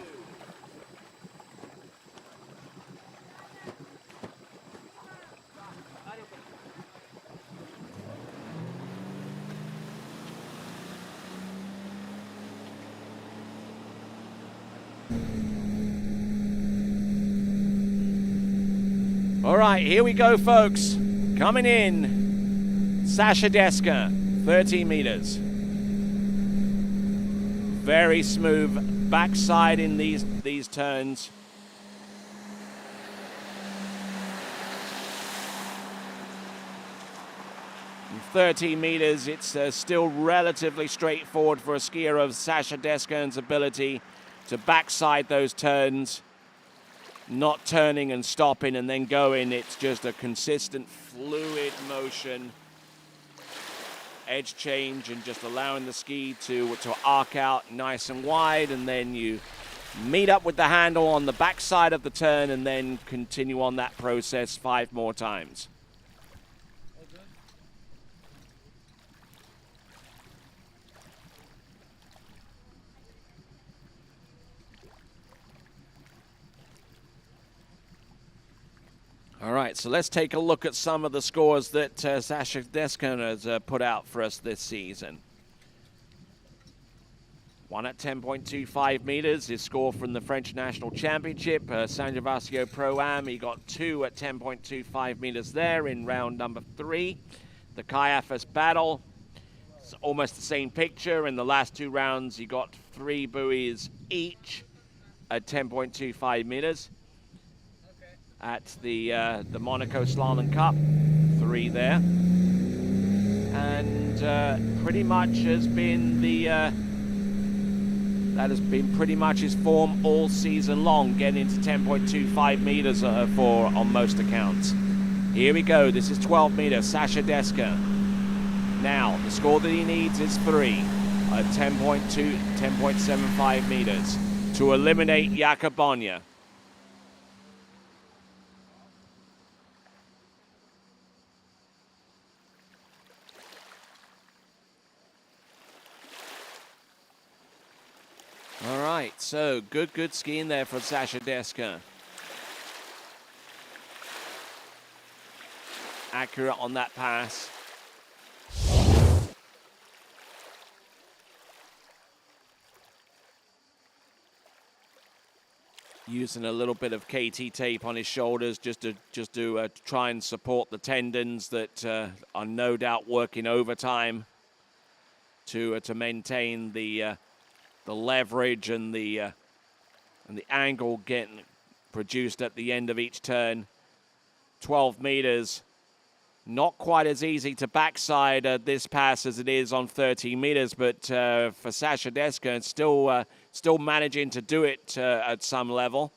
All right, here we go, folks. Coming in, Sacha Desquin, 13 meters. Very smooth backside in these turns. In 13 meters, it's still relatively straightforward for a skier of Sacha Desquin's ability to backside those turns. Not turning and stopping and then going. It's just a consistent fluid motion. Edge change and just allowing the ski to arc out nice and wide, and then you meet up with the handle on the backside of the turn and then continue on that process 5 more times. All right, so let's take a look at some of the scores that Sacha Desquin has put out for us this season. One at 10.25 meters, his score from the French National Championship, San Gervasio Pro-Am. He got 2 at 10.25 meters there in round number 3. The Caiaphas Battle, it's almost the same picture. In the last 2 rounds, he got 3 buoys each at 10.25 meters. At the Monaco Slalom Cup, 3 there, and pretty much has been that has been pretty much his form all season long, getting to 10.25 meters on most accounts. Here we go. This is 12 meters. Sacha Desquin. Now the score that he needs is 3 at 10.75 meters to eliminate Jakob Bonje. All right, so good skiing there for Sacha Desquin. Accurate on that pass. Using a little bit of KT tape on his shoulders just to try and support the tendons that are no doubt working overtime to maintain the leverage and the angle getting produced at the end of each turn. 12 meters, not quite as easy to backside this pass as it is on 13 meters, but for Sacha Desquin, still managing to do it at some level.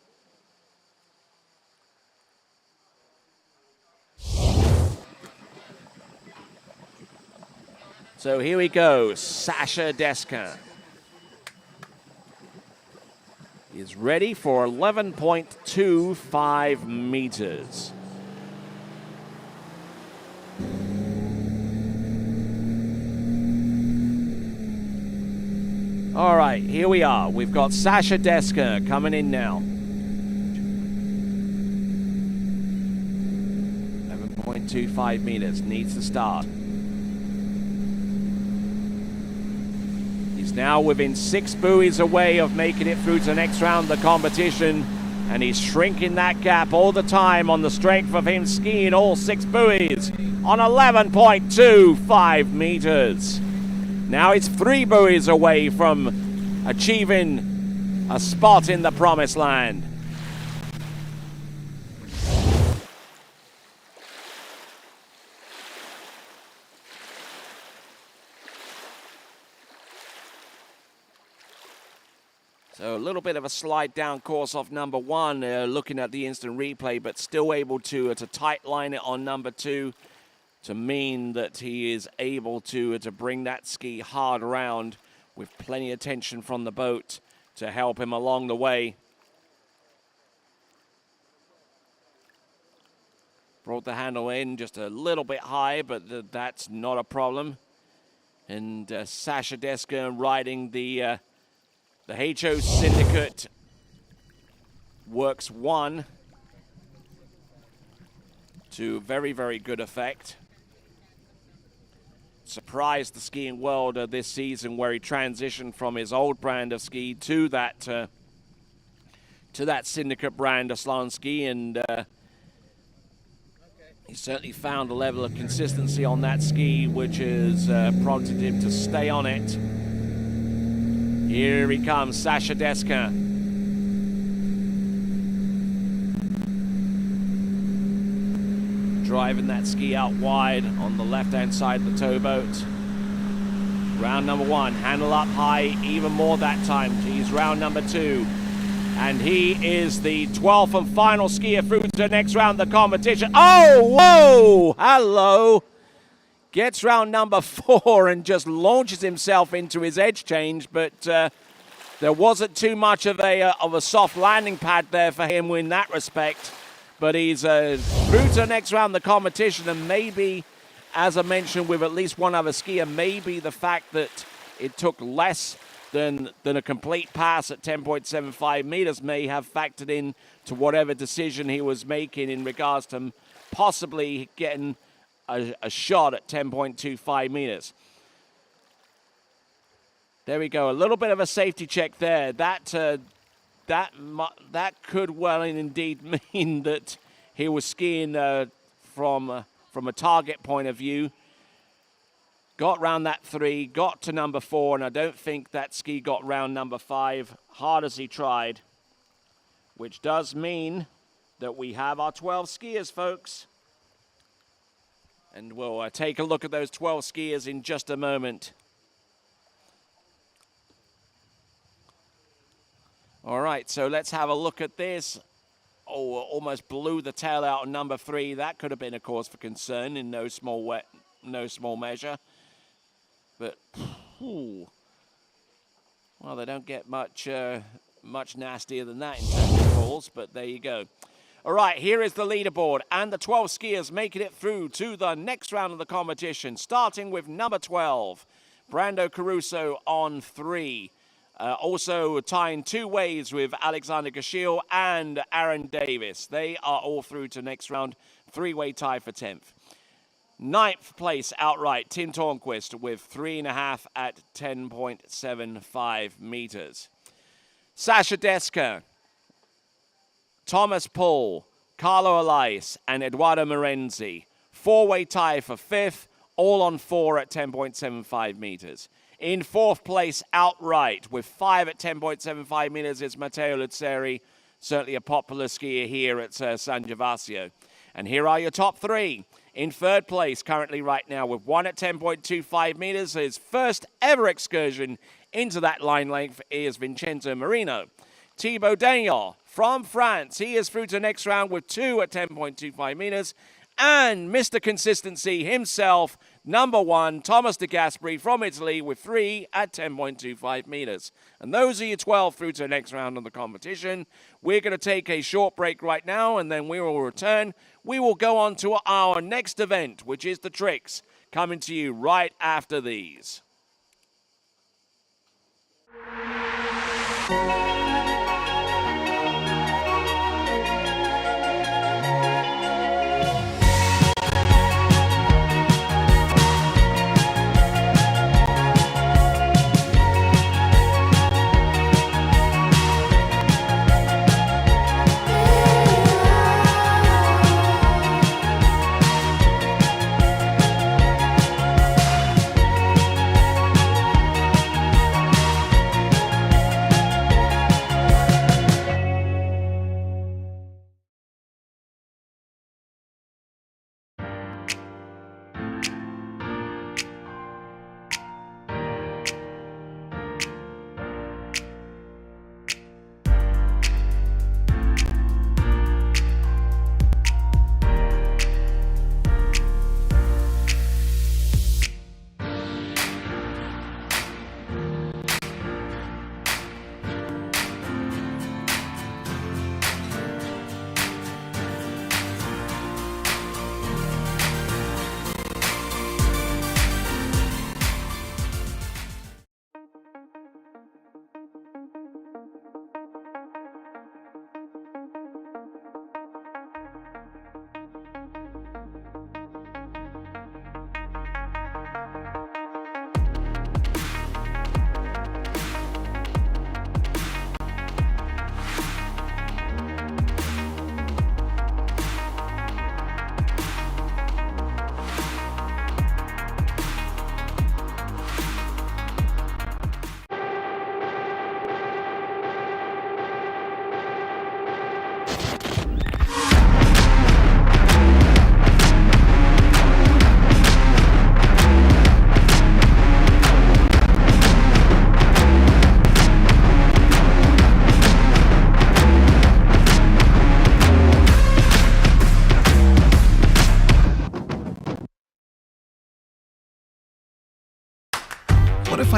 So here we go, Sacha Desquin is ready for 11.25 meters. All right, here we are. We've got Sacha Desquin coming in now. 10.25 meters. Needs to start. He's now within 6 buoys away of making it through to the next round of the competition, and he's shrinking that gap all the time on the strength of him skiing all 6 buoys on 11.25 meters. Now he's 3 buoys away from achieving a spot in the promised land. So a little bit of a slide down course off number 1, looking at the instant replay, but still able to tight line it on number 2 to mean that he is able to bring that ski hard around with plenty of tension from the boat to help him along the way. Brought the handle in just a little bit high, but that's not a problem. And Sasha Deska riding the HO Syndicate Works 1 to very, very good effect. Surprised the skiing world this season, where he transitioned from his old brand of ski to that Syndicate brand of slalom ski, and he certainly found a level of consistency on that ski which has prompted him to stay on it. Here he comes, Sasha Deska. Driving that ski out wide on the left-hand side of the towboat. Round number 1, handle up high, even more that time. He's round number 2. And he is the 12th and final skier through to the next round of the competition. Oh, whoa, hello. Gets round number 4 and just launches himself into his edge change, but there wasn't too much of a soft landing pad there for him in that respect. But he's through to the next round of the competition, and maybe, as I mentioned with at least one other skier, maybe the fact that it took less than a complete pass at 10.75 meters may have factored in to whatever decision he was making in regards to possibly getting a shot at 10.25 meters. There we go. A little bit of a safety check there. That could well and indeed mean that he was skiing from a target point of view. Got round that 3, got to number 4, and I don't think that ski got round number 5, hard as he tried. Which does mean that we have our 12 skiers, folks. And we'll take a look at those 12 skiers in just a moment. All right, so let's have a look at this. Oh, almost blew the tail out on number 3. That could have been a cause for concern in no small measure. But, well, they don't get much nastier than that in terms of falls, but there you go. All right, here is the leaderboard, and the 12 skiers making it through to the next round of the competition, starting with number 12, Brando Caruso on 3. Also tying 2 ways with Alexander Gashil and Aaron Davis. They are all through to next round, 3-way tie for 10th. 9th place outright, Tim Tornquist with 3.5 at 10.75 meters. Sasha Deska, Thomas Paul, Carlo Elias, and Eduardo Morenzi. 4-way tie for 5th, all on 4 at 10.75 meters. In 4th place outright with 5 at 10.75 meters is Matteo Luzzeri, certainly a popular skier here at San Gervasio. And here are your top 3. In 3rd place currently right now with 1 at 10.25 meters. His first ever excursion into that line length is Vincenzo Marino. Thibaut Daignan from France. He is through to the next round with 2 at 10.25 meters. And Mr. Consistency himself, number 1, Thomas de Gasperi from Italy with 3 at 10.25 meters. And those are your 12 through to the next round of the competition. We're going to take a short break right now, and then we will return. We will go on to our next event, which is the tricks, coming to you right after these.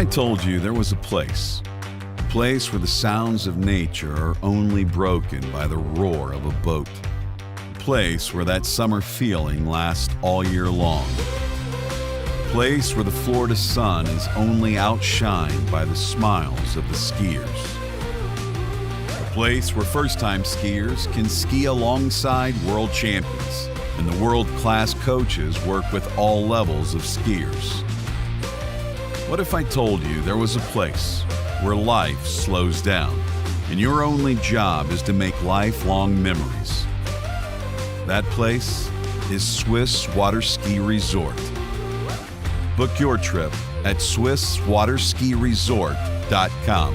I told you there was a place where the sounds of nature are only broken by the roar of a boat, a place where that summer feeling lasts all year long, a place where the Florida sun is only outshined by the smiles of the skiers, a place where first-time skiers can ski alongside world champions and the world-class coaches work with all levels of skiers. What if I told you there was a place where life slows down and your only job is to make lifelong memories? That place is Swiss Water Ski Resort. Book your trip at SwissWaterSkiResort.com.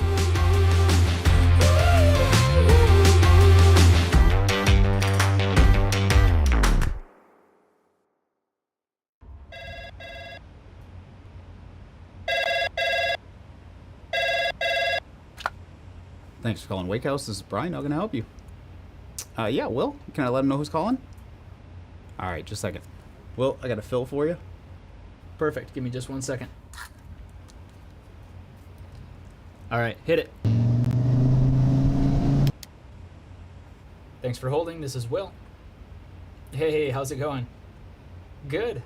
Thanks for calling Wake House. This is Brian. How can I help you? Yeah, Will. Can I let him know who's calling? All right, just a second. Will, I got a fill for you. Perfect. Give me just 1 second. All right, hit it. Thanks for holding. This is Will. Hey, how's it going? Good.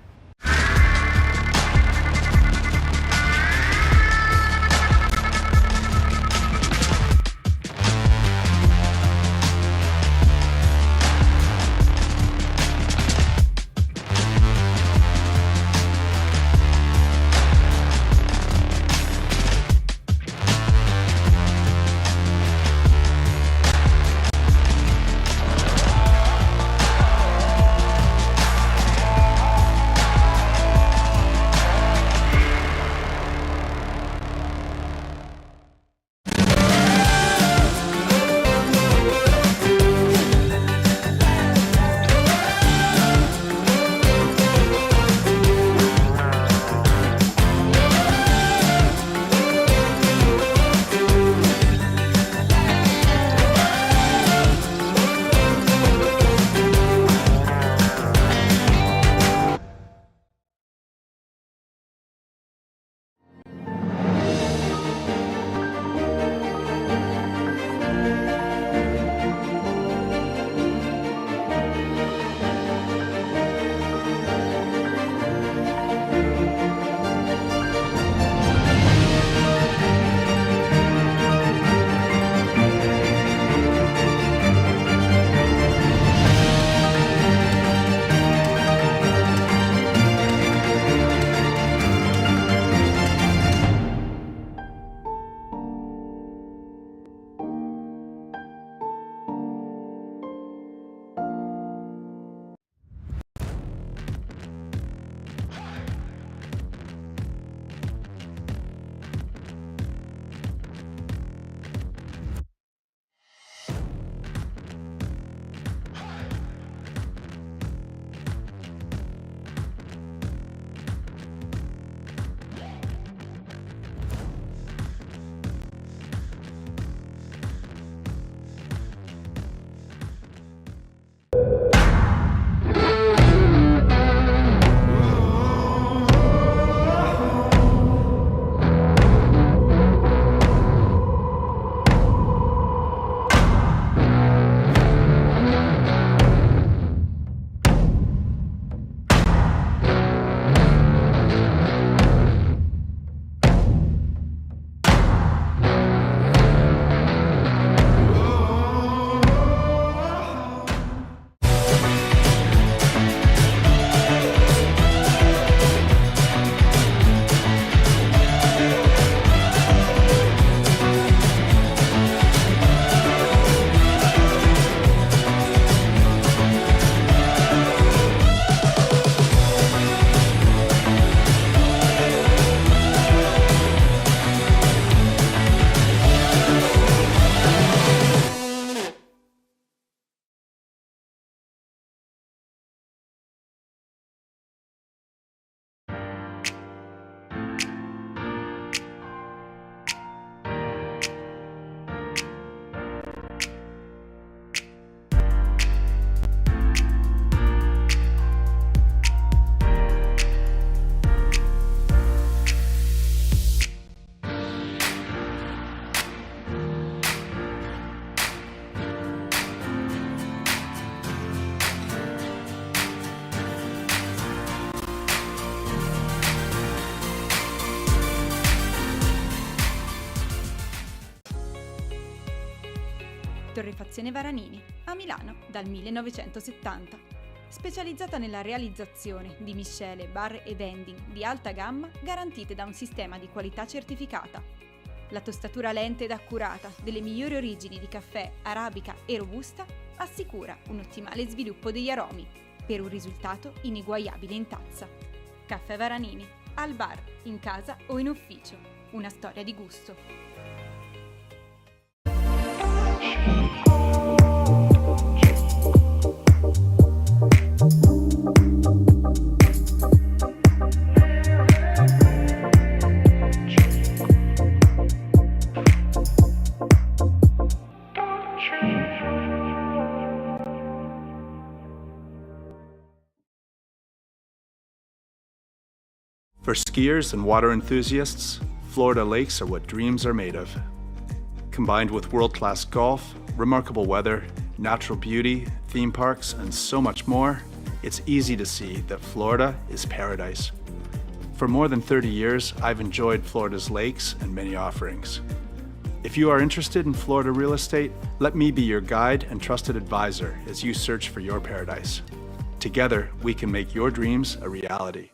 Torrefazione Varanini, a Milano dal 1970. Specializzata nella realizzazione di miscele, bar e vending di alta gamma garantite da un sistema di qualità certificata. La tostatura lenta ed accurata delle migliori origini di caffè, arabica e robusta assicura un ottimale sviluppo degli aromi per un risultato ineguagliabile in tazza. Caffè Varanini, al bar, in casa o in ufficio. Una storia di gusto. For skiers and water enthusiasts, Florida lakes are what dreams are made of. Combined with world-class golf, remarkable weather, natural beauty, theme parks, and so much more, it's easy to see that Florida is paradise. For more than 30 years, I've enjoyed Florida's lakes and many offerings. If you are interested in Florida real estate, let me be your guide and trusted advisor as you search for your paradise. Together, we can make your dreams a reality.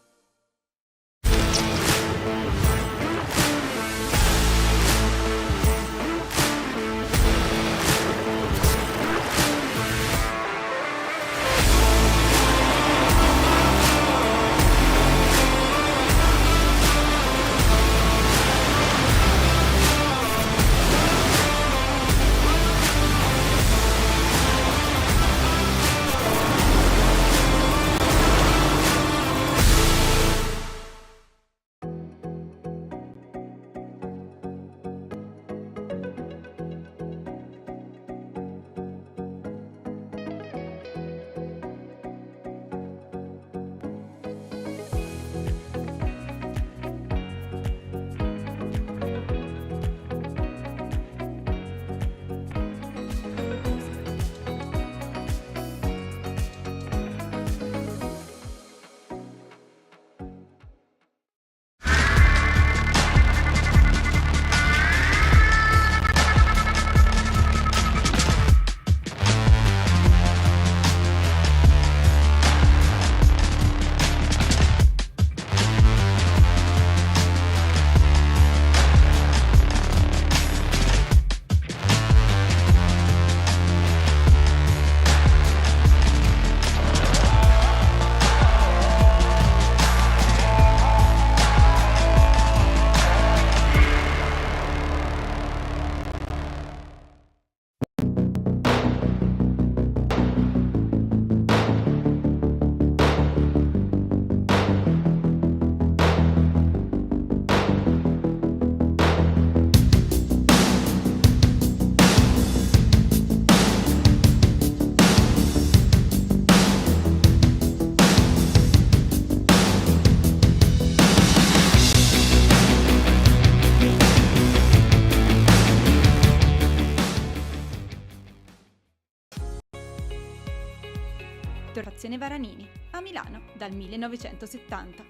Torrefazione Varanini, a Milano dal 1970.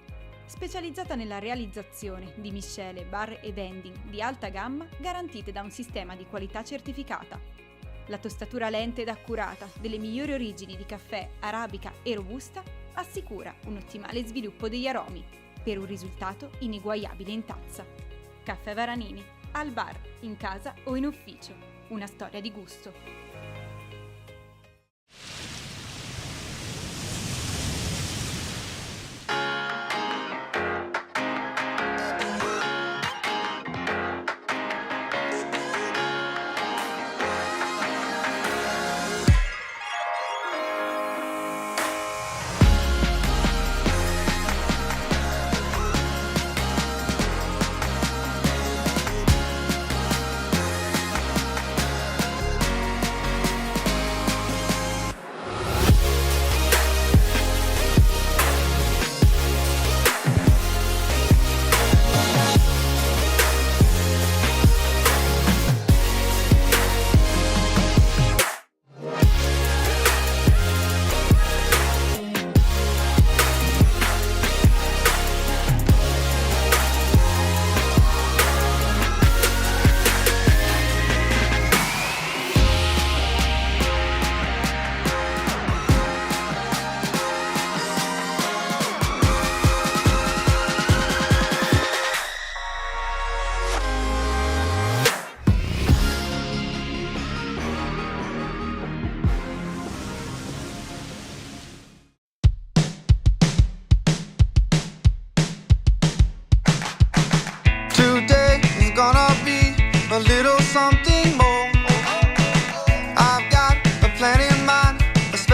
Specializzata nella realizzazione di miscele, bar e vending di alta gamma garantite da un sistema di qualità certificata. La tostatura lenta ed accurata delle migliori origini di caffè, arabica e robusta assicura un ottimale sviluppo degli aromi per un risultato ineguagliabile in tazza. Caffè Varanini, al bar, in casa o in ufficio. Una storia di gusto.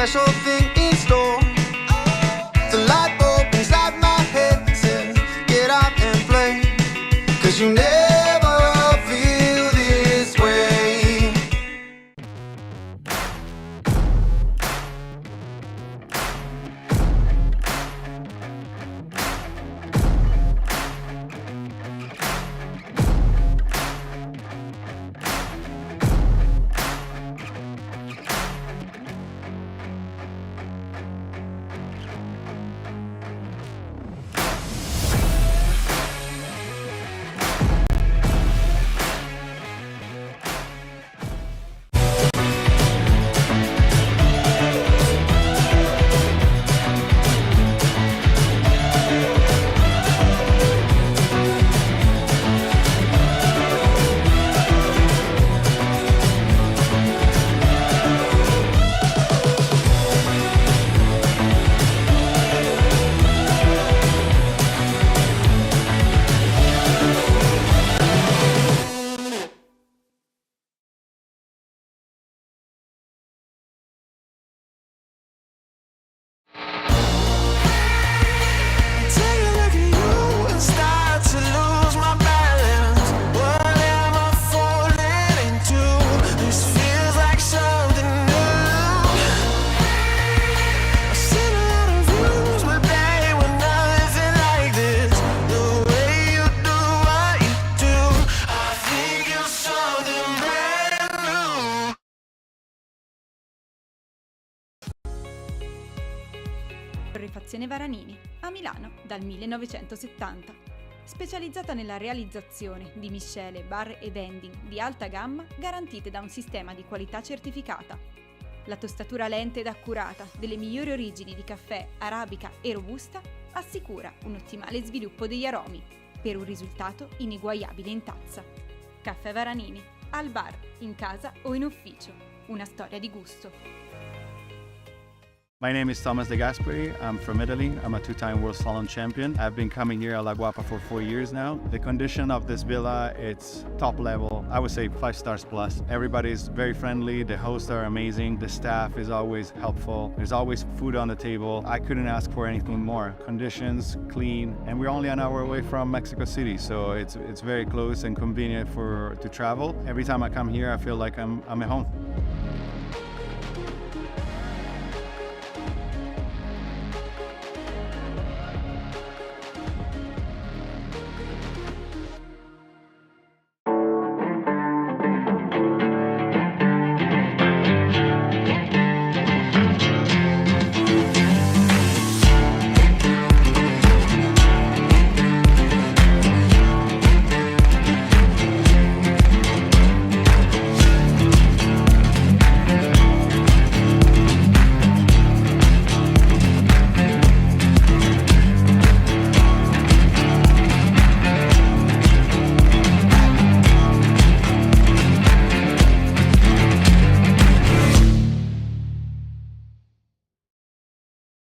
special thing in store. The light bulb inside my head says, get out and play, 'cause you never feel this way. Take a look at you and start to lose my balance. What am I falling into? This feels like something new. I've seen a lot of views, but they were nothing like this. The way you do what you do, I think you're something brand new. Torrefazione Varanini, a Milano dal 1970. Specializzata nella realizzazione di miscele, bar e vending di alta gamma garantite da un sistema di qualità certificata. La tostatura lenta ed accurata delle migliori origini di caffè, arabica e robusta assicura un ottimale sviluppo degli aromi per un risultato ineguagliabile in tazza. Caffè Varanini, al bar, in casa o in ufficio. Una storia di gusto. My name is Thomas De Gasperi. I'm from Italy. I'm a two-time World Slalom champion. I've been coming here at La Guapa for 4 years now. The condition of this villa, it's top level. I would say 5 stars plus. Everybody's very friendly. The hosts are amazing. The staff is always helpful. There's always food on the table. I couldn't ask for anything more. Conditions, clean, and we're only an hour away from Mexico City, so it's very close and convenient to travel. Every time I come here, I feel like I'm at home.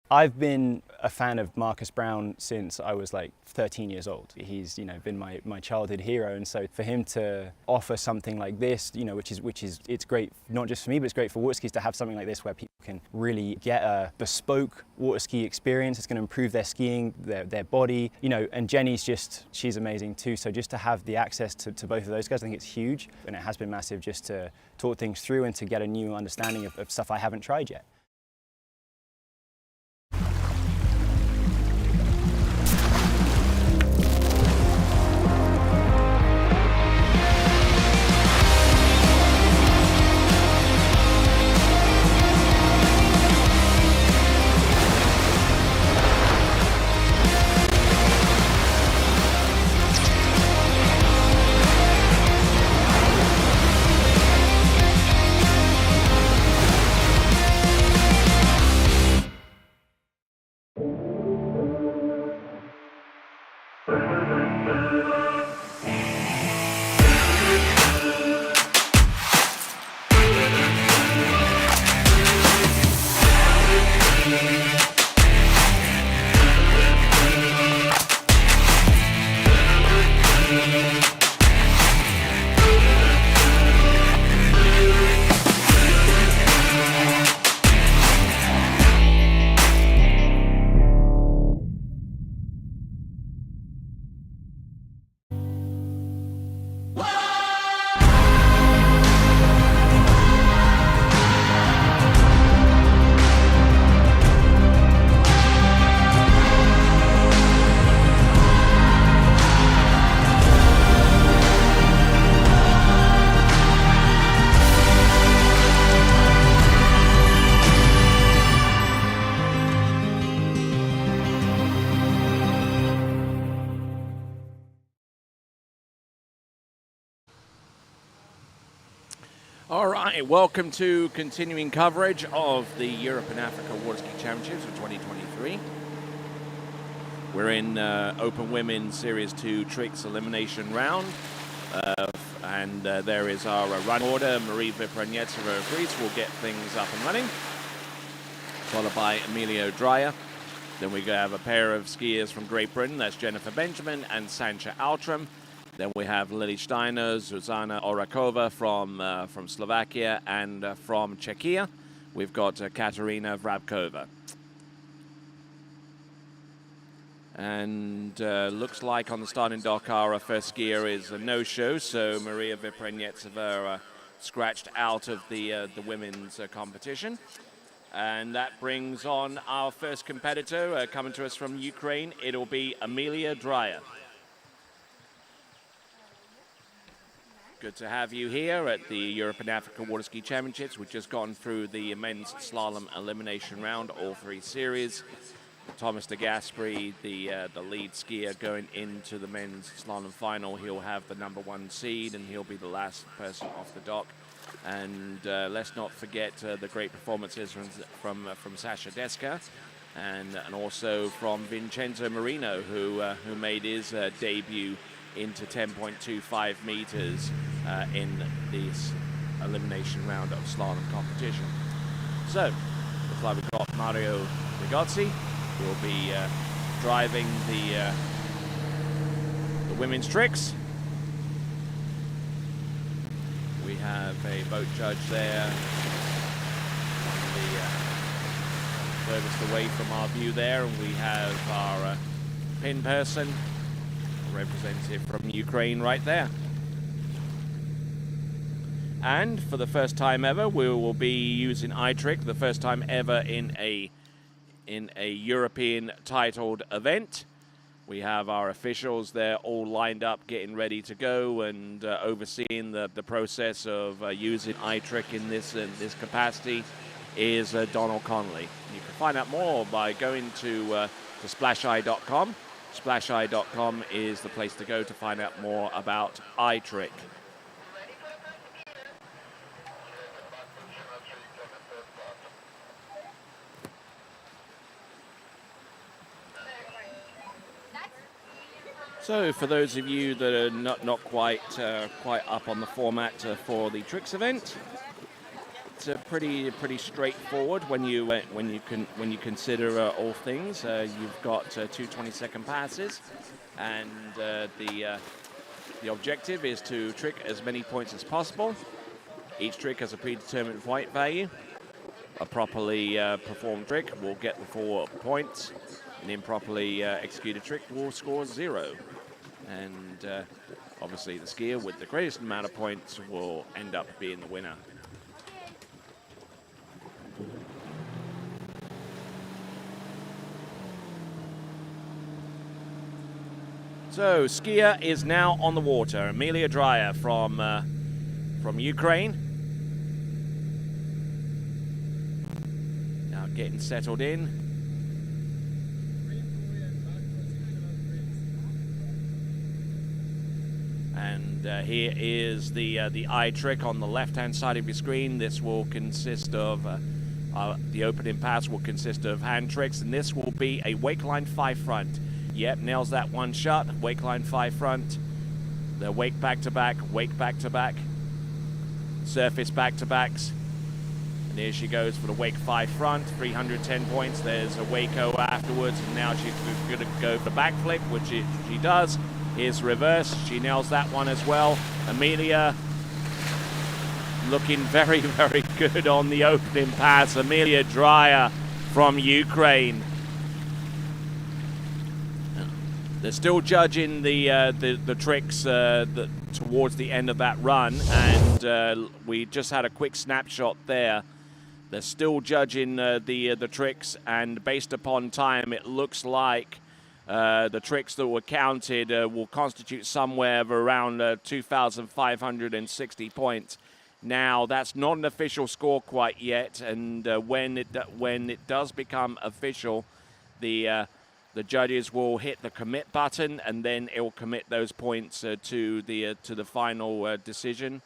I've been a fan of Marcus Brown since I was like 13 years old. He's, been my childhood hero, and so for him to offer something like this, which is it's great not just for me, but it's great for water skis to have something like this where people can really get a bespoke water ski experience. It's going to improve their skiing, their body, and Jenny's she's amazing too. So just to have the access to both of those guys, I think it's huge, and it has been massive just to talk things through and to get a new understanding of stuff I haven't tried yet. All right, welcome to continuing coverage of the Europe and Africa Water Ski Championships of 2023. We're in Open Women's Series 2 Tricks Elimination Round. And there is our run order. Marie Vipranyetsova of Greece will get things up and running, followed by Emilio Dreyer. Then we have a pair of skiers from Great Britain. That's Jennifer Benjamin and Sancha Altram. Then we have Lily Steiner, Zuzana Orakova from Slovakia, and from Czechia, we've got Katarina Vrabkova. And looks like on the starting dock our first skier is a no-show, so Maria Vipranyetsova scratched out of the women's competition. And that brings on our first competitor coming to us from Ukraine. It'll be Emilia Dreyer. Good to have you here at the Europe and Africa Water Ski Championships. We've just gone through the men's slalom elimination round, all three series. Thomas de Gasperi, the lead skier going into the men's slalom final. He'll have the #1 seed, and he'll be the last person off the dock. And let's not forget the great performances from Sasha Deska, and also from Vincenzo Marino, who made his debut into 10.25 meters in this elimination round of slalom competition. So, looks like we've got Mario Rigozzi, who will be driving the women's tricks. We have a boat judge there, furthest away from our view there, and we have our pin person, representative from Ukraine right there. And for the first time ever, we will be using iTrick, the first time ever in a European titled event. We have our officials there all lined up, getting ready to go, and overseeing the process of using iTrick in this capacity is Donald Connolly. You can find out more by going to splasheye.com. Splasheye.com is the place to go to find out more about iTrick. So, for those of you that are not quite up on the format for the tricks event, it's pretty straightforward when you consider all things. You've got 2 20-second passes, and the objective is to trick as many points as possible. Each trick has a predetermined point value. A properly performed trick will get the 4 points. An improperly executed trick will score 0. And obviously the skier with the greatest amount of points will end up being the winner. So, skier is now on the water. Emilia Dreyer from Ukraine. Now getting settled in. And here is the iTrick on the left-hand side of your screen. This will consist of the opening pass will consist of hand tricks, and this will be a wake line 5 front. Yep, nails that one shot. Wake line 5 front. The wake back to back, surface back to backs. And here she goes for the wake 5 front, 310 points. There's a wake-o afterwards, and now she's going to go for the backflip, which she does. Here's reverse. She nails that one as well. Emilia looking very, very good on the opening pass. Emilia Dreyer from Ukraine. They're still judging the tricks towards the end of that run, and we just had a quick snapshot there. They're still judging the tricks, and based upon time, it looks like the tricks that were counted will constitute somewhere of around 2,560 points. Now, that's not an official score quite yet, and when it does become official, the judges will hit the commit button, and then it will commit those points to the final decision.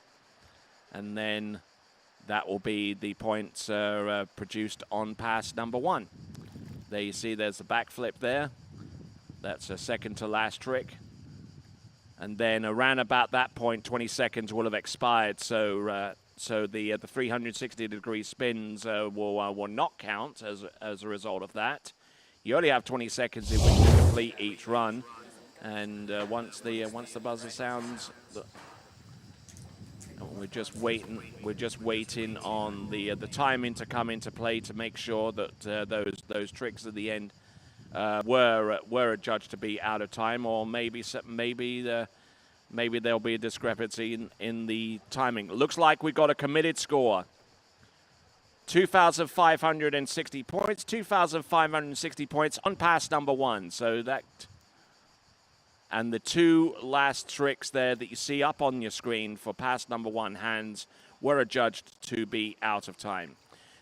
And then that will be the points produced on pass number 1. There you see there's the backflip there. That's a second to last trick. And then around about that point, 20 seconds will have expired. So so the 360-degree spins will not count as a result of that. You only have 20 seconds in which to complete each run. And once the buzzer sounds, we're just waiting on the timing to come into play to make sure that those tricks at the end were adjudged to be out of time, or maybe there'll be a discrepancy in the timing. Looks like we've got a committed score. 2,560 points. 2,560 points on pass number 1. So that, and the 2 last tricks there that you see up on your screen for pass number 1 hands were adjudged to be out of time.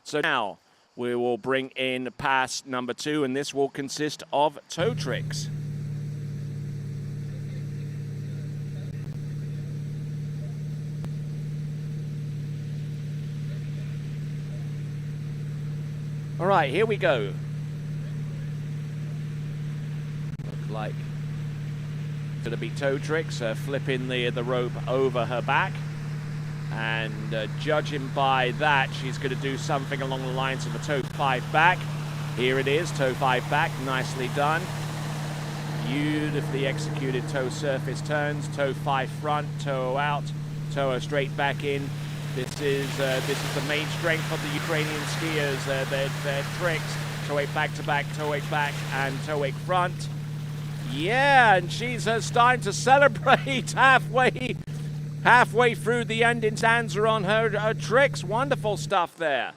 So now we will bring in pass number 2, and this will consist of toe tricks. All right, here we go. Looks like it's going to be toe tricks, flipping the rope over her back. And judging by that, she's going to do something along the lines of a toe 5 back. Here it is, toe 5 back, nicely done. Beautifully executed toe surface turns, toe 5 front, toe out, toe straight back in. This is the main strength of the Ukrainian skiers. Their tricks, toe 8 back to back, toe 8 back, and toe 8 front. Yeah, and she's starting to celebrate halfway through the ending stanza on her tricks. Wonderful stuff there.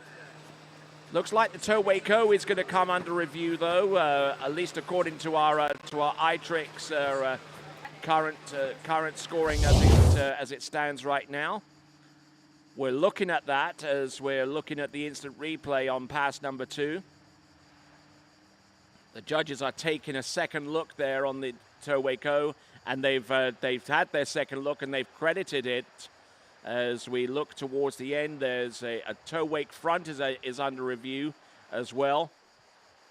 Looks like the toe Waco is going to come under review, though, at least according to our iTricks current scoring as it stands right now. We're looking at that as we're looking at the instant replay on pass number 2. The judges are taking a second look there on the toe Waco, and they've had their second look and they've credited it. As we look towards the end, there's a toe wake front is under review as well,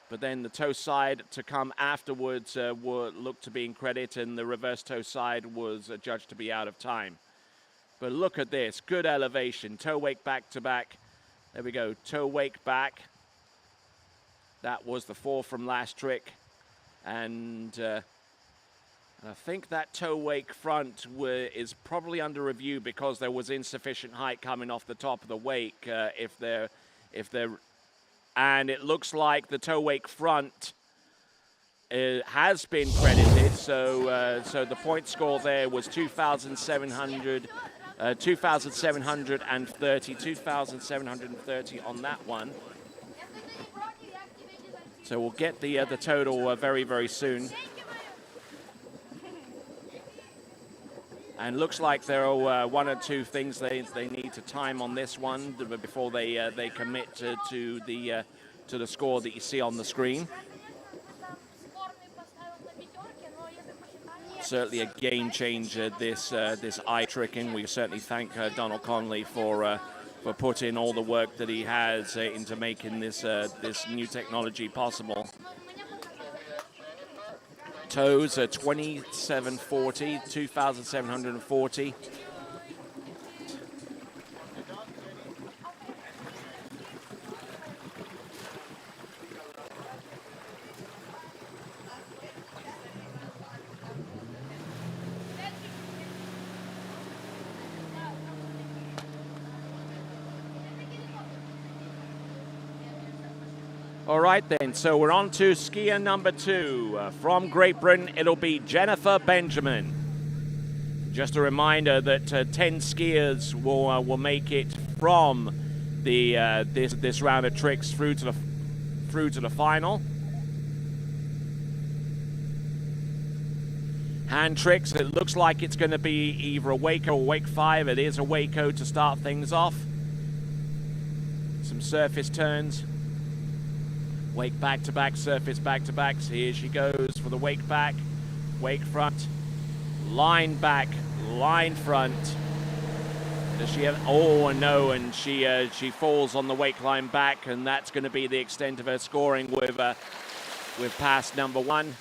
but then the toe side to come afterwards will look to be in credit, and the reverse toe side was judged to be out of time. But look at this, good elevation, toe wake back to back. There we go, toe wake back. That was the 4 from last trick, and I think that toe wake front is probably under review because there was insufficient height coming off the top of the wake. And it looks like the toe wake front has been credited. So the point score there was 2,730 on that one. So we'll get the total very, very soon. And looks like there are 1 or 2 things they need to time on this one before they commit to the score that you see on the screen. Certainly a game changer, this eye tricking. We certainly thank Donald Conley for putting all the work that he has into making this new technology possible. Toes are 2740, 2,740. All right then, so we're on to skier number 2. From Great Britain, it'll be Jennifer Benjamin. Just a reminder that 10 skiers will make it from the this round of tricks through to the final. Hand tricks, it looks like it's going to be either a Waco or Wake 5. It is a Waco to start things off. Some surface turns. Wake back to back, surface back to back. So here she goes for the wake back, wake front, line back, line front. Does she have? Oh no, and she falls on the weight climb back, and that's going to be the extent of her scoring with pass number 1.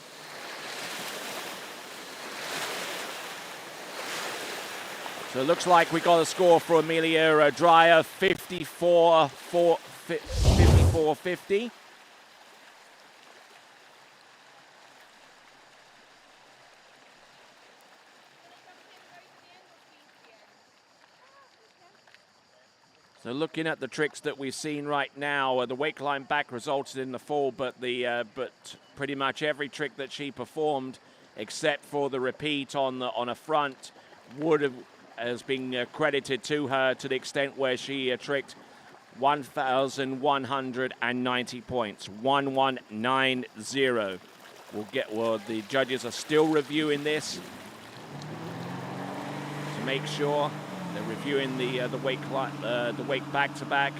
So it looks like we got a score for Amelia Dreyer, 54-50. So looking at the tricks that we've seen right now, the weight climb back resulted in the fall, but pretty much every trick that she performed, except for the repeat on a front, has been credited to her to the extent where she tricked 1,190 points, 1190. The judges are still reviewing this to make sure. They're reviewing the weight back to back,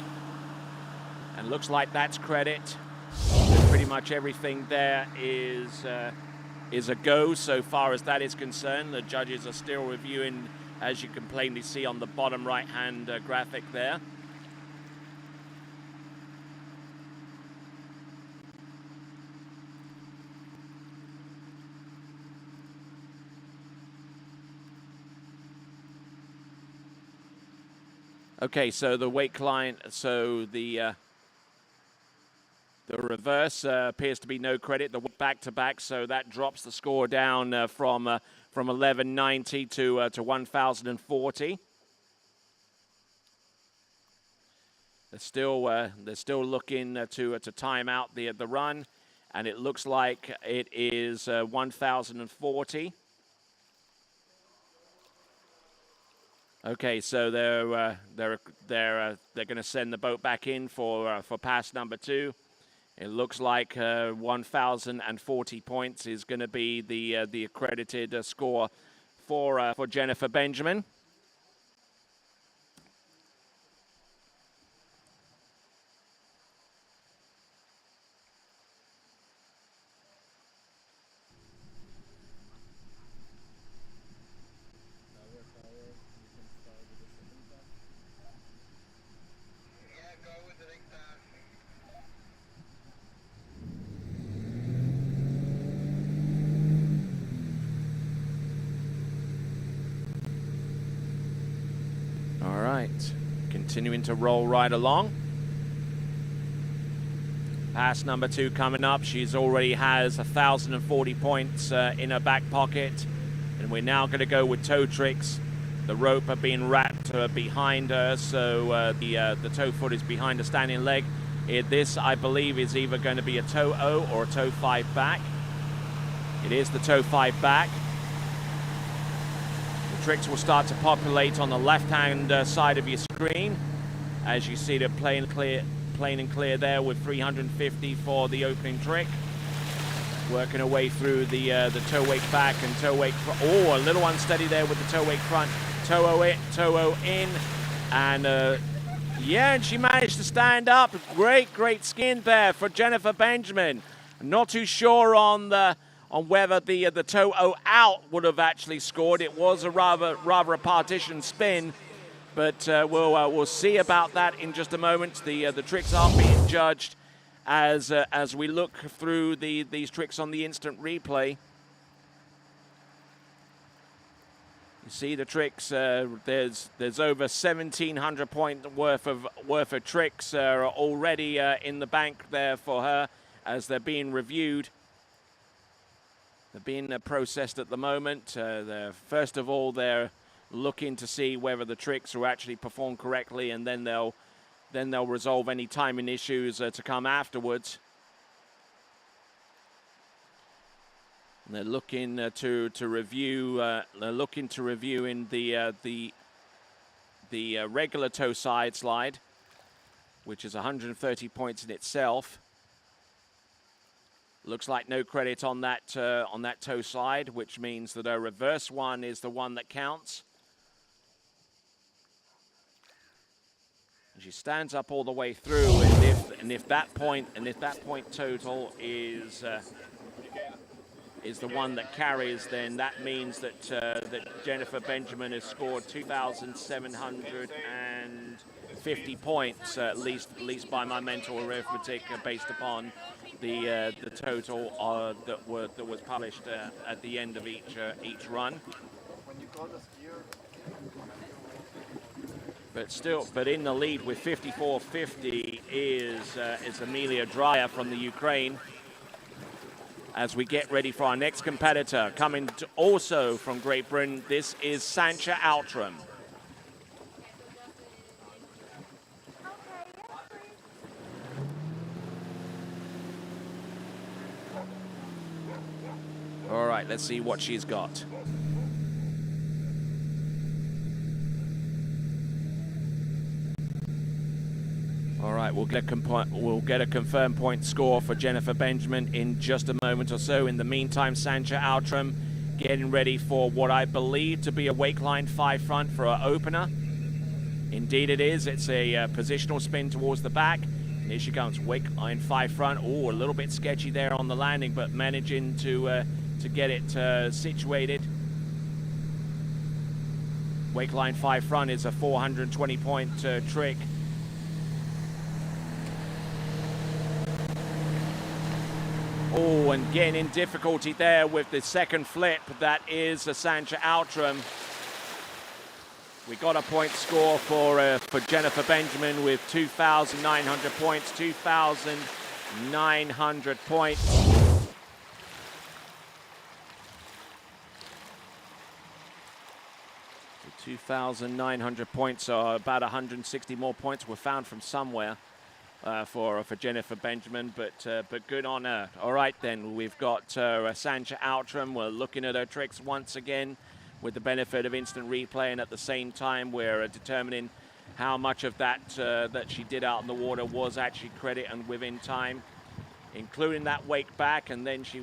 and looks like that's credit. So pretty much everything there is a go so far as that is concerned. The judges are still reviewing, as you can plainly see on the bottom right-hand graphic there. Okay, so the weight climb, so the reverse appears to be no credit. The back-to-back, so that drops the score down from 1190 to 1040. They're still looking to time out the run, and it looks like it is 1040. Okay, so they're going to send the boat back in for pass number 2. It looks like 1,040 points is going to be the accredited score for Jennifer Benjamin. Continuing to roll right along. Pass number 2 coming up. She's already has 1,040 points in her back pocket. And we're now going to go with toe tricks. The rope are being wrapped behind her, so the toe foot is behind the standing leg. This, I believe, is either going to be a toe O or a toe 5 back. It is the toe 5 back. Tricks will start to populate on the left-hand side of your screen, as you see the plain and clear there with 350 for the opening trick. Working our way through the toe wake back and toe wake front. Oh, a little unsteady there with the toe wake front. Toe O in, and yeah, and she managed to stand up. Great skin there for Jennifer Benjamin. I'm not too sure on whether the toe O out would have actually scored. It was a rather a partition spin, but we'll see about that in just a moment. The tricks are being judged as we look through these tricks on the instant replay. You see the tricks. There's over 1,700 points worth of tricks already in the bank there for her as they're being reviewed. They're being processed at the moment. First of all, they're looking to see whether the tricks are actually performed correctly, and then they'll resolve any timing issues to come afterwards. And they're looking to review. They're looking to review in the regular toe side slide, which is 130 points in itself. Looks like no credit on that toe slide, which means that a reverse one is the one that counts. And she stands up all the way through, and if that point total is is the one that carries, then that means that that Jennifer Benjamin has scored 2,750 points, at least by my mental arithmetic, based upon the total that was published at the end of each run. But in the lead with 54.50 is Amelia Dreyer from the Ukraine. As we get ready for our next competitor, coming also from Great Britain, this is Sancha Outram. All right, let's see what she's got. All right, we'll get a confirmed point score for Jennifer Benjamin in just a moment or so. In the meantime, Sancha Outram getting ready for what I believe to be a wake line 5 front for her opener. Indeed it is. It's a positional spin towards the back. And here she comes, wake line 5 front. Oh, a little bit sketchy there on the landing, but managing to get it situated. Wake line 5 front is a 420 point trick. Oh, and getting in difficulty there with the second flip. That is Sancha Outram. We got a point score for Jennifer Benjamin with 2,900 points. 2,900 points. So 2,900 points, so about 160 more points were found from somewhere. For Jennifer Benjamin, but good on her. All right, then we've got Sancha Outram. We're looking at her tricks once again with the benefit of instant replay, and at the same time we're determining how much of that that she did out in the water was actually credit and within time, including that wake back, and then she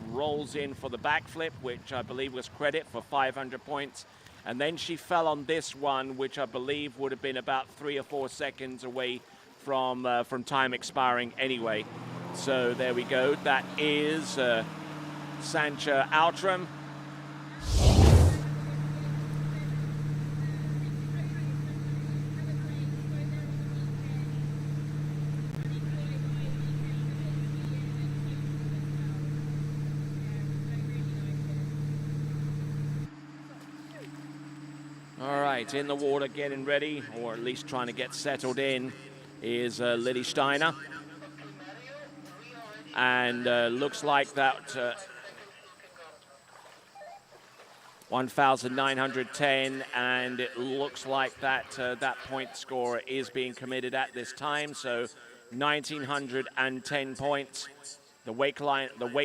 rolls in for the backflip, which I believe was credit for 500 points. And then she fell on this one, which I believe would have been about 3 or 4 seconds away from time expiring anyway. So there we go. That is Sancha Outram. All right, in the water getting ready, or at least trying to get settled in, is Lily Steiner. And looks like that 1,910, and it looks like that that point score is being committed at this time, so 1,910 points. The wake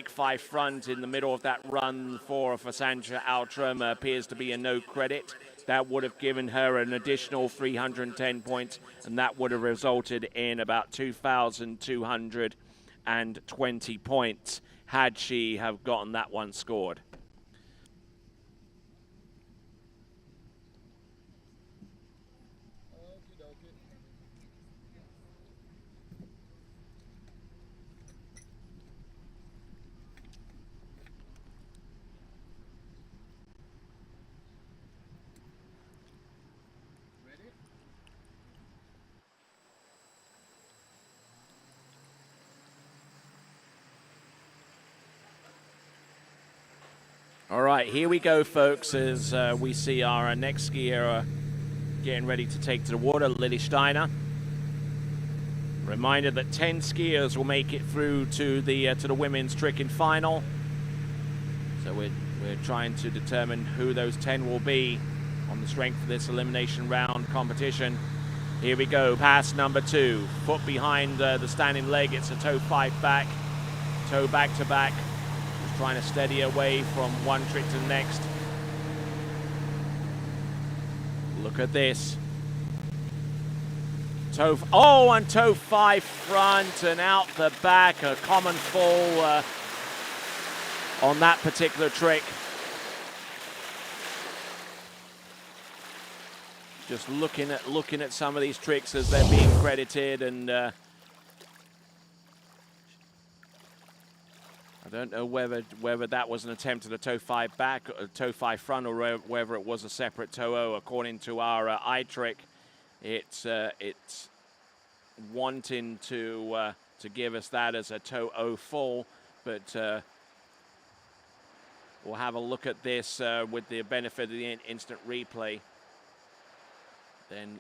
5 front in the middle of that run for Sancha Outram appears to be a no credit. That would have given her an additional 310 points, and that would have resulted in about 2,220 points had she have gotten that one scored. All right, here we go, folks, as we see our next skier getting ready to take to the water, Lily Steiner. Reminder that 10 skiers will make it through to the women's tricking final. So we're trying to determine who those 10 will be on the strength of this elimination round competition. Here we go, pass number 2. Foot behind the standing leg, it's a toe 5 back, toe back to back. Trying to steady away from one trick to the next. Look at this. Toe 5 front and out the back. A common fall on that particular trick. Just looking at some of these tricks as they're being credited, and I don't know whether that was an attempt at a toe 5 back, a toe 5 front, or whether it was a separate toe O. According to our eye trick, it's wanting to give us that as a toe O full, but we'll have a look at this with the benefit of the instant replay. Then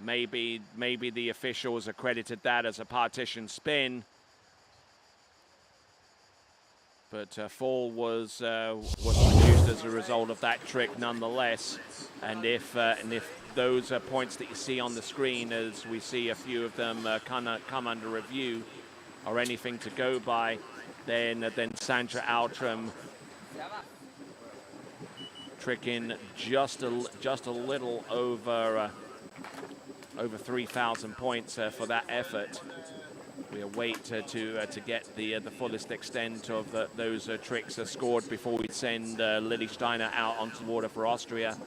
maybe the officials accredited that as a partition spin. But fall was produced as a result of that trick nonetheless. And if those points that you see on the screen, as we see a few of them come under review, are anything to go by, then Sancha Outram tricking just a little over 3,000 points for that effort. We await to get the fullest extent of those tricks scored before we send Lily Steiner out onto the water for Austria.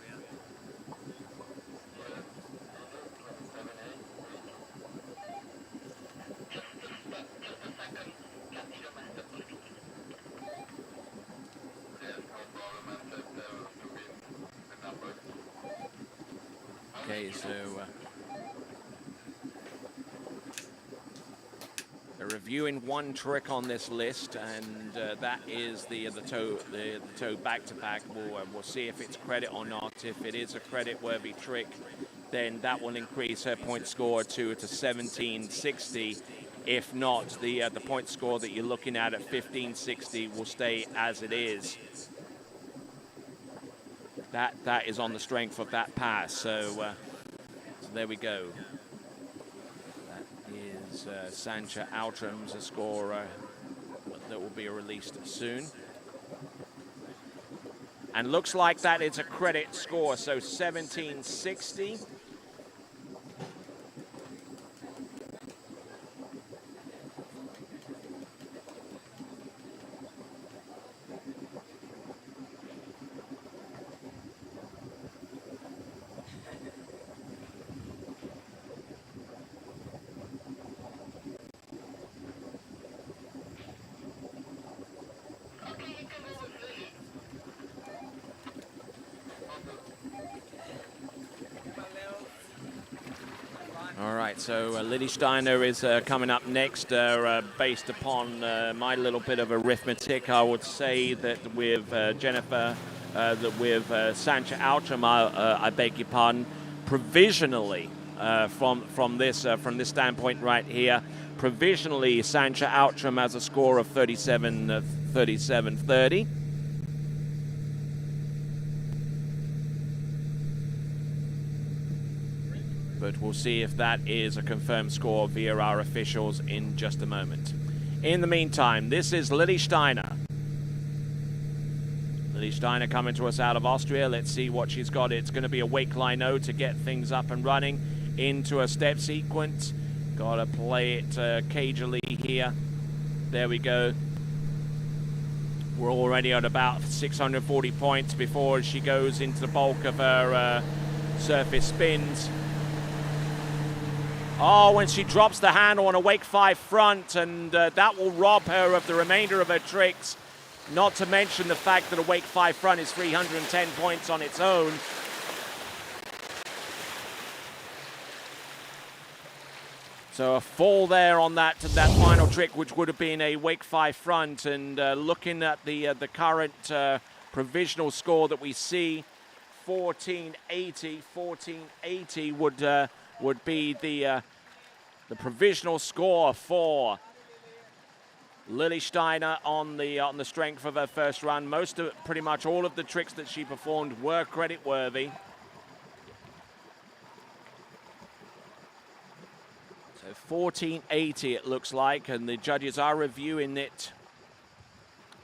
Okay, so they're reviewing one trick on this list, and that is the toe back-to-back. We'll see if it's credit or not. If it is a credit-worthy trick, then that will increase her point score to 1760. If not, the point score that you're looking at 1560 will stay as it is. That is on the strength of that pass. So there we go. That is Sancha Outram's score that will be released soon. And looks like that is a credit score, so 1760. All right, so Lily Steiner is coming up next. Based upon my little bit of arithmetic, I would say that with Jennifer, that with Sancha Outram, I beg your pardon, provisionally from this standpoint right here, provisionally Sancha Outram has a score of 37.30. But we'll see if that is a confirmed score via our officials in just a moment. In the meantime, this is Lily Steiner. Lily Steiner coming to us out of Austria. Let's see what she's got. It's going to be a wake line O to get things up and running into a step sequence. Got to play it cagily here. There we go. We're already at about 640 points before she goes into the bulk of her surface spins. Oh, when she drops the handle on a wake 5 front, and that will rob her of the remainder of her tricks, not to mention the fact that a wake 5 front is 310 points on its own. So a fall there on that final trick, which would have been a wake 5 front, and looking at the current provisional score that we see, 1480 would be the provisional score for Lily Steiner on the strength of her first run. Pretty much all of the tricks that she performed were credit worthy. So 1480 it looks like, and the judges are reviewing it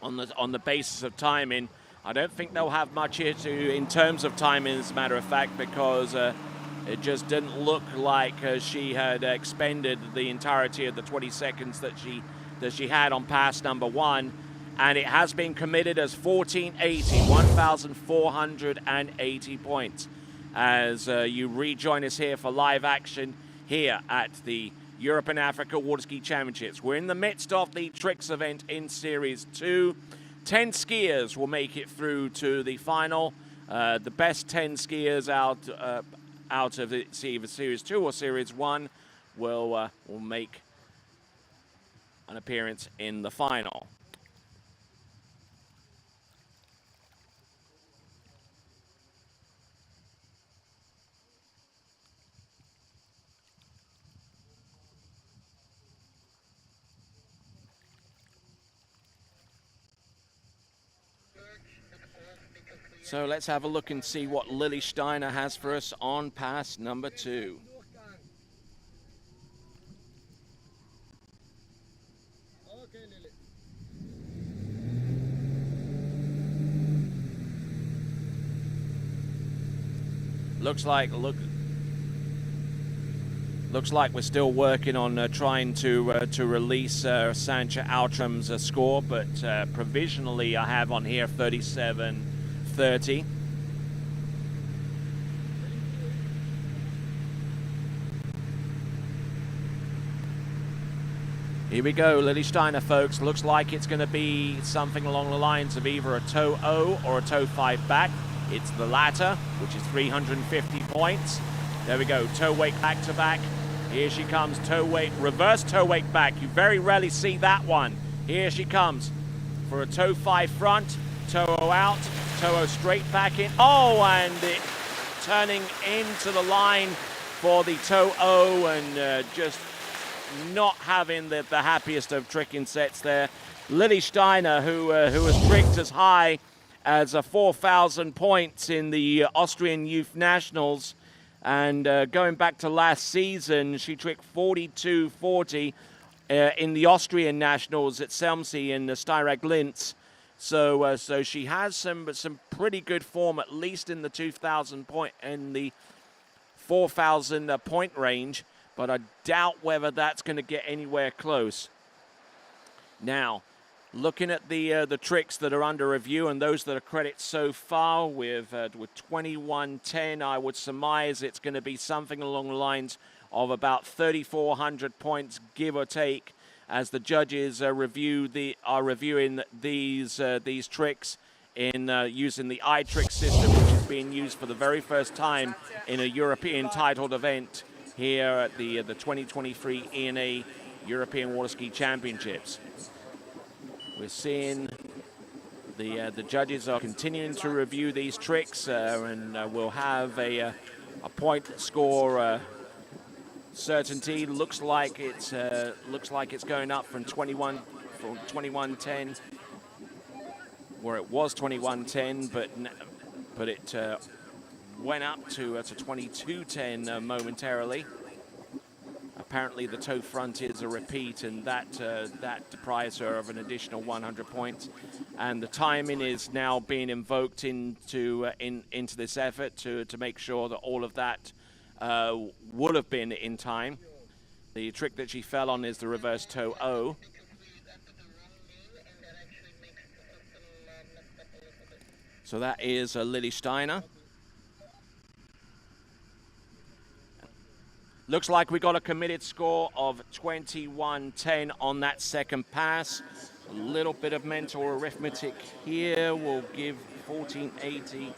on the basis of timing. I don't think they'll have much here in terms of timing, as a matter of fact, because it just didn't look like she had expended the entirety of the 20 seconds that she had on pass number 1, and it has been committed as 1,480 points. As you rejoin us here for live action here at the Europe and Africa Water Ski Championships. We're in the midst of the tricks event in Series 2. 10 skiers will make it through to the final. The best 10 skiers out of either Series 2 or Series 1 will make an appearance in the final. So let's have a look and see what Lily Steiner has for us on pass number 2. Looks like we're still working on trying to release Sancha Outram's score, but provisionally I have on here 37-30. Here we go, Lily Steiner, folks. Looks like it's going to be something along the lines of either a toe O or a toe 5 back. It's the latter, which is 350 points. There we go, toe weight back to back. Here she comes, toe weight, reverse toe weight back. You very rarely see that one. Here she comes for a toe 5 front, toe O out, toe O straight back in. Oh, and it turning into the line for the toe O, and just not having the happiest of tricking sets there. Lily Steiner, who has tricked as high as 4,000 points in the Austrian Youth Nationals, and going back to last season, she tricked 42.40 in the Austrian Nationals at Selmsee in Steyrag Linz. So she has some pretty good form, at least in the 2,000 point and the 4,000 point range. But I doubt whether that's going to get anywhere close. Now, looking at the tricks that are under review and those that are credits so far, with 21.10, I would surmise it's going to be something along the lines of about 3,400 points, give or take, as the judges are reviewing these tricks in using the iTrick system, which is being used for the very first time in a European titled event here at the 2023 EA European Water Ski Championships. We're seeing the judges are continuing to review these tricks, and we'll have a point score certainty. Looks like it's going up from 21.10, where it was 21.10, but it went up to 22.10 momentarily. Apparently the toe front is a repeat, and that deprives her of an additional 100 points. And the timing is now being invoked into this effort to make sure that all of that would have been in time. The trick that she fell on is the reverse toe O. So that is Lily Steiner. Looks like we got a committed score of 21.10 on that second pass. A little bit of mental arithmetic here will give 1480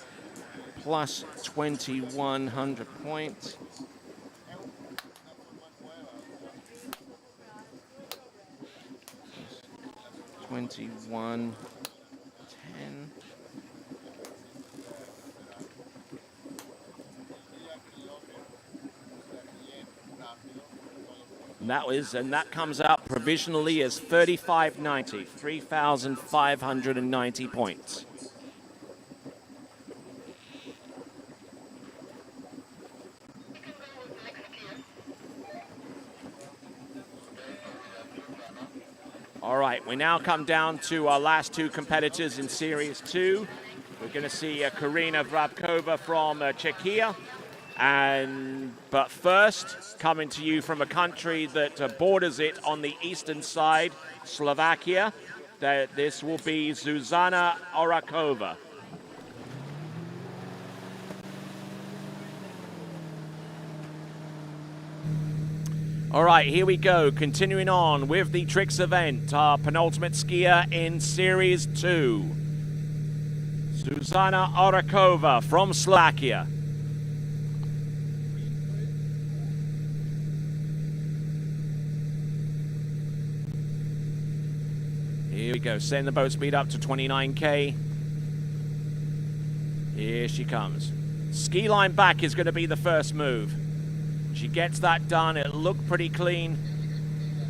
plus 2,100 points. $21.10. And that comes out provisionally as 3590, 3,590 points. All right, we now come down to our last two competitors in Series 2. We're going to see Karina Vrabkova from Czechia. But first, coming to you from a country that borders it on the eastern side, Slovakia, this will be Zuzana Orakova. All right, here we go. Continuing on with the tricks event, our penultimate skier in Series 2. Zuzana Orakova from Slovakia. Here we go, setting the boat speed up to 29k. Here she comes. Ski line back is going to be the first move. She gets that done. It looked pretty clean.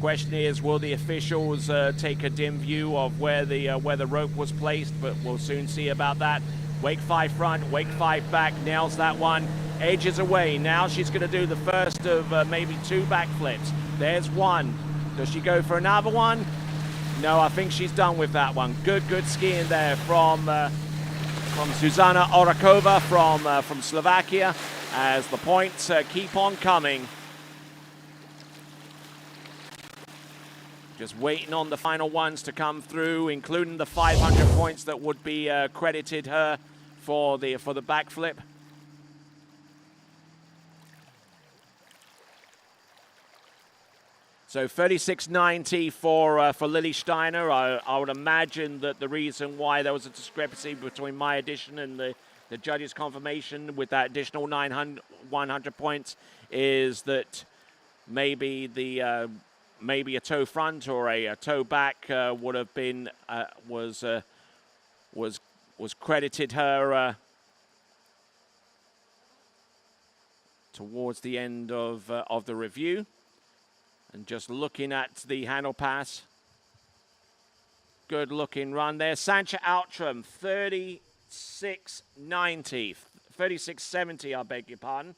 Question is, will the officials take a dim view of where the rope was placed? But we'll soon see about that. Wake 5 front, wake 5 back, nails that one. Edges away. Now she's going to do the first of maybe 2 backflips. There's one. Does she go for another one? No, I think she's done with that one. Good skiing there from Zuzana Orakova from Slovakia, as the points keep on coming. Just waiting on the final ones to come through, including the 500 points that would be credited her for the backflip. So 36.90 for Lily Steiner. I would imagine that the reason why there was a discrepancy between my edition and the judges' confirmation with that additional 100 points is that maybe maybe a toe front or a toe back would have been was credited her towards the end of the review. And just looking at the handle pass, good looking run there. Sancha Outram, 36.90, 36.70, I beg your pardon.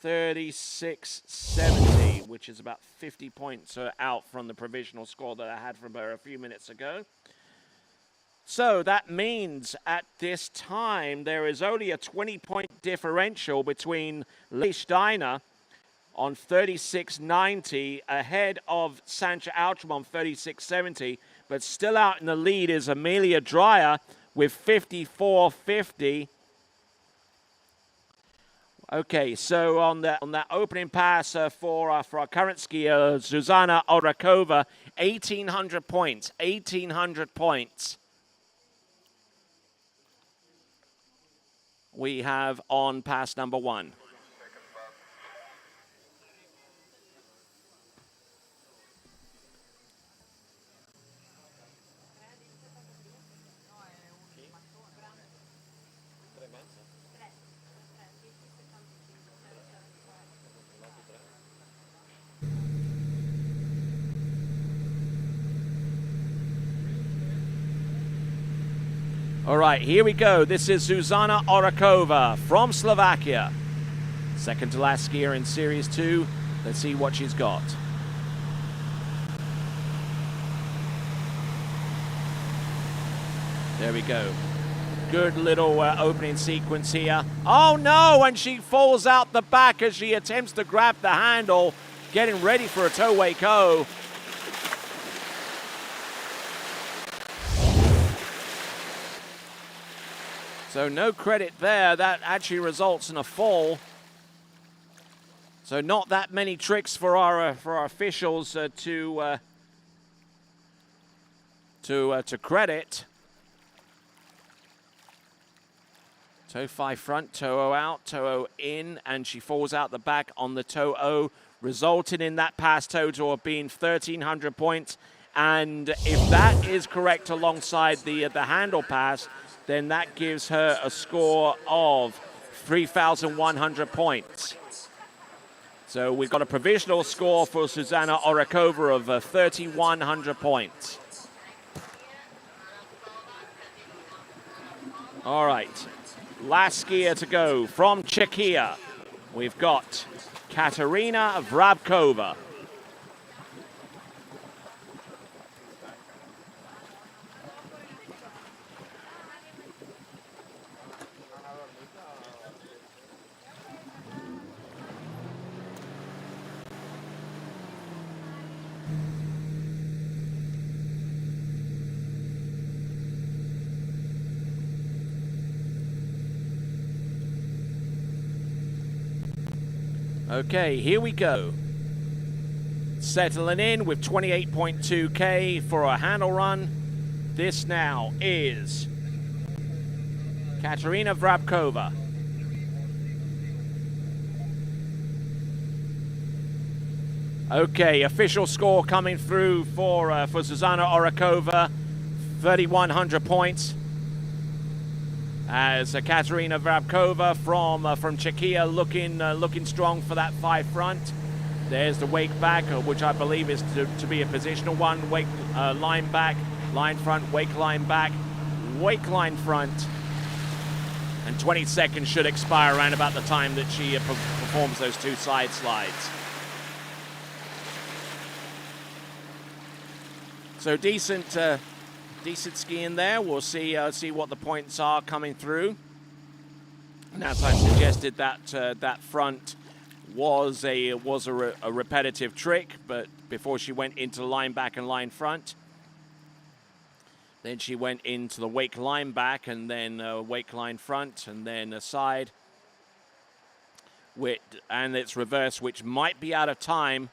36.70, which is about 50 points out from the provisional score that I had from her a few minutes ago. So that means at this time there is only a 20-point differential between Lee Steiner on 36.90 ahead of Sancha Outram on 36.70, but still out in the lead is Amelia Dreyer with 54.50. Okay, so on that opening pass for our current skier, Zuzana Orakova, 1,800 points, 1,800 points. We have on pass number 1. All right, here we go. This is Zuzana Orakova from Slovakia. Second to last skier in Series 2. Let's see what she's got. There we go. Good little opening sequence here. Oh no, and she falls out the back as she attempts to grab the handle, getting ready for a toe wake O. So no credit there. That actually results in a fall. So not that many tricks for our officials to credit. Toe 5 front, toe O out, toe O in, and she falls out the back on the toe O, resulting in that pass total of being 1,300 points. And if that is correct alongside the handle pass, then that gives her a score of 3,100 points. So we've got a provisional score for Zuzana Orakova of 3,100 points. All right, last skier to go from Czechia. We've got Katerina Vrabkova. Okay, here we go. Settling in with 28.2K for a handle run. This now is Katerina Vrabkova. Okay, official score coming through for Zuzana Orakova, 3,100 points. As Katerina Vrabkova from Czechia looking strong for that 5 front. There's the wake back, which I believe is to be a positional one. Wake line back, line front, wake line back, wake line front. And 20 seconds should expire around about the time that she performs those 2 side slides. So decent skiing there. We'll see what the points are coming through. And as I suggested, that front was a repetitive trick, but before she went into line back and line front, then she went into the wake line back and then wake line front and then a side. And it's reverse, which might be out of time.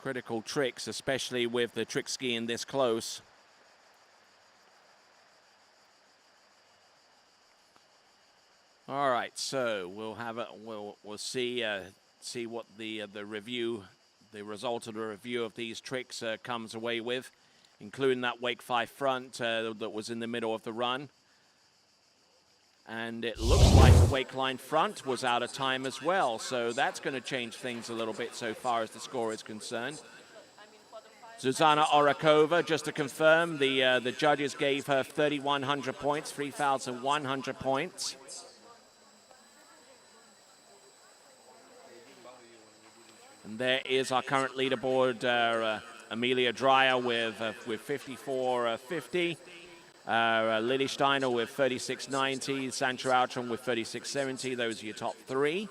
Critical tricks, especially with the trick skiing this close. All right, so we'll see what the result of the review of these tricks comes away with, including that wake 5 front that was in the middle of the run. And it looks like the wake line front was out of time as well, so that's going to change things a little bit so far as the score is concerned. Zuzana Orakova, just to confirm, the judges gave her 3,100 points, 3,100 points. And there is our current leaderboard, Amelia Dreyer with 54.50. Lily Steiner with 36.90, Sancho Outram with 36.70. Those are your top 3.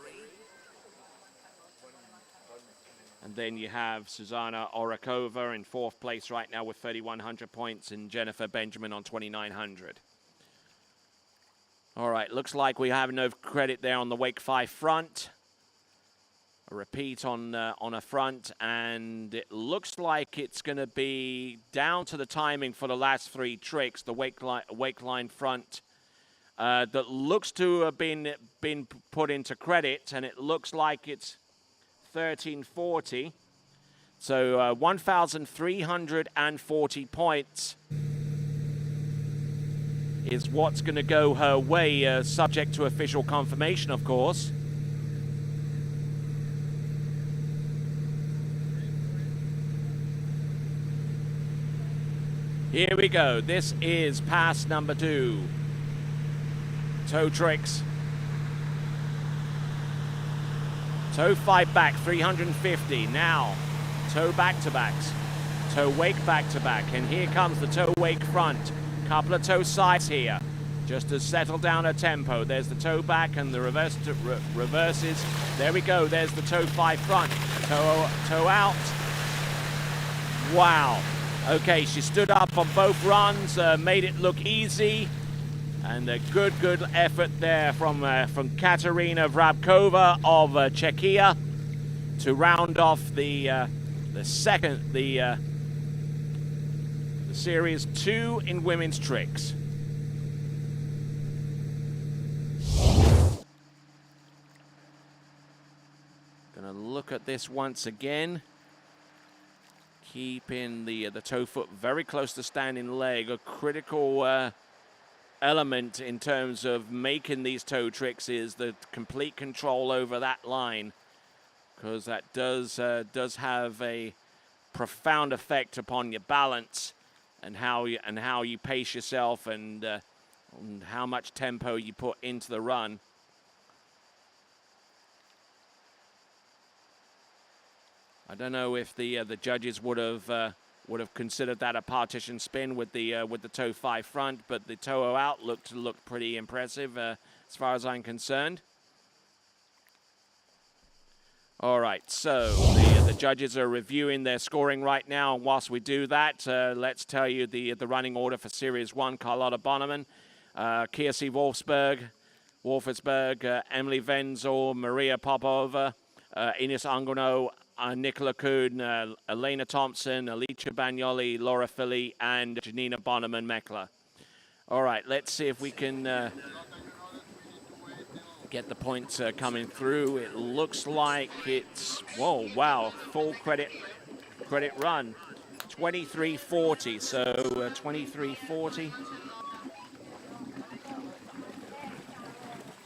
And then you have Zuzana Orakova in 4th place right now with 3,100 points and Jennifer Benjamin on 2,900. All right, looks like we have no credit there on the wake 5 front. A repeat on a front, and it looks like it's going to be down to the timing for the last 3 tricks. The wake line front that looks to have been put into credit, and it looks like it's 1340. So 1,340 points is what's going to go her way, subject to official confirmation, of course. Here we go. This is pass number 2. Toe tricks. Toe 5 back, 350. Now, toe back to backs. Toe wake back to back. And here comes the toe wake front. Couple of toe sides here. Just to settle down her tempo. There's the toe back and the reverses. There we go. There's the toe 5 front. Toe out. Wow. Okay, she stood up on both runs, made it look easy, and a good effort there from Katerina Vrabkova of Czechia to round off the series 2 in women's tricks. Gonna look at this once again. Keeping the toe foot very close to standing leg, a critical element in terms of making these toe tricks is the complete control over that line, because that does have a profound effect upon your balance and how you pace yourself and how much tempo you put into the run. I don't know if the judges would have considered that a partition spin with the toe 5 front, but the toe out looked pretty impressive as far as I'm concerned. All right, so the judges are reviewing their scoring right now. And whilst we do that, let's tell you the running order for Series 1. Carlotta Bonneman, Kirsi Wolfsberg Wolfersberg, Emily Wenzel, Maria Popova, Ines Angono, Nicola Kuhn, Elena Thompson, Alicia Bagnoli, Laura Philly, and Janina Bonneman-Meckler. All right, let's see if we can get the points coming through. It looks like it's, whoa, wow, full credit run. 23:40, so 23:40.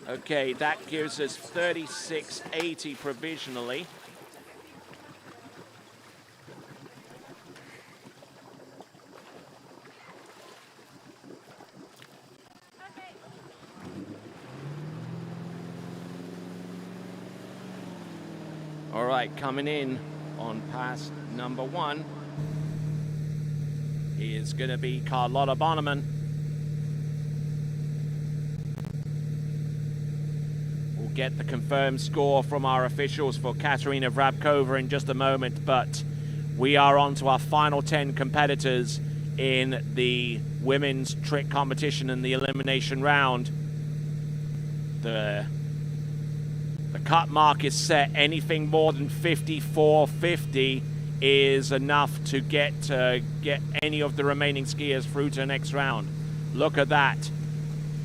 Okay, that gives us 36:80 provisionally. All right, coming in on pass number 1 is going to be Carlotta Bonneman. We'll get the confirmed score from our officials for Katerina Vrabkova in just a moment, but we are on to our final 10 competitors in the women's trick competition in the elimination round. The cut mark is set. Anything more than 54.50 is enough to get any of the remaining skiers through to the next round. Look at that.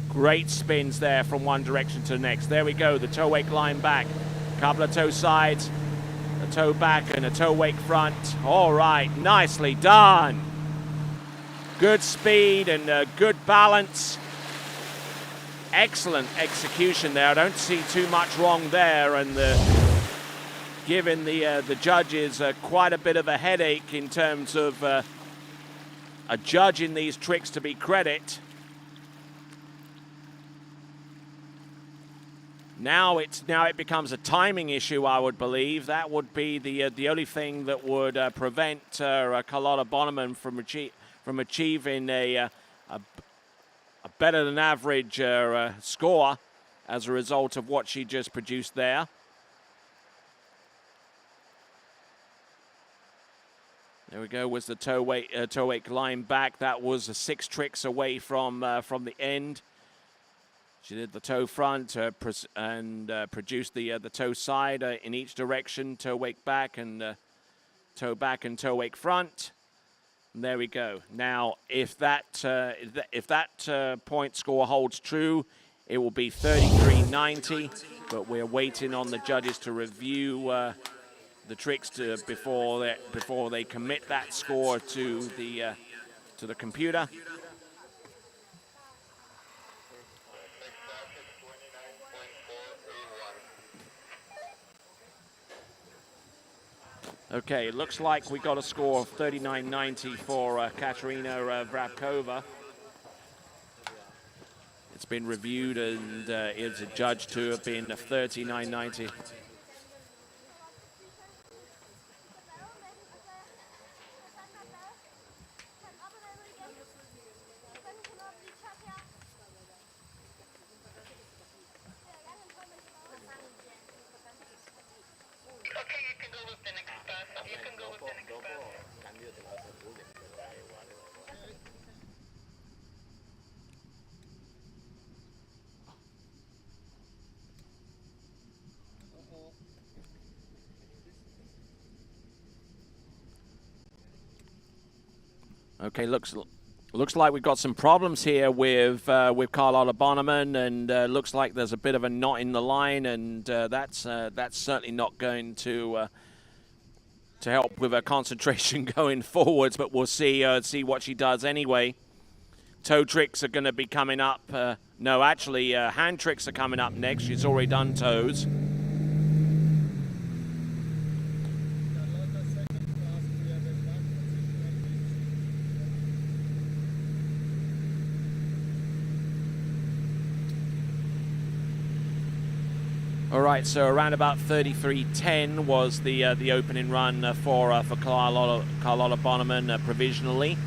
Great spins there from one direction to the next. There we go, the toe wake line back. Couple of toe sides, a toe back and a toe wake front. All right, nicely done. Good speed and good balance. Excellent execution there. I don't see too much wrong there, and giving the judges quite a bit of a headache in terms of judging these tricks to be credit. Now it becomes a timing issue, I would believe. That would be the only thing that would prevent Carlotta Bonneman from achieving a better than average score as a result of what she just produced there. There we go, was the toe wake line back. That was 6 tricks away from the end. She did the toe front and produced the toe side in each direction, toe wake back and toe wake front. And there we go. Now, if that point score holds true, it will be 33.90. But we're waiting on the judges to review the tricks before they commit that score to the computer. Okay, it looks like we got a score of 39.90 for Katerina Vrabkova. It's been reviewed and is adjudged to have been 39.90. Okay, looks like we've got some problems here with Carlotta Bonneman, and looks like there's a bit of a knot in the line, and that's certainly not going to help with her concentration going forwards. But we'll see what she does anyway. Toe tricks are going to be coming up. No, actually, hand tricks are coming up next. She's already done toes. All right, so around about 33.10 was the opening run for Carlotta Bonneman provisionally.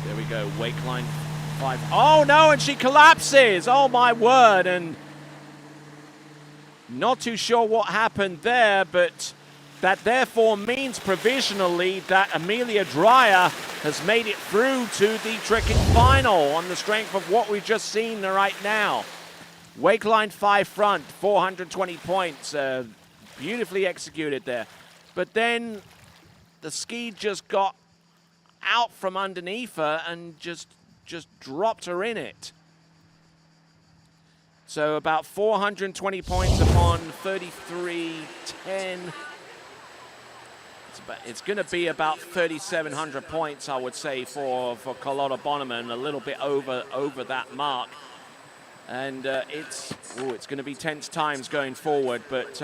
There we go, wake line 5. Oh no, and she collapses! Oh my word! And not too sure what happened there, but That therefore means provisionally that Amelia Dreyer has made it through to the tricking final on the strength of what we've just seen right now. Wake line 5 front, 420 points, beautifully executed there. But then the ski just got out from underneath her and just dropped her in it. So about 420 points upon 33.10. It's going to be about 3,700 points, I would say, for Carlotta Bonneman, a little bit over that mark. And it's going to be tense times going forward, but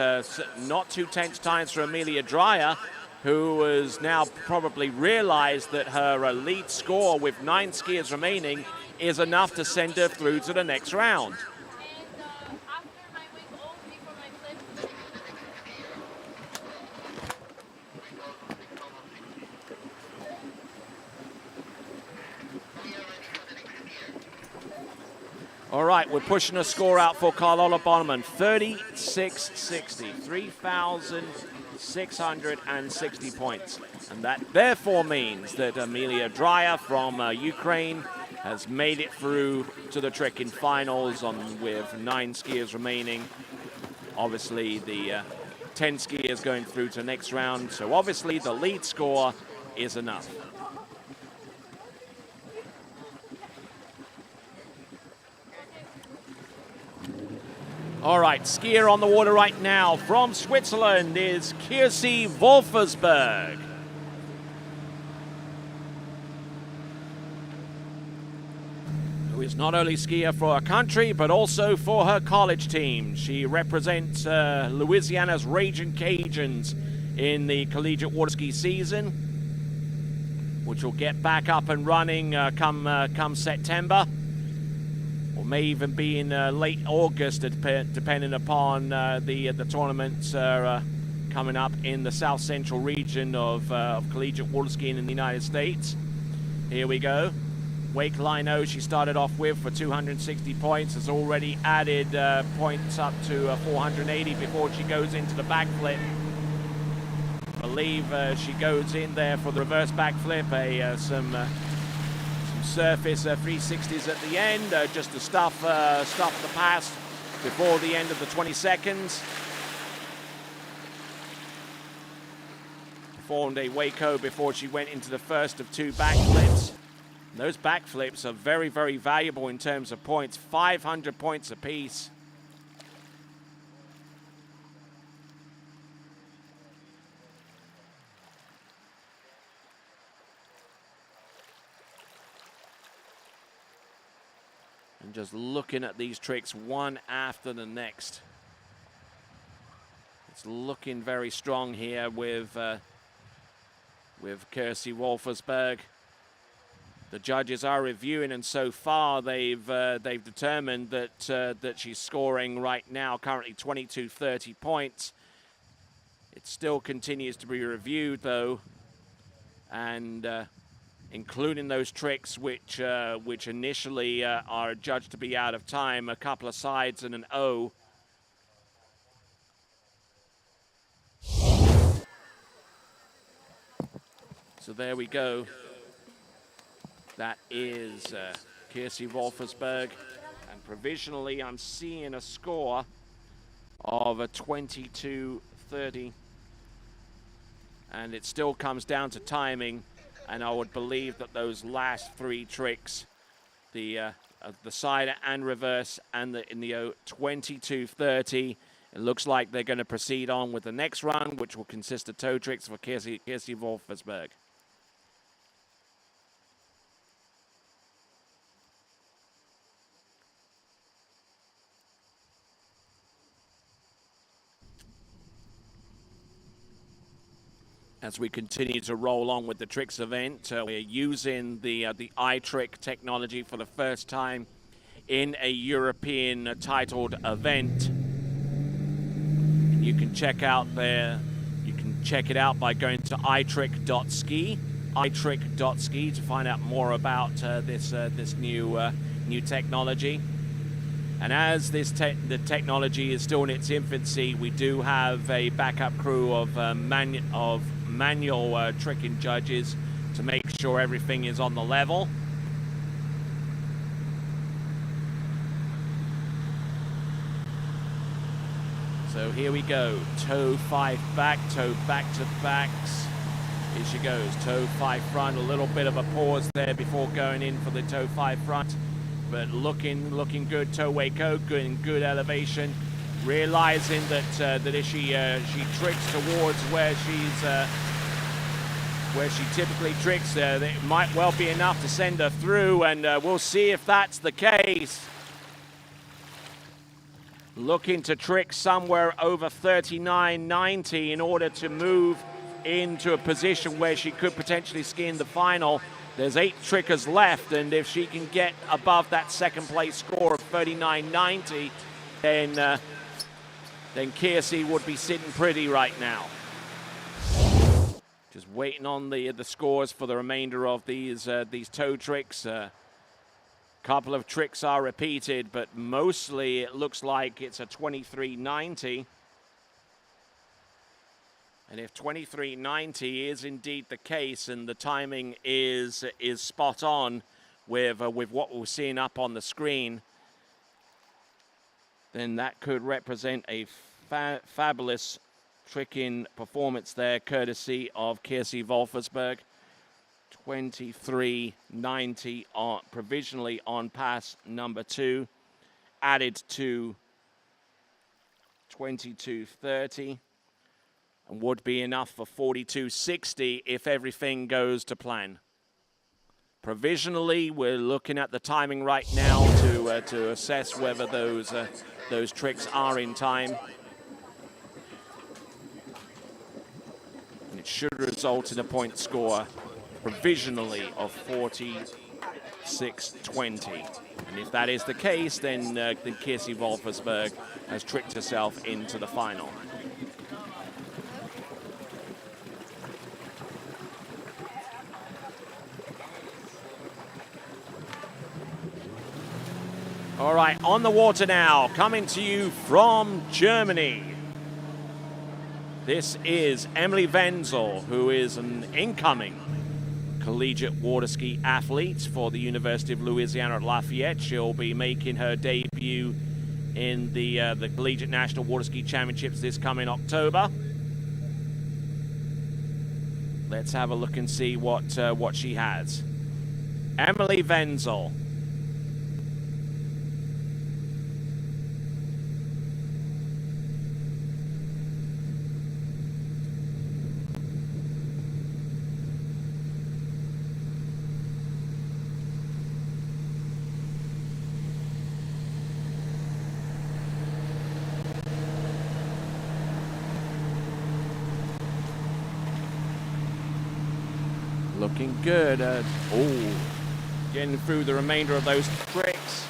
not too tense times for Amelia Dreyer, who has now probably realized that her elite score with 9 skiers remaining is enough to send her through to the next round. All right, we're pushing a score out for Carlotta Bonneman, 3660, 3,660 points. And that therefore means that Amelia Dreyer from Ukraine has made it through to the tricking finals with 9 skiers remaining. Obviously, the 10 skiers going through to the next round. So obviously, the lead score is enough. All right, skier on the water right now from Switzerland is Kirsi Wolfersberg. Who is not only skier for her country, but also for her college team. She represents Louisiana's Raging Cajuns in the collegiate water ski season, which will get back up and running come September. Or may even be in late August, depending upon the tournaments coming up in the South Central region of collegiate water skiing in the United States. Here we go. Wake line O she started off with for 260 points, has already added points up to 480 before she goes into the backflip. I believe she goes in there for the reverse backflip, some surface 360s at the end, just to stuff the pass before the end of the 20 seconds. Performed a Waco before she went into the first of 2 backflips. And those backflips are very, very valuable in terms of points, 500 points apiece. And just looking at these tricks one after the next. It's looking very strong here with Kirsi Wolfersberg. The judges are reviewing, and so far they've determined that she's scoring right now currently 2230 points. It still continues to be reviewed though, and including those tricks which initially are judged to be out of time, a couple of sides and an O. So there we go. That is Kirsi Wolfersberg, and provisionally I'm seeing a score of a 2230, and it still comes down to timing. And I would believe that those last 3 tricks, the side and reverse and the 2230, it looks like they're going to proceed on with the next run, which will consist of toe tricks for Kirsi Wolfersberg. As we continue to roll on with the tricks event, we're using the iTrick technology for the first time in a European titled event. And you can check out you can check it out by going to iTrick.ski, iTrick.ski, to find out more about this new technology. And as the technology is still in its infancy, we do have a backup crew of manual tricking judges to make sure everything is on the level. So here we go, toe 5 back, toe back to backs. Here she goes, toe 5 front, a little bit of a pause there before going in for the toe 5 front. But looking good, toe Waco, good elevation. Realizing that if she tricks towards where she typically tricks, it might well be enough to send her through, and we'll see if that's the case. Looking to trick somewhere over 39.90 in order to move into a position where she could potentially ski in the final. There's 8 trickers left, and if she can get above that second place score of 39.90, then Kiersey would be sitting pretty right now. Just waiting on the scores for the remainder of these toe tricks. Couple of tricks are repeated, but mostly it looks like it's a 23.90. And if 23.90 is indeed the case, and the timing is spot on with what we're seeing up on the screen, then that could represent a fabulous tricking performance there, courtesy of Kiersey Wolfersberg. 23.90 provisionally on pass number 2, added to 22.30, and would be enough for 42.60 if everything goes to plan. Provisionally, we're looking at the timing right now to assess whether those tricks are in time. And it should result in a point score provisionally of 46.20. And if that is the case, then Kiersey Wolfersberg has tricked herself into the final. All right, on the water now, coming to you from Germany. This is Emily Wenzel, who is an incoming collegiate water ski athlete for the University of Louisiana at Lafayette. She'll be making her debut in the Collegiate National Water Ski Championships this coming October. Let's have a look and see what she has. Emily Wenzel. Looking good. Getting through the remainder of those tricks.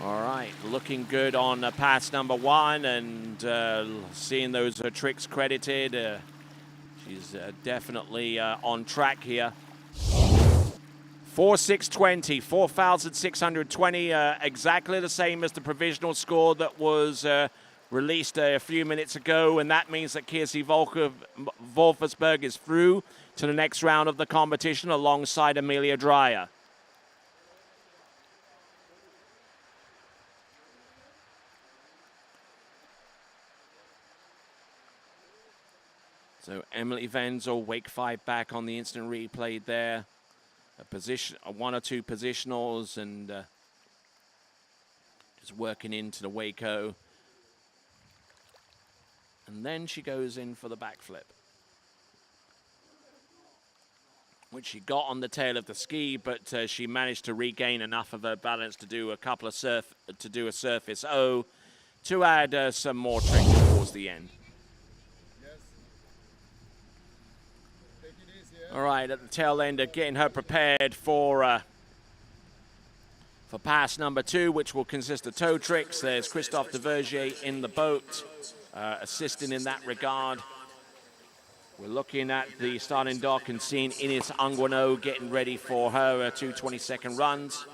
All right, looking good on pass number 1, and seeing those tricks credited. She's definitely on track here. 4,620, 4,620, exactly the same as the provisional score that was released a few minutes ago, and that means that Kiersey Wolfersberg is through to the next round of the competition alongside Amelia Dreyer. So Emily Wenzel, wake 5 back on the instant replay there. One or two positionals, and just working into the Waco. And then she goes in for the backflip, which she got on the tail of the ski, but she managed to regain enough of her balance to do a surface O to add some more tricks towards the end. All right, at the tail end, getting her prepared for pass number 2, which will consist of toe tricks. There's Christophe de Vergier in the boat, assisting in that regard. We're looking at the starting dock and seeing Ines Anguano getting ready for her 2 20-second runs.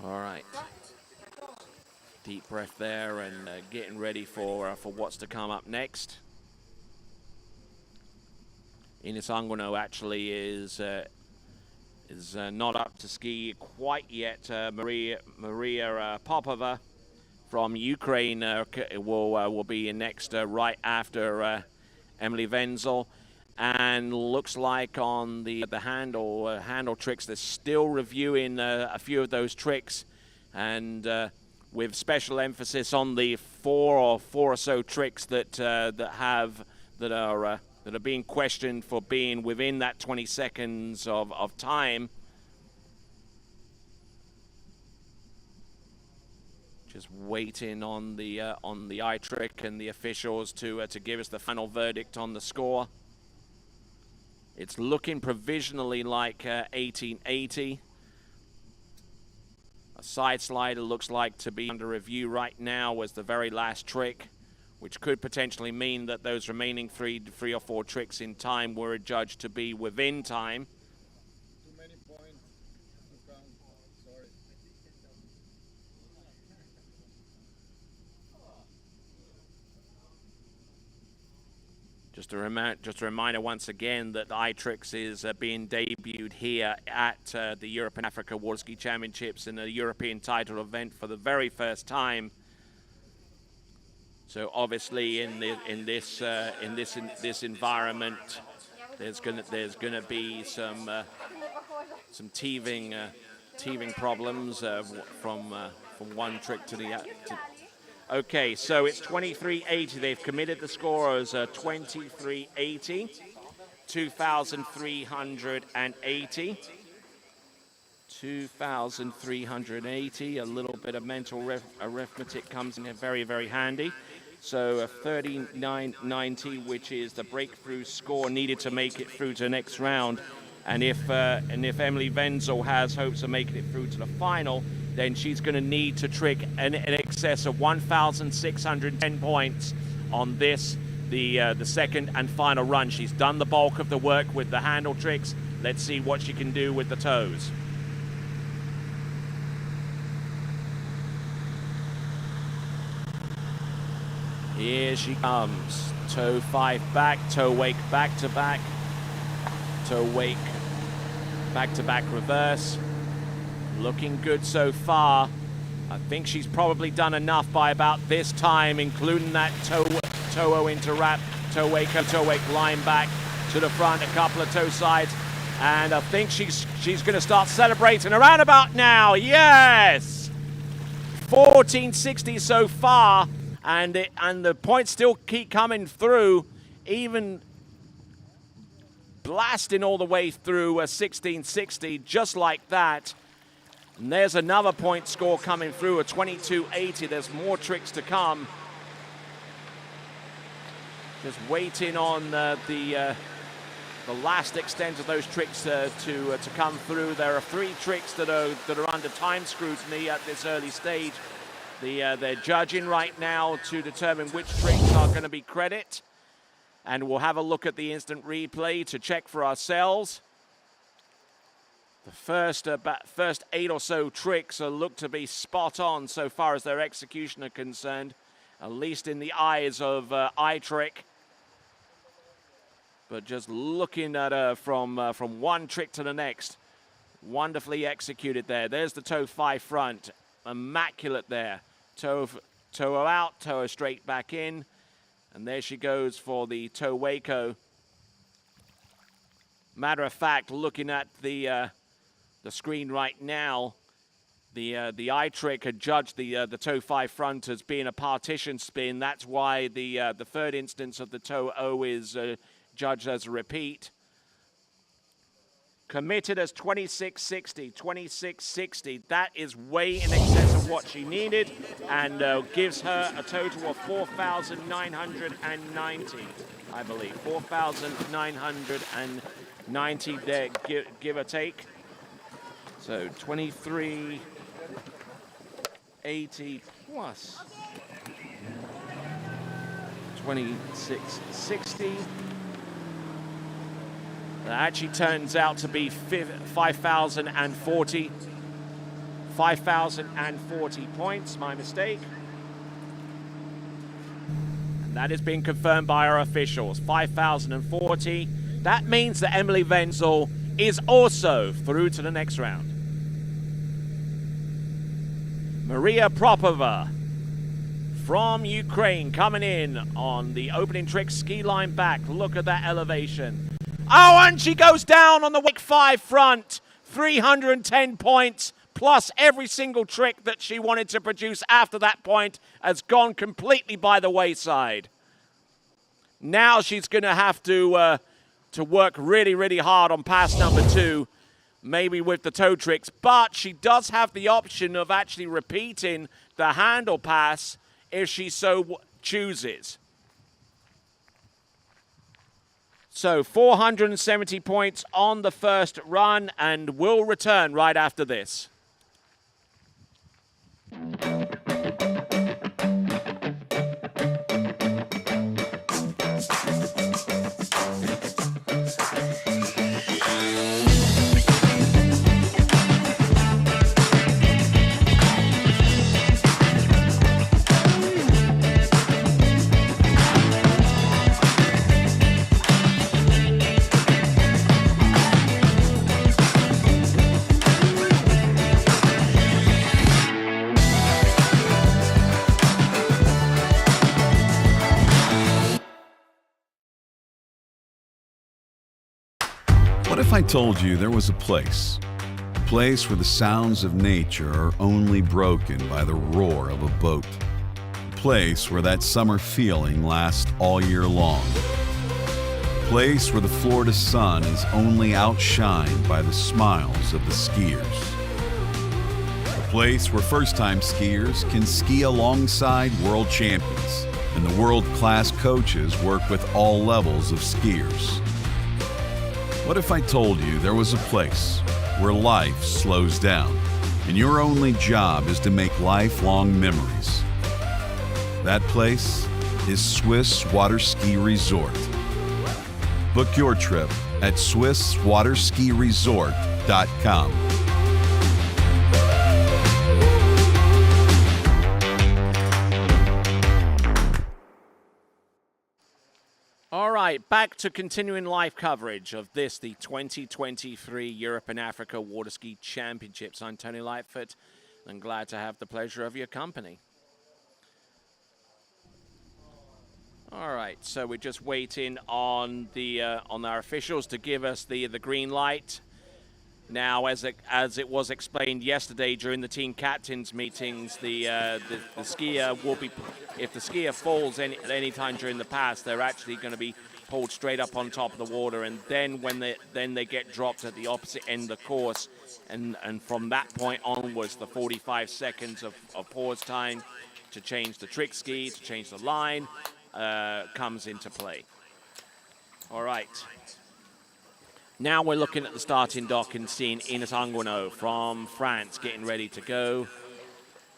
All right. Deep breath there and getting ready for what's to come up next. Ines Anguano actually is not up to ski quite yet. Maria Popova from Ukraine will be next right after Emily Wenzel. And looks like on the handle tricks, they're still reviewing a few of those tricks, and with special emphasis on the four or so tricks that are being questioned for being within that 20 seconds of time. Just waiting on the eye trick and the officials to give us the final verdict on the score. It's looking provisionally like 1880. A side slider looks like to be under review right now was the very last trick, which could potentially mean that those remaining three or four tricks in time were adjudged to be within time. Too many points to count. Sorry. Just a reminder once again that iTricks is being debuted here at the Europe and Africa Water Ski Championships in a European title event for the very first time. So obviously in this environment, there's gonna be some teething problems from one trick to the other. Okay, so it's 2380. They've committed the score as 2380, 2,380, 2,380. A little bit of mental arithmetic comes in here very, very handy. So 3990, which is the breakthrough score needed to make it through to the next round. And if Emily Wenzel has hopes of making it through to the final, then she's going to need to trick in excess of 1,610 points on this, the second and final run. She's done the bulk of the work with the handle tricks. Let's see what she can do with the toes. Here she comes. Toe 5 back, toe wake back to back, toe wake back to back reverse. Looking good so far. I think she's probably done enough by about this time, including that toe into wrap, toe wake line back to the front, a couple of toe sides, and I think she's going to start celebrating around about now. Yes, 1460 so far, and the points still keep coming through, even blasting all the way through 1660, just like that. And there's another point score coming through, a 2280. There's more tricks to come. Just waiting on the last extent of those tricks to come through. There are 3 tricks that are under time scrutiny at this early stage. They're judging right now to determine which tricks are going to be credit, and we'll have a look at the instant replay to check for ourselves. The first 8 or so tricks look to be spot on so far as their execution are concerned, at least in the eyes of iTrick. But just looking at her from one trick to the next, wonderfully executed there. There's the toe 5 front, immaculate there. Toe out, toe straight back in, and there she goes for the toe Waco. Matter of fact, looking at the screen right now, the eye trick had judged the toe 5 front as being a partition spin. That's why the third instance of the toe O is judged as a repeat. Committed as 2660, 2660. That is way in excess of what she needed, and gives her a total of 4,990. I believe. 4,990 there, give or take. So 2380 plus 2660. That actually turns out to be 5,040. 5,040 points, my mistake. And that has been confirmed by our officials, 5,040. That means that Emily Wenzel is also through to the next round. Maria Propova from Ukraine coming in on the opening trick ski line back. Look at that elevation. Oh, and she goes down on the wake 5 front. 310 points plus every single trick that she wanted to produce after that point has gone completely by the wayside. Now she's going to have to work really, really hard on pass number 2, maybe with the toe tricks, but she does have the option of actually repeating the handle pass if she so chooses. So 470 points on the first run, and we'll return right after this. What if I told you there was a place where the sounds of nature are only broken by the roar of a boat? A place where that summer feeling lasts all year long. A place where the Florida sun is only outshined by the smiles of the skiers. A place where first-time skiers can ski alongside world champions, and the world-class coaches work with all levels of skiers. What if I told you there was a place where life slows down and your only job is to make lifelong memories? That place is Swiss Water Ski Resort. Book your trip at SwissWaterSkiResort.com. All right, back to continuing live coverage of this, the 2023 Europe and Africa Water Ski Championships. I'm Tony Lightfoot, and glad to have the pleasure of your company. All right, so we're just waiting on our officials to give us the green light. Now, as it was explained yesterday during the team captains meetings, the skier will be, if the skier falls at any time during the pass, they're actually going to be pulled straight up on top of the water, and then when they get dropped at the opposite end of the course, and from that point onwards, the 45 seconds of pause time to change the trick ski, to change the line, comes into play. All right. Now we're looking at the starting dock and seeing Ines Anguino from France getting ready to go.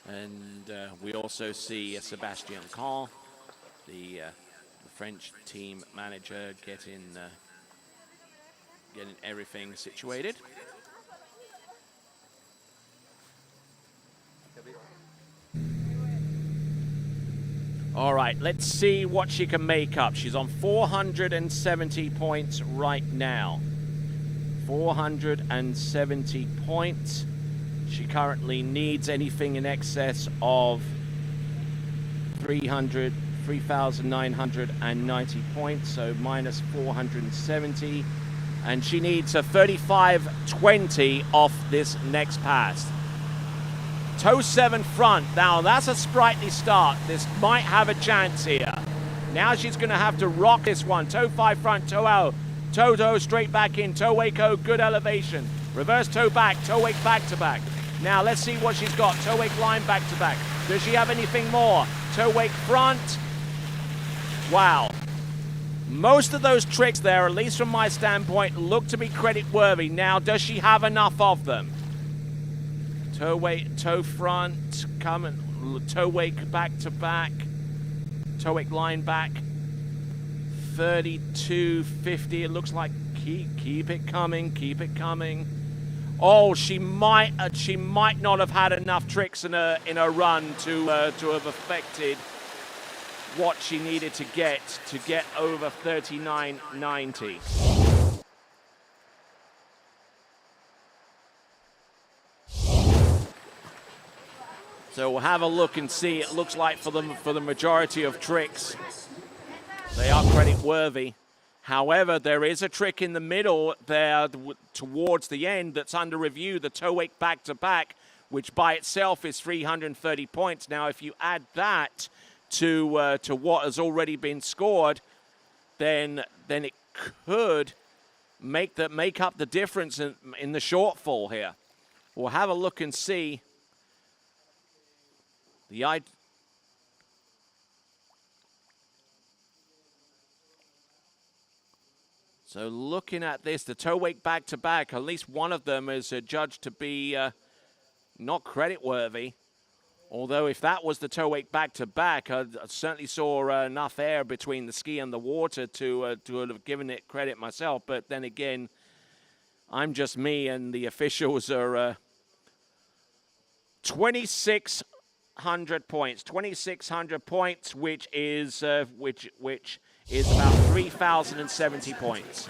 And we also see Sébastien Kahn, the French team manager, getting everything situated. All right, let's see what she can make up. She's on 470 points right now. 470 points. She currently needs anything in excess of 3,990 points, so minus 470. And she needs a 35.20 off this next pass. Toe 7 front. Now, that's a sprightly start. This might have a chance here. Now she's going to have to rock this one. Toe 5 front, toe out. Toe straight back in, toe wake good elevation. Reverse toe back, toe wake back to back. Now let's see what she's got. Toe wake line back to back. Does she have anything more? Toe wake front. Wow. Most of those tricks there, at least from my standpoint, look to be credit-worthy. Now, does she have enough of them? Toe wake, toe front, toe wake back to back, toe wake line back, 32.50. It looks like keep it coming, keep it coming. Oh, she might not have had enough tricks in her run to have affected what she needed to get over 39.90. So we'll have a look and see. It looks like for the majority of tricks, they are credit worthy. However, there is a trick in the middle there towards the end that's under review, the toe wake back to back, which by itself is 330 points. Now, if you add that to what has already been scored, then it could make up the difference in the shortfall here. We'll have a look and see. So looking at this, the toe wake back to back, at least one of them is judged to be not credit worthy. Although if that was the toe wake back to back, I certainly saw enough air between the ski and the water to have given it credit myself. But then again, I'm just me, and the officials are 2,600 points. 2,600 points, which is about 3,070 points.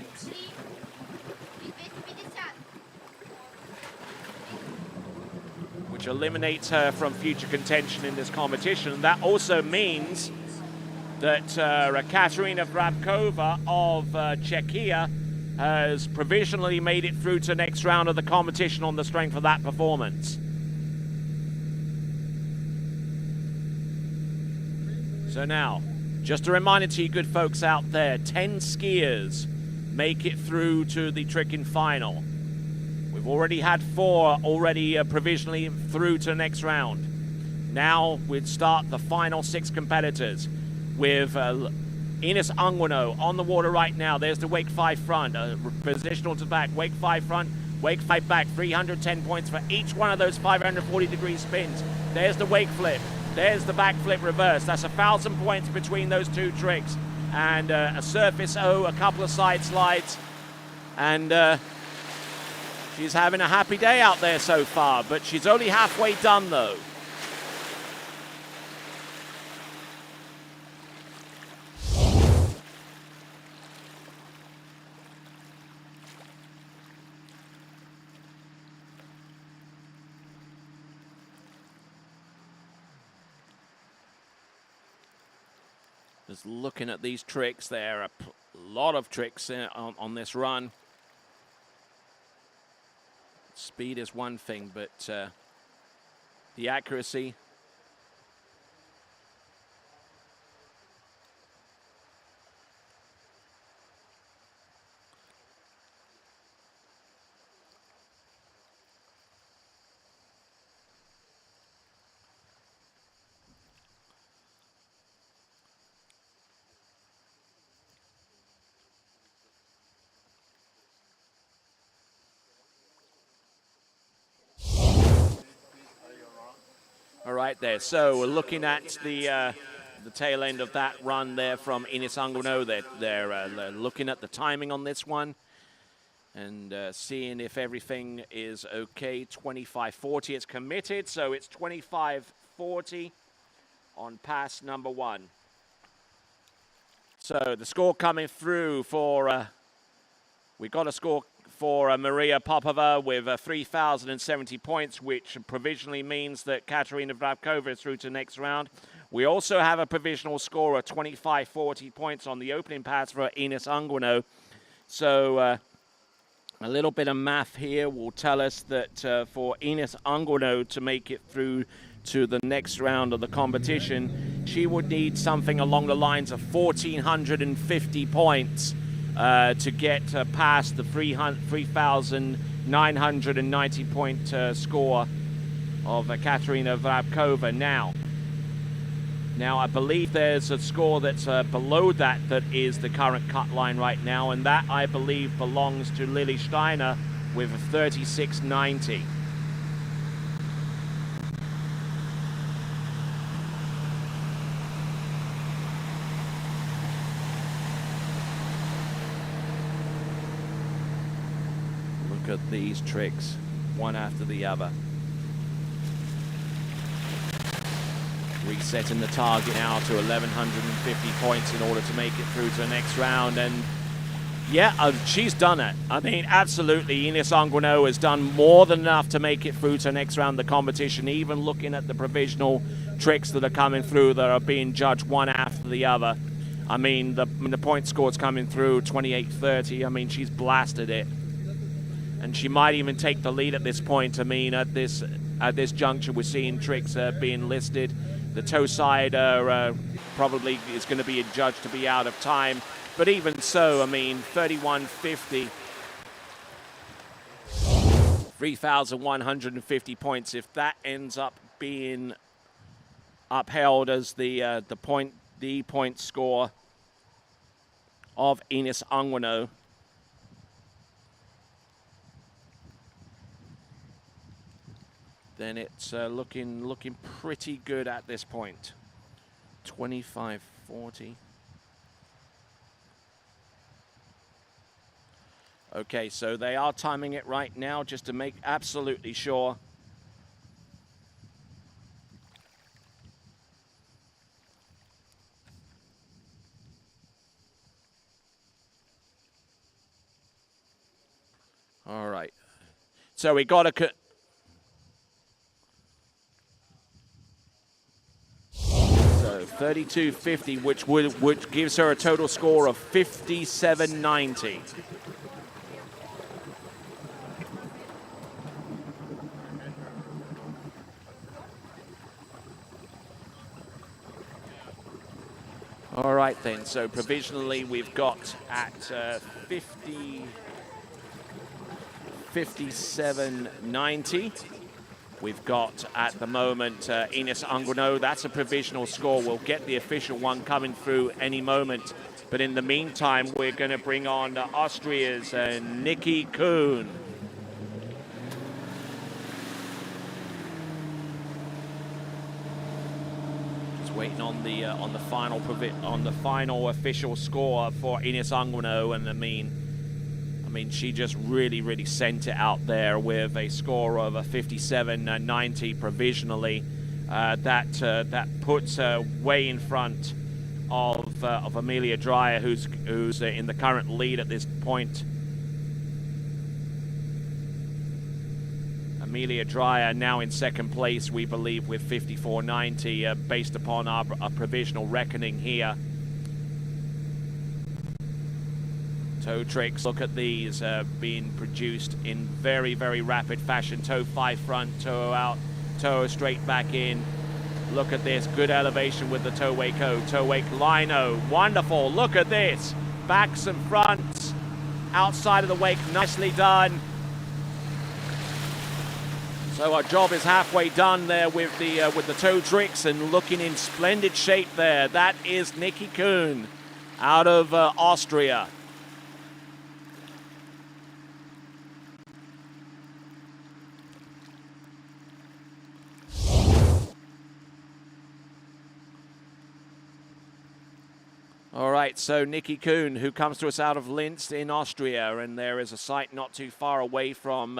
Which eliminates her from future contention in this competition. That also means that Katarina Vrabkova of Czechia has provisionally made it through to the next round of the competition on the strength of that performance. So now, just a reminder to you good folks out there, 10 skiers make it through to the tricking final. We've already had 4 provisionally through to the next round. Now we'd start the final 6 competitors with Ines Anguino on the water right now. There's the wake 5 front, positional to back, wake 5 front, wake 5 back, 310 points for each one of those 540-degree spins. There's the wake flip. There's the back flip reverse. That's 1,000 points between those 2 tricks. And a surface O, a couple of side slides. And she's having a happy day out there so far, but she's only halfway done though. Just looking at these tricks, there are a lot of tricks on this run. Speed is one thing, but the accuracy. All right there, so we're looking at the tail end of that run there from Ines Anguino. They're looking at the timing on this one and seeing if everything is okay. 25.40, it's committed, so it's 25.40 on pass number 1. So the score coming through for, we got a score for Maria Popova with 3,070 points, which provisionally means that Katarina Vrabkova is through to the next round. We also have a provisional score of 25.40 points on the opening pass for Ines Anguino. So a little bit of math here will tell us that for Ines Anguino to make it through to the next round of the competition, she would need something along the lines of 1,450 points to get past the 3,990 point score of Katarina Vrabkova. Now, Now, I believe there's a score that's below that is the current cut line right now, and that, I believe, belongs to Lily Steiner with a 36.90. Look at these tricks, one after the other. Resetting the target now to 1,150 points in order to make it through to the next round. And yeah, she's done it. I mean, absolutely, Ines Anguino has done more than enough to make it through to the next round of the competition, even looking at the provisional tricks that are coming through that are being judged one after the other. I mean, the point score's coming through, 28-30. I mean, she's blasted it. And she might even take the lead at this point. I mean, at this juncture, we're seeing tricks being listed. The toe side probably is going to be adjudged to be out of time. But even so, I mean, 31.50, 3,150 points. If that ends up being upheld as the point score of Ines Anguino, then it's looking pretty good at this point. 25.40. Okay, so they are timing it right now just to make absolutely sure. All right. So we got a... So 32.50, which gives her a total score of 57.90. All right then, so provisionally we've got at 57.90. We've got at the moment Ines Anguino. That's a provisional score. We'll get the official one coming through any moment. But in the meantime, we're going to bring on Austria's Nikki Kuhn. Just waiting on the final official score for Ines Anguino, and I mean, she just really sent it out there with a score of a 57.90 provisionally. That puts her way in front of Amelia Dreyer, who's in the current lead at this point. Amelia Dreyer now in second place, we believe, with 54.90, based upon our provisional reckoning here. Toe tricks, look at these being produced in very rapid fashion. Toe 5 front, toe out, toe straight back in. Look at this, good elevation with the toe wake O, toe wake lino, wonderful. Look at this, backs and fronts, outside of the wake, nicely done. So our job is halfway done there with the toe tricks, and looking in splendid shape there. That is Nikki Kuhn out of Austria. All right, so Nikki Kuhn, who comes to us out of Linz in Austria, and there is a site not too far away from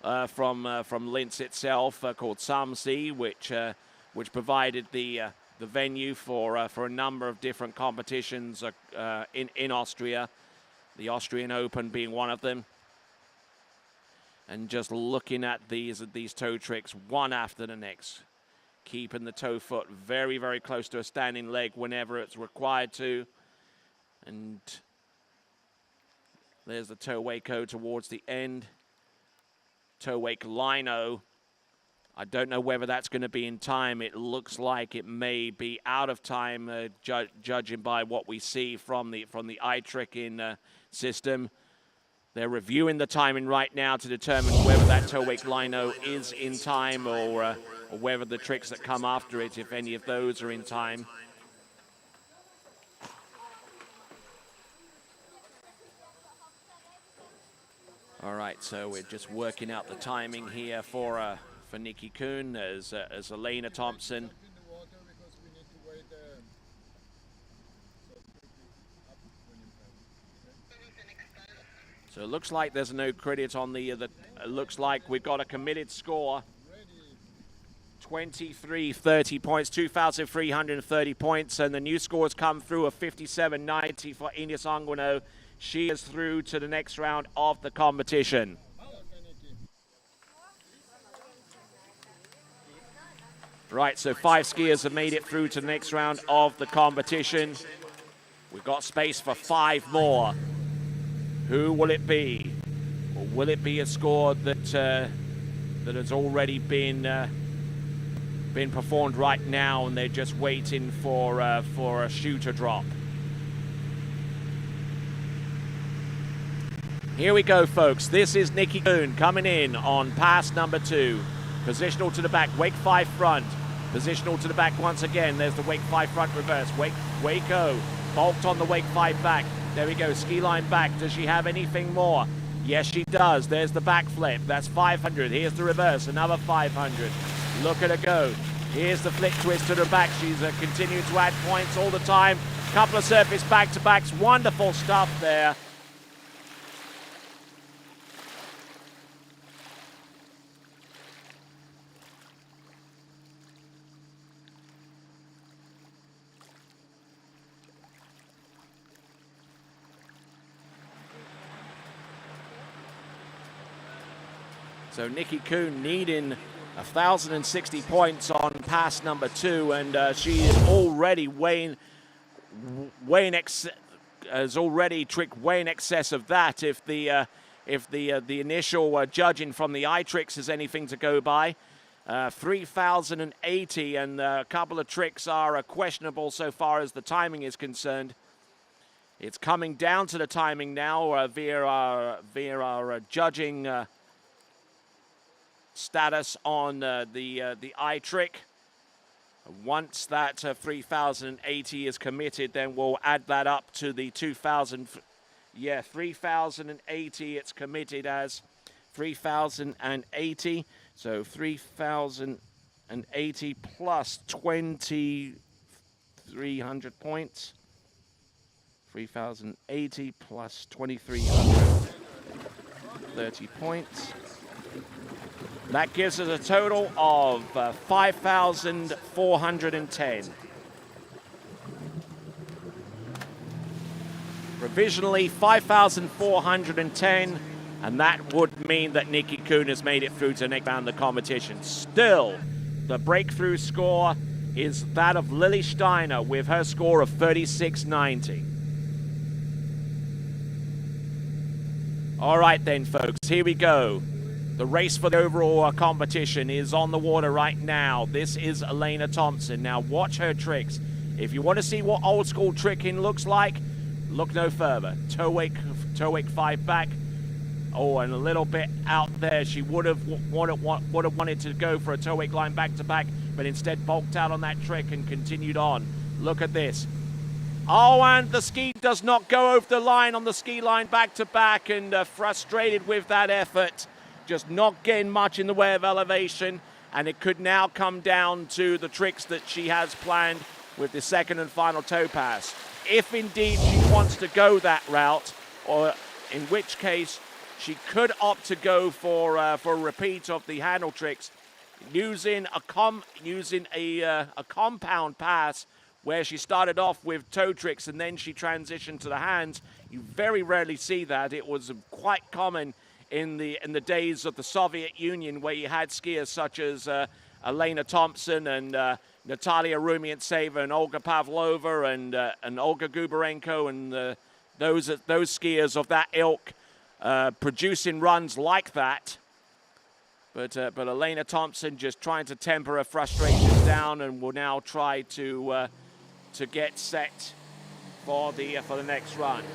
Linz itself called Samsee, which provided the venue for a number of different competitions in Austria, the Austrian Open being one of them. And just looking at these toe tricks one after the next, keeping the toe foot very close to a standing leg whenever it's required to. And there's the toe wake-o towards the end. Toe wake lino. I don't know whether that's going to be in time. It looks like it may be out of time, judging by what we see from the eye tricking system. They're reviewing the timing right now to determine whether that toe wake lino is in time or or whether the tricks that come after it, if any of those are in time. All right, so we're just working out the timing here for Nikki Kuhn as Elena Thompson. So it looks like there's no credit on the it looks like we've got a committed score. 2330 points, 2,330 points, and the new scores come through of 5790 for Ines Anguino. She is through to the next round of the competition. Right, so 5 skiers have made it through to the next round of the competition. We've got space for 5 more. Who will it be? Or will it be a score that that has already been performed right now, and they're just waiting for a shoe to drop? Here we go, folks. This is Nikki Kuhn coming in on pass number 2. Positional to the back, wake 5 front. Positional to the back once again. There's the wake 5 front reverse. Wake-o. Bulked on the wake 5 back. There we go, ski line back. Does she have anything more? Yes, she does. There's the back flip. That's 500. Here's the reverse, another 500. Look at her go. Here's the flick twist to the back. She's continuing to add points all the time. Couple of surface back-to-backs. Wonderful stuff there. So Nikki Kuhn needing 1,060 points on pass number 2, and she is already has already tricked way in excess of that. If the initial judging from the iTricks is anything to go by, 3,080, and a couple of tricks are questionable so far as the timing is concerned. It's coming down to the timing now via our judging status on the iTrick. Once that 3,080 is committed, then we'll add that up to the 2,000. Yeah, 3,080 it's committed as 3,080. So 3,080 plus 2,300 points. 3,080 plus 2,330 points. That gives us a total of 5,410. Provisionally 5,410, and that would mean that Nikki Kuhn has made it through to the next round of the competition. Still, the breakthrough score is that of Lily Steiner with her score of 3690. All right then, folks, here we go. The race for the overall competition is on the water right now. This is Elena Thompson. Now watch her tricks. If you want to see what old school tricking looks like, look no further. Toe wake 5 back. Oh, and a little bit out there. She would have wanted to go for a toe wake line back to back, but instead bulked out on that trick and continued on. Look at this. Oh, and the ski does not go over the line on the ski line back to back, and frustrated with that effort. Just not getting much in the way of elevation, and it could now come down to the tricks that she has planned with the second and final toe pass. If indeed she wants to go that route, or in which case she could opt to go for a repeat of the handle tricks, using a compound pass where she started off with toe tricks and then she transitioned to the hands. You very rarely see that. It was quite common in the days of the Soviet Union, where you had skiers such as Elena Thompson and Natalia Rumiantseva and Olga Pavlova and Olga Gubarenko and those skiers of that ilk producing runs like that. But Elena Thompson just trying to temper her frustrations down, and will now try to get set for the next run.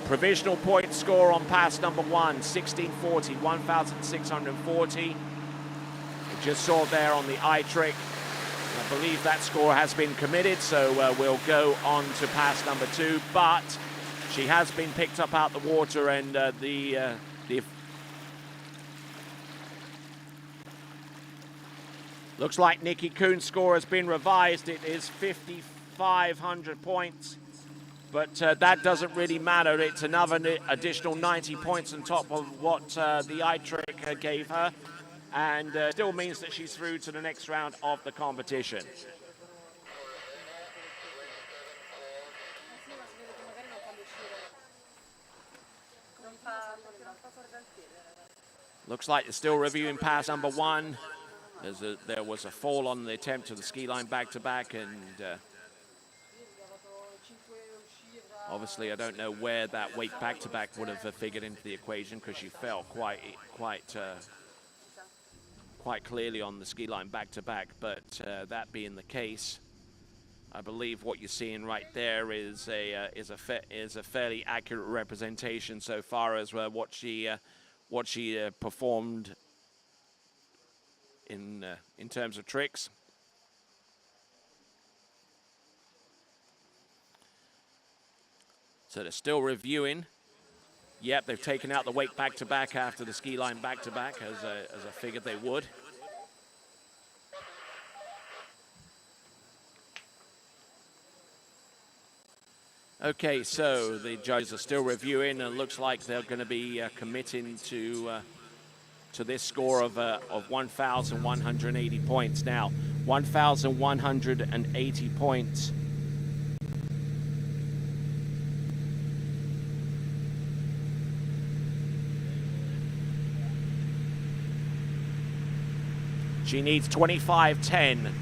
Provisional point score on pass number 1, 1640, 1,640. just saw there on the eye trick. I believe that score has been committed, so we'll go on to pass number 2. But she has been picked up out the water, and the looks like Nikki Kuhn's score has been revised. It is 5,500 points, but that doesn't really matter. It's another additional 90 points on top of what the eye trick gave her, and still means that she's through to the next round of the competition. Looks like they're still reviewing pass number 1. There was a fall on the attempt of the ski line back-to-back, and obviously I don't know where that weight back-to-back would have figured into the equation, because she fell quite clearly on the ski line back-to-back. But that being the case, I believe what you're seeing right there is a fairly accurate representation so far as what she performed in terms of tricks. So they're still reviewing. Yep, they've taken out the weight back-to-back after the ski line back-to-back, as I figured they would. Okay, so the judges are still reviewing, and it looks like they're going to be committing to this score of 1,180 points. Now, 1,180 points. She needs 25-10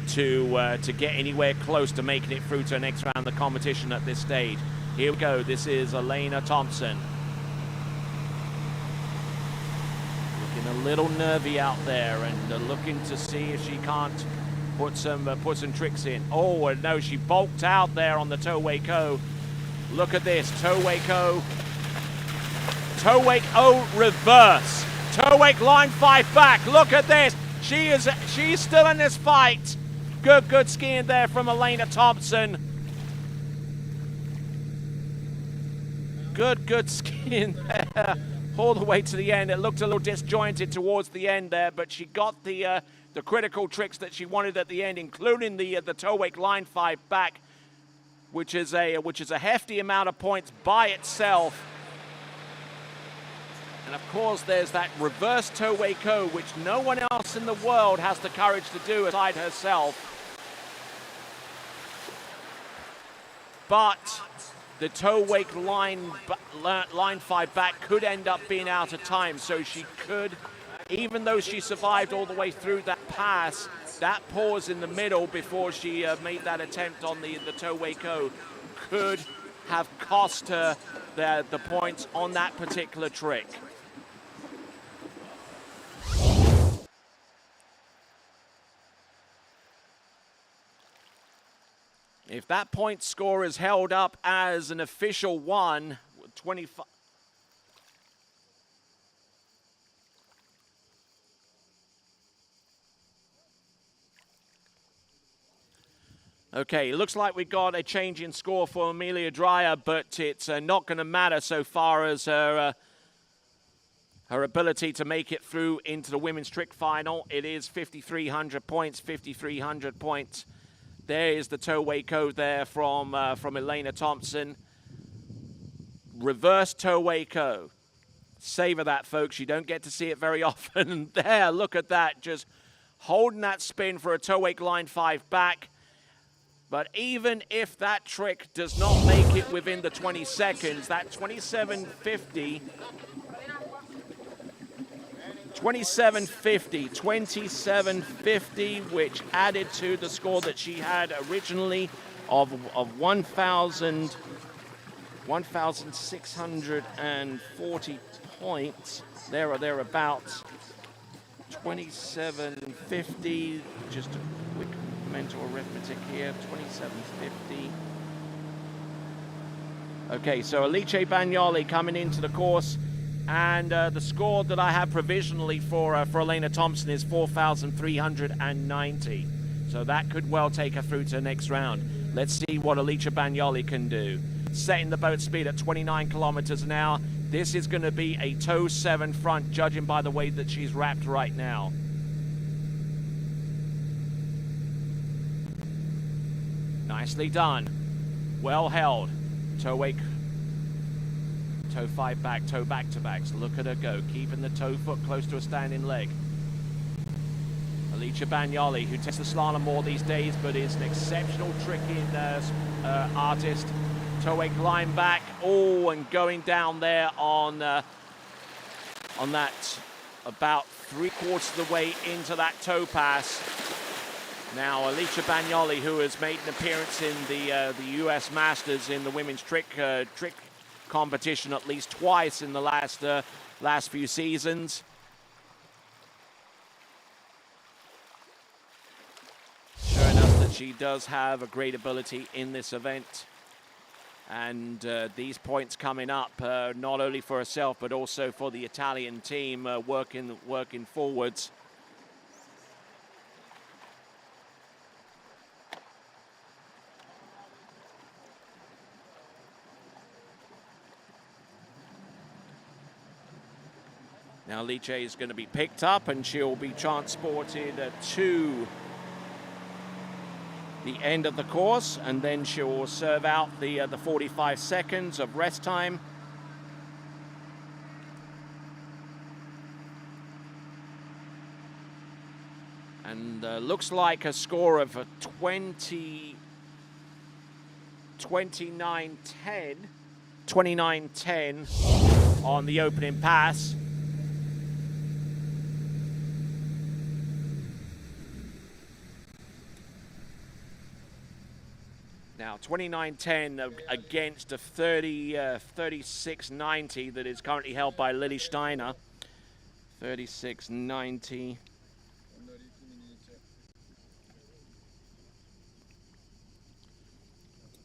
to get anywhere close to making it through to the next round of the competition at this stage. Here we go. This is Elena Thompson. Looking a little nervy out there, and looking to see if she can't put some tricks in. Oh, no, she bulked out there on the toe wake O. Look at this, toe wake O. Toe wake O reverse. Toe wake line 5 back. Look at this. She's still in this fight. Good skiing there from Elena Thompson. Good skiing there all the way to the end. It looked a little disjointed towards the end there, but she got the critical tricks that she wanted at the end, including the toe wake line 5 back, which is a hefty amount of points by itself. And of course, there's that reverse toe wake O, which no one else in the world has the courage to do aside herself. But the toe wake line 5 back could end up being out of time, so she could, even though she survived all the way through that pass, that pause in the middle before she made that attempt on the toe wake O could have cost her the points on that particular trick. If that point score is held up as an official one, 25. Okay, it looks like we got a change in score for Amelia Dreyer, but it's not going to matter so far as her ability to make it through into the women's trick final. It is 5,300 points, 5,300 points. There is the toe wake O there from Elena Thompson. Reverse toe wake O. Savor that, folks. You don't get to see it very often. There, look at that. Just holding that spin for a toe wake line 5 back. But even if that trick does not make it within the 20 seconds, that 27.50, 27.50, which added to the score that she had originally of 1,640 points, there or thereabouts. 27.50, just a quick mental arithmetic here, 27.50. Okay, so Alice Bagnoli coming into the course And the score that I have provisionally for Elena Thompson is 4,390. So that could well take her through to the next round. Let's see what Alicia Bagnoli can do. Setting the boat speed at 29 kilometers an hour. This is going to be a toe 7 front, judging by the way that she's wrapped right now. Nicely done. Well held. Toe wake. Toe 5 back, toe back to backs. Look at her go, keeping the toe foot close to a standing leg. Alicia Bagnoli, who tests the slalom more these days, but is an exceptional tricking artist. Toe wake line back. Oh, and going down there on that about 3/4 of the way into that toe pass. Now, Alicia Bagnoli, who has made an appearance in the U.S. Masters in the women's trick competition at least twice in the last few seasons. Sure enough that she does have a great ability in this event. And these points coming up not only for herself but also for the Italian team working forwards. Now Alicia is going to be picked up and she'll be transported to the end of the course, and then she'll serve out the 45 seconds of rest time. And looks like a score of 29:10 on the opening pass. Now 29:10 against a 36:90 that is currently held by Lily Steiner. 36:90.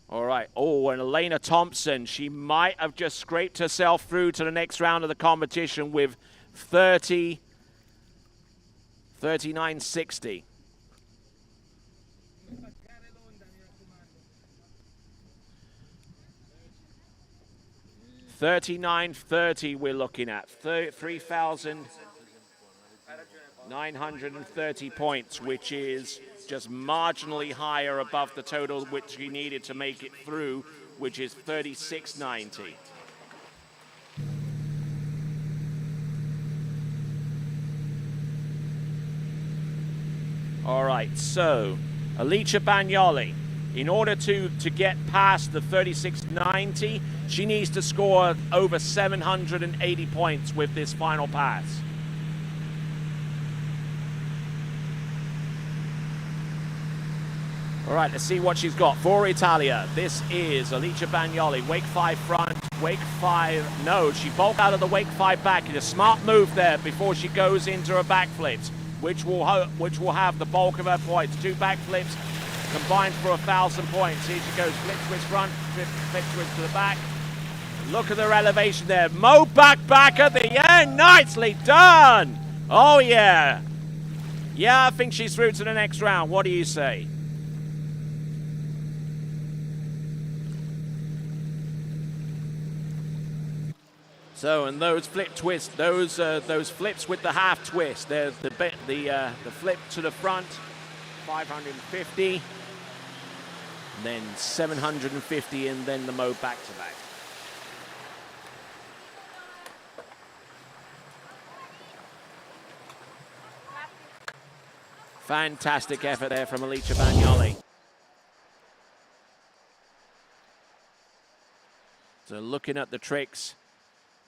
All right. Oh, and Elena Thompson, she might have just scraped herself through to the next round of the competition with 39:60. 39:30 we're looking at. 3,930 points, which is just marginally higher above the total which he needed to make it through, which is 36:90. All right, so Alicia Bagnoli, in order to get past the 36:90, she needs to score over 780 points with this final pass. All right, let's see what she's got for Italia. This is Alicia Bagnoli, wake 5 front, wake 5, no, she bulked out of the wake 5 back. It's a smart move there before she goes into her backflips, which will have the bulk of her points. 2 backflips combined for 1,000 points. Here she goes, flip twist front, flip twist to the back. Look at their elevation there. Mo back at the end. Nicely done. Oh, yeah. Yeah, I think she's through to the next round. What do you say? So, and those flip twists, those flips with the half twist, the flip to the front, 550, then 750, and then the Mo back to back. Fantastic effort there from Alicia Bagnoli. So looking at the tricks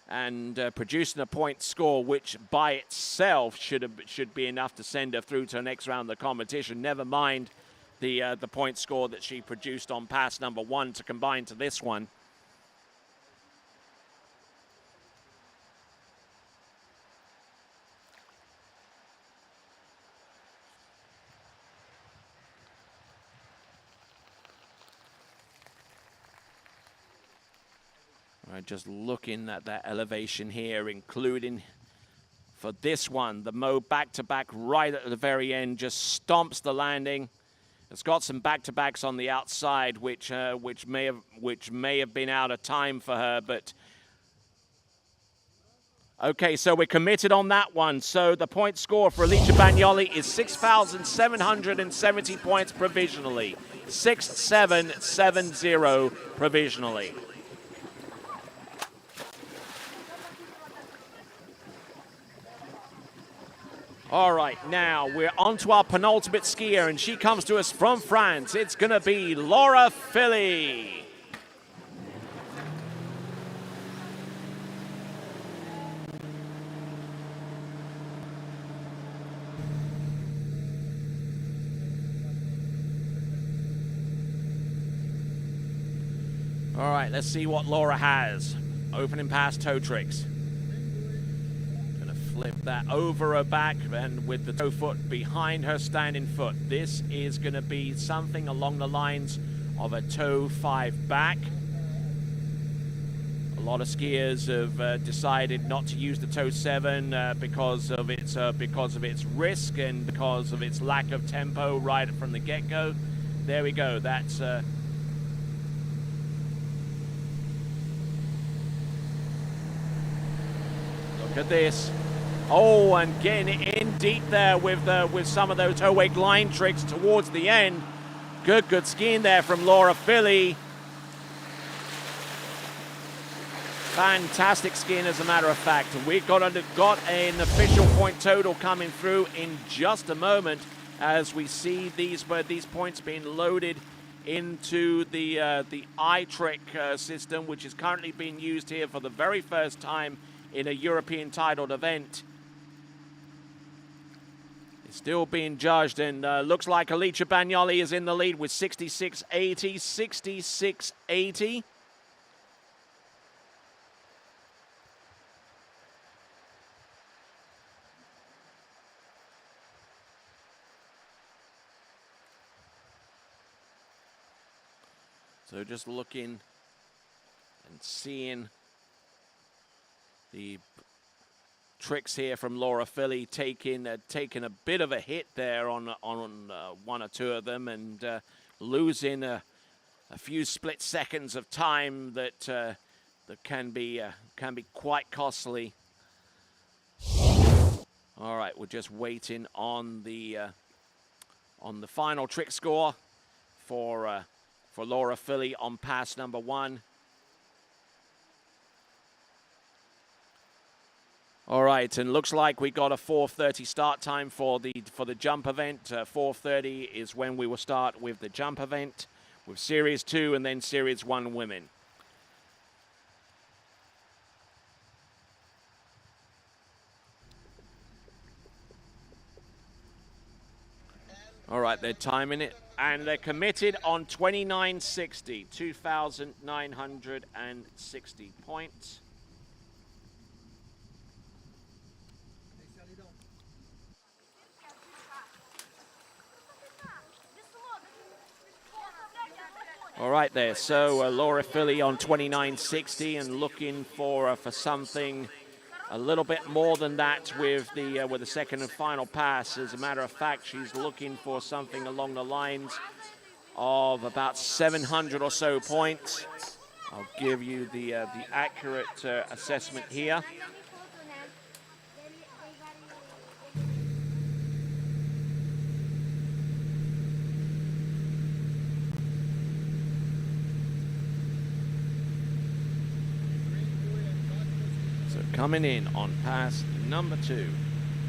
and producing a point score, which by itself should be enough to send her through to the next round of the competition. Never mind the point score that she produced on pass number 1 to combine to this one. Right, just looking at that elevation here, including for this one, the Mo back-to-back right at the very end just stomps the landing. It's got some back-to-backs on the outside, which may have been out of time for her, but okay, so we're committed on that one. So the point score for Alicia Bagnoli is 6,770 points provisionally. 6,770 provisionally. All right, now we're on to our penultimate skier, and she comes to us from France. It's going to be Laura Philly. All right, let's see what Laura has. Opening pass toe tricks. Flip that over her back and with the toe foot behind her standing foot. This is going to be something along the lines of a toe 5 back. A lot of skiers have decided not to use the toe 7 because of its risk and because of its lack of tempo right from the get-go. There we go. That's look at this. Oh, and getting in deep there with some of those toe wake line tricks towards the end. Good skiing there from Laura Philly. Fantastic skiing, as a matter of fact. We've got an official point total coming through in just a moment as we see these points being loaded into the I-Trick system, which is currently being used here for the very first time in a European titled event. Still being judged, and looks like Alicia Bagnoli is in the lead with 66.80, 66.80. So just looking and seeing the tricks here from Laura Philly, taking a bit of a hit there on one or two of them, and losing a few split seconds of time that can be quite costly. All right, we're just waiting on the final trick score for Laura Philly on pass number 1. All right, and looks like we got a 4:30 start time for the jump event. 4:30 is when we will start with the jump event, with Series 2 and then Series 1 women. All right, they're timing it, and they're committed on 29.60, 2,960 points. All right there, so Laura Philly on 29.60 and looking for something a little bit more than that with the second and final pass. As a matter of fact, she's looking for something along the lines of about 700 or so points. I'll give you the accurate assessment here. Coming in on pass number 2,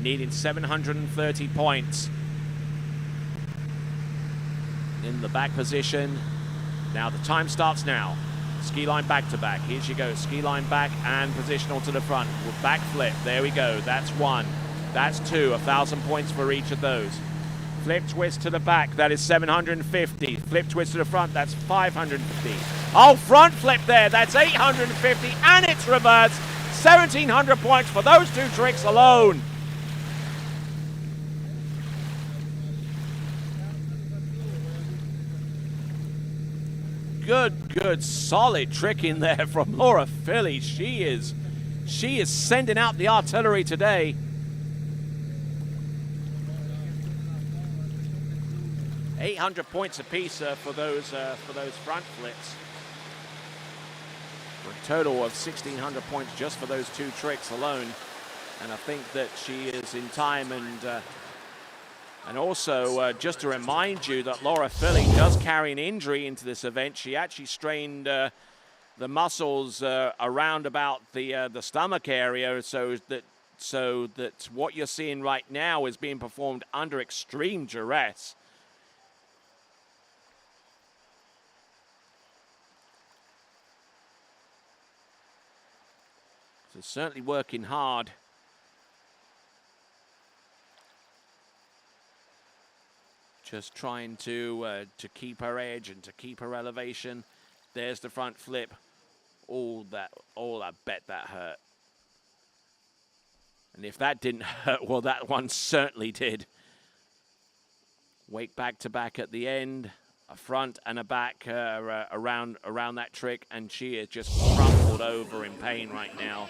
needing 730 points. In the back position. Now the time starts now. Ski line back to back. Here she goes. Ski line back and positional to the front. Back flip. There we go. That's 1. That's 2. 1,000 points for each of those. Flip twist to the back. That is 750. Flip twist to the front. That's 550. Oh, front flip there. That's 850. And it's reversed. 1,700 points for those 2 tricks alone. good, solid trick in there from Laura Philly. She is sending out the artillery today. $800 points apiece for those front flips. For a total of 1,600 points just for those two tricks alone. And I think that she is in time. And also, just to remind you that Laura Philly does carry an injury into this event. She actually strained the muscles around about the stomach area, so that what you're seeing right now is being performed under extreme duress. So certainly working hard. Just trying to keep her edge and to keep her elevation. There's the front flip. I bet that hurt. And if that didn't hurt, well, that one certainly did. Wake back to back at the end. A front and a back around that trick, and she is just crumpled over in pain right now.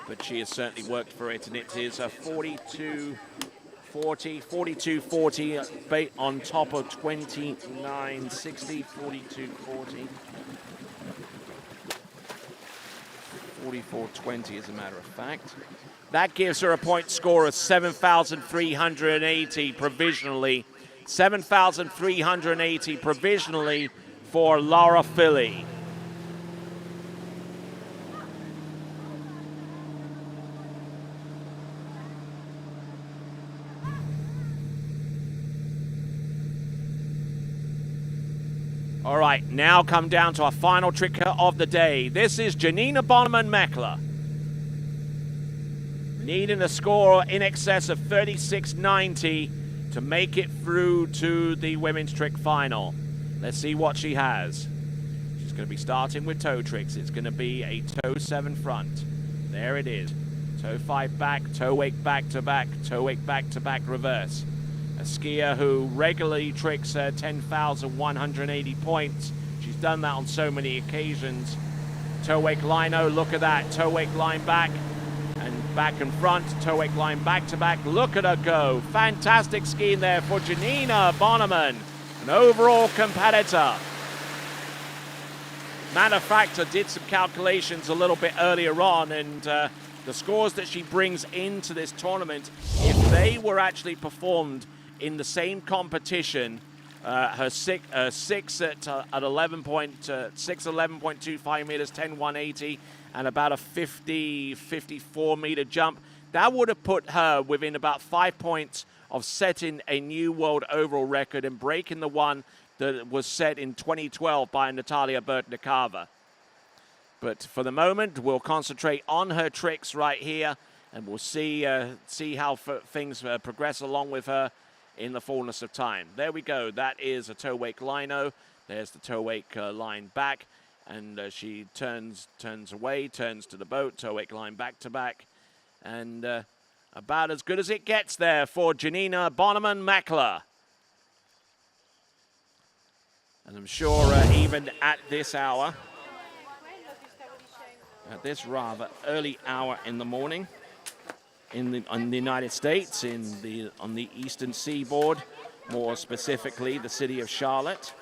But she has certainly worked for it, and it is a 42-40 on top of 29-60, 42-40. 44-20 as a matter of fact. That gives her a point score of 7,380 provisionally. 7,380 provisionally for Laura Philly. All right, now come down to our final trick of the day. This is Janina Bonneman-Meckler. Needing a score in excess of 36.90 to make it through to the women's trick final. Let's see what she has. She's going to be starting with toe tricks. It's going to be a toe 7 front. There it is. Toe 5 back, toe wake back to back, toe wake back to back reverse. A skier who regularly tricks 10,180 points. She's done that on so many occasions. Toe wake lino, look at that. Toe wake line back and back and front. Toe wake line back to back. Look at her go. Fantastic skiing there for Janina Bonneman, an overall competitor. Matter of fact, I did some calculations a little bit earlier on, and the scores that she brings into this tournament, if they were actually performed in the same competition, her six at 11.25 meters, 10,180, and about a 54 meter jump, that would have put her within about 5 points of setting a new world overall record and breaking the one that was set in 2012 by Natalia Bertnikava. But for the moment, we'll concentrate on her tricks right here, and we'll see how things progress along with her in the fullness of time. There we go. That is a toe wake lino. There's the toe wake line back, and she turns away, turns to the boat, toe wake line back to back, and about as good as it gets there for Janina Bonneman-Meckler. And I'm sure even at this hour, at this rather early hour in the morning, in the United States, on the eastern seaboard, more specifically the city of Charlotte.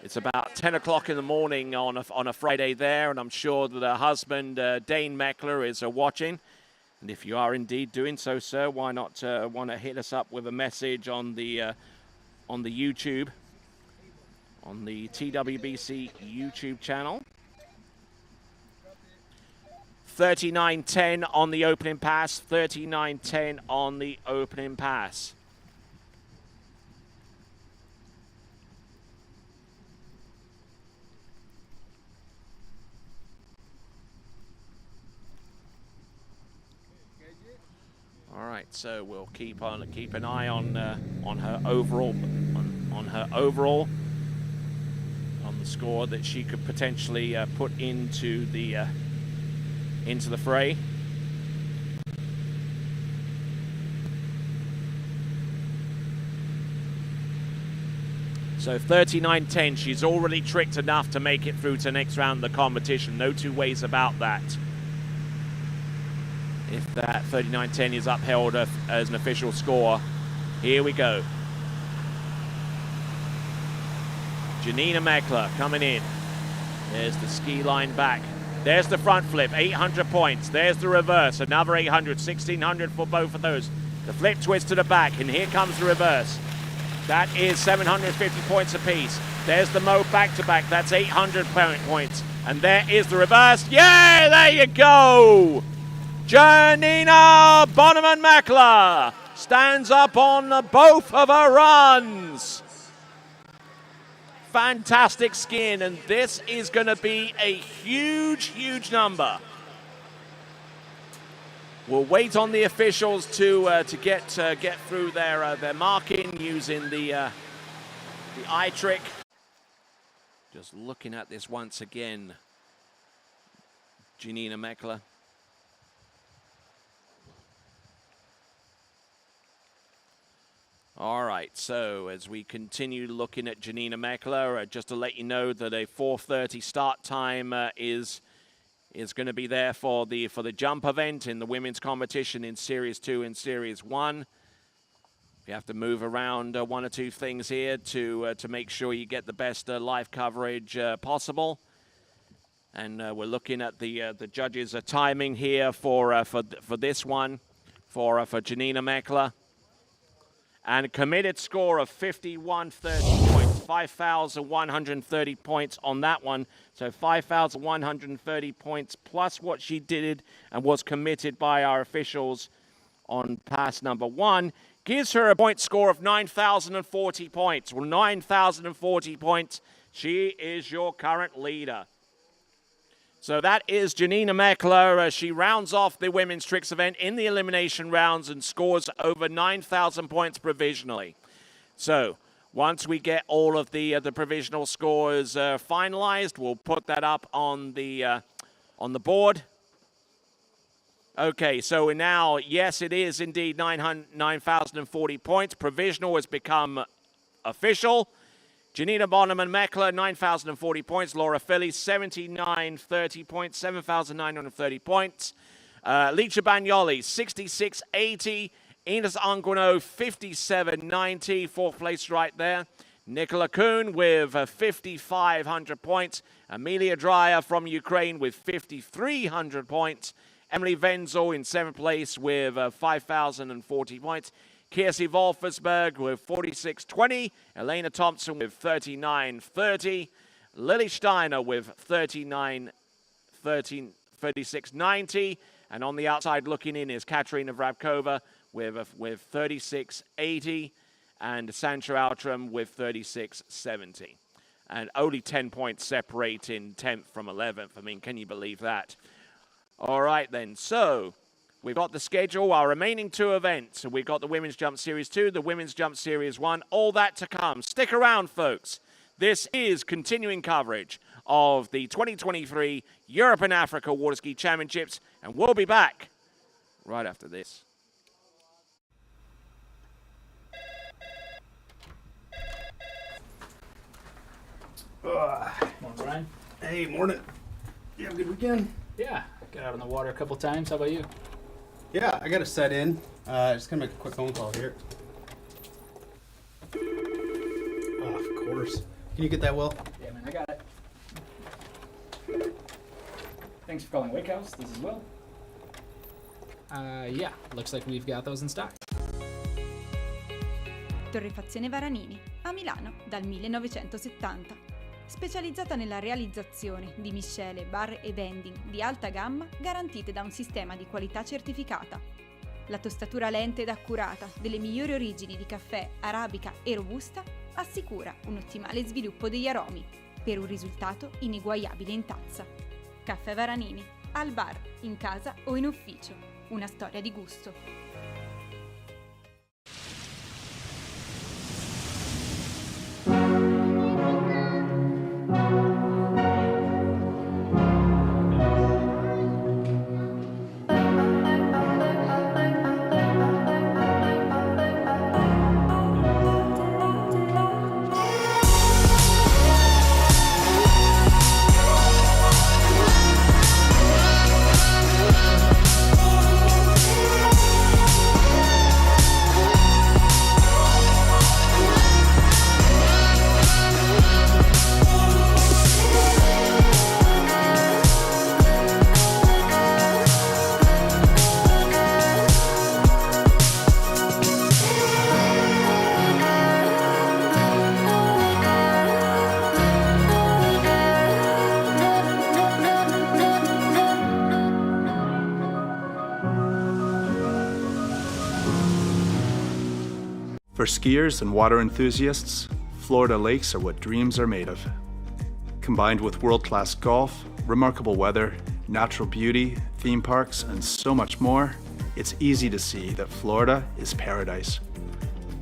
It's about 10 o'clock in the morning on a Friday there, and I'm sure that her husband, Dane Meckler, is watching. And if you are indeed doing so, sir, why not want to hit us up with a message on the YouTube, on the TWBC YouTube channel. 39.10 on the opening pass, 39.10 on the opening pass. All right, so we'll keep an eye on her overall, on the score that she could potentially put into the fray. So 39.10, she's already tricked enough to make it through to the next round of the competition. No two ways about that. If that 39.10 is upheld as an official score. Here we go. Janina Meckler coming in. There's the ski line back. There's the front flip, 800 points. There's the reverse, another 800, 1,600 for both of those. The flip twist to the back, and here comes the reverse. That is 750 points apiece. There's the Mo back-to-back, that's 800 points. And there is the reverse. Yay, there you go! Janina Bonneman-Meckler stands up on both of her runs. Fantastic skiing, and this is going to be a huge, huge number. We'll wait on the officials to get through their marking using the eye trick. Just looking at this once again, Janina Meckler. All right, so as we continue looking at Janina Meckler, just to let you know that a 4:30 start time is going to be there for the jump event in the women's competition in Series 2 and Series 1. You have to move around one or two things here to make sure you get the best live coverage possible. And we're looking at the judges' timing here for this one for Janina Meckler. And a committed score of 5,130 points, 5,130 points on that one. So 5,130 points plus what she did and was committed by our officials on pass number 1 gives her a point score of 9,040 points. Well, 9,040 points. She is your current leader. So that is Janina Meckler. She rounds off the women's tricks event in the elimination rounds and scores over 9,000 points provisionally. So once we get all of the provisional scores finalized, we'll put that up on the board. Okay, so now, yes, it is indeed 9,040 points. Provisional has become official. Janina Bonneman-Meckler, 9,040 points. Laura Philly, 7,930 points, 7,930 points. Licia Bagnoli, 6,680. Ines Anguino, 5,790. Fourth place right there. Nicola Kuhn with 5,500 points. Amelia Dreyer from Ukraine with 5,300 points. Emily Wenzel in seventh place with 5,040 points. Kiersey Wolfersberg with 46.20. Elena Thompson with 39.30. Lily Steiner with 36.90. And on the outside looking in is Katerina Vrabkova with 36.80. And Sancha Outram with 36.70. And only 10 points separate in 10th from 11th. I mean, can you believe that? All right, then. So we've got the schedule, our remaining two events. We've got the Women's Jump Series 2, the Women's Jump Series 1, all that to come. Stick around, folks. This is continuing coverage of the 2023 Europe and Africa Water Ski Championships, and we'll be back right after this. Morning, Brian. Hey, morning. You have a good weekend? Yeah, got out on the water a couple times. How about you? Yeah, I got to set in. Just gonna make a quick phone call here. Oh, of course. Can you get that, Will? Yeah, man, I got it. Thanks for calling Wake House. This is Will. Yeah, looks like we've got those in stock. Torrefazione Varanini, a Milano dal 1970. Specializzata nella realizzazione di miscele, bar e vending di alta gamma garantite da un sistema di qualità certificata. La tostatura lenta ed accurata delle migliori origini di caffè, arabica e robusta assicura un ottimale sviluppo degli aromi per un risultato ineguagliabile in tazza. Caffè Varanini, al bar, in casa o in ufficio. Una storia di gusto. For skiers and water enthusiasts, Florida lakes are what dreams are made of. Combined with world-class golf, remarkable weather, natural beauty, theme parks, and so much more, it's easy to see that Florida is paradise.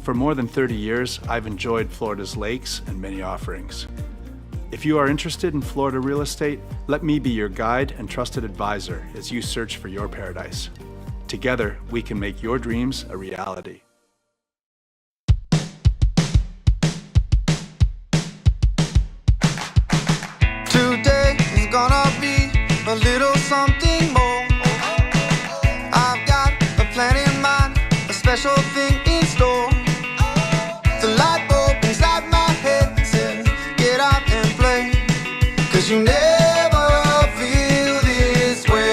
For more than 30 years, I've enjoyed Florida's lakes and many offerings. If you are interested in Florida real estate, let me be your guide and trusted advisor as you search for your paradise. Together, we can make your dreams a reality. Today is gonna be a little something more. I've got a plan in mind, a special thing in store. The light bulb inside my head says, get out and play, 'cause you never feel this way.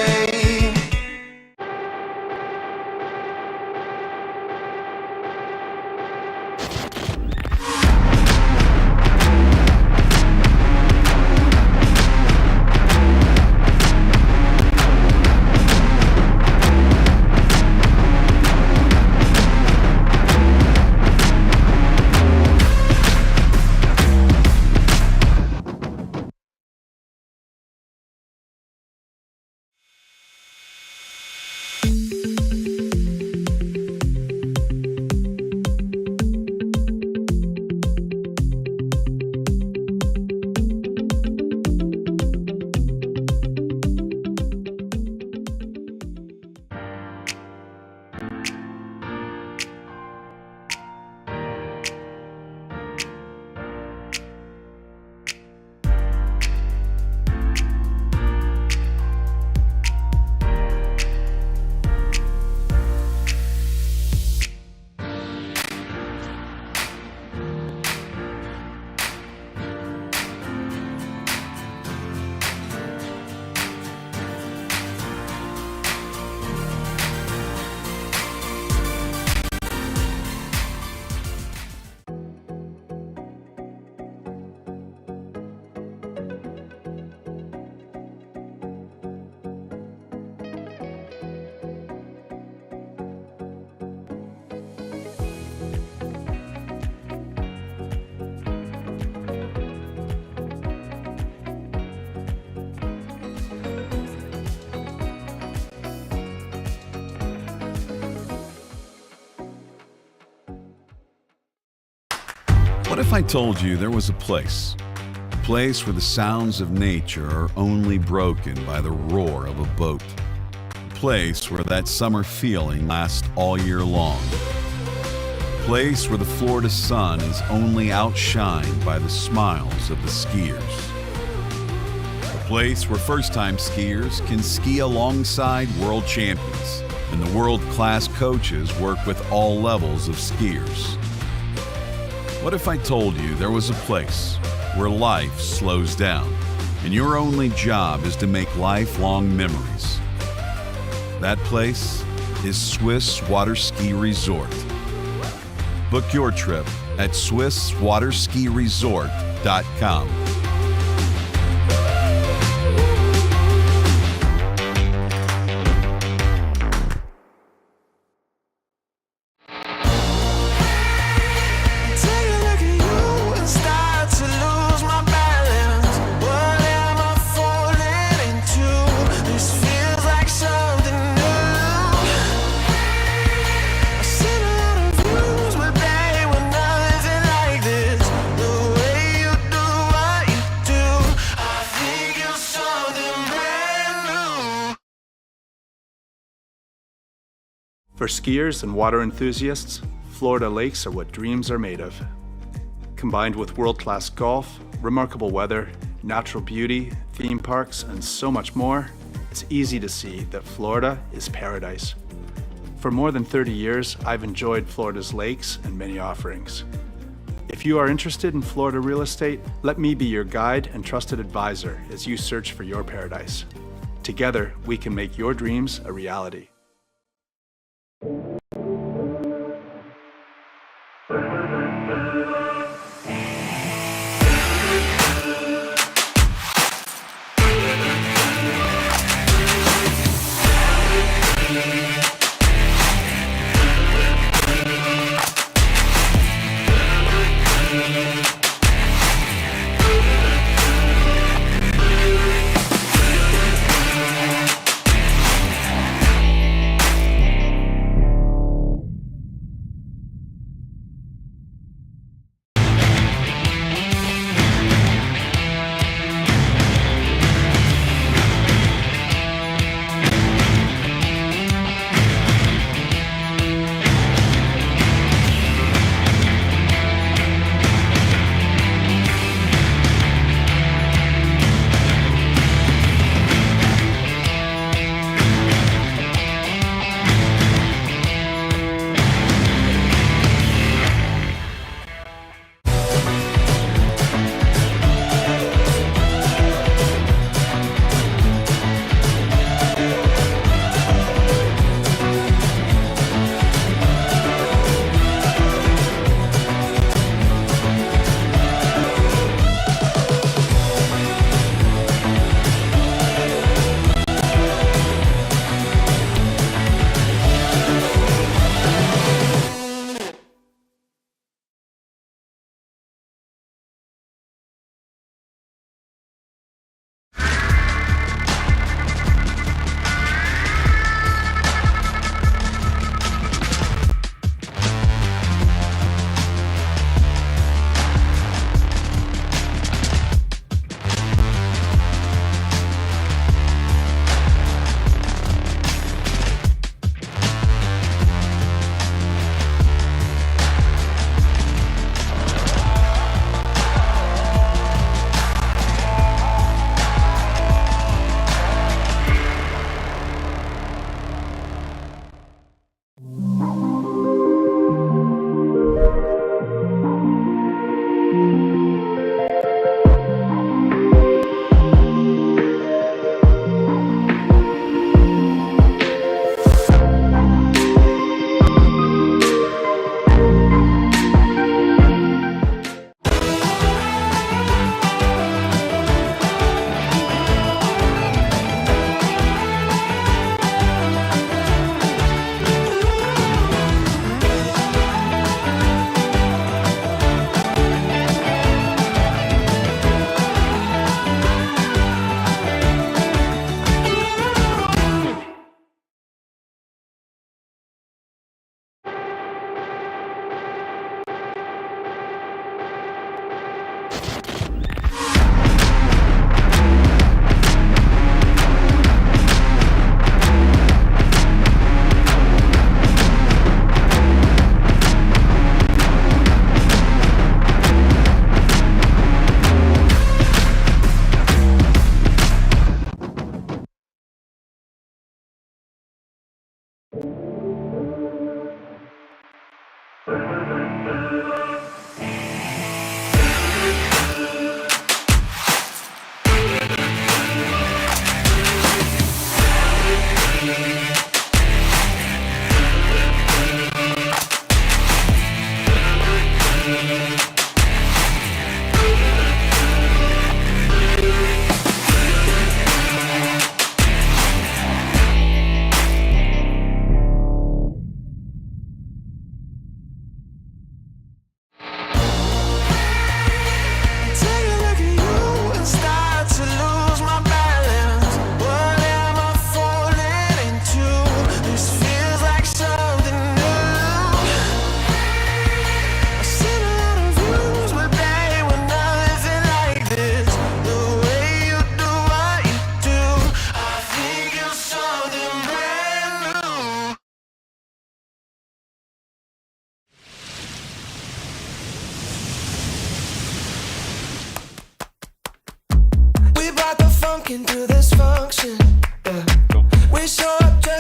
What if I told you there was a place where the sounds of nature are only broken by the roar of a boat? A place where that summer feeling lasts all year long. A place where the Florida sun is only outshined by the smiles of the skiers. A place where first-time skiers can ski alongside world champions, and the world-class coaches work with all levels of skiers. What if I told you there was a place where life slows down and your only job is to make lifelong memories? That place is Swiss Water Ski Resort. Book your trip at SwissWaterSkiResort.com. For skiers and water enthusiasts, Florida lakes are what dreams are made of. Combined with world-class golf, remarkable weather, natural beauty, theme parks, and so much more, it's easy to see that Florida is paradise. For more than 30 years, I've enjoyed Florida's lakes and many offerings. If you are interested in Florida real estate, let me be your guide and trusted advisor as you search for your paradise. Together, we can make your dreams a reality.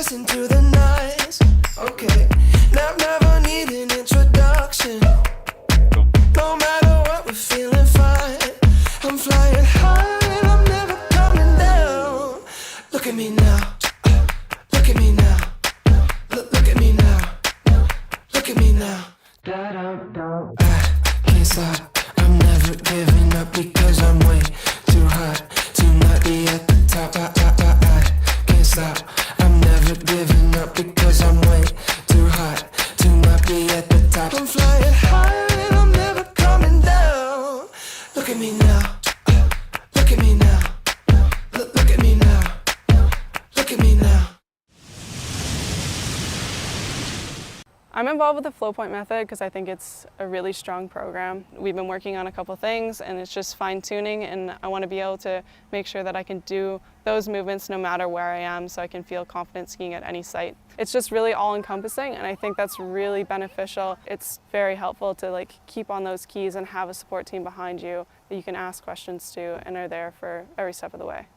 listen to the noise. Okay, never need an introduction. No matter what, we're feeling fine. I'm flying high and I'm never coming down. Look at me now. Look at me now. Look at me now. Look at me now. I can't stop. I'm never giving up because I'm way too hot to not be at the top. I can't stop. I'm never giving up because I'm way too hot to not be at the top. I'm flying high and I'm never coming down. Look at me now. Look at me now. Look at me now. Look at me now. I'm involved with the Flow Point method because I think it's a really strong program. We've been working on a couple things and it's just fine tuning, and I want to be able to make sure that I can do those movements no matter where I am, so I can feel confident skiing at any site. It's just really all encompassing, and I think that's really beneficial. It's very helpful to keep on those keys and have a support team behind you that you can ask questions to and are there for every step of the way.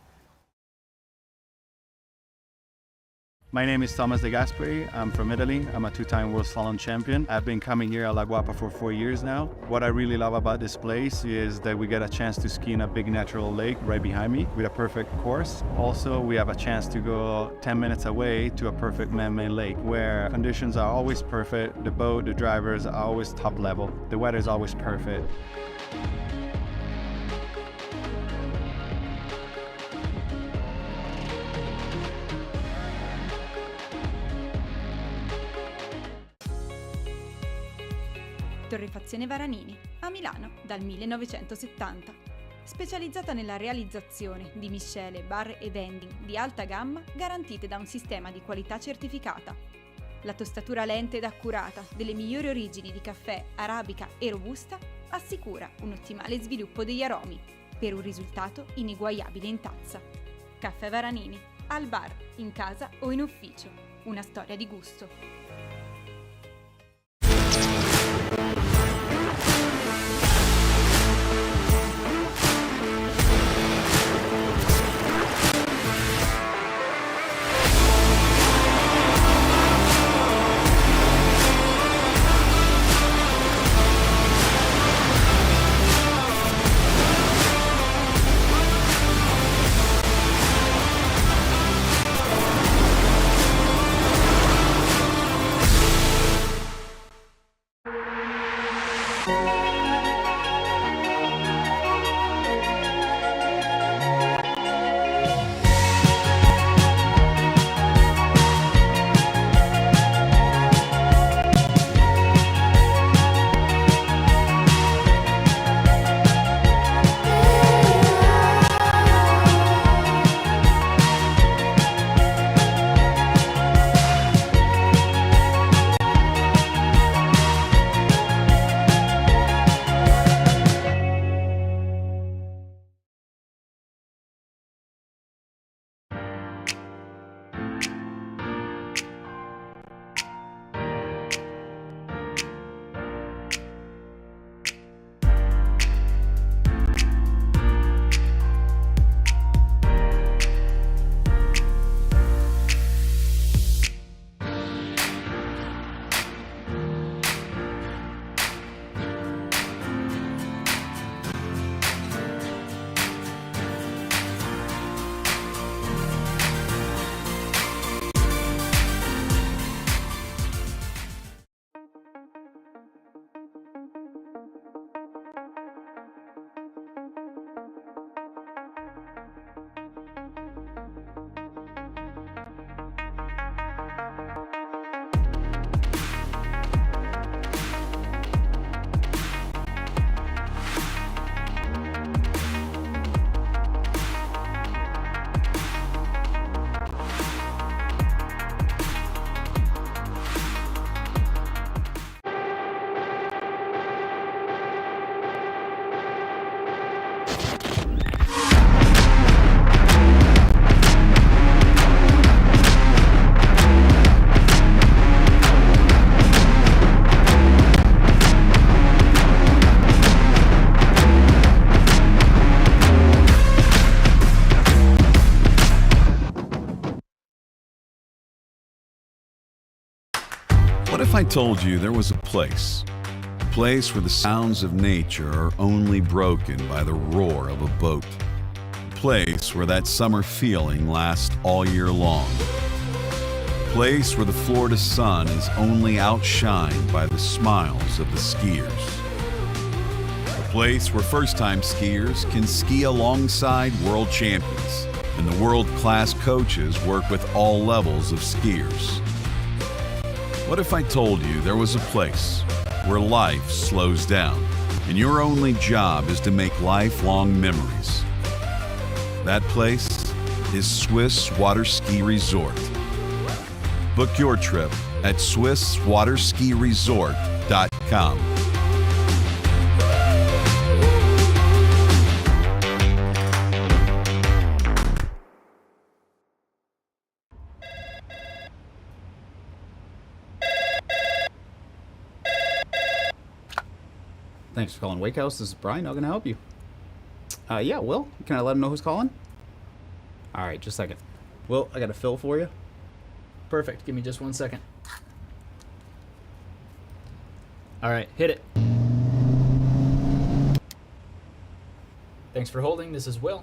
My name is Thomas De Gasperi. I'm from Italy. I'm a two-time World Slalom champion. I've been coming here at La Guapa for 4 years now. What I really love about this place is that we get a chance to ski in a big natural lake right behind me with a perfect course. Also, we have a chance to go 10 minutes away to a perfect man-made lake where conditions are always perfect. The boat, the drivers are always top level. The weather is always perfect. Torrefazione Varanini, a Milano dal 1970. Specializzata nella realizzazione di miscele, bar e vending di alta gamma garantite da un sistema di qualità certificata. La tostatura lenta ed accurata delle migliori origini di caffè, arabica e robusta assicura un ottimale sviluppo degli aromi per un risultato ineguagliabile in tazza. Caffè Varanini, al bar, in casa o in ufficio. Una storia di gusto. What if I told you there was a place where the sounds of nature are only broken by the roar of a boat? A place where that summer feeling lasts all year long. A place where the Florida sun is only outshined by the smiles of the skiers. A place where first-time skiers can ski alongside world champions, and the world-class coaches work with all levels of skiers. What if I told you there was a place where life slows down and your only job is to make lifelong memories? That place is Swiss Water Ski Resort. Book your trip at SwissWaterSkiResort.com. Thanks for calling Wake House. This is Brian. How can I help you? Yeah, Will. Can I let him know who's calling? All right, just a second. Will, I got a fill for you. Perfect. Give me just 1 second. All right, hit it. Thanks for holding. This is Will.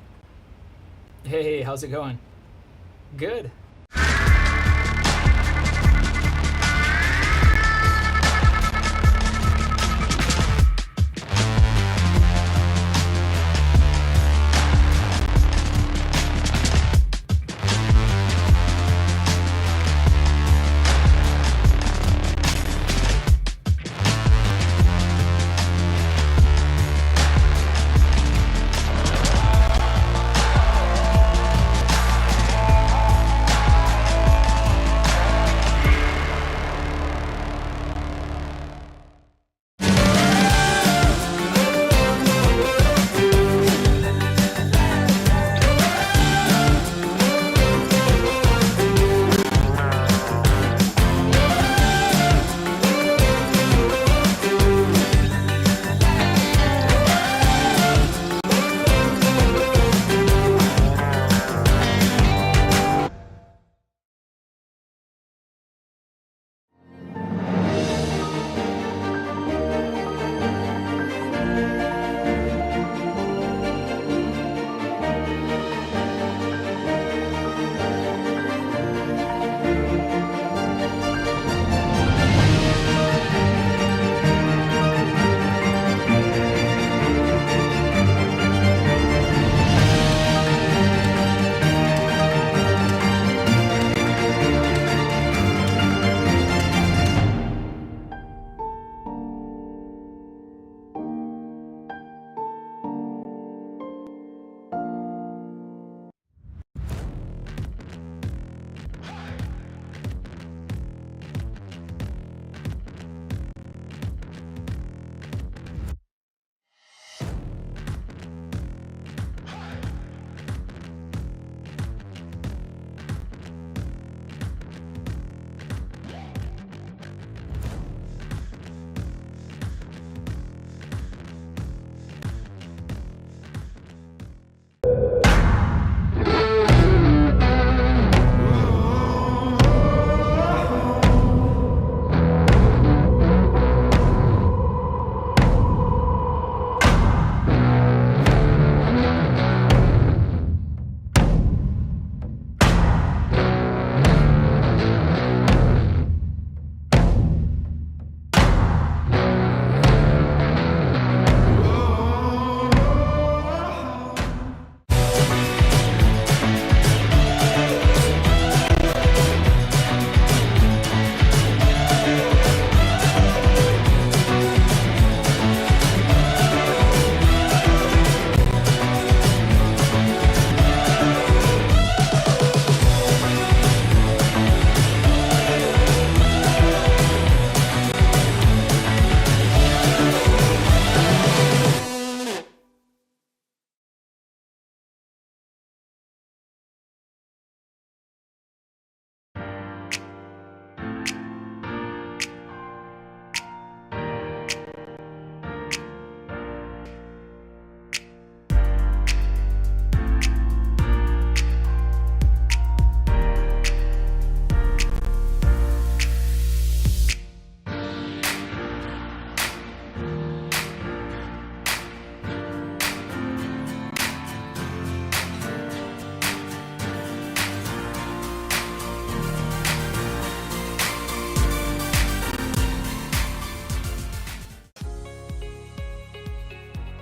Hey, how's it going? Good.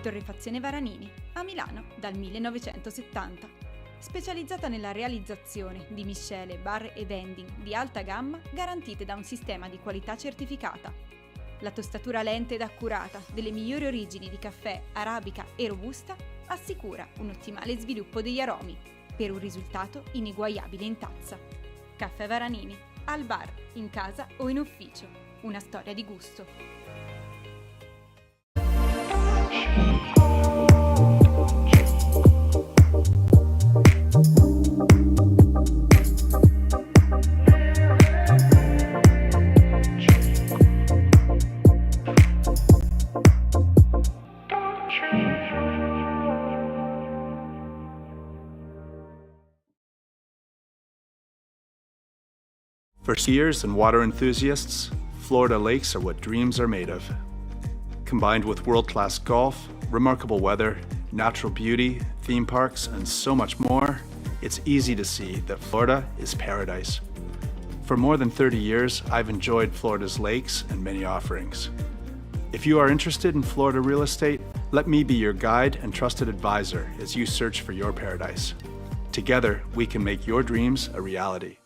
Torrefazione Varanini, a Milano dal 1970. Specializzata nella realizzazione di miscele, bar e vending di alta gamma garantite da un sistema di qualità certificata. La tostatura lenta ed accurata delle migliori origini di caffè, arabica e robusta assicura un ottimale sviluppo degli aromi per un risultato ineguagliabile in tazza. Caffè Varanini, al bar, in casa o in ufficio. Una storia di gusto. For skiers and water enthusiasts, Florida lakes are what dreams are made of. Combined with world-class golf, remarkable weather, natural beauty, theme parks, and so much more, it's easy to see that Florida is paradise. For more than 30 years, I've enjoyed Florida's lakes and many offerings. If you are interested in Florida real estate, let me be your guide and trusted advisor as you search for your paradise. Together, we can make your dreams a reality.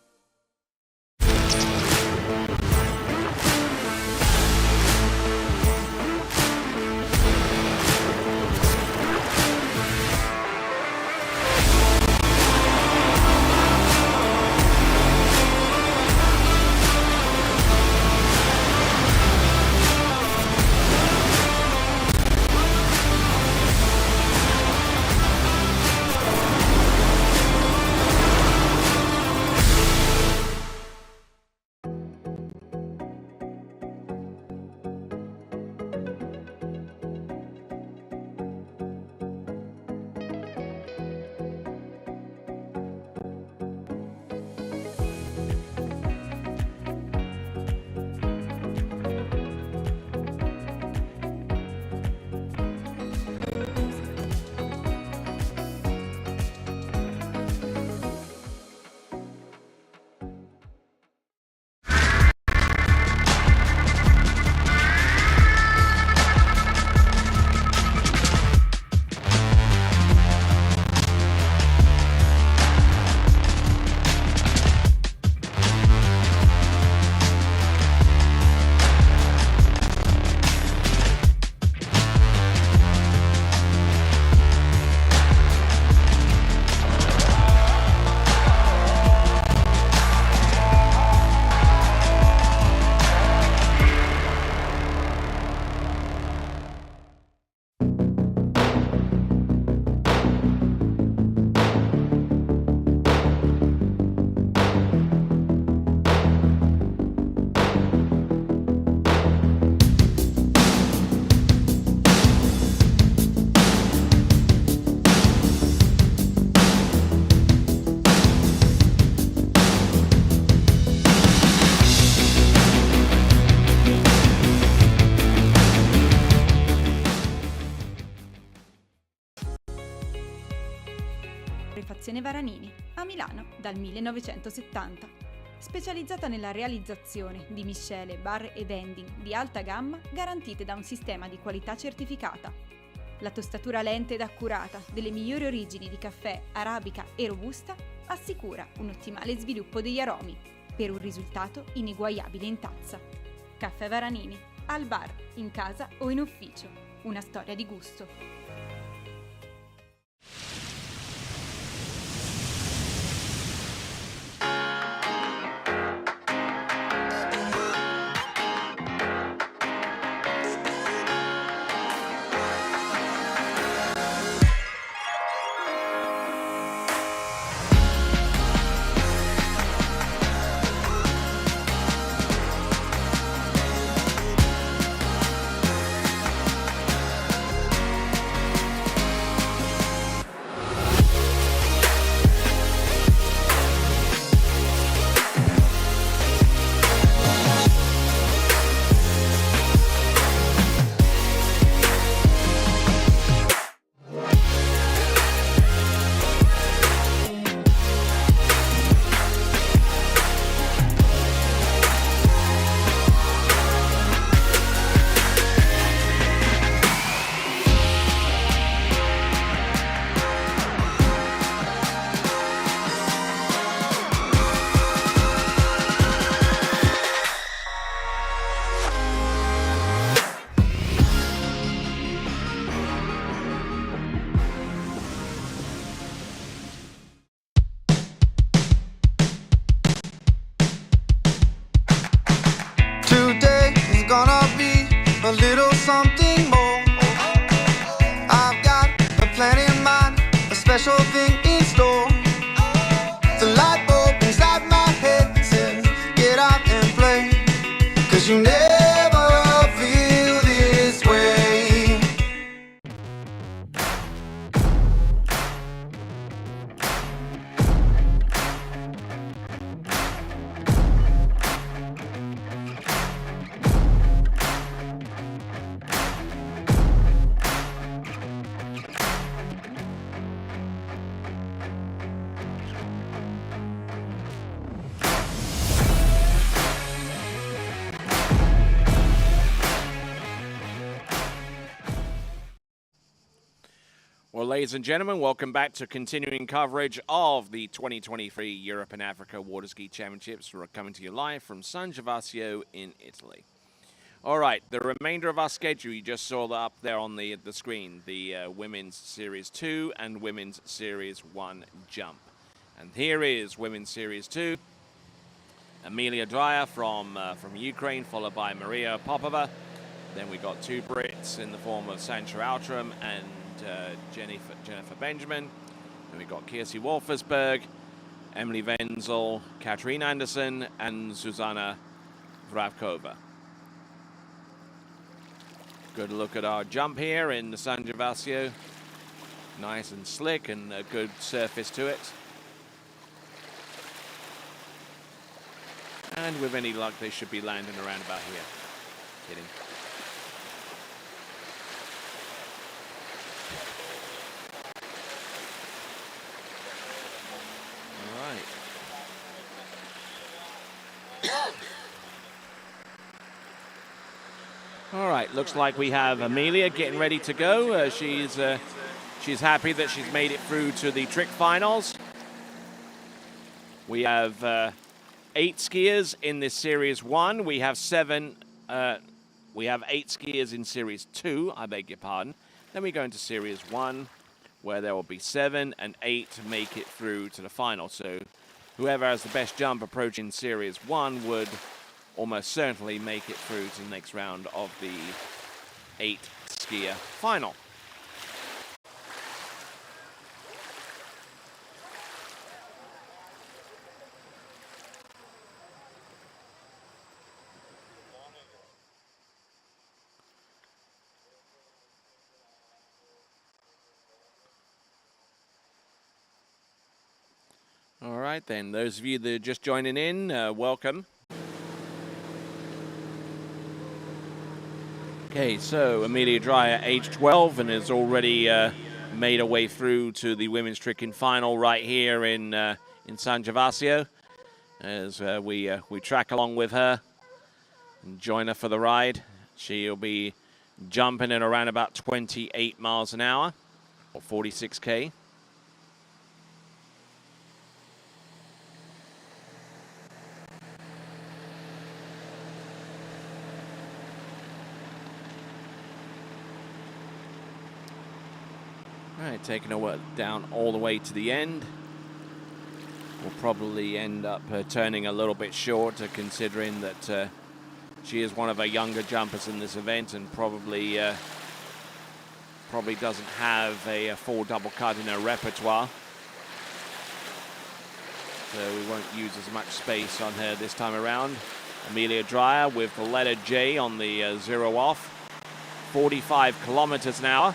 Torrefazione Varanini, a Milano dal 1970. Specializzata nella realizzazione di miscele, bar e vending di alta gamma garantite da un sistema di qualità certificata. La tostatura lenta ed accurata delle migliori origini di caffè, arabica e robusta assicura un ottimale sviluppo degli aromi per un risultato ineguagliabile in tazza. Caffè Varanini, al bar, in casa o in ufficio. Una storia di gusto. special thing in store. The light bulb inside my head says, get out and play, 'cause you never feel this way. Well, ladies and gentlemen, welcome back to continuing coverage of the 2023 Europe and Africa Water Ski Championships. We're coming to you live from San Gervasio in Italy. All right, the remainder of our schedule, you just saw that up there on the screen, the Women's Series 2 and Women's Series 1 jump. And here is Women's Series 2. Amelia Dreyer from Ukraine, followed by Maria Popova. Then we got two Brits in the form of Sancha Outram and Jennifer Benjamin. Then we got Kirsi Wolfersberg, Emily Wenzel, Katarina Anderson, and Susanna Vravkova. Good look at our jump here in the San Gervasio. Nice and slick and a good surface to it. And with any luck, they should be landing around about here. Kidding. All right, looks like we have Amelia getting ready to go. She's happy that she's made it through to the trick finals. We have 8 skiers in this Series 1. We have 8 skiers in Series 2, I beg your pardon. Then we go into Series 1, where there will be 7 and 8 to make it through to the final. So whoever has the best jump approaching Series 1 would almost certainly make it through to the next round of the 8 skier final. All right, then, those of you that are just joining in, welcome. Okay, so Amelia Dreyer, age 12, and has already made her way through to the women's tricking final right here in San Gervasio, as we track along with her and join her for the ride. She'll be jumping at around about 28 miles an hour, or 46K. All right, taking her down all the way to the end. We'll probably end up turning a little bit short, considering that she is one of our younger jumpers in this event and probably doesn't have a full double cut in her repertoire. So we won't use as much space on her this time around. Amelia Dreyer with the letter J on the 0 off. 45 kilometers an hour.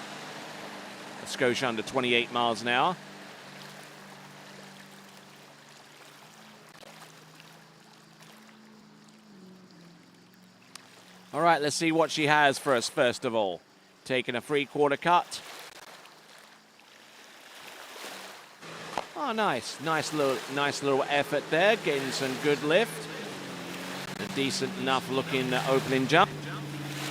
A skosh under 28 miles an hour. All right, let's see what she has for us first of all. Taking a 3/4 cut. Oh, nice little effort there, getting some good lift. A decent enough looking opening jump.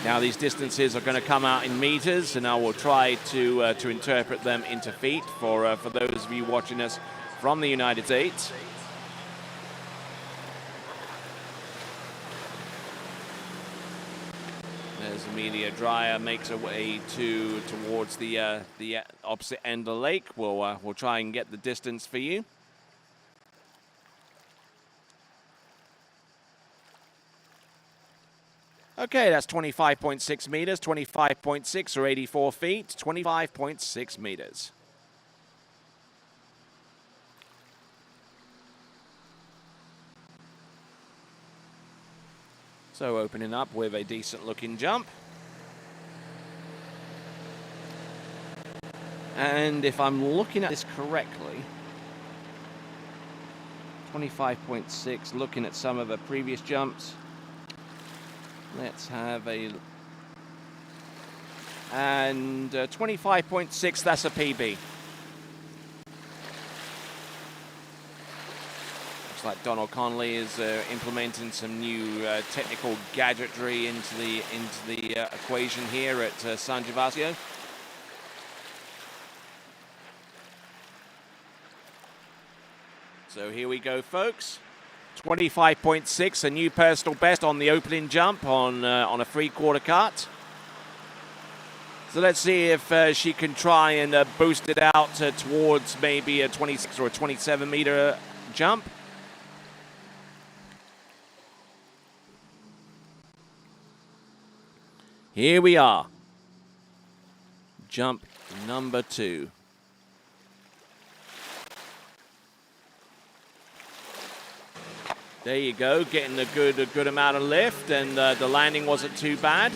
Now these distances are going to come out in meters, and I will try to interpret them into feet for those of you watching us from the United States. As Amelia Dreyer makes her way towards the opposite end of the lake, we'll try and get the distance for you. Okay, that's 25.6 meters, 25.6 or 84 feet, 25.6 meters. So opening up with a decent looking jump. And if I'm looking at this correctly, 25.6, looking at some of her previous jumps. Let's have a... And 25.6, that's a PB. Looks like Donald Connolly is implementing some new technical gadgetry into the equation here at San Gervasio. So here we go, folks. 25.6, a new personal best on the opening jump on a 3/4 cart. So let's see if she can try and boost it out towards maybe a 26 or a 27 meter jump. Here we are. Jump number 2. There you go, getting a good amount of lift, and the landing wasn't too bad.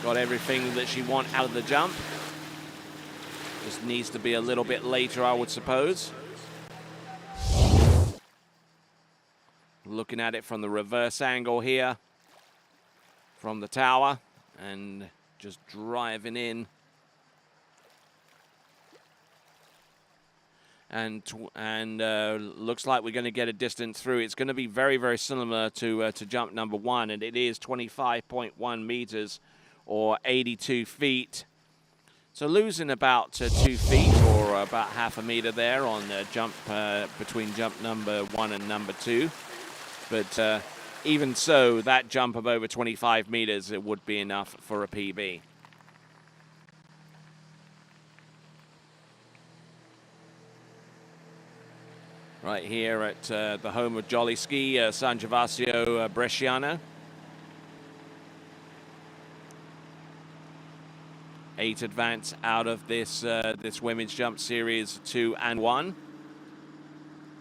Got everything that she wants out of the jump. Just needs to be a little bit later, I would suppose. Looking at it from the reverse angle here, from the tower, and just driving in. And looks like we're going to get a distance through. It's going to be very, very similar to jump number 1, and it is 25.1 meters or 82 feet. So losing about 2 feet or about half a meter there on the jump between jump number 1 and number 2. But even so, that jump of over 25 meters, it would be enough for a PB. Right here at the home of Jolly Ski, San Gervasio Bresciano. 8 advance out of this this women's jump series 2 and 1.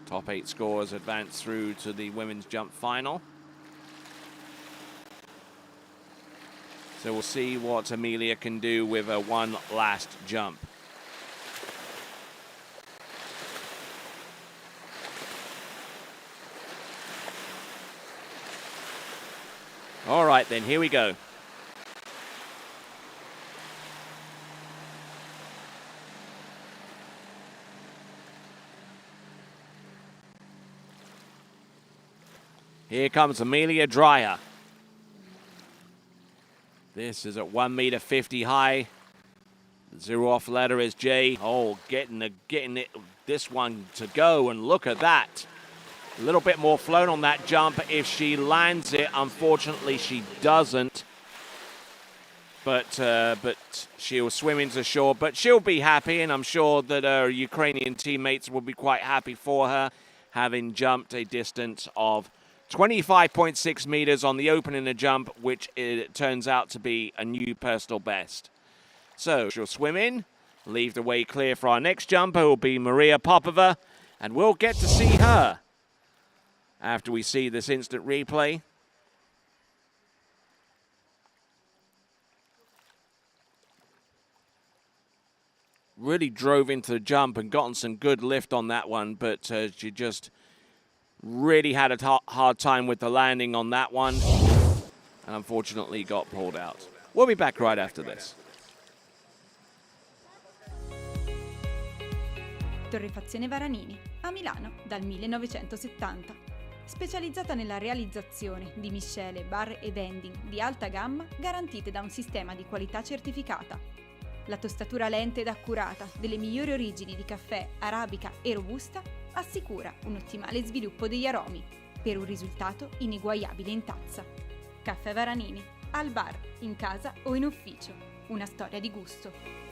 Top 8 scores advance through to the women's jump final. So we'll see what Amelia can do with a one last jump. All right, then, here we go. Here comes Amelia Dreyer. This is at 1.50 meter high. The zero off ladder is Jay. Oh, getting it this one to go, and look at that. A little bit more flown on that jump if she lands it. Unfortunately, she doesn't. But she'll swim into shore. But she'll be happy, and I'm sure that her Ukrainian teammates will be quite happy for her, having jumped a distance of 25.6 meters on the opening jump, which it turns out to be a new personal best. So she'll swim in, leave the way clear for our next jumper, who will be Maria Popova, and we'll get to see her after we see this instant replay. Really drove into the jump and gotten some good lift on that one, but she just really had a hard time with the landing on that one, and unfortunately got pulled out. We'll be back right after this. Torrefazione Varanini, a Milano dal 1970. Specializzata nella realizzazione di miscele, bar e vending di alta gamma garantite da un sistema di qualità certificata. La tostatura lenta ed accurata delle migliori origini di caffè, arabica e robusta assicura un ottimale sviluppo degli aromi per un risultato ineguagliabile in tazza. Caffè Varanini, al bar, in casa o in ufficio. Una storia di gusto.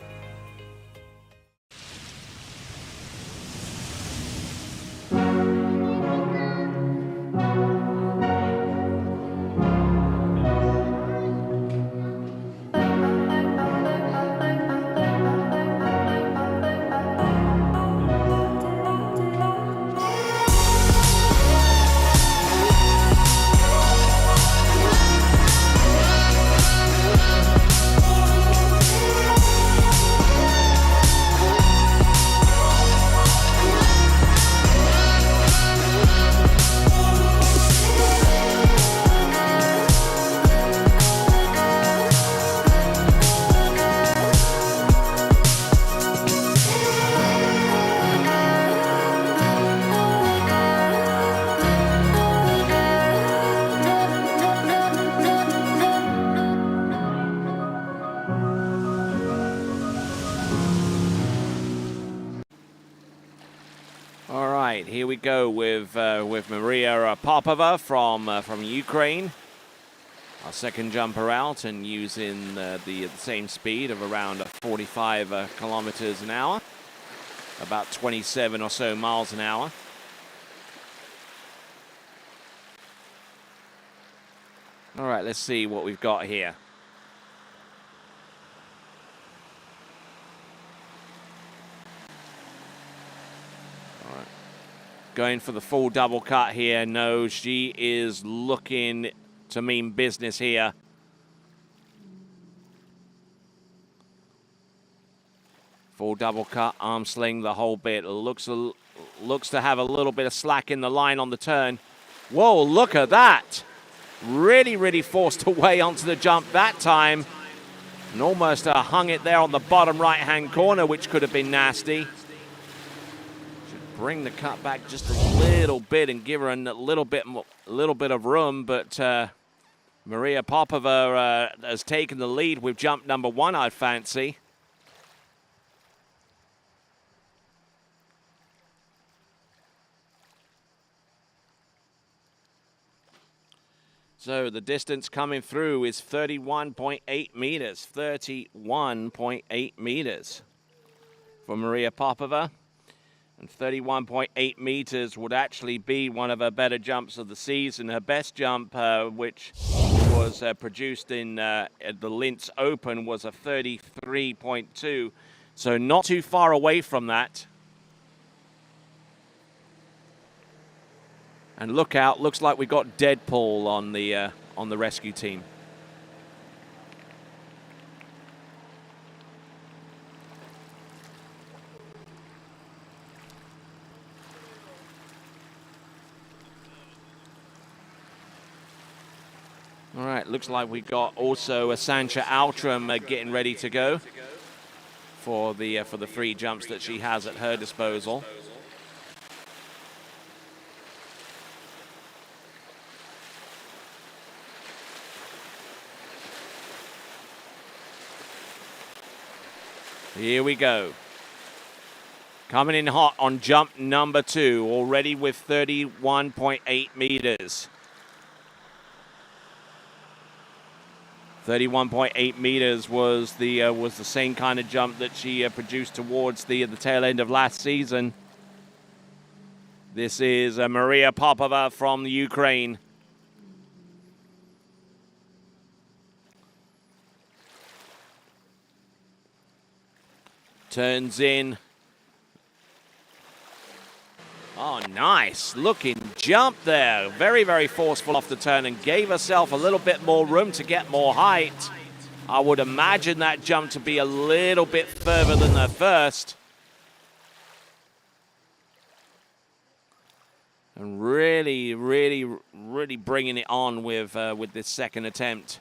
we go with Maria Popova from Ukraine. Our second jumper out and using the same speed of around 45 kilometers an hour, about 27 or so miles an hour. All right, let's see what we've got here. All right. Going for the full double cut here. No, she is looking to mean business here. Full double cut, arm sling, the whole bit. Looks to have a little bit of slack in the line on the turn. Whoa, look at that. Really forced her way onto the jump that time. And almost hung it there on the bottom right-hand corner, which could have been nasty. Should bring the cut back just a little bit and give her a little bit of room, but Maria Popova has taken the lead with jump number 1, I'd fancy. So the distance coming through is 31.8 meters, 31.8 meters for Maria Popova. And 31.8 meters would actually be one of her better jumps of the season. Her best jump, which was produced in the Linz Open, was a 33.2. So not too far away from that. And look out, looks like we got Deadpool on the rescue team. All right, looks like we got also a Sancha Altram getting ready to go for the 3 jumps that she has at her disposal. Here we go. Coming in hot on jump number 2, already with 31.8 meters. 31.8 meters was the same kind of jump that she produced towards the tail end of last season. This is Maria Popova from the Ukraine. Turns in. Oh, nice looking jump there. Very forceful off the turn and gave herself a little bit more room to get more height. I would imagine that jump to be a little bit further than the first. And really bringing it on with this second attempt.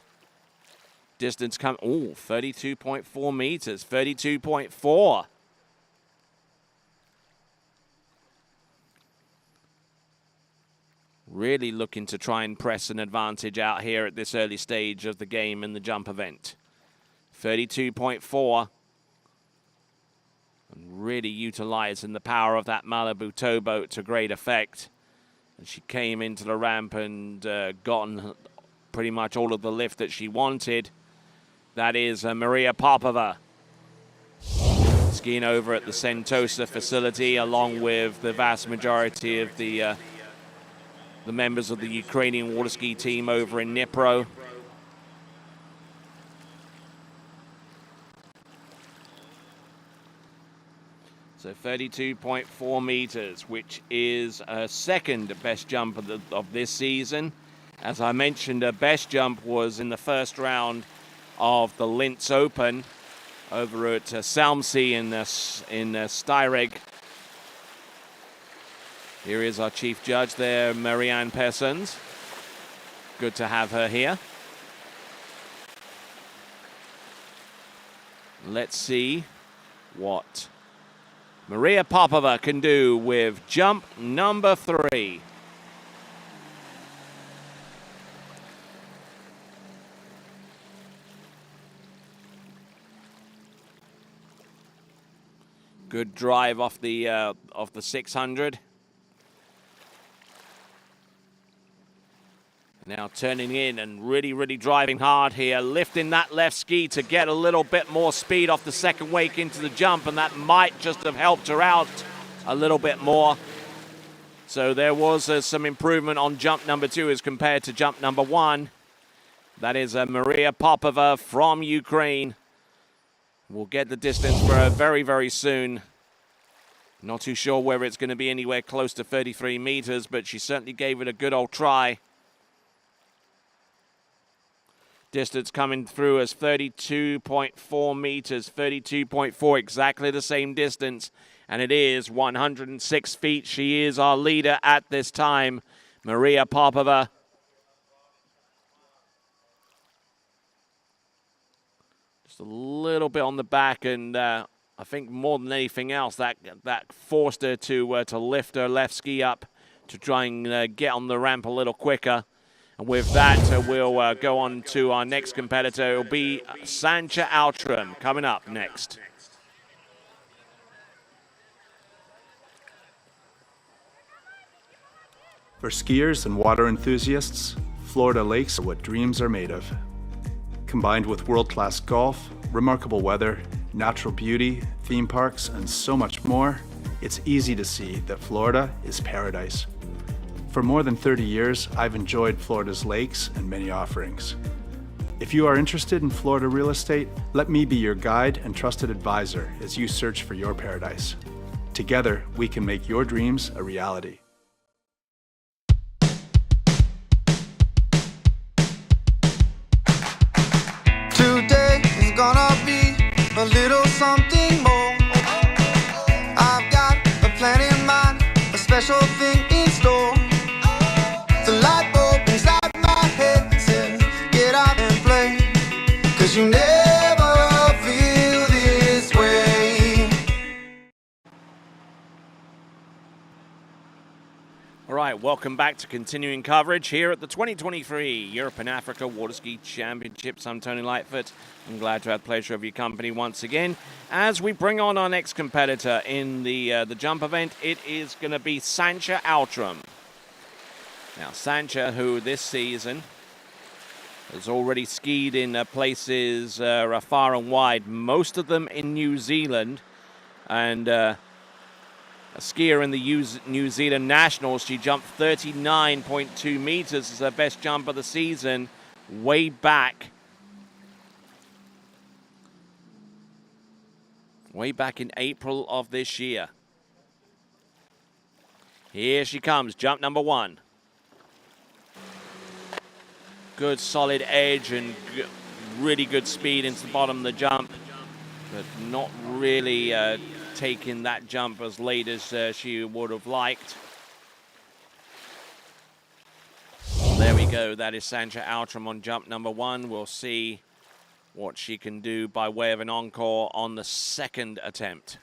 Distance come, 32.4 meters, 32.4. Really looking to try and press an advantage out here at this early stage of the game in the jump event. 32.4. And really utilizing the power of that Malibu towboat to great effect. And she came into the ramp and gotten pretty much all of the lift that she wanted. That is Maria Popova skiing over at the Sentosa facility along with the vast majority of the members of the Ukrainian water ski team over in Dnipro. So 32.4 meters, which is her second best jump of this season. As I mentioned, her best jump was in the first round of the Linz Open over at Salmsee in Styreg. Here is our chief judge there, Marianne Persons. Good to have her here. Let's see what Maria Popova can do with jump number 3. Good drive off the 600. Now turning in and really driving hard here, lifting that left ski to get a little bit more speed off the second wake into the jump, and that might just have helped her out a little bit more. So there was some improvement on jump number 2 as compared to jump number 1. That is Maria Popova from Ukraine. We'll get the distance for her very soon. Not too sure whether it's going to be anywhere close to 33 meters, but she certainly gave it a good old try. Distance coming through as 32.4 meters, 32.4, exactly the same distance. And it is 106 feet. She is our leader at this time, Maria Popova. Just a little bit on the back, and I think more than anything else, that forced her to lift her left ski up to try and get on the ramp a little quicker. And with that, we'll go on to our next competitor. It'll be Sancha Outram coming up next. For skiers and water enthusiasts, Florida lakes are what dreams are made of. Combined with world-class golf, remarkable weather, natural beauty, theme parks, and so much more, it's easy to see that Florida is paradise. For more than 30 years, I've enjoyed Florida's lakes and many offerings. If you are interested in Florida real estate, let me be your guide and trusted advisor as you search for your paradise. Together, we can make your dreams a reality. Today is gonna be a little something more. I've got a plan in mind, a special thing in store. The light bulb inside my head says, get out and play, 'cause you never feel this way. All right, welcome back to continuing coverage here at the 2023 Europe and Africa Water Ski Championships. I'm Tony Lightfoot. I'm glad to have the pleasure of your company once again. As we bring on our next competitor in the jump event, it is going to be Sancha Outram. Now, Sancha, who this season has already skied in places far and wide, most of them in New Zealand, and a skier in the New Zealand Nationals. She jumped 39.2 meters as her best jump of the season, way back in April of this year. Here she comes, jump number 1. Good solid edge and really good speed into the bottom of the jump, but not really taking that jump as late as she would have liked. There we go. That is Sancha Outram on jump number 1. We'll see what she can do by way of an encore on the second attempt.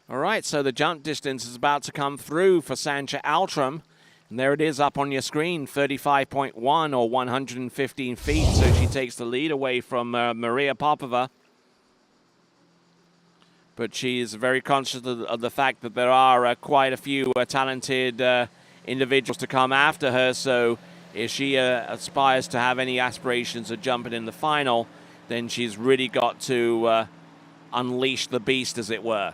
All right, so the jump distance is about to come through for Sancha Outram. And there it is up on your screen, 35.1 or 115 feet. So she takes the lead away from Maria Popova. But she is very conscious of the fact that there are quite a few talented individuals to come after her. So if she aspires to have any aspirations of jumping in the final, then she's really got to unleash the beast, as it were.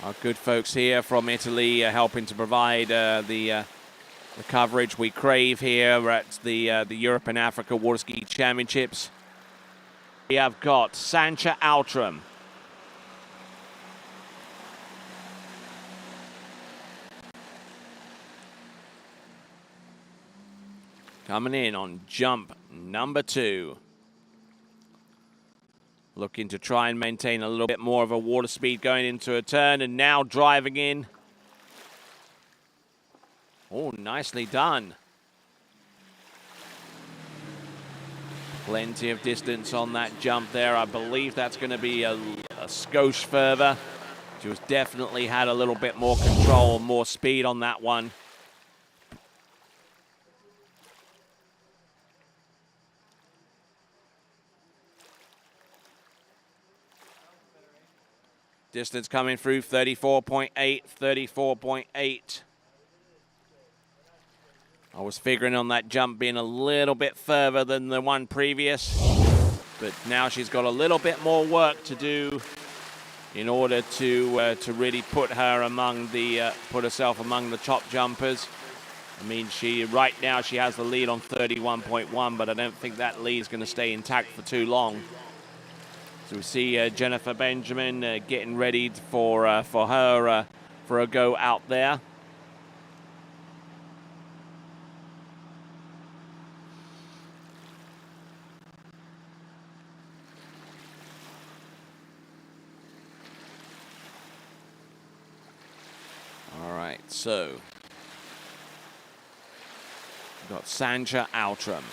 Our good folks here from Italy helping to provide the coverage we crave here at the Europe and Africa Water Ski Championships. We have got Sancha Outram. Coming in on jump number 2. Looking to try and maintain a little bit more of a water speed going into a turn, and now driving in. Oh, nicely done. Plenty of distance on that jump there. I believe that's going to be a skosh further. She was definitely had a little bit more control, more speed on that one. Distance coming through 34.8, 34.8. I was figuring on that jump being a little bit further than the one previous, but now she's got a little bit more work to do in order to really put herself among the top jumpers. I mean, right now she has the lead on 31.1, but I don't think that lead is going to stay intact for too long. So we see Jennifer Benjamin getting ready for a go out there. All right, so we've got Sanja Outram.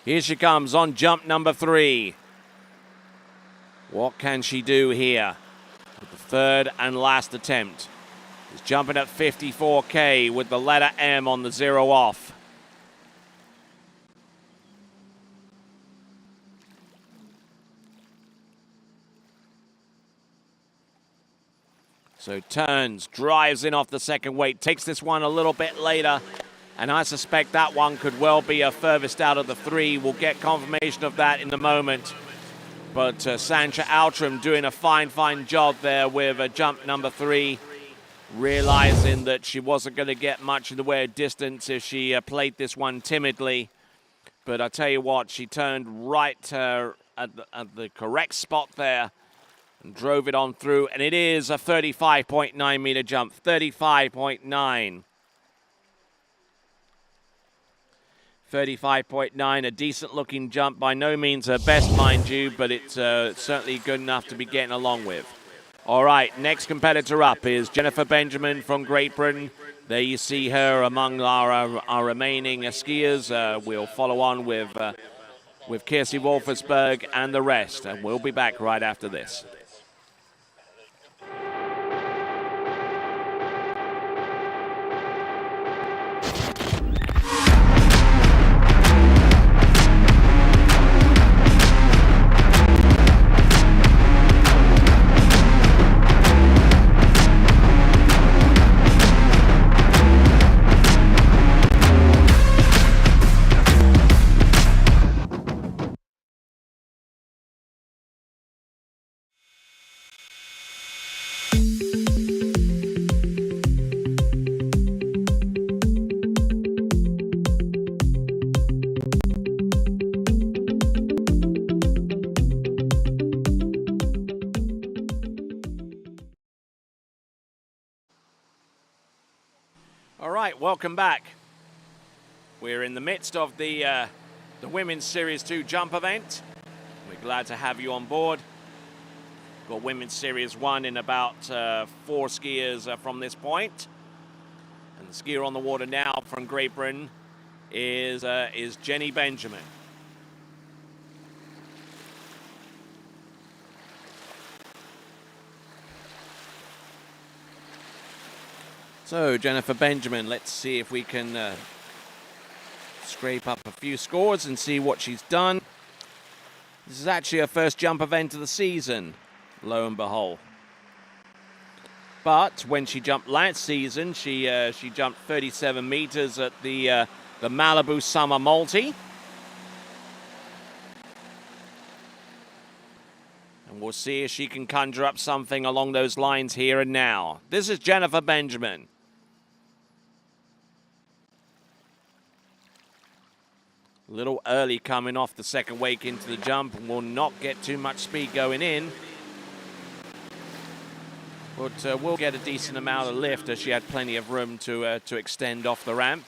Here she comes on jump number 3. What can she do here with the third and last attempt? She's jumping at 54K with the letter M on the 0 off. So turns, drives in off the second weight, takes this one a little bit later, and I suspect that one could well be a furthest out of the 3. We'll get confirmation of that in a moment. But Sanja Outram doing a fine job there with jump number 3, realizing that she wasn't going to get much in the way of distance if she played this one timidly. But I tell you what, she turned right at the correct spot there and drove it on through, and it is a 35.9 meter jump, 35.9. 35.9, a decent looking jump. By no means her best, mind you, but it's certainly good enough to be getting along with. All right, next competitor up is Jennifer Benjamin from Great Britain. There you see her among our remaining skiers. We'll follow on with Kirsi Wolfersberg and the rest, and we'll be back right after this. All right, welcome back. We're in the midst of the Women's Series 2 jump event. We're glad to have you on board. Got Women's Series 1 in about 4 skiers from this point. And the skier on the water now from Great Britain is Jenny Benjamin. So Jennifer Benjamin, let's see if we can scrape up a few scores and see what she's done. This is actually her first jump event of the season, lo and behold. But when she jumped last season, she jumped 37 meters at the Malibu Summer Multi. And we'll see if she can conjure up something along those lines here and now. This is Jennifer Benjamin. A little early coming off the second wake into the jump, and will not get too much speed going in. But we'll get a decent amount of lift as she had plenty of room to extend off the ramp.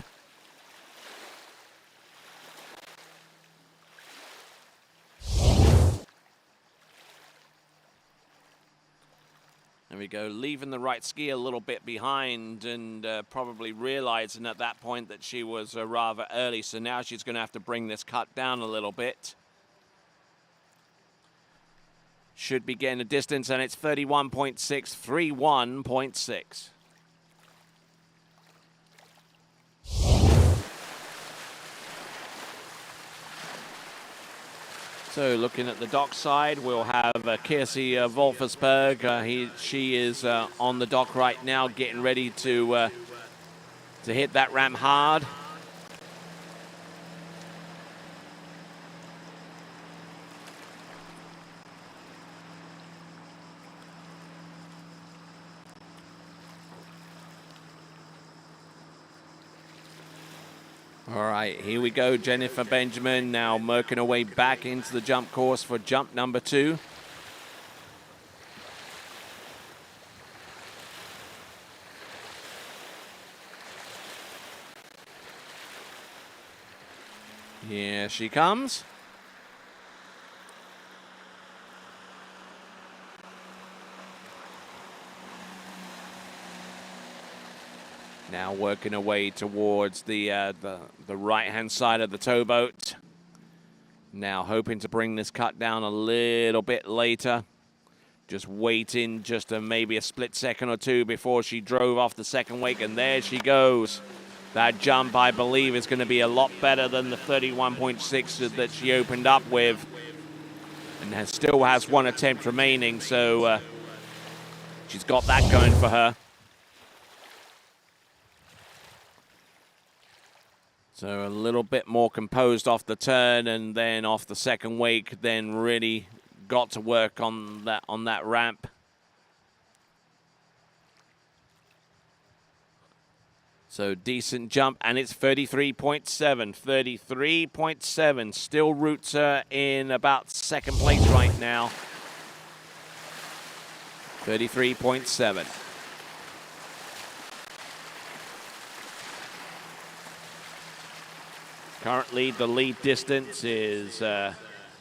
And we go, leaving the right ski a little bit behind and probably realizing at that point that she was rather early. So now she's going to have to bring this cut down a little bit. Should be getting a distance, and it's 31.6, 31.6. So looking at the dock side, we'll have Kirsi Wolfersberg. She is on the dock right now, getting ready to hit that ramp hard. All right, here we go. Jennifer Benjamin now working her way back into the jump course for jump number 2. Here she comes. Now working her way towards the right-hand side of the towboat. Now hoping to bring this cut down a little bit later. Just waiting just maybe a split second or two before she drove off the second wake, and there she goes. That jump, I believe, is going to be a lot better than the 31.6 that she opened up with. And still has one attempt remaining, so she's got that going for her. So a little bit more composed off the turn and then off the second wake, then really got to work on that ramp. So decent jump, and it's 33.7, 33.7. Still roots her in about second place right now. 33.7. Currently, the lead distance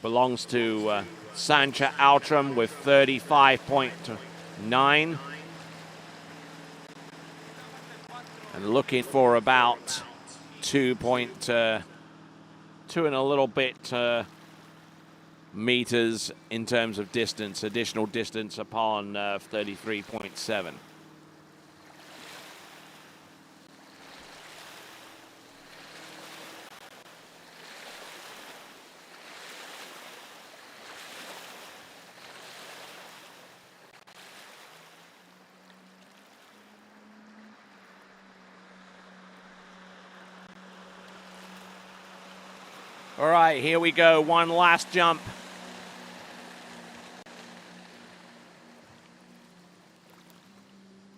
belongs to Sancha Outram with 35.9. And looking for about 2 and a little bit meters in terms of distance, additional distance upon 33.7. All right, here we go. One last jump.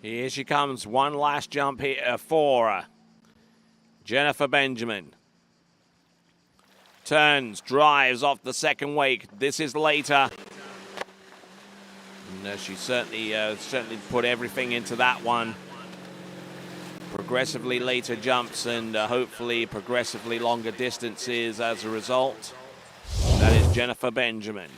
Here she comes. One last jump here for Jennifer Benjamin. Turns, drives off the second wake. This is later. And she certainly put everything into that one. Progressively later jumps and hopefully progressively longer distances as a result. That is Jennifer Benjamin.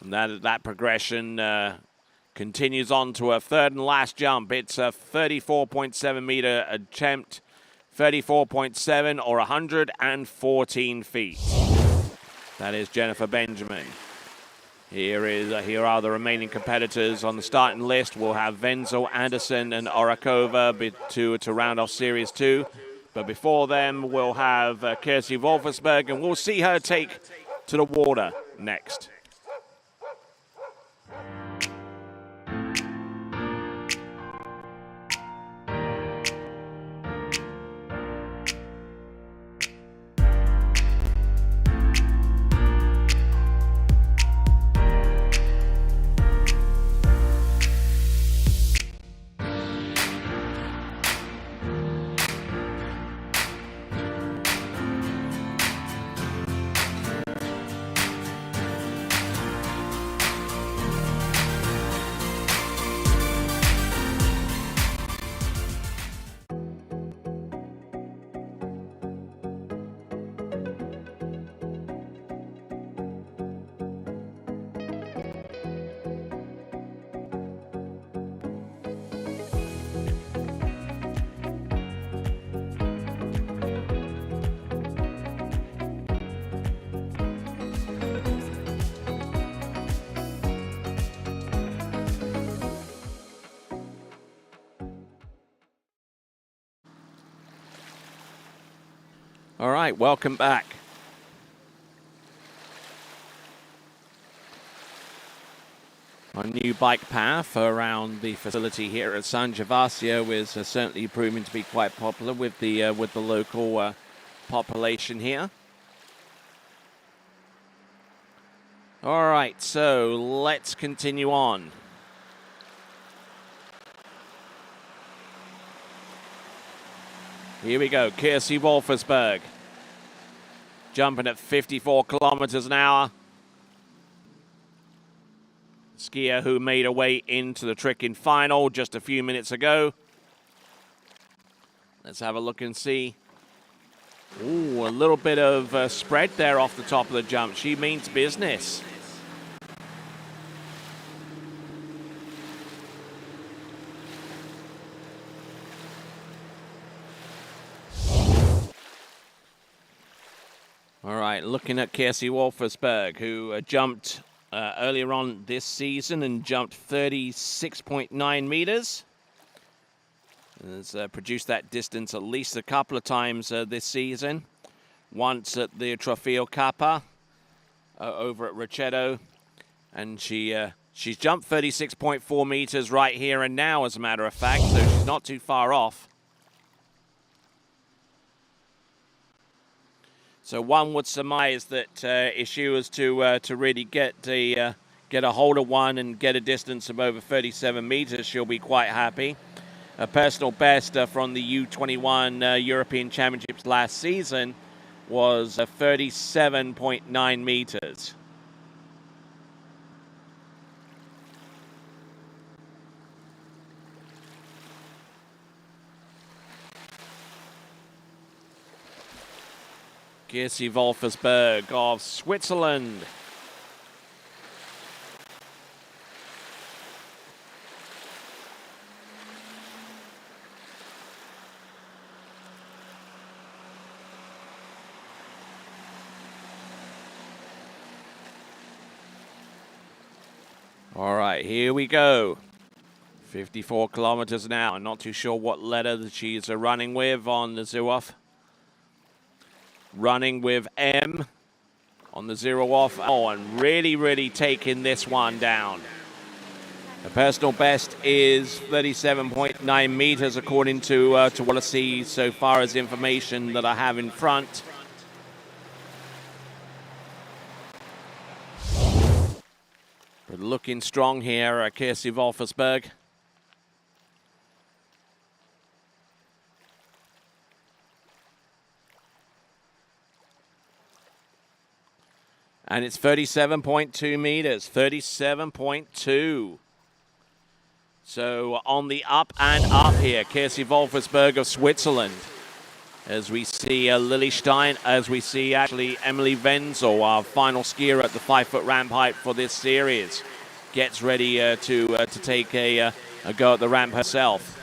And that progression continues on to a third and last jump. It's a 34.7 meter attempt, 34.7 or 114 feet. That is Jennifer Benjamin. Here are the remaining competitors on the starting list. We'll have Wenzel, Anderson, and Orakova to round off Series 2. But before them, we'll have Kirsi Wolfersberg, and we'll see her take to the water next. All right, welcome back. Our new bike path around the facility here at San Gervasio is certainly proving to be quite popular with the local population here. All right, so let's continue on. Here we go, Kirsi Wolfersberg. Jumping at 54 kilometers an hour. Skier who made her way into the trick-in final just a few minutes ago. Let's have a look and see. Ooh, a little bit of spread there off the top of the jump. She means business. All right, looking at Kirsi Wolfersberg, who jumped earlier on this season and jumped 36.9 meters. Has produced that distance at least a couple of times this season. Once at the Trofeo Kappa over at Rocchetto. And she's jumped 36.4 meters right here and now, as a matter of fact, so she's not too far off. So one would surmise that if she was to really get a hold of one and get a distance of over 37 meters, she'll be quite happy. A personal best from the U21 European Championships last season was 37.9 meters. Kirsi Wolfersberg of Switzerland. All right, here we go. 54 kilometers an hour. Not too sure what letter that she's running with on the zero off. Running with M on the zero off. Oh, and really taking this one down. The personal best is 37.9 meters according to what I see so far as information that I have in front. But looking strong here, Kirsi Wolfersberg. And it's 37.2 meters, 37.2. So on the up and up here, Kirsi Wolfersberg of Switzerland. As we see Lily Stein, as we see actually Emily Wenzel, our final skier at the 5-foot ramp height for this series, gets ready to take a go at the ramp herself.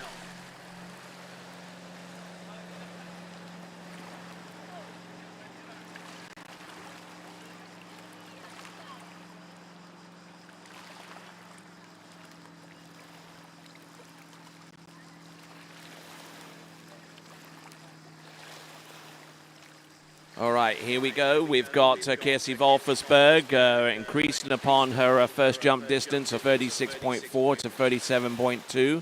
All right, here we go. We've got Kirsi Wolfersberg increasing upon her first jump distance of 36.4 to 37.2.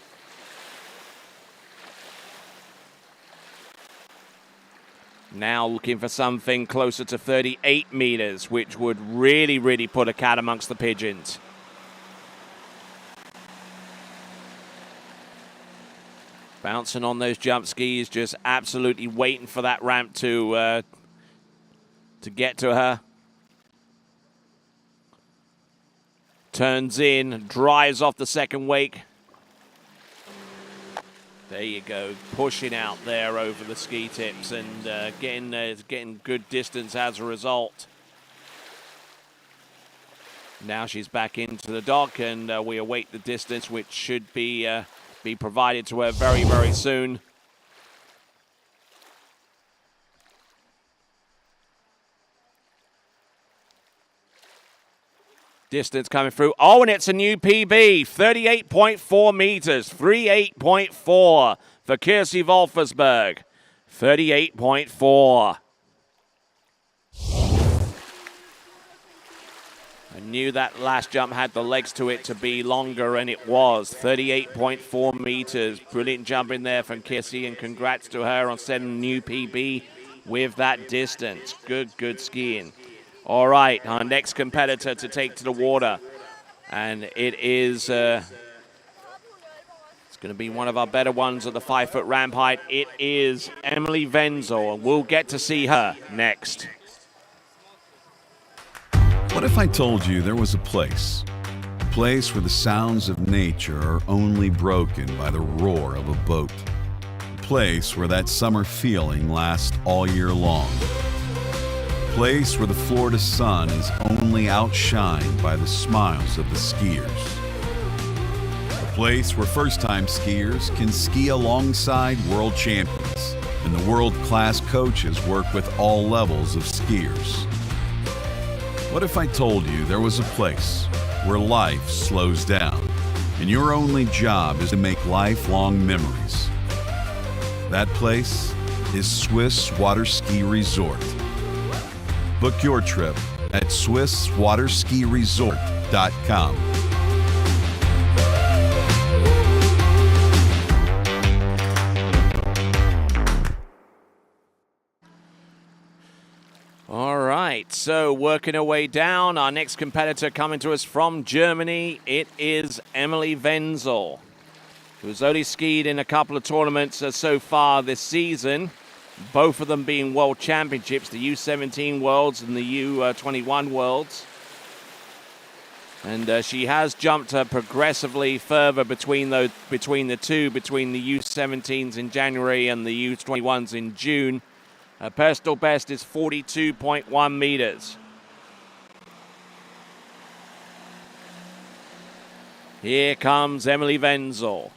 Now looking for something closer to 38 meters, which would really put a cat amongst the pigeons. Bouncing on those jump skis, just absolutely waiting for that ramp to get to her. Turns in, drives off the second wake. There you go, pushing out there over the ski tips and getting good distance as a result. Now she's back into the dock and we await the distance, which should be provided to her very soon. Distance coming through. Oh, and it's a new PB. 38.4 meters. 38.4 for Kirsi Wolfersberg. 38.4. I knew that last jump had the legs to it to be longer, and it was. 38.4 meters. Brilliant jump in there from Kissy, and congrats to her on setting a new PB with that distance. Good skiing. All right, our next competitor to take to the water, and it is it's going to be one of our better ones at the 5-foot ramp height. It is Emily Wenzel, and we'll get to see her next. What if I told you there was a place where the sounds of nature are only broken by the roar of a boat? A place where that summer feeling lasts all year long. A place where the Florida sun is only outshined by the smiles of the skiers. A place where first-time skiers can ski alongside world champions, and the world-class coaches work with all levels of skiers. What if I told you there was a place where life slows down and your only job is to make lifelong memories? That place is Swiss Water Ski Resort. Book your trip at SwissWaterSkiResort.com. All right, so working our way down, our next competitor coming to us from Germany, it is Emily Wenzel, who's only skied in a couple of tournaments so far this season, both of them being World Championships, the U17 Worlds and the U21 Worlds. And she has jumped progressively further between the U17s in January and the U21s in June. Her personal best is 42.1 meters. Here comes Emily Wenzel.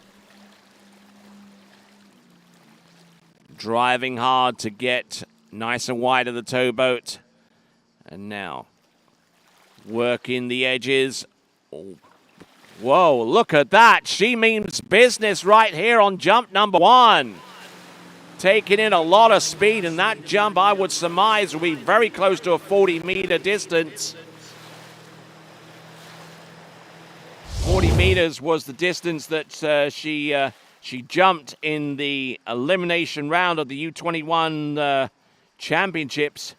Driving hard to get nice and wide of the towboat. And now working the edges. Whoa, look at that. She means business right here on jump number 1. Taking in a lot of speed, and that jump, I would surmise, will be very close to a 40-meter distance. 40 meters was the distance that she jumped in the elimination round of the U21 championships,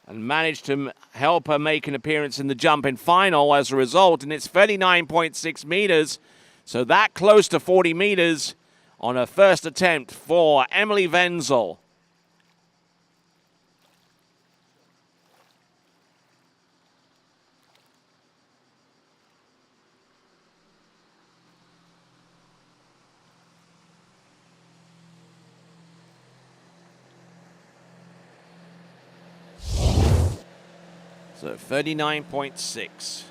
and managed to help her make an appearance in the jumping final as a result. And it's 39.6 meters, so that close to 40 meters on her first attempt for Emily Wenzel. So 39.6.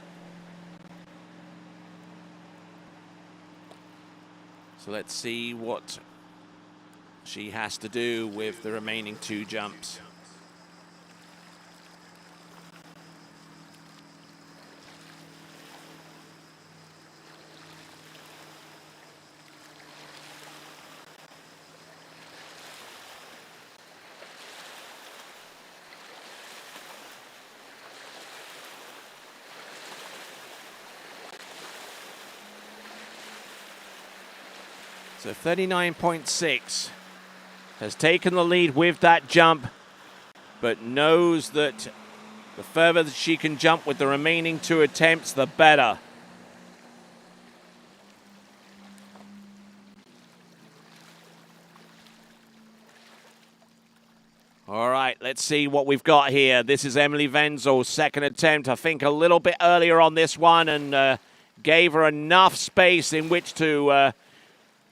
So let's see what she has to do with the remaining 2 jumps. So 39.6 has taken the lead with that jump, but knows that the further that she can jump with the remaining 2 attempts, the better. All right, let's see what we've got here. This is Emily Wenzel's second attempt. I think a little bit earlier on this one, and gave her enough space in which to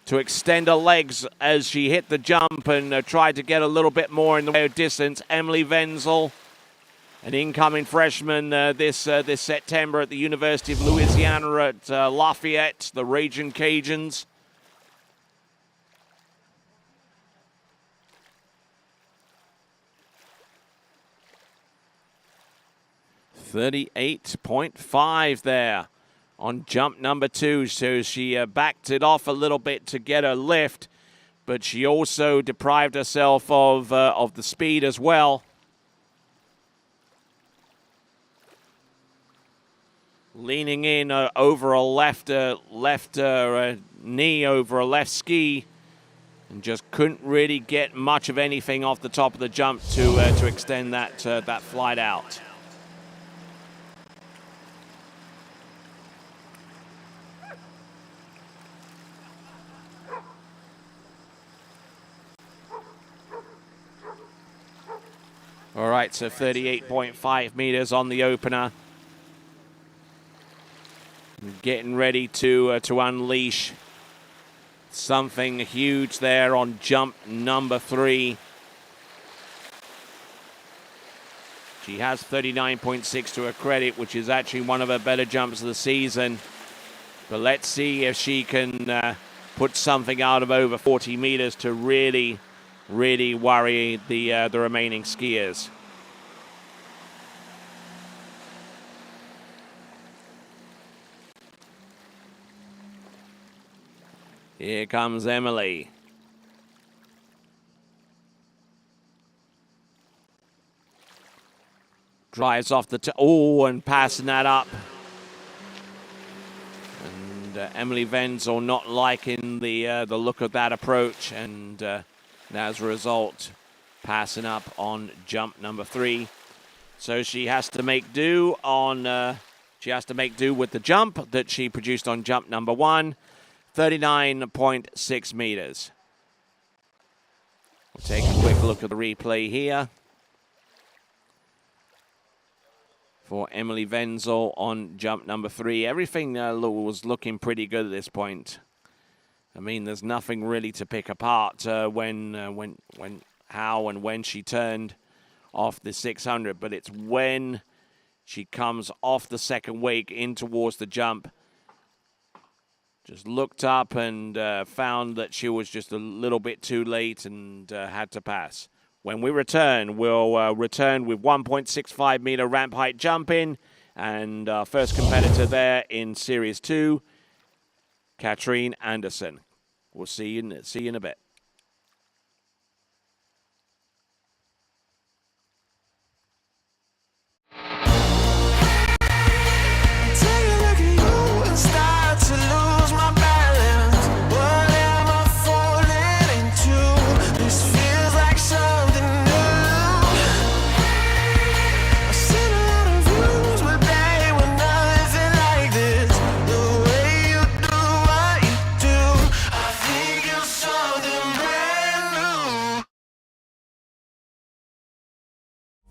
extend her legs as she hit the jump and tried to get a little bit more in the way of distance. Emily Wenzel, an incoming freshman this September at the University of Louisiana at Lafayette, the Raging Cajuns. .5 there on jump number 2, so she backed it off a little bit to get her lift, but she also deprived herself of the speed as well. leaning in over a left knee over a left ski, and just couldn't really get much of anything off the top of the jump to extend that flight out. All right, so 38.5 meters on the opener. Getting ready to unleash something huge there on jump number 3. She has 39.6 to her credit, which is actually one of her better jumps of the season. But let's see if she can put something out of over 40 meters to really worry the remaining skiers. Here comes Emily. Drives off the and passing that up. And Emily Wenzel not liking the look of that approach, and as a result, passing up on jump number 3. So she has to make do with the jump that she produced on jump number 1. 39.6 meters. We'll take a quick look at the replay here for Emily Wenzel on jump number 3. Everything was looking pretty good at this point. I mean, there's nothing really to pick apart how and when she turned off the 600, but it's when she comes off the second wake in towards the jump. Just looked up and found that she was just a little bit too late and had to pass. When we return, we'll return with 1.65 meter ramp height jumping, and our first competitor there in Series 2, Katrine Andersen. We'll see you in a bit.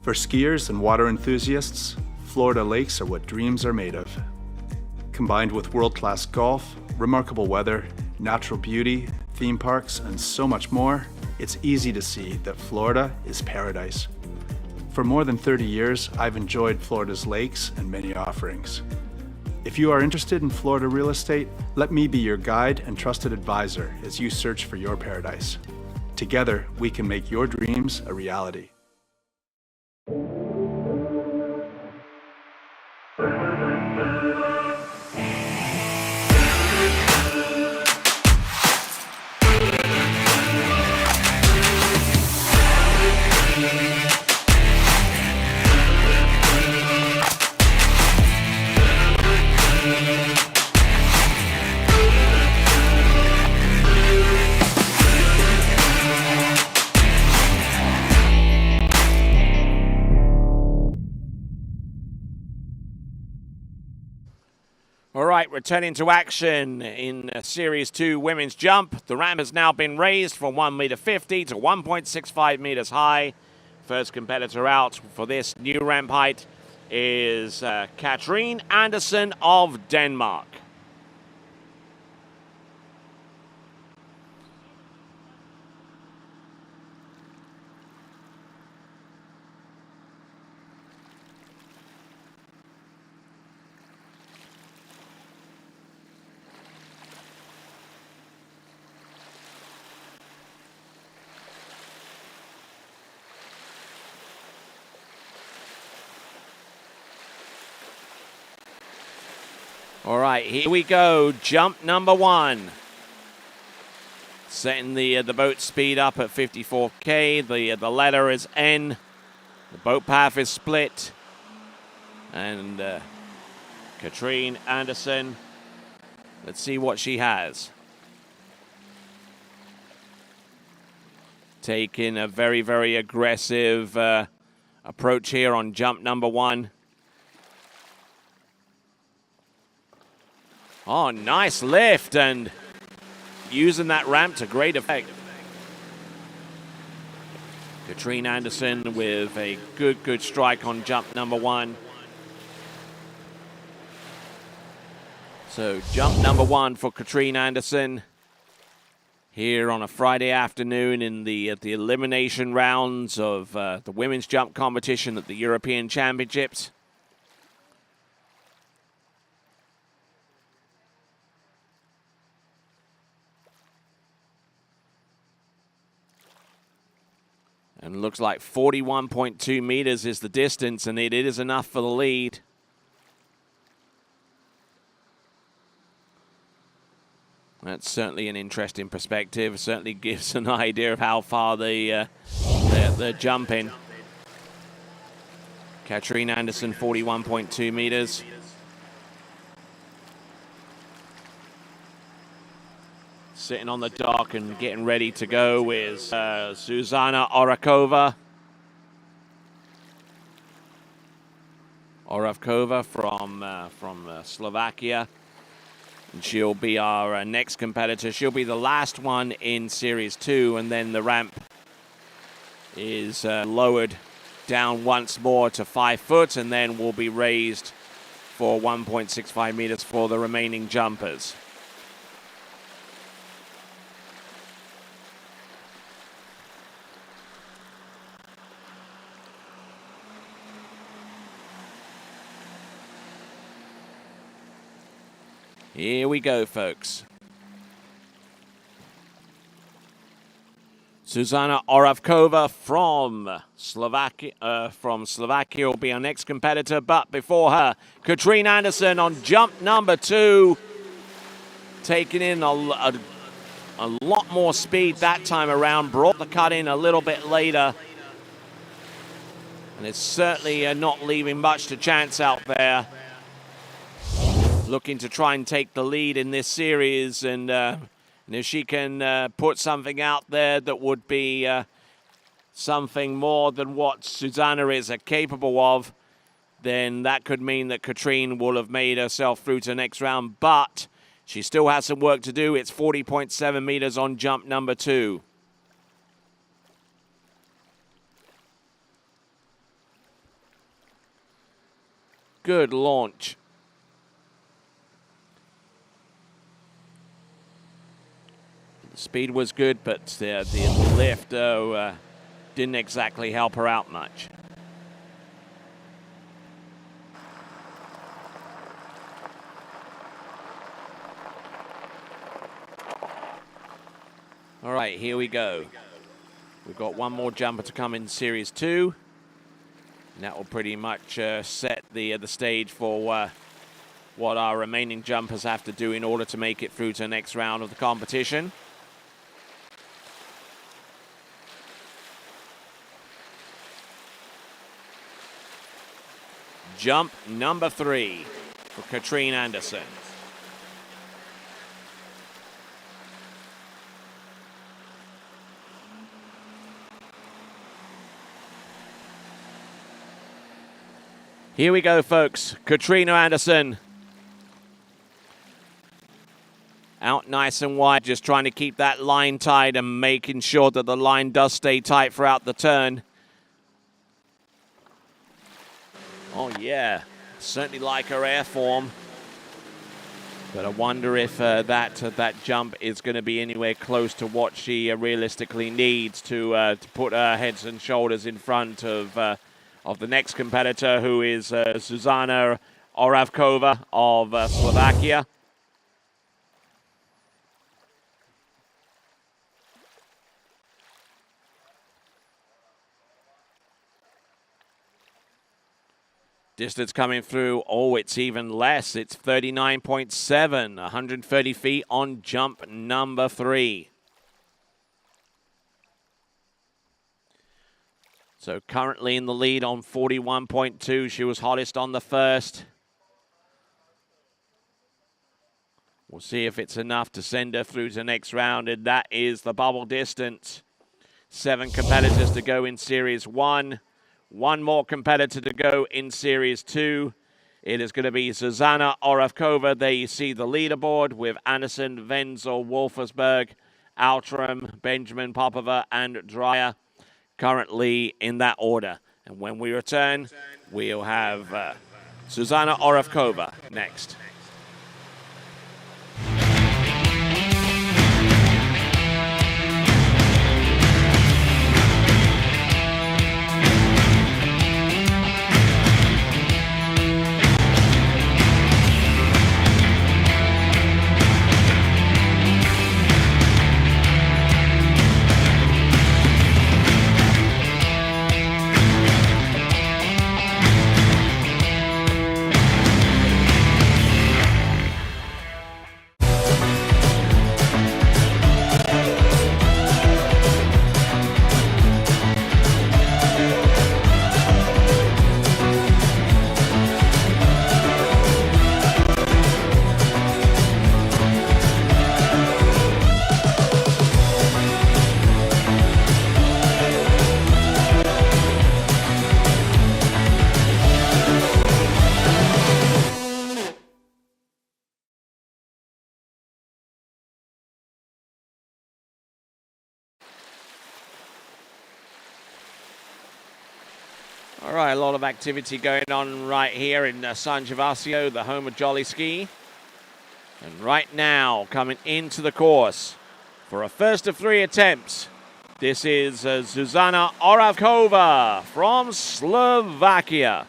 For skiers and water enthusiasts, Florida lakes are what dreams are made of. Combined with world-class golf, remarkable weather, natural beauty, theme parks, and so much more, it's easy to see that Florida is paradise. For more than 30 years, I've enjoyed Florida's lakes and many offerings. If you are interested in Florida real estate, let me be your guide and trusted advisor as you search for your paradise. Together, we can make your dreams a reality. All right, returning to action in Series 2 women's jump. The ramp has now been raised from 1.50 meter to 1.65 meters high. First competitor out for this new ramp height is Katrine Andersen of Denmark. All right, here we go. Jump number 1. Setting the boat speed up at 54K. The letter is N. The boat path is split. And Katrine Anderson. Let's see what she has. Taking a very, very aggressive approach here on jump number 1. Oh, nice lift and using that ramp to great effect. Katrine Anderson with a good strike on jump number 1. So jump number 1 for Katrine Anderson here on a Friday afternoon in the elimination rounds of the women's jump competition at the European Championships. And looks like 41.2 meters is the distance, and it is enough for the lead. That's certainly an interesting perspective. Certainly gives an idea of how far they're jumping. Katrine Anderson, 41.2 meters. Sitting on the dock and getting ready to go is Zuzana Orakova. Orakova from Slovakia. And she'll be our next competitor. She'll be the last one in Series 2, and then the ramp is lowered down once more to 5 foot, and then will be raised for 1.65 meters for the remaining jumpers. Here we go, folks. Zuzana Oravkova from Slovakia will be our next competitor, but before her, Katrine Anderson on jump number 2, taking in a lot more speed that time around, brought the cut in a little bit later, and it's certainly not leaving much to chance out there. Looking to try and take the lead in this series, and if she can put something out there that would be something more than what Zuzana is capable of, then that could mean that Katrine will have made herself through to the next round, but she still has some work to do. It's 40.7 meters on jump number 2. Good launch. Speed was good, but the lift didn't exactly help her out much. All right, here we go. We've got one more jumper to come in Series 2. And that will pretty much set the stage for what our remaining jumpers have to do in order to make it through to the next round of the competition. Jump number 3 for Katrine Anderson. Here we go, folks. Katrine Anderson. Out nice and wide, just trying to keep that line tight and making sure that the line does stay tight throughout the turn. Oh, yeah. Certainly like her air form. But I wonder if that jump is going to be anywhere close to what she realistically needs to put her heads and shoulders in front of the next competitor, who is Zuzana Oravkova of Slovakia. Distance coming through, oh, it's even less. It's 39.7, 130 feet on jump number 3. So currently in the lead on 41.2. She was hottest on the first. We'll see if it's enough to send her through to next round, and that is the bubble distance. 7 competitors to go in Series 1. 1 more competitor to go in Series 2. It is going to be Zuzana Oravkova. There you see the leaderboard with Anderson, Wenzel, Wolfersberg, Altram, Benjamin Popova, and Dreyer currently in that order. And when we return, we'll have Zuzana Oravkova next. All right, a lot of activity going on right here in San Gervasio, the home of Jolly Ski. And right now, coming into the course for a first of 3 attempts, this is Zuzana Oravkova from Slovakia.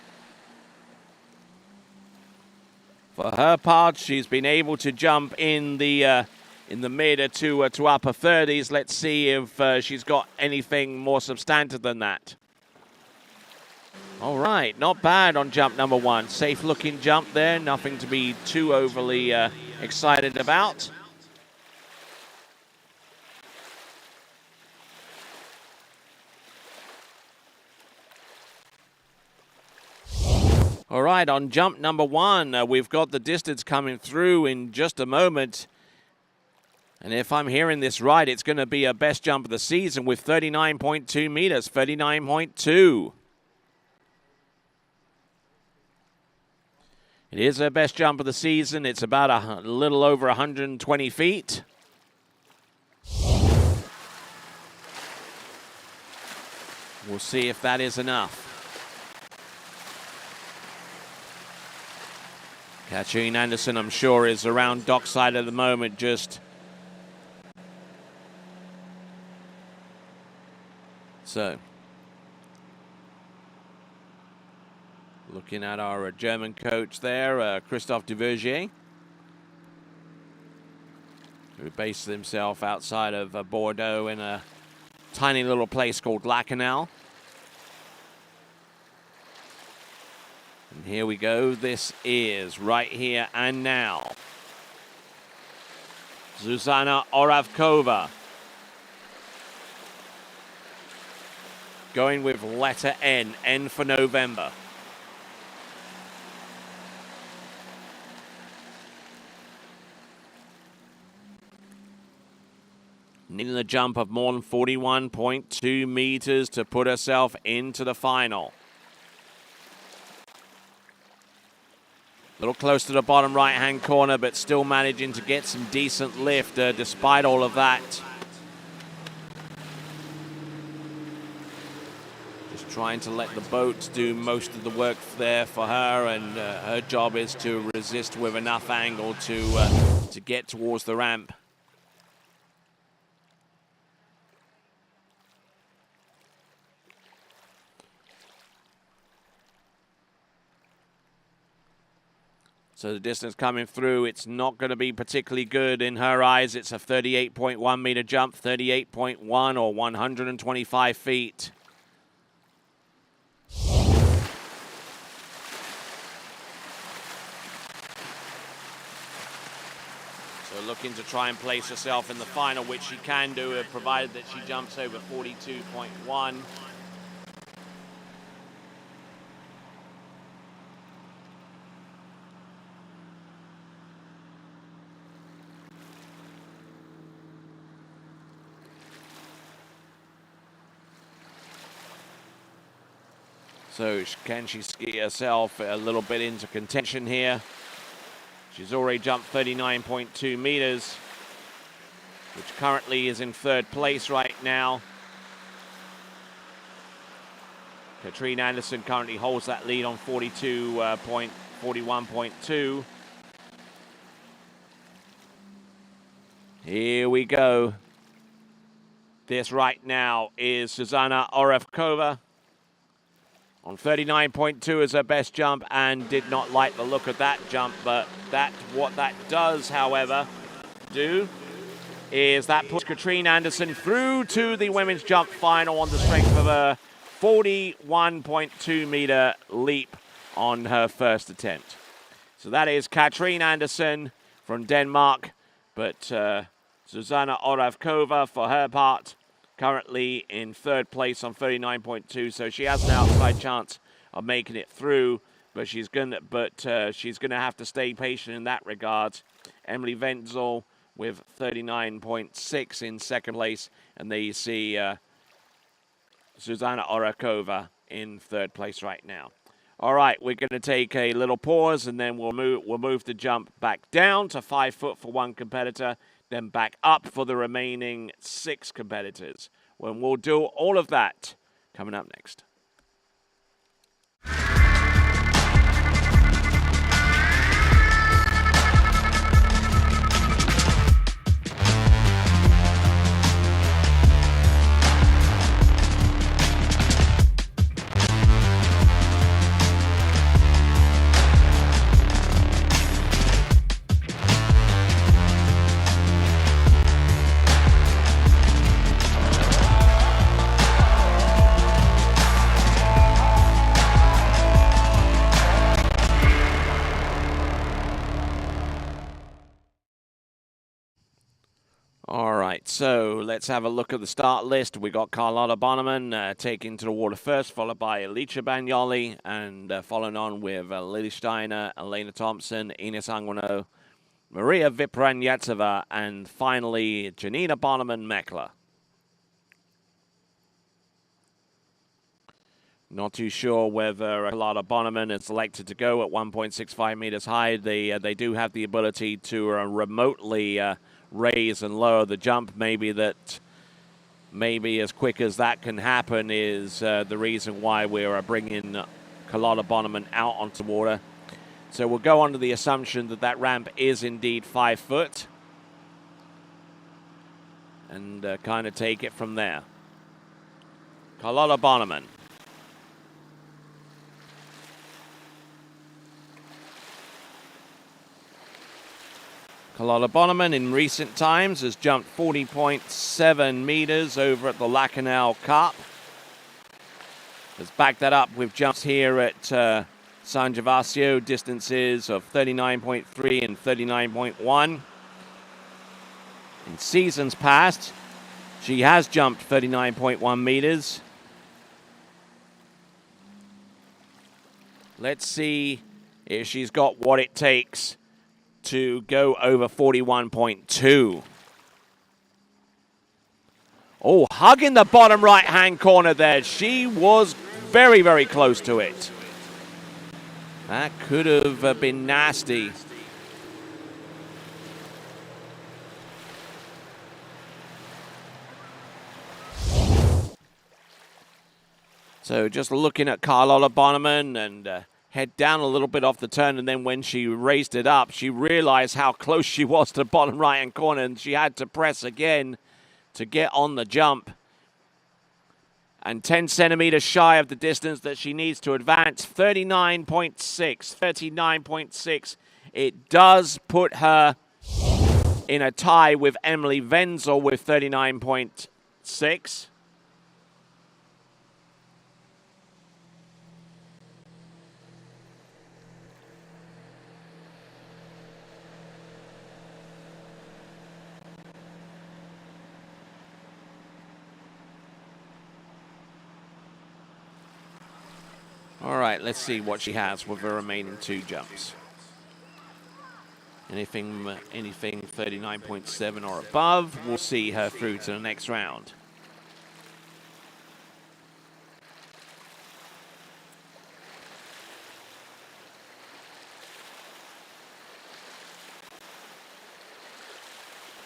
For her part, she's been able to jump in the mid to upper 30s. Let's see if she's got anything more substantive than that. All right, not bad on jump number 1. Safe-looking jump there, nothing to be too overly excited about. All right, on jump number 1, we've got the distance coming through in just a moment. And if I'm hearing this right, it's going to be a best jump of the season with 39.2 meters, 39.2. It is her best jump of the season. It's about a little over 120 feet. We'll see if that is enough. Katrine Anderson, I'm sure, is around dockside at the moment, just so. Looking at our German coach there, Christophe Duvergier, who based himself outside of Bordeaux in a tiny little place called Lacanal. And here we go. This is right here and now. Zuzana Oravkova. Going with letter N, N for November. Needing a jump of more than 41.2 meters to put herself into the final. A little close to the bottom right-hand corner, but still managing to get some decent lift despite all of that. Just trying to let the boats do most of the work there for her, and her job is to resist with enough angle to get towards the ramp. So the distance coming through, it's not going to be particularly good in her eyes. It's a 38.1 meter jump, 38.1 or 125 feet. So looking to try and place herself in the final, which she can do, provided that she jumps over 42.1. So can she ski herself a little bit into contention here? She's already jumped 39.2 meters, which currently is in third place right now. Katrine Anderson currently holds that lead on 41.2. Here we go. This right now is Susanna Orevkova. On 39.2 is her best jump and did not like the look of that jump, but what that does, however, do is that puts Katrine Anderson through to the women's jump final on the strength of a 41.2 meter leap on her first attempt. So that is Katrine Anderson from Denmark, but Susanna Orevkova, for her part, currently in third place on 39.2, so she has an outside chance of making it through, but she's gonna have to stay patient in that regard. Emily Wenzel with 39.6 in second place, and there you see Susanna Orevkova in third place right now. All right, we're going to take a little pause, and then we'll move the jump back down to 5 foot for one competitor, then back up for the remaining 6 competitors. When we'll do all of that coming up next. All right, so let's have a look at the start list. We got Carlotta Bonneman taking to the water first, followed by Alicia Bagnoli, and following on with Lily Steiner, Elena Thompson, Ines Anguano, Maria Vipranyatseva, and finally Janina Bonneman-Meckler. Not too sure whether Carlotta Bonneman is selected to go at 1.65 meters high. They do have the ability to remotely raise and lower the jump. Maybe as quick as that can happen is the reason why we're bringing Carlotta Bonneman out onto the water. So we'll go under the assumption that that ramp is indeed 5 foot, and kind of take it from there. Carlotta Bonneman. Carlotta Bonneman in recent times has jumped 40.7 meters over at the Lacanau Cup. Has backed that up with jumps here at San Gervasio, distances of 39.3 and 39.1. In seasons past, she has jumped 39.1 meters. Let's see if she's got what it takes to go over 41.2. Oh, hugging the bottom right-hand corner there. She was very, very close to it. That could have been nasty. So just looking at Carlotta Bonneman and head down a little bit off the turn, and then when she raised it up, she realized how close she was to the bottom right-hand corner, and she had to press again to get on the jump. And 10 centimeters shy of the distance that she needs to advance, 39.6. It does put her in a tie with Emily Wenzel with 39.6. All right, let's see what she has with her remaining 2 jumps. Anything 39.7 or above, we'll see her through to the next round.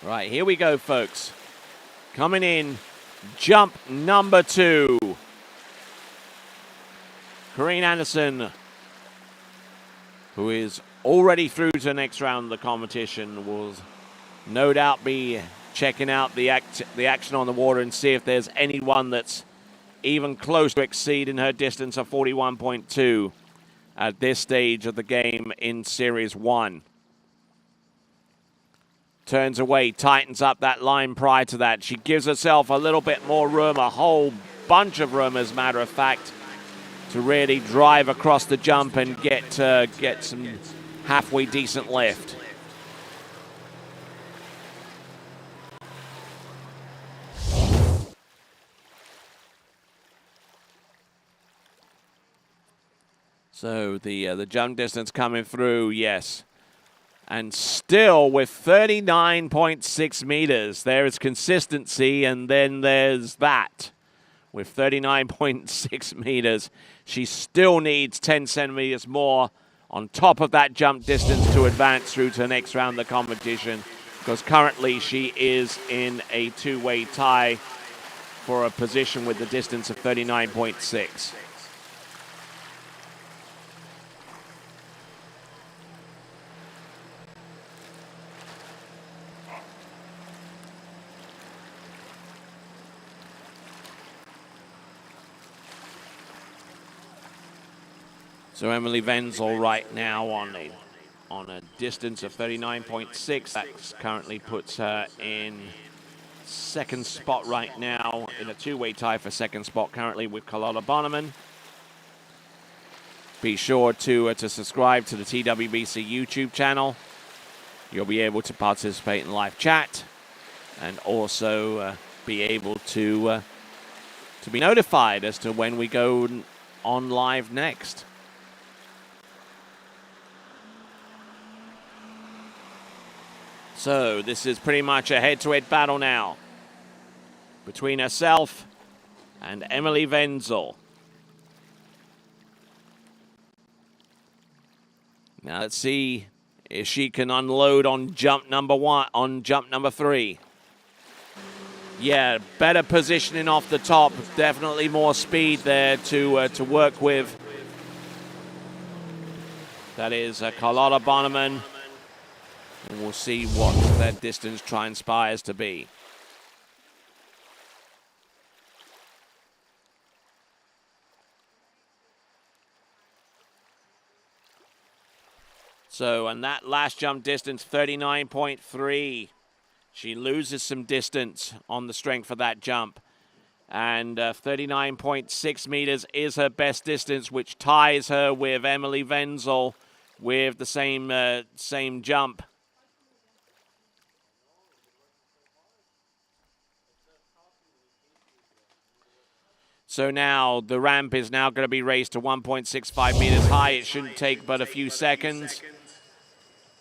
Right, here we go, folks. Coming in, jump number 2. Corrine Anderson, who is already through to the next round of the competition, will no doubt be checking out the action on the water and see if there's anyone that's even close to exceeding her distance of 41.2 at this stage of the game in Series 1. Turns away, tightens up that line prior to that. She gives herself a little bit more room, a whole bunch of room, as a matter of fact, to really drive across the jump and get some halfway decent lift. So the jump distance coming through, yes. And still with 39.6 meters, there is consistency, and then there's that. With 39.6 meters, she still needs 10 centimeters more on top of that jump distance to advance through to the next round of the competition, because currently she is in a two-way tie for a position with the distance of 39.6. So Emily Wenzel right now on a distance of 39.6. That currently puts her in second spot right now, in a two-way tie for second spot currently with Carlotta Bonneman. Be sure to subscribe to the TWBC YouTube channel. You'll be able to participate in live chat and also be able to be notified as to when we go on live next. So this is pretty much a head-to-head battle now between herself and Emily Wenzel. Now let's see if she can unload on jump number 3. Yeah, better positioning off the top. Definitely more speed there to work with. That is Carlotta Bonneman. And we'll see what that distance transpires to be. So, and that last jump distance, 39.3. She loses some distance on the strength of that jump. And 39.6 meters is her best distance, which ties her with Emily Wenzel with the same jump. So now the ramp is now going to be raised to 1.65 meters high. It shouldn't take but a few seconds.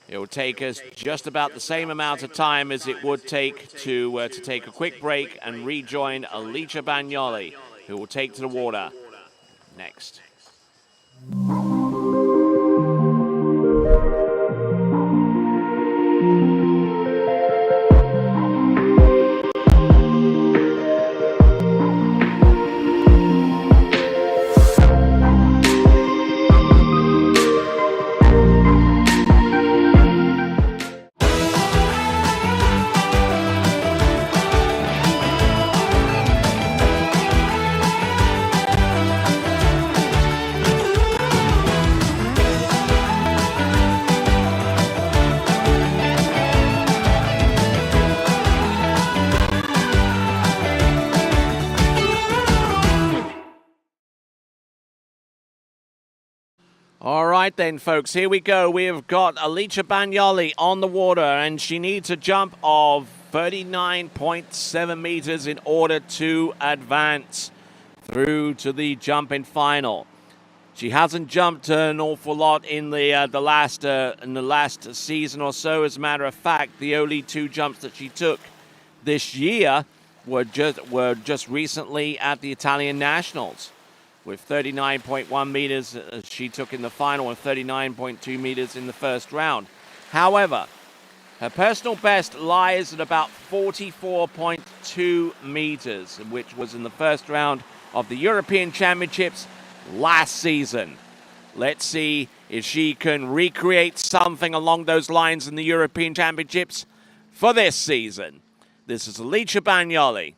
It will take us just about the same amount of time as it would take to take a quick break and rejoin Alicia Bagnoli, who will take to the water next. All right then, folks, here we go. We have got Alicia Bagnoli on the water, and she needs a jump of 39.7 meters in order to advance through to the jumping final. She hasn't jumped an awful lot in the last season or so. As a matter of fact, the only 2 jumps that she took this year were just recently at the Italian Nationals, with 39.1 meters she took in the final and 39.2 meters in the first round. However, Her personal best lies at about 44.2 meters, which was in the first round of the European Championships last season. Let's see if she can recreate something along those lines in the European Championships for this season. This is Alicia Bagnoli.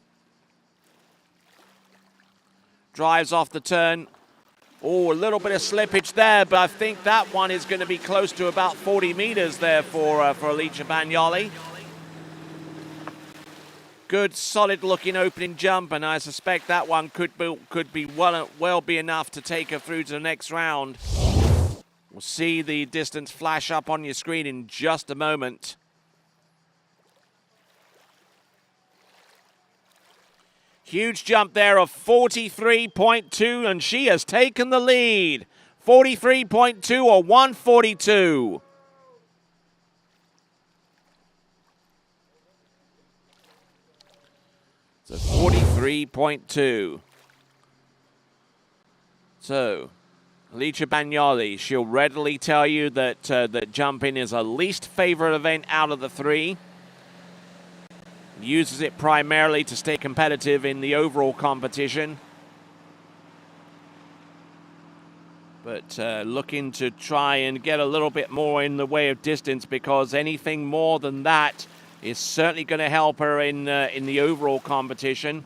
Drives off the turn. Oh, a little bit of slippage there, but I think that one is going to be close to about 40 meters there for Alicia Bagnoli. Good, solid-looking opening jump, and I suspect that one could be well be enough to take her through to the next round. We'll see the distance flash up on your screen in just a moment. Huge jump there of 43.2, and she has taken the lead. 43.2 or 142. So 43.2. So, Alicia Bagnoli, she'll readily tell you that that jumping is her least favorite event out of the three. Uses it primarily to stay competitive in the overall competition. But looking to try and get a little bit more in the way of distance, because anything more than that is certainly going to help her in the overall competition.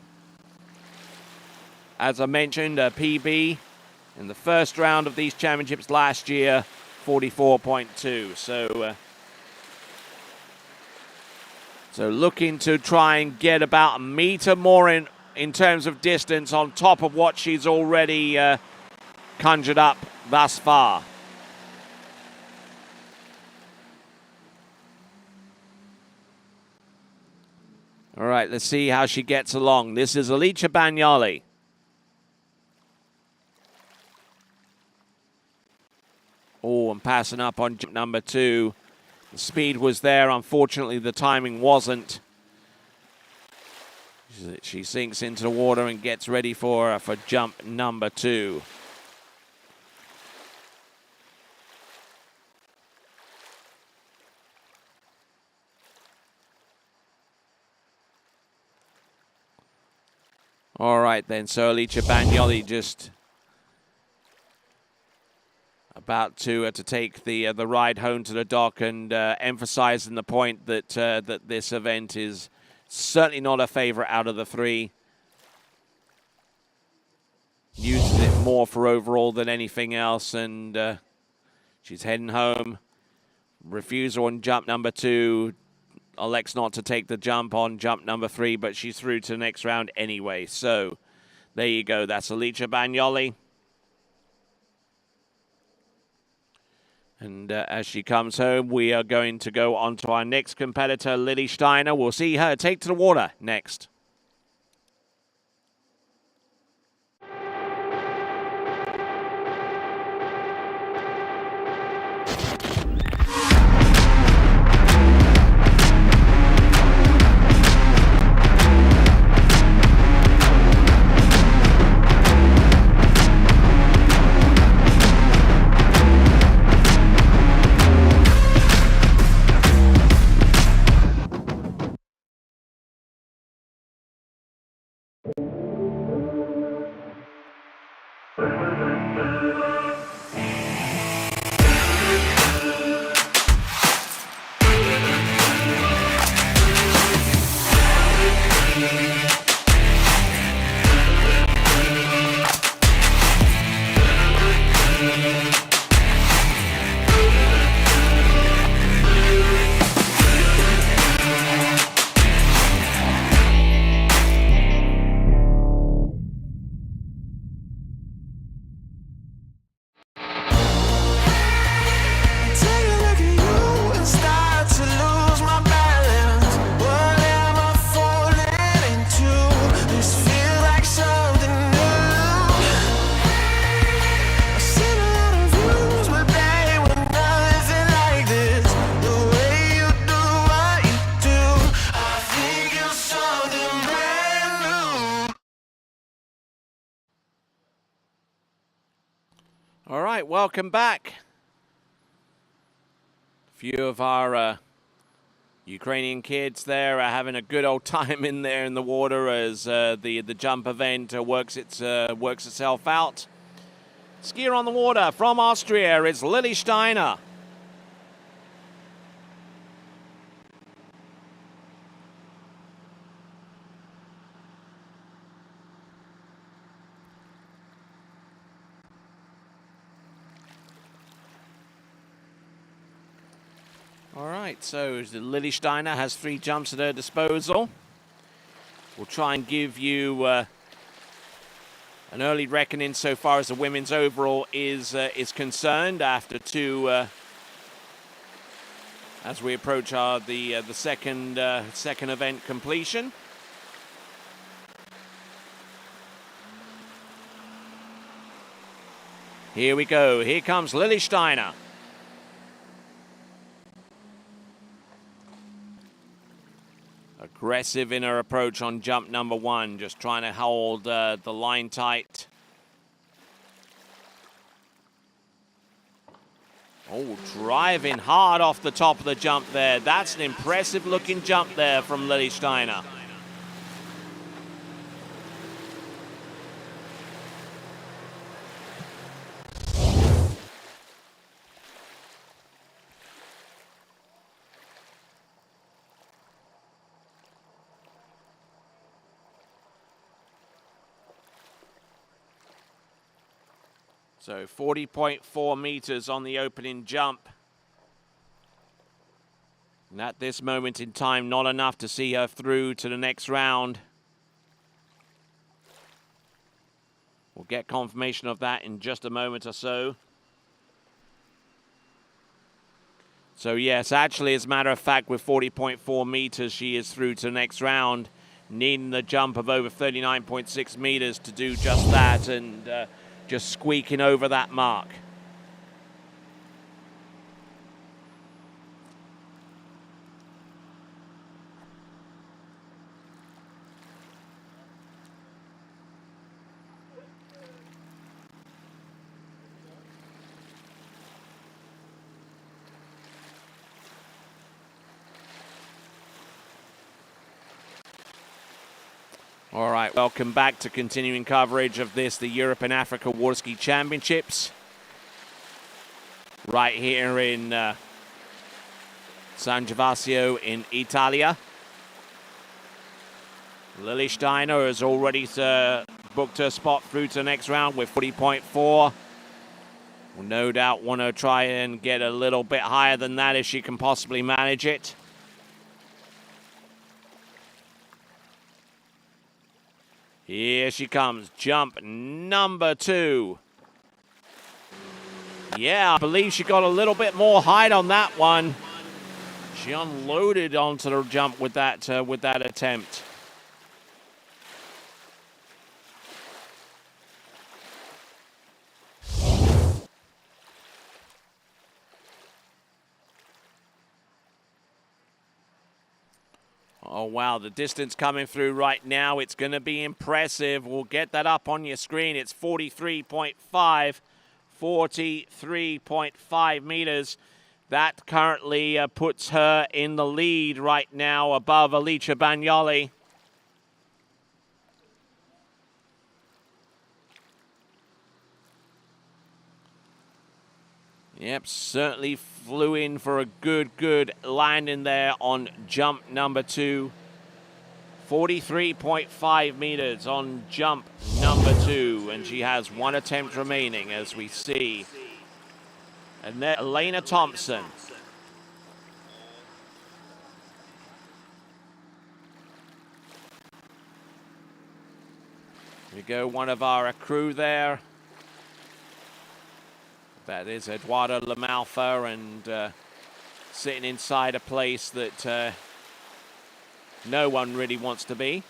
As I mentioned, a PB in the first round of these championships last year, 44.2. So looking to try and get about a meter more in terms of distance on top of what she's already conjured up thus far. All right, let's see how she gets along. This is Alicia Bagnoli. Oh, and passing up on jump number 2. The speed was there. Unfortunately, the timing wasn't. She sinks into the water and gets ready for jump number 2. All right, then. So Alicia Bagnoli just about to take the ride home to the dock, and emphasizing the point that that this event is certainly not a favorite out of the three. Uses it more for overall than anything else, and she's heading home. Refusal on jump number 2. Elects not to take the jump on jump number 3, but she's through to the next round anyway. So there you go. That's Alicia Bagnoli. And as she comes home, we are going to go on to our next competitor, Lily Steiner. We'll see her take to the water next. All right, welcome back. A few of our Ukrainian kids there are having a good old time in there in the water as the jump event works itself out. Skier on the water from Austria is Lily Steiner. All right, so Lily Steiner has 3 jumps at her disposal. We'll try and give you an early reckoning so far as the women's overall is concerned after 2 as we approach the second event completion. Here we go. Here comes Lily Steiner. Aggressive in her approach on jump number 1, just trying to hold the line tight. Oh, driving hard off the top of the jump there. That's an impressive looking jump there from Lily Steiner. So 40.4 meters on the opening jump. And at this moment in time, not enough to see her through to the next round. We'll get confirmation of that in just a moment or so. So yes, actually, as a matter of fact, with 40.4 meters, she is through to the next round, needing the jump of over 39.6 meters to do just that, and just squeaking over that mark. All right, welcome back to continuing coverage of this, the Europe and Africa Water Ski Championships. Right here in San Gervasio in Italia. Lily Steiner has already booked her spot through to the next round with 40.4. Will no doubt want to try and get a little bit higher than that if she can possibly manage it. Here she comes, jump number 2. Yeah, I believe she got a little bit more height on that one. She unloaded onto the jump with that attempt. Oh, wow, the distance coming through right now, it's going to be impressive. We'll get that up on your screen. It's 43.5 meters. That currently puts her in the lead right now above Alicia Bagnoli. Yep, certainly flew in for a good landing there on jump number 2. 43.5 meters on jump number 2. And she has 1 attempt remaining, as we see. And then Elena Thompson. Here we go, one of our crew there. That is Eduardo Lamalfa, and sitting inside a place that no one really wants to be.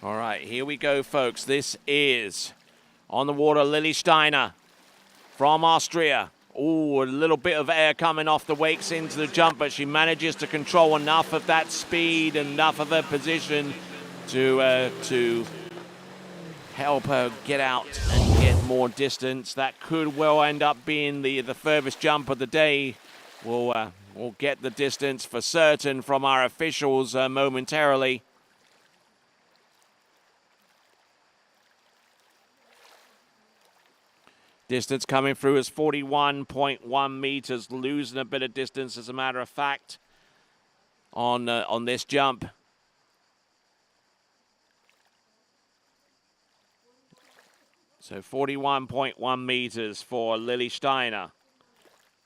All right, here we go, folks. This is on the water, Lily Steiner. from Austria. Oh, a little bit of air coming off the wakes into the jump, but she manages to control enough of that speed, enough of her position to help her get out and get more distance. That could well end up being the furthest jump of the day. We'll get the distance for certain from our officials momentarily. Distance coming through is 41.1 meters, losing a bit of distance, as a matter of fact, on this jump. So 41.1 meters for Lily Steiner.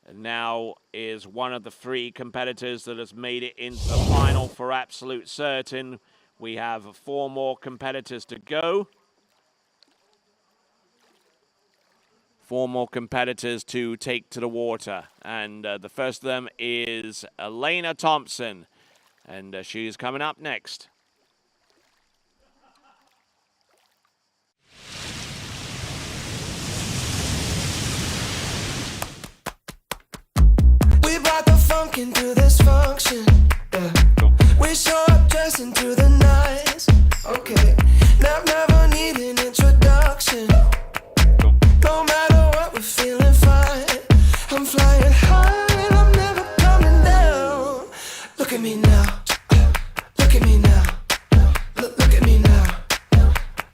And now is one of the 3 competitors that has made it into the final for absolute certain. We have 4 more competitors to go. 4 more competitors to take to the water. And the first of them is Elena Thompson. And she's coming up next. We brought the funk into this function. Yeah. We show up dressing to the nines. Okay. Never need an introduction. No matter what, we're feeling fine. I'm flying high and I'm never coming down. Look at me now. Look at me now. Look at me now.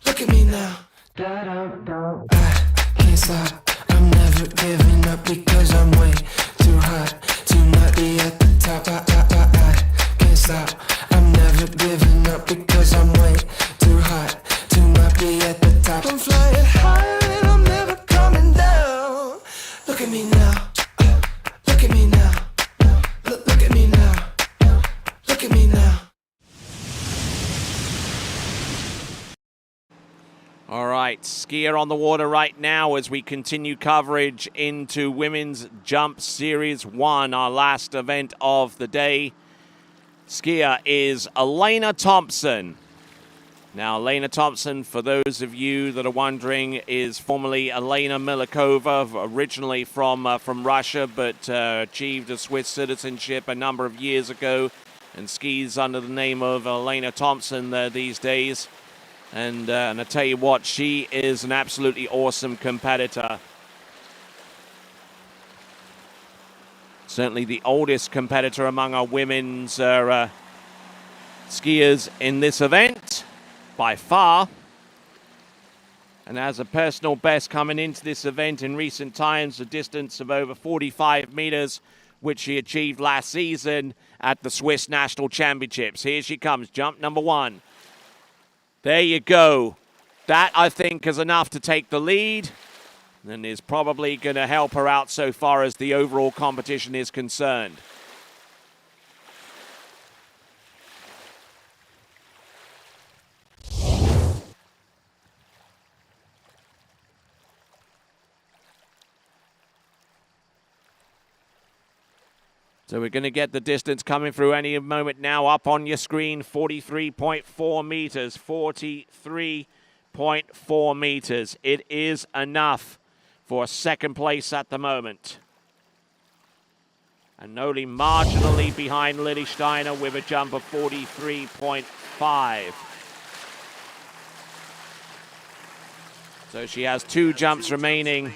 Look at me now. I can't stop. I'm never giving up because I'm way too hot to not be at the top. I can't stop. I'm never giving up because I'm way too hot to not be at the top. I'm flying high and I'm never coming down. Look at me now. Look at me now. Look at me now. Look at me now. All right, skier on the water right now as we continue coverage into Women's Jump Series 1, our last event of the day. Skier is Elena Thompson. Now, Elena Thompson, for those of you that are wondering, is formerly Elena Milikova, originally from Russia, but achieved a Swiss citizenship a number of years ago and skis under the name of Elena Thompson these days. And I tell you what, she is an absolutely awesome competitor. Certainly the oldest competitor among our women's skiers in this event, by far. And has a personal best coming into this event in recent times, a distance of over 45 meters, which she achieved last season at the Swiss National Championships. Here she comes, jump number 1. There you go. That, I think, is enough to take the lead and is probably going to help her out so far as the overall competition is concerned. So we're going to get the distance coming through any moment now. Up on your screen, 43.4 meters. 43.4 meters. It is enough for second place at the moment. And only marginally behind Lily Steiner with a jump of 43.5. So she has 2 jumps remaining.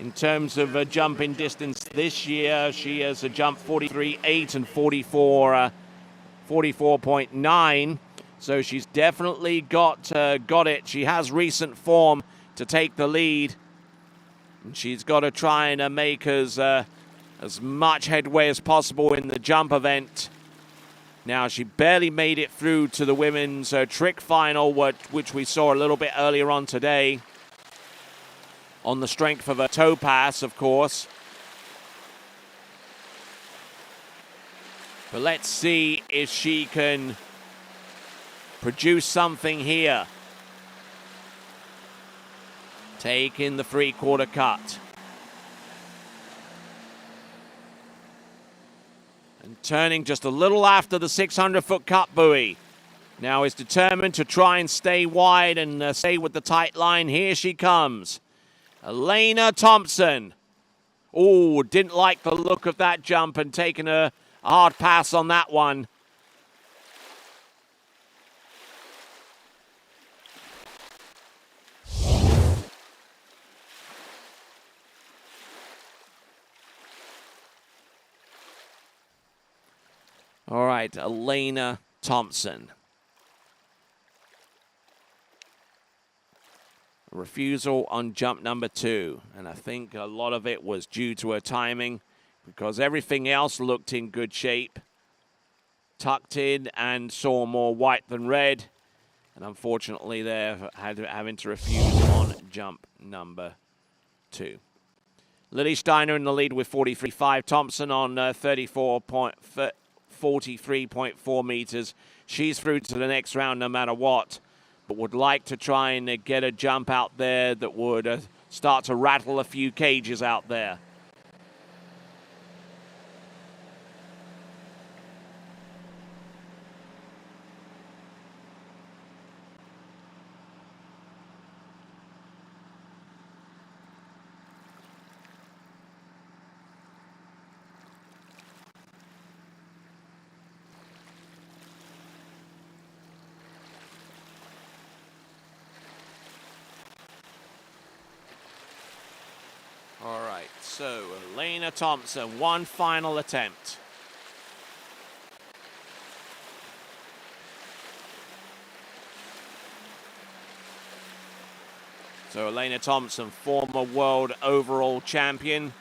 In terms of a jumping distance this year, she has a jump 43.8 and 44.9. So she's definitely got it. She has recent form to take the lead. And she's got to try and make as much headway as possible in the jump event. Now, she barely made it through to the women's trick final, which we saw a little bit earlier on today, on the strength of a toe pass, of course. But let's see if she can produce something here. Taking the 3/4 cut. And turning just a little after the 600-foot cut buoy. Now is determined to try and stay wide and stay with the tight line. Here she comes. Elena Thompson. Oh, didn't like the look of that jump and taken a hard pass on that one. All right, Elena Thompson. Refusal on jump number 2. And I think a lot of it was due to her timing because everything else looked in good shape. Tucked in and saw more white than red. And unfortunately they're having to refuse on jump number 2. Lily Steiner in the lead with 43.5. Thompson on 43.4 meters. She's through to the next round no matter what, but would like to try and get a jump out there that would start to rattle a few cages out there. All right, so Elena Thompson, one final attempt. So Elena Thompson, former world overall champion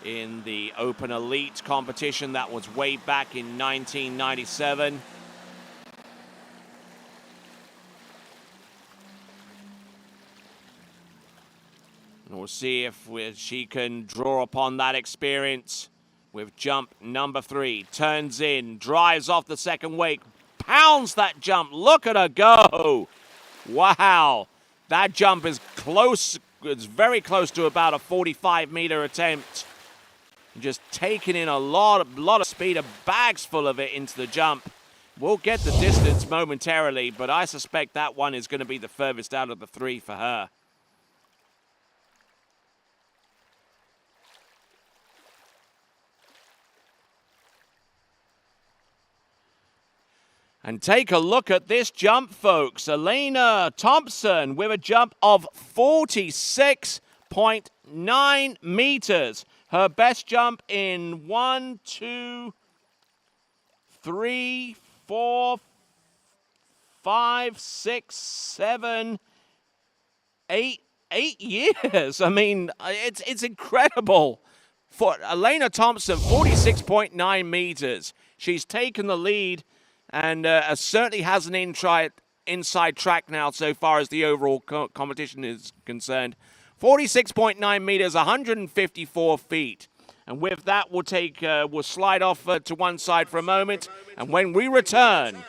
in the Open Elite competition. That was way back in 1997. And we'll see if she can draw upon that experience with jump number 3. Turns in, drives off the second wake, pounds that jump. Look at her go. Wow. That jump is close. It's very close to about a 45-meter attempt. Just taking in a lot of speed, bags full of it into the jump. We'll get the distance momentarily, but I suspect that one is going to be the furthest out of the 3 for her. And take a look at this jump, folks. Elena Thompson with a jump of 46.9 meters. Her best jump in 1, 2, 3, 4, 5, 6, 7, 8 years. I mean, it's incredible. For Elena Thompson, 46.9 meters. She's taken the lead and certainly has an inside track now so far as the overall competition is concerned. 46.9 meters, 154 feet. And with that, we'll slide off to one side for a moment. And when we return,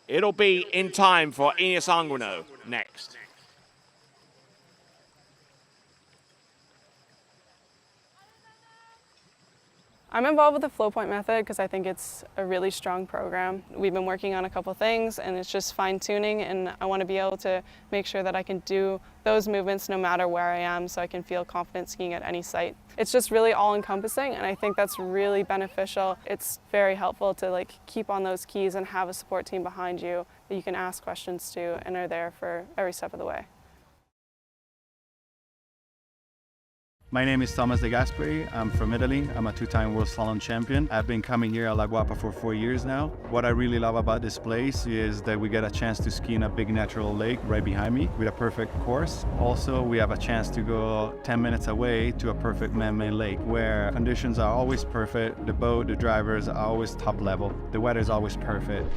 it'll be in time for Ines Anguino next. I'm involved with the flow point method because I think it's a really strong program. We've been working on a couple things and it's just fine tuning, and I want to be able to make sure that I can do those movements no matter where I am, so I can feel confident skiing at any site. It's just really all encompassing, and I think that's really beneficial. It's very helpful to keep on those keys and have a support team behind you that you can ask questions to and are there for every step of the way. My name is Thomas De Gasperi. I'm from Italy. I'm a 2-time World Slalom champion. I've been coming here at La Guapa for 4 years now. What I really love about this place is that we get a chance to ski in a big natural lake right behind me with a perfect course. Also, we have a chance to go 10 minutes away to a perfect man-made lake where conditions are always perfect. The boat, the drivers are always top level. The weather is always perfect.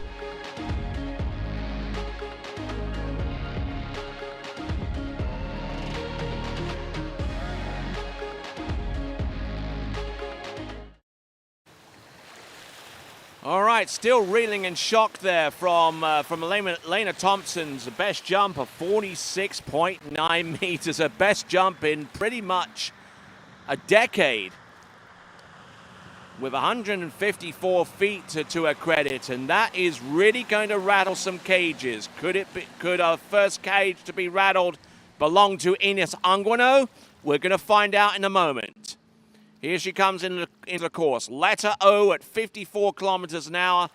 All right, still reeling in shock there from Elena Thompson's best jump of 46.9 meters, her best jump in pretty much a decade, with 154 feet to her credit, and that is really going to rattle some cages. Could our first cage to be rattled belong to Ines Anguano? We're going to find out in a moment. Here she comes into the course. Letter O at 54 kilometers an hour.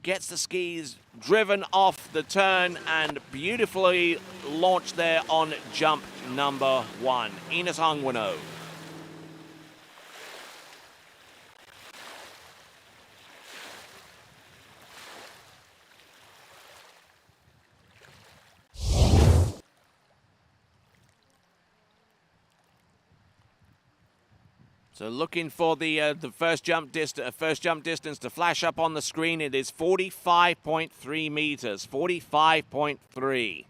Gets the skis driven off the turn and beautifully launched there on jump number 1. Ines Anguano. So looking for the first jump distance to flash up on the screen. It is 45.3 meters. 45.3.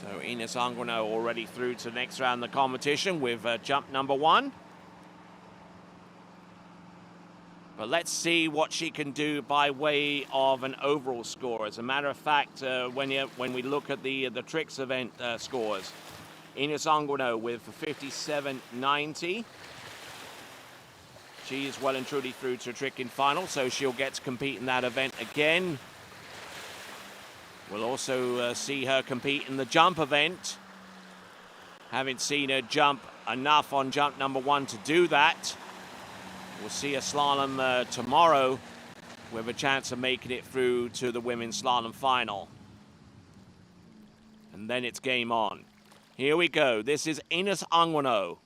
So Ines Anguano already through to the next round of the competition with jump number 1. But let's see what she can do by way of an overall score. As a matter of fact, when we look at the tricks event scores, Ines Anguano with 57.90. She is well and truly through to trick in final, so she'll get to compete in that event again. We'll also see her compete in the jump event. Haven't seen her jump enough on jump number 1 to do that. We'll see a slalom tomorrow with a chance of making it through to the women's slalom final. And then it's game on. Here we go. This is Ines Anguano.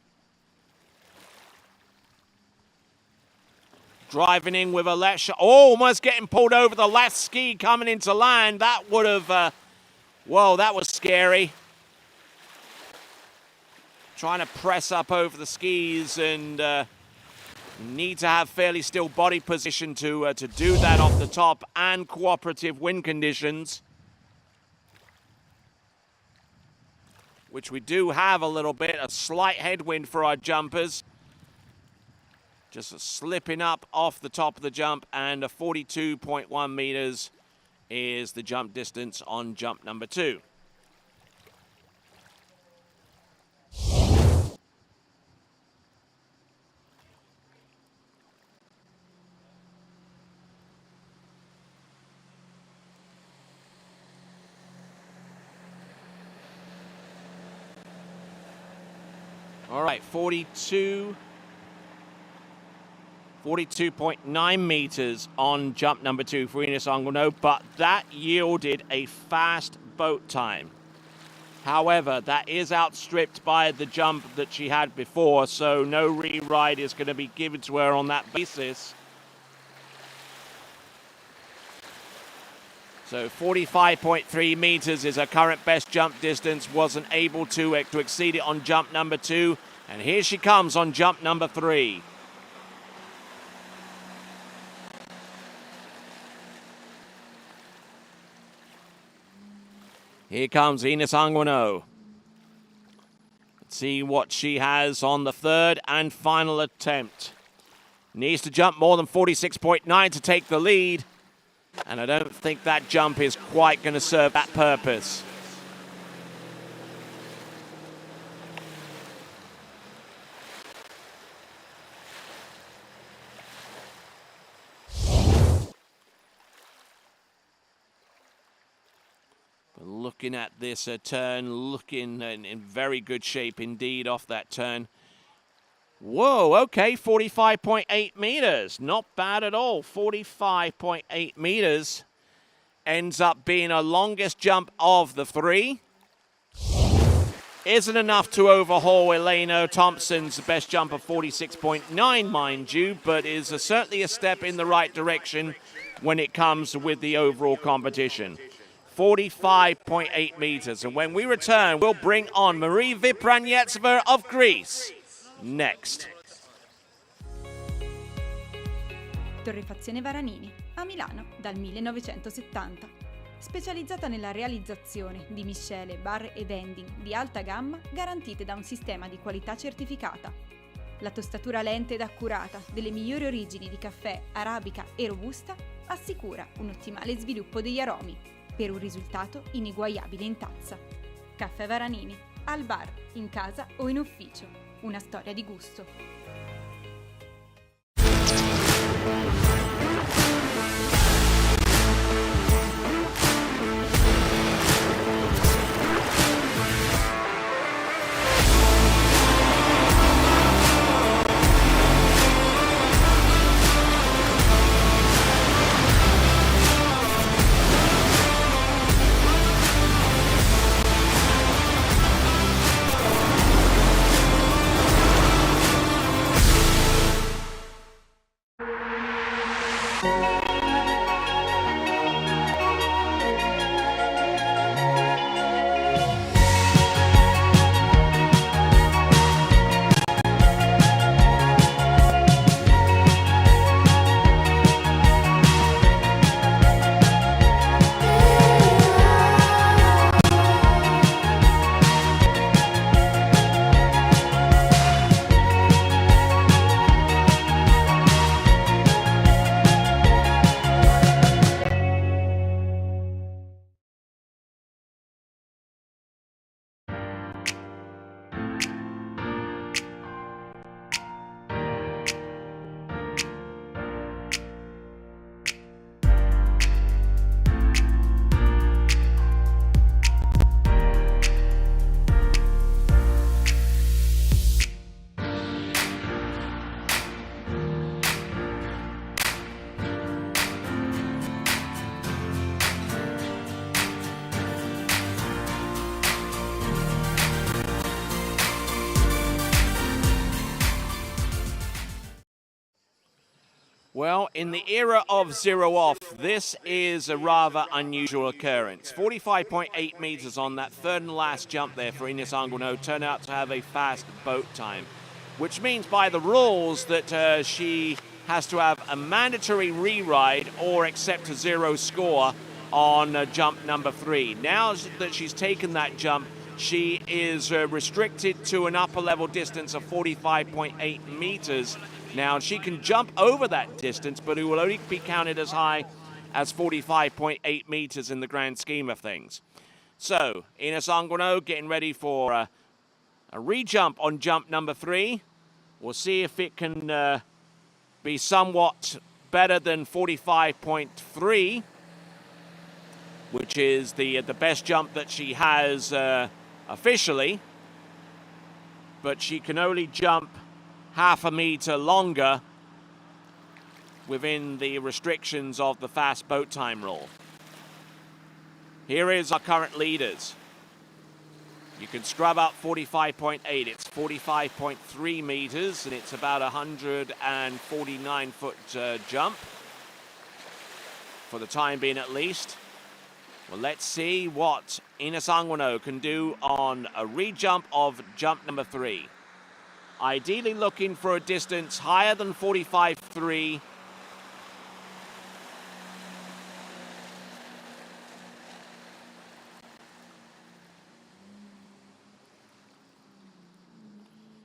Driving in with a left shot. Oh, almost getting pulled over the last ski coming into land. That would have, whoa, that was scary. Trying to press up over the skis and need to have fairly still body position to do that off the top and cooperative wind conditions. Which we do have a little bit, a slight headwind for our jumpers. Just slipping up off the top of the jump, and a 42.1 meters is the jump distance on jump number 2. All right, 42.9 meters on jump number 2 for Ines Anguano, but that yielded a fast boat time. However, that is outstripped by the jump that she had before, so no re-ride is going to be given to her on that basis. So 45.3 meters is her current best jump distance. Wasn't able to exceed it on jump number 2. And here she comes on jump number 3. Here comes Ines Anguano. Let's see what she has on the third and final attempt. Needs to jump more than 46.9 to take the lead. And I don't think that jump is quite going to serve that purpose. But looking at this turn, looking in very good shape indeed off that turn. Whoa, okay, 45.8 meters. Not bad at all. 45.8 meters ends up being her longest jump of the 3. Isn't enough to overhaul Elena Thompson's best jump of 46.9, mind you, but is certainly a step in the right direction when it comes with the overall competition. 45.8 meters. And when we return, we'll bring on Marie Vipranetseva of Greece. Next. Torrefazione Varanini, a Milano dal 1970. Specializzata nella realizzazione di miscele, bar e vending di alta gamma garantite da un sistema di qualità certificata. La tostatura lenta ed accurata delle migliori origini di caffè, arabica e robusta assicura un ottimale sviluppo degli aromi per un risultato ineguagliabile in tazza. Caffè Varanini, al bar, in casa o in ufficio. Una storia di gusto. Well, in the era of zero off, this is a rather unusual occurrence. 45.8 meters on that third and last jump there for Ines Anguno turned out to have a fast boat time, which means by the rules that she has to have a mandatory re-ride or accept a zero score on jump number 3. Now that she's taken that jump, she is restricted to an upper level distance of 45.8 meters. Now, she can jump over that distance, but it will only be counted as high as 45.8 meters in the grand scheme of things. So, Ines Anguno getting ready for a re-jump on jump number 3. We'll see if it can be somewhat better than 45.3, which is the best jump that she has officially. But she can only jump half a meter longer within the restrictions of the fast boat time rule. Here is our current leaders. You can scrub up 45.8. It's 45.3 meters, and it's about 149-foot jump for the time being, at least. Well, let's see what Ines Anguno can do on a re-jump of jump number 3. Ideally looking for a distance higher than 45.3.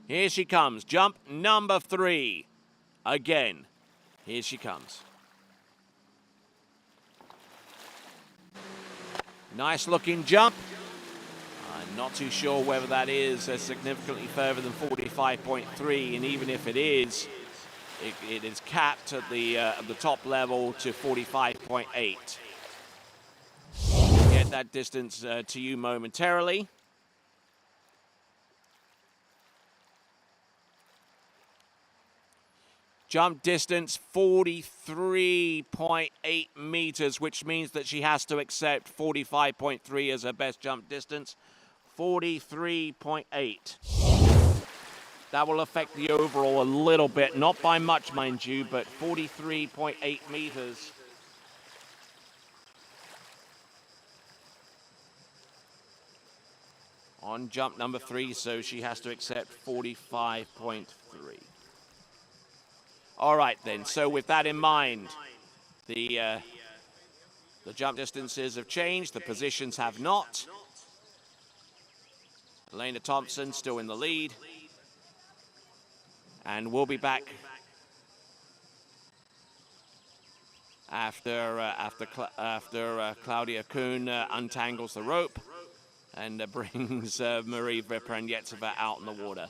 Here she comes, jump number 3. Again, here she comes. Nice looking jump. I'm not too sure whether that is significantly further than 45.3, and even if it is, it is capped at the top level to 45.8. Get that distance to you momentarily. Jump distance 43.8 meters, which means that she has to accept 45.3 as her best jump distance. 43.8. That will affect the overall a little bit, not by much, mind you, but 43.8 meters. On jump number 3, so she has to accept 45.3. All right, then. So with that in mind, the jump distances have changed. The positions have not. Elena Thompson still in the lead. And we'll be back after Claudia Kuhn untangles the rope and brings Marie Vypranetsova out in the water.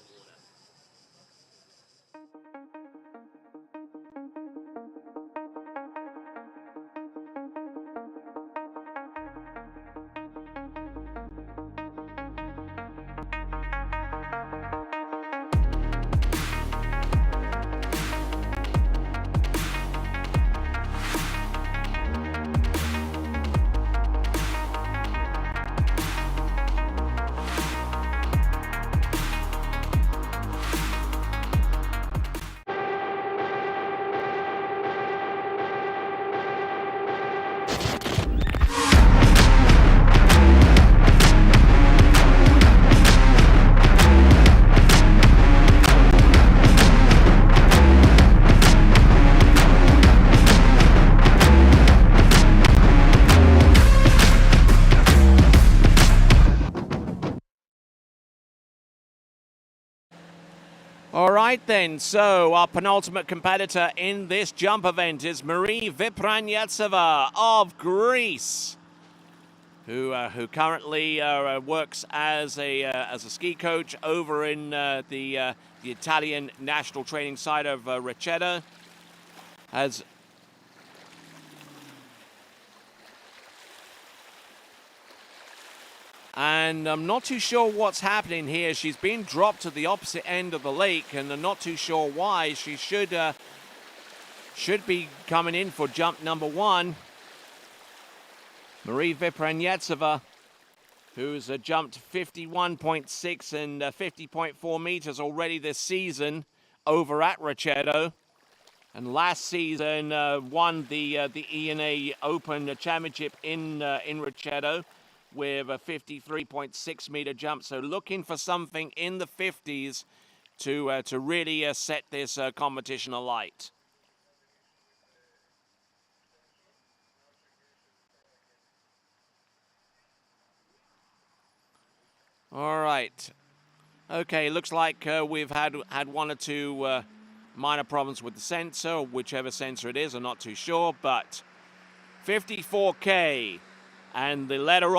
All right then, so our penultimate competitor in this jump event is Marie Vypranetsova of Greece, who currently works as a ski coach over in the Italian national training site of Recceto. And I'm not too sure what's happening here. She's been dropped to the opposite end of the lake, and I'm not too sure why. She should be coming in for jump number 1. Marie Vypranetsova, who's jumped 51.6 and 50.4 meters already this season over at Recceto, and last season won the EA Open Championship in Recceto with a 53.6 meter jump. So looking for something in the 50s to really set this competition alight. All right. Okay, looks like we've had one or two minor problems with the sensor, whichever sensor it is, I'm not too sure, but 54K. And the letter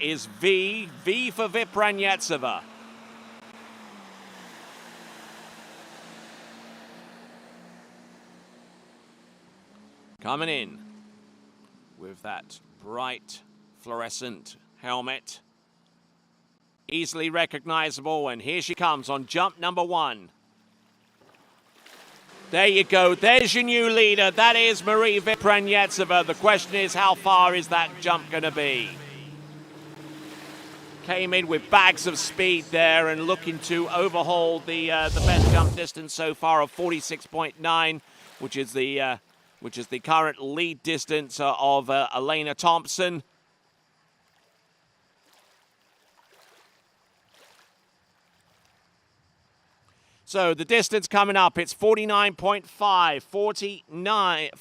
is V. V for Vypranetsova. Coming in with that bright fluorescent helmet. Easily recognizable, and here she comes on jump number 1. There you go. There's your new leader. That is Marie Vypranetsova. The question is, how far is that jump going to be? Came in with bags of speed there and looking to overhaul the best jump distance so far of 46.9, which is the current lead distance of Elena Thompson. So the distance coming up, it's 49.5,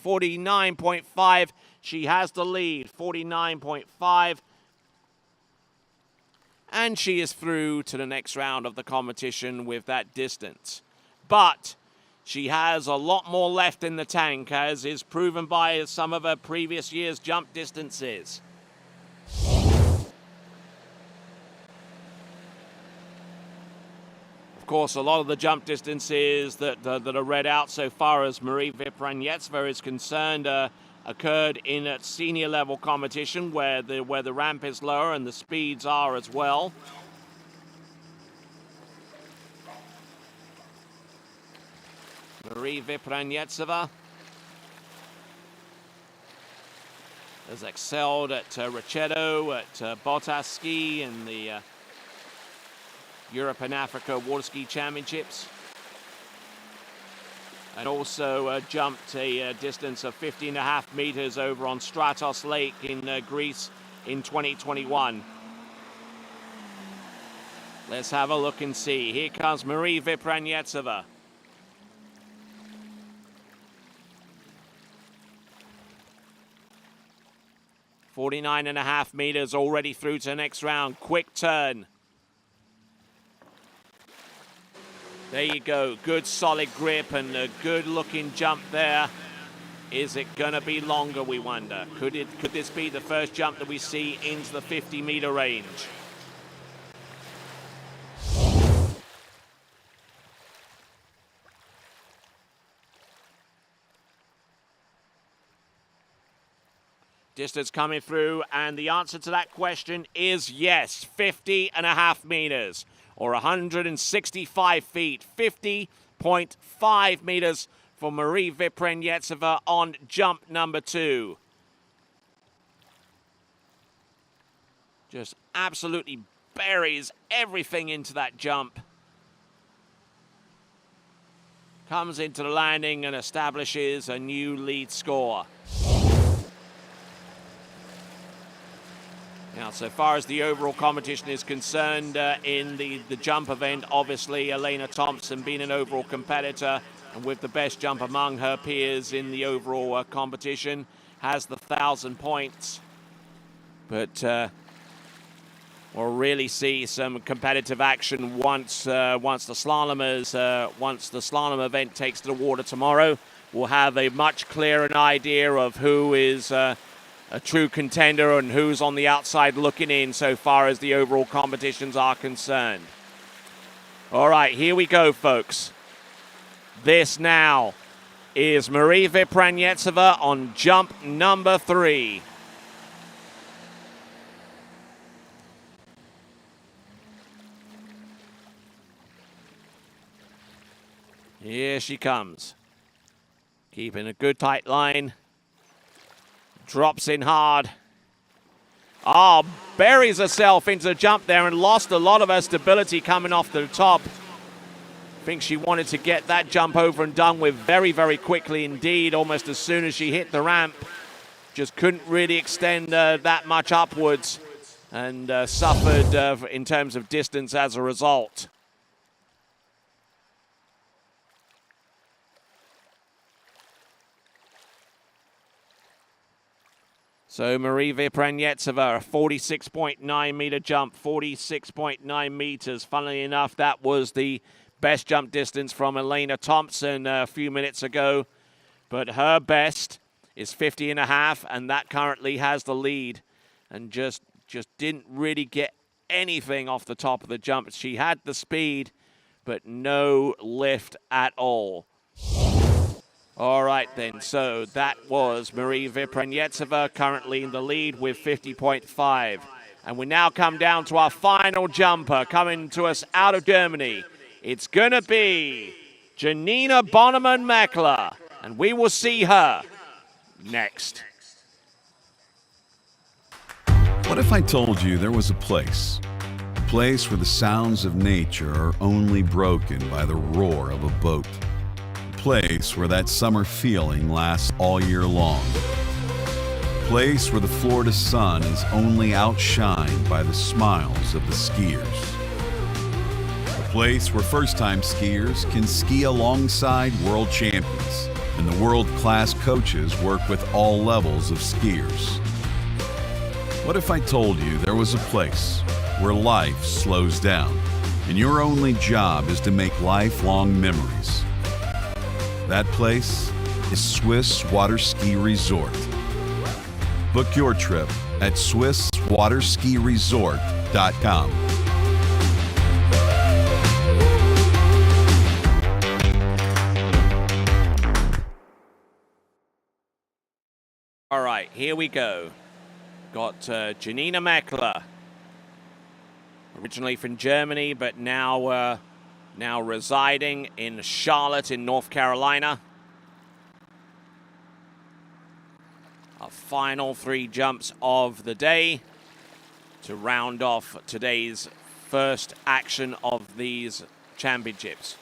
49.5. She has the lead, 49.5. And she is through to the next round of the competition with that distance. But she has a lot more left in the tank, as is proven by some of her previous year's jump distances. Of course, a lot of the jump distances that are read out so far as Marie Vypranetsova is concerned occurred in a senior level competition where the ramp is lower and the speeds are as well. Marie Vypranetsova has excelled at Recceto, at Bottas Ski and the Europe and Africa Water Ski Championships, and also jumped a distance of 50.5 meters over on Stratos Lake in Greece in 2021. Let's have a look and see. Here comes Marie Vypranetsova. .5 meters already through to the next round. Quick turn. There you go. Good solid grip and a good looking jump there. Is it going to be longer, we wonder? Could this be the first jump that we see into the 50-meter range? Distance coming through, and the answer to that question is yes, 50.5 meters, or 165 feet, 50.5 meters for Marie Vyprenyetseva on jump number 2. Just absolutely buries everything into that jump. Comes into the landing and establishes a new lead score. Now, so far as the overall competition is concerned, in the jump event, obviously, Elena Thompson being an overall competitor and with the best jump among her peers in the overall competition, has the 1,000 points. But we'll really see some competitive action once the slalom event takes to the water tomorrow. We'll have a much clearer idea of who is a true contender and who's on the outside looking in so far as the overall competitions are concerned. All right, here we go, folks. This now is Marie Vyprenyetseva on jump number 3. Here she comes. Keeping a good tight line. Drops in hard. Buries herself into the jump there and lost a lot of her stability coming off the top. I think she wanted to get that jump over and done with very, very quickly indeed, almost as soon as she hit the ramp. Just couldn't really extend that much upwards and suffered in terms of distance as a result. So Marie Vyprenyetseva, a 46.9 meter jump, 46.9 meters. Funnily enough, that was the best jump distance from Elena Thompson a few minutes ago. But her best is 50.5, and that currently has the lead. And just didn't really get anything off the top of the jump. She had the speed, but no lift at all. All right, then. So that was Marie Vyprenyetseva, currently in the lead with 50.5. And we now come down to our final jumper coming to us out of Germany. It's going to be Janina Bonnemann-Meckler, and we will see her next. What if I told you there was a place where the sounds of nature are only broken by the roar of a boat? Place where that summer feeling lasts all year long. Place where the Florida sun is only outshined by the smiles of the skiers. A place where first-time skiers can ski alongside world champions, and the world-class coaches work with all levels of skiers. What if I told you there was a place where life slows down, and your only job is to make lifelong memories? That place is Swiss Water Ski Resort. Book your trip at SwissWaterSkiResort.com. All right, here we go. Got Janina Meckler, originally from Germany, but now residing in Charlotte in North Carolina. Our final 3 jumps of the day to round off today's first action of these championships.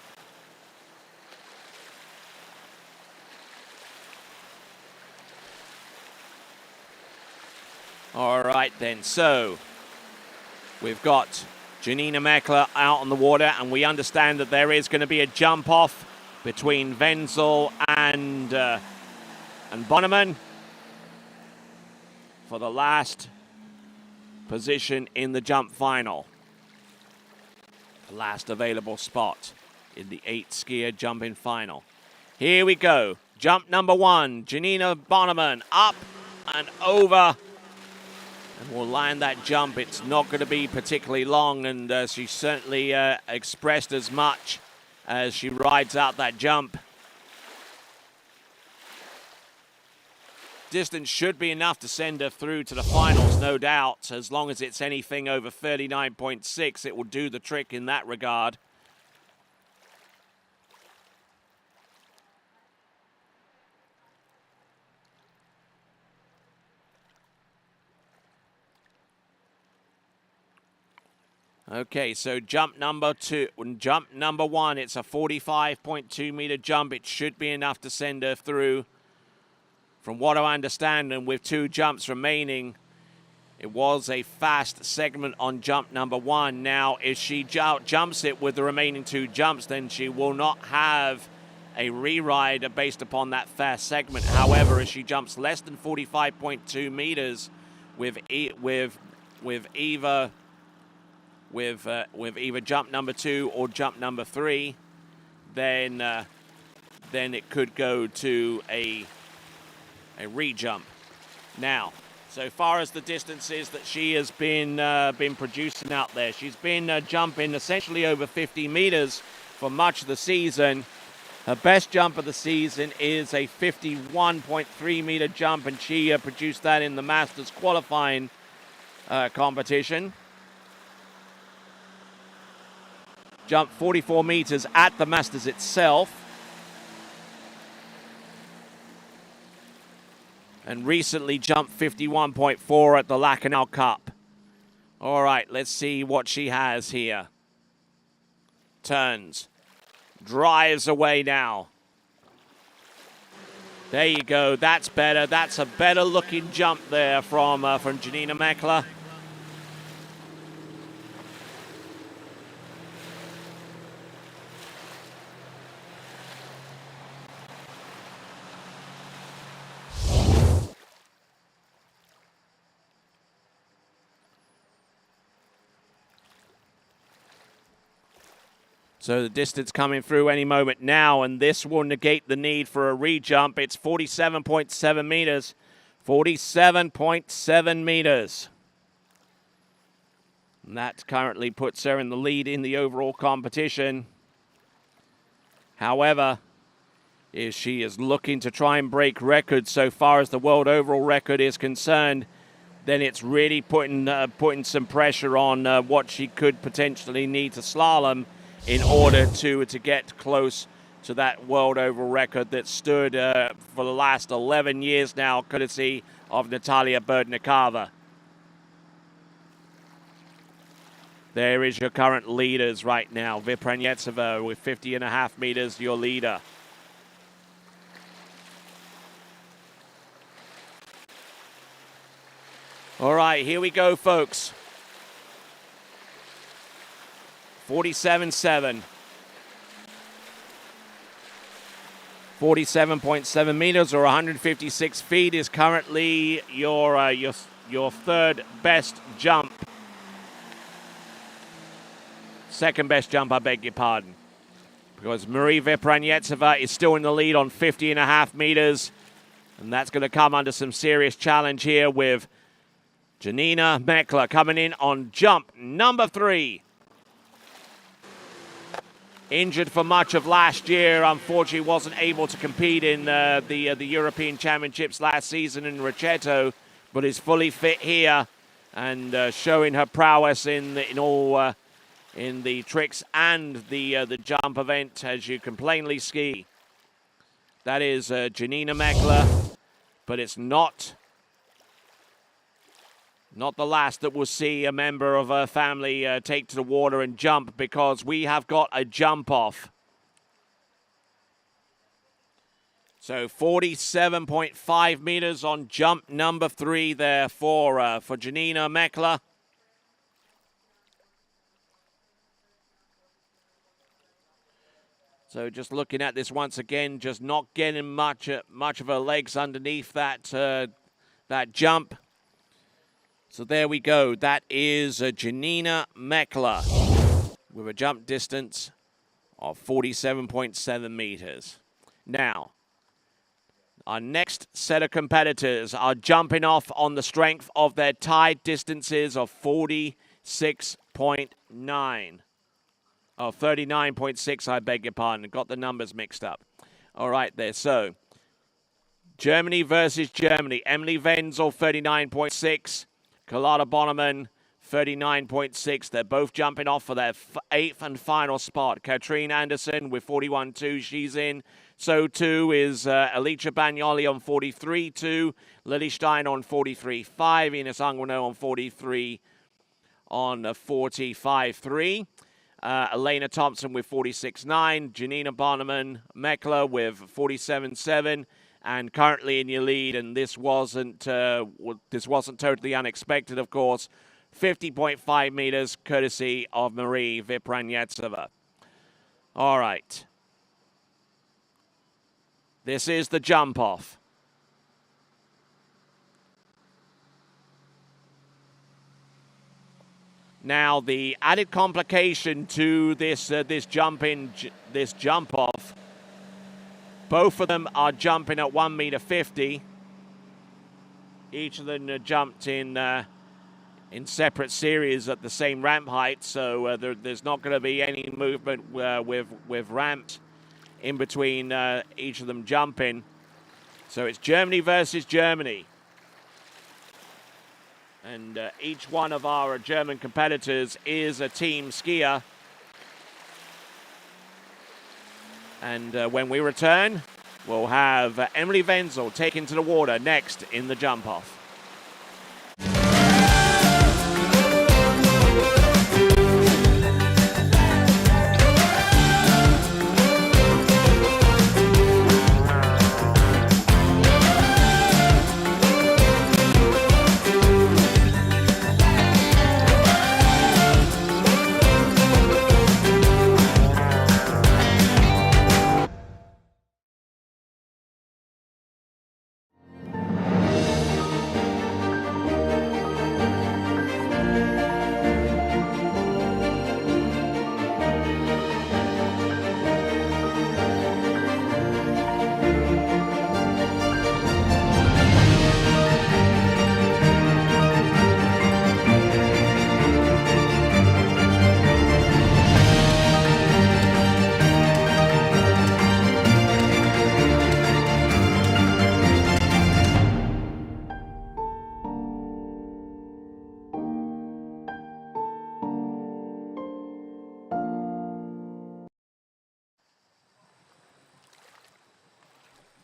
All right then, so we've got Janina Meckler out on the water, and we understand that there is going to be a jump off between Wenzel and Bonnemann for the last position in the jump final. The last available spot in the 8 skier jumping final. Here we go. Jump number 1, Janina Bonneman, up and over. And will land that jump. It's not going to be particularly long, and she certainly expressed as much as she rides out that jump. Distance should be enough to send her through to the finals, no doubt. As long as it's anything over 39.6, it will do the trick in that regard. Okay, so jump number 1, it's a 45.2 meter jump. It should be enough to send her through. From what I understand, and with 2 jumps remaining, it was a fast segment on jump number 1. Now, if she jumps it with the remaining 2 jumps, then she will not have a re-ride based upon that fast segment. However, if she jumps less than 45.2 meters with either jump number 2 or jump number 3, then it could go to a re-jump. Now, so far as the distances that she has been producing out there, she's been jumping essentially over 50 meters for much of the season. Her best jump of the season is a 51.3 meter jump, and she produced that in the Masters qualifying competition. Jumped 44 meters at the Masters itself. And recently jumped 51.4 at the Lacanau Cup. All right, let's see what she has here. Turns. Drives away now. There you go. That's better. That's a better looking jump there from Janina Meckler. So the distance coming through any moment now, and this will negate the need for a re-jump. It's 47.7 meters. 47.7 meters. And that currently puts her in the lead in the overall competition. However, if she is looking to try and break records so far as the world overall record is concerned, then it's really putting some pressure on what she could potentially need to slalom in order to get close to that world overall record that stood for the last 11 years now, courtesy of Natalia Berdnikova. There is your current leaders right now. Vypranyetsova with 50.5 meters, your leader. All right, here we go, folks. 47.7. 47.7 meters or 156 feet is currently your third best jump. Second best jump, I beg your pardon. Because Marie Vypranyetsova is still in the lead on 50.5 meters. And that's going to come under some serious challenge here with Janina Meckler coming in on jump number 3. Injured for much of last year, unfortunately wasn't able to compete in the European Championships last season in Rocheto, but is fully fit here and showing her prowess in the tricks and the jump event, as you can plainly see. That is Janina Meckler, but it's not the last that will see a member of her family take to the water and jump, because we have got a jump off. So 47.5 meters on jump number 3 there for Janina Meckler. So just looking at this once again, just not getting much of her legs underneath that jump. So there we go. That is Janina Meckler with a jump distance of 47.7 meters. Now, Our next set of competitors are jumping off on the strength of their tied distances of 46.9. Oh, 39.6, I beg your pardon. Got the numbers mixed up. All right there. So, Germany versus Germany. Emily Wenzel, 39.6. Carlotta Bonneman, 39.6. They're both jumping off for their 8th and final spot. Katrine Anderson with 41.2. She's in. So too is Alicia Bagnoli on 43.2. Lily Stein on 43.5. Ines Anguino on 43 on 45.3. Elena Thompson with 46.9. Janina Bonneman Meckler with 47.7. And currently in your lead, and this wasn't totally unexpected, of course, 50.5 meters, courtesy of Marie Vipranyatseva. All right. This is the jump off. Now, the added complication to this jump off, both of them are jumping at 1.50 meters. Each of them jumped in separate series at the same ramp height, so there's not going to be any movement with ramps in between each of them jumping. So it's Germany versus Germany. And each one of our German competitors is a team skier. And when we return, we'll have Emily Wenzel taken to the water next in the jump off.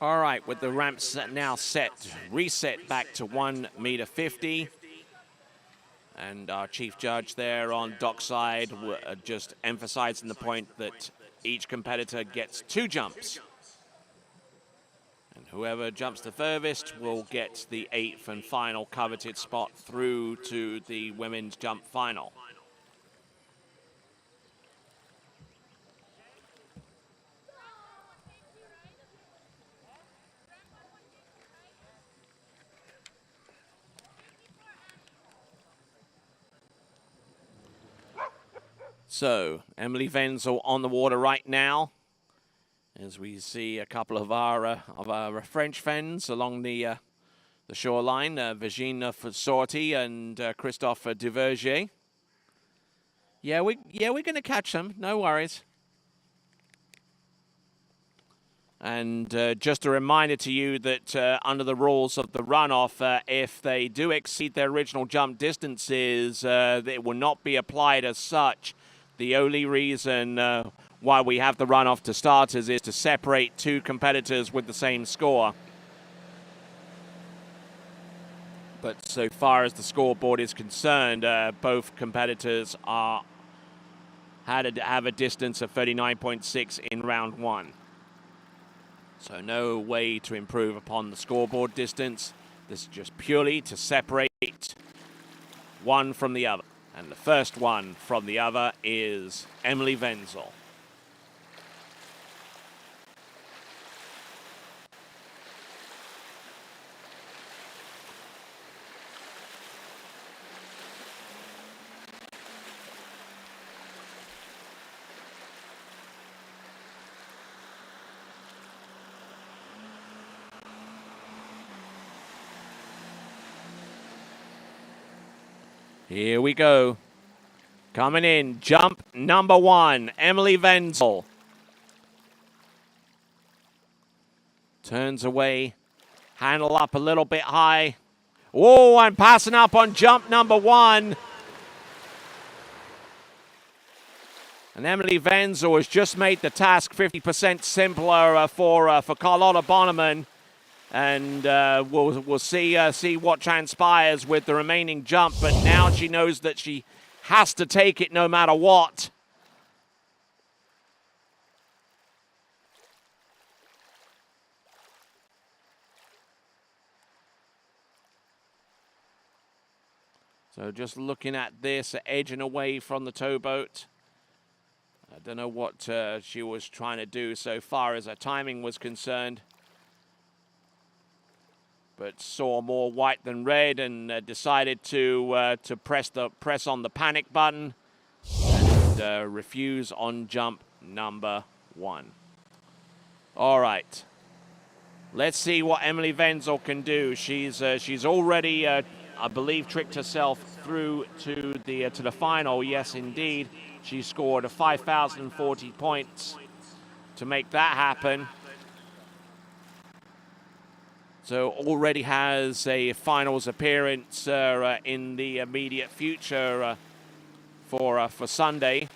All right, with the ramps now reset back to 1.50 meters. And our chief judge there on dockside just emphasizing the point that each competitor gets 2 jumps. And whoever jumps the furthest will get the 8th and final coveted spot through to the women's jump final. So, Emily Wenzel on the water right now, as we see a couple of our French friends along the shoreline, Virginie Sorti and Christophe Duverger. Yeah, we're going to catch them, no worries. And just a reminder to you that under the rules of the runoff, if they do exceed their original jump distances, it will not be applied as such. The only reason why we have the runoff to starters is to separate 2 competitors with the same score. But so far as the scoreboard is concerned, both competitors have a distance of 39.6 in round 1. So no way to improve upon the scoreboard distance. This is just purely to separate one from the other. And the first one from the other is Emily Wenzel. Here we go. Coming in, jump number 1, Emily Wenzel. Turns away, handle up a little bit high. Oh, and passing up on jump number 1. And Emily Wenzel has just made the task 50% simpler for Carlotta Bonneman. And we'll see what transpires with the remaining jump. But now she knows that she has to take it no matter what. So just looking at this, edging away from the towboat. I don't know what she was trying to do so far as her timing was concerned. But saw more white than red and decided to press on the panic button and refuse on jump number 1. All right. Let's see what Emily Wenzel can do. She's already, I believe, tricked herself through to the final. Yes, indeed. She scored a 5,040 points to make that happen. So already has a finals appearance in the immediate future for Sunday.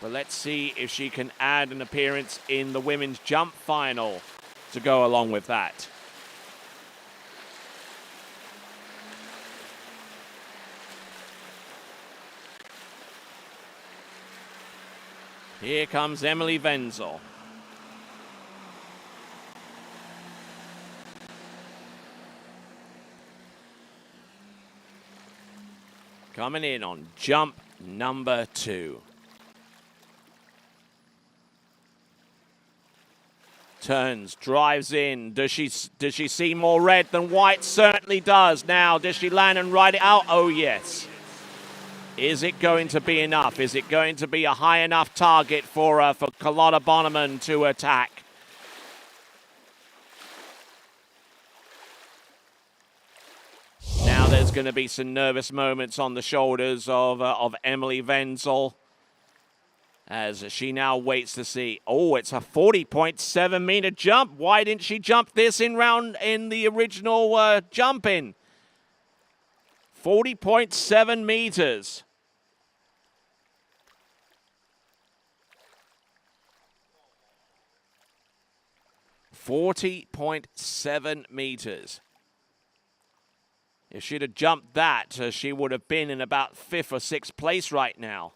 But let's see if she can add an appearance in the women's jump final to go along with that. Here comes Emily Wenzel. Coming in on jump number 2. Turns, drives in. Does she see more red than white? Certainly does. Now, does she land and ride it out? Oh, yes. Is it going to be enough? Is it going to be a high enough target for Carlotta Bonneman to attack? Now there's going to be some nervous moments on the shoulders of Emily Wenzel as she now waits to see. Oh, it's a 40.7 meter jump. Why didn't she jump this in the original jump-in? 40.7 meters. .7 meters. If she'd have jumped that, she would have been in about 5th or 6th place right now.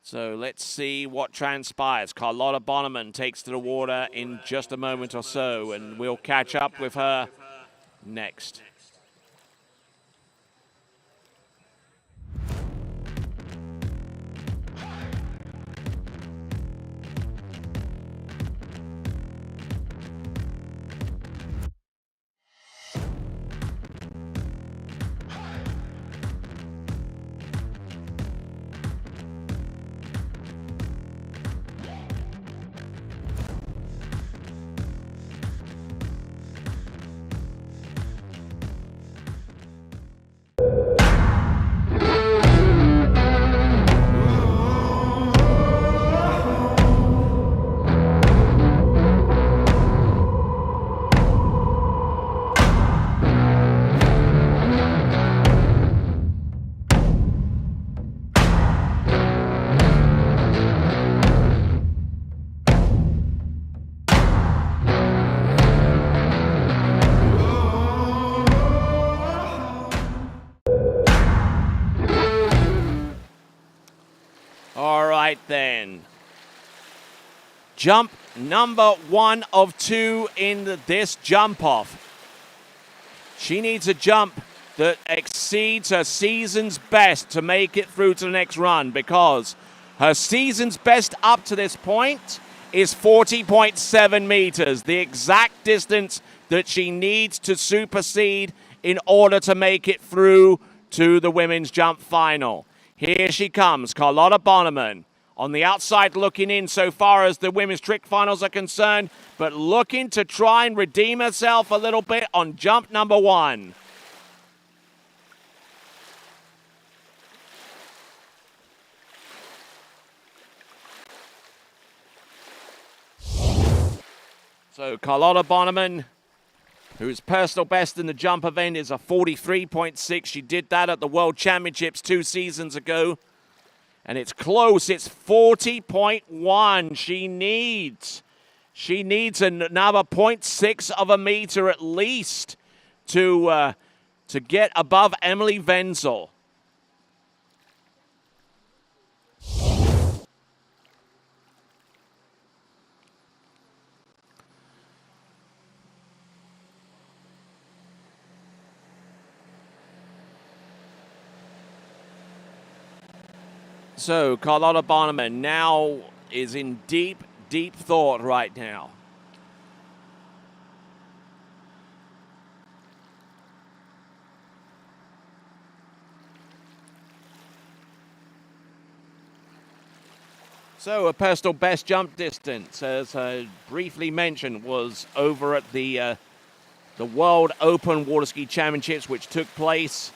So let's see what transpires. Carlotta Bonneman takes to the water in just a moment or so, and we'll catch up with her next. Right then. Jump number 1 of 2 in this jump off. She needs a jump that exceeds her season's best to make it through to the next run, because her season's best up to this point is 40.7 meters, the exact distance that she needs to supersede in order to make it through to the women's jump final. Here she comes, Carlotta Bonneman, on the outside looking in so far as the women's trick finals are concerned, but looking to try and redeem herself a little bit on jump number 1. So Carlotta Bonneman, whose personal best in the jump event is a 43.6. She did that at the World Championships 2 seasons ago. And it's close. It's 40.1. She needs another 0.6 of a meter at least to get above Emily Wenzel. So Carlotta Bonneman now is in deep, deep thought right now. So a personal best jump distance, as I briefly mentioned, was over at the World Open Water Ski Championships, which took place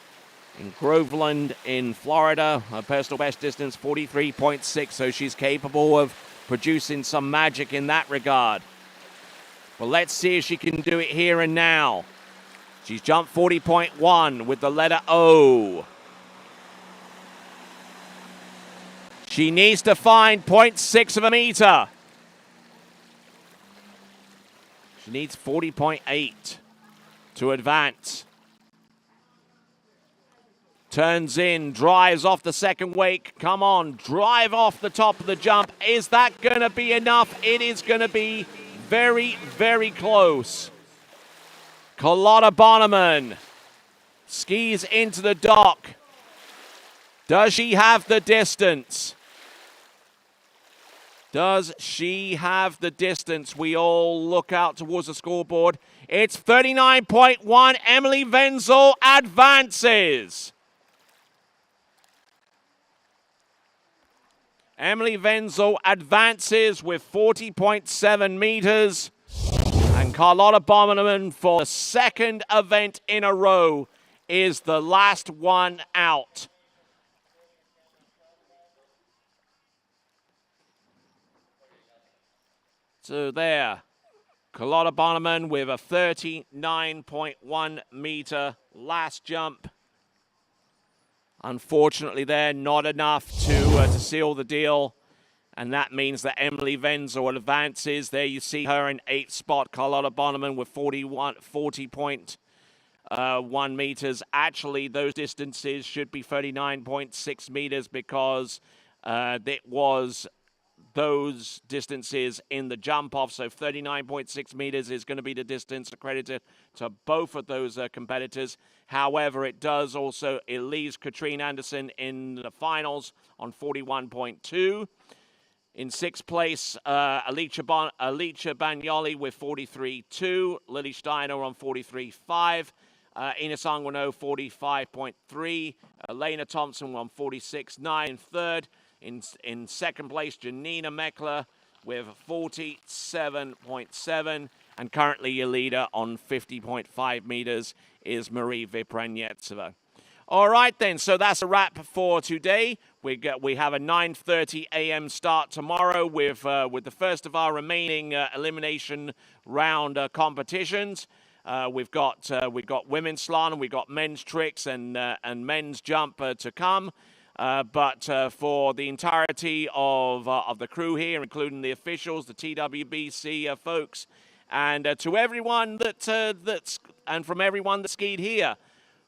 in Groveland in Florida. Her personal best distance, 43.6, so she's capable of producing some magic in that regard. Well, let's see if she can do it here and now. She's jumped 40.1 with the letter O. She needs to find 0.6 of a meter. She needs 40.8 to advance. Turns in, drives off the second wake. Come on, drive off the top of the jump. Is that going to be enough? It is going to be very, very close. Carlotta Bonneman skis into the dock. Does she have the distance? Does she have the distance? We all look out towards the scoreboard. It's 39.1. Emily Wenzel advances. Emily Wenzel advances with 40.7 meters. And Carlotta Bonneman, for the second event in a row, is the last one out. So there, Carlotta Bonneman with a 39.1 meter last jump. Unfortunately there, not enough to seal the deal. And that means that Emily Wenzel advances. There you see her in 8th spot. Carlotta Bonneman with 40.1 meters. Actually, those distances should be 39.6 meters because it was those distances in the jump off. So 39.6 meters is going to be the distance accredited to both of those competitors. However, it leaves Katrine Anderson in the finals on 41.2. In 6th place, Alicia Bagnoli with 43.2. Lily Steiner on 43.5. Ines Anguano 45.3. Elena Thompson on 46.9 in 3rd. In 2nd place, Janina Meckler with 47.7. And currently your leader on 50.5 meters is Marie Vipranetseva. All right, then. So that's a wrap for today. We have a 9:30 a.m. start tomorrow with the first of our remaining elimination round competitions. We've got women's slalom, we've got men's tricks and men's jump to come. But for the entirety of the crew here, including the officials, the TWBC folks, and to everyone and from everyone that skied here,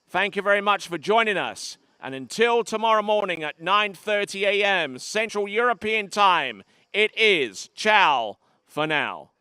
thank you very much for joining us. And until tomorrow morning at 9:30 a.m. Central European Time, it is ciao for now.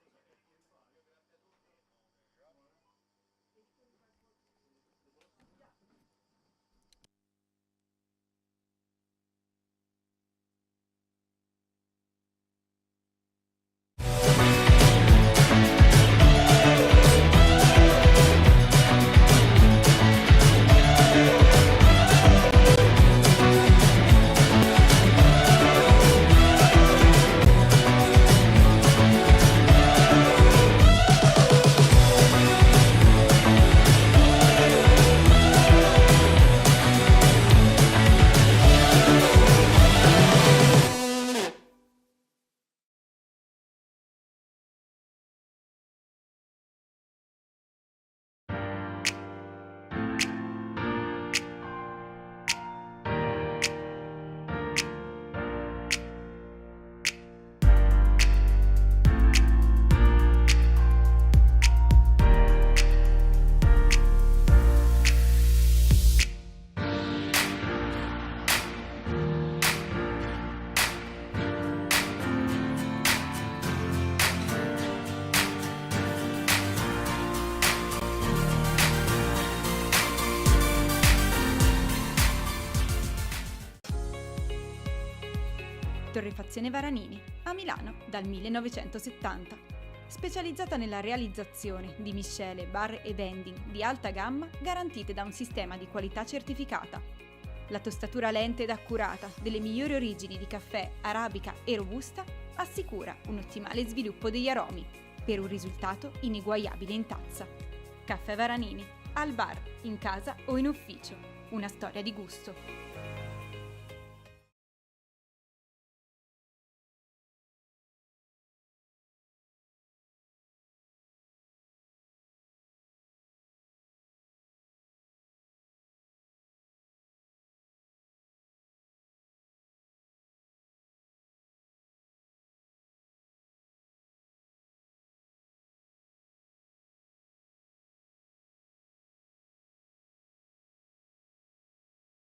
Torrefazione Varanini, a Milano dal 1970. Specializzata nella realizzazione di miscele, bar e vending di alta gamma garantite da un sistema di qualità certificata. La tostatura lenta ed accurata delle migliori origini di caffè, arabica e robusta assicura un ottimale sviluppo degli aromi per un risultato ineguagliabile in tazza. Caffè Varanini, al bar, in casa o in ufficio. Una storia di gusto.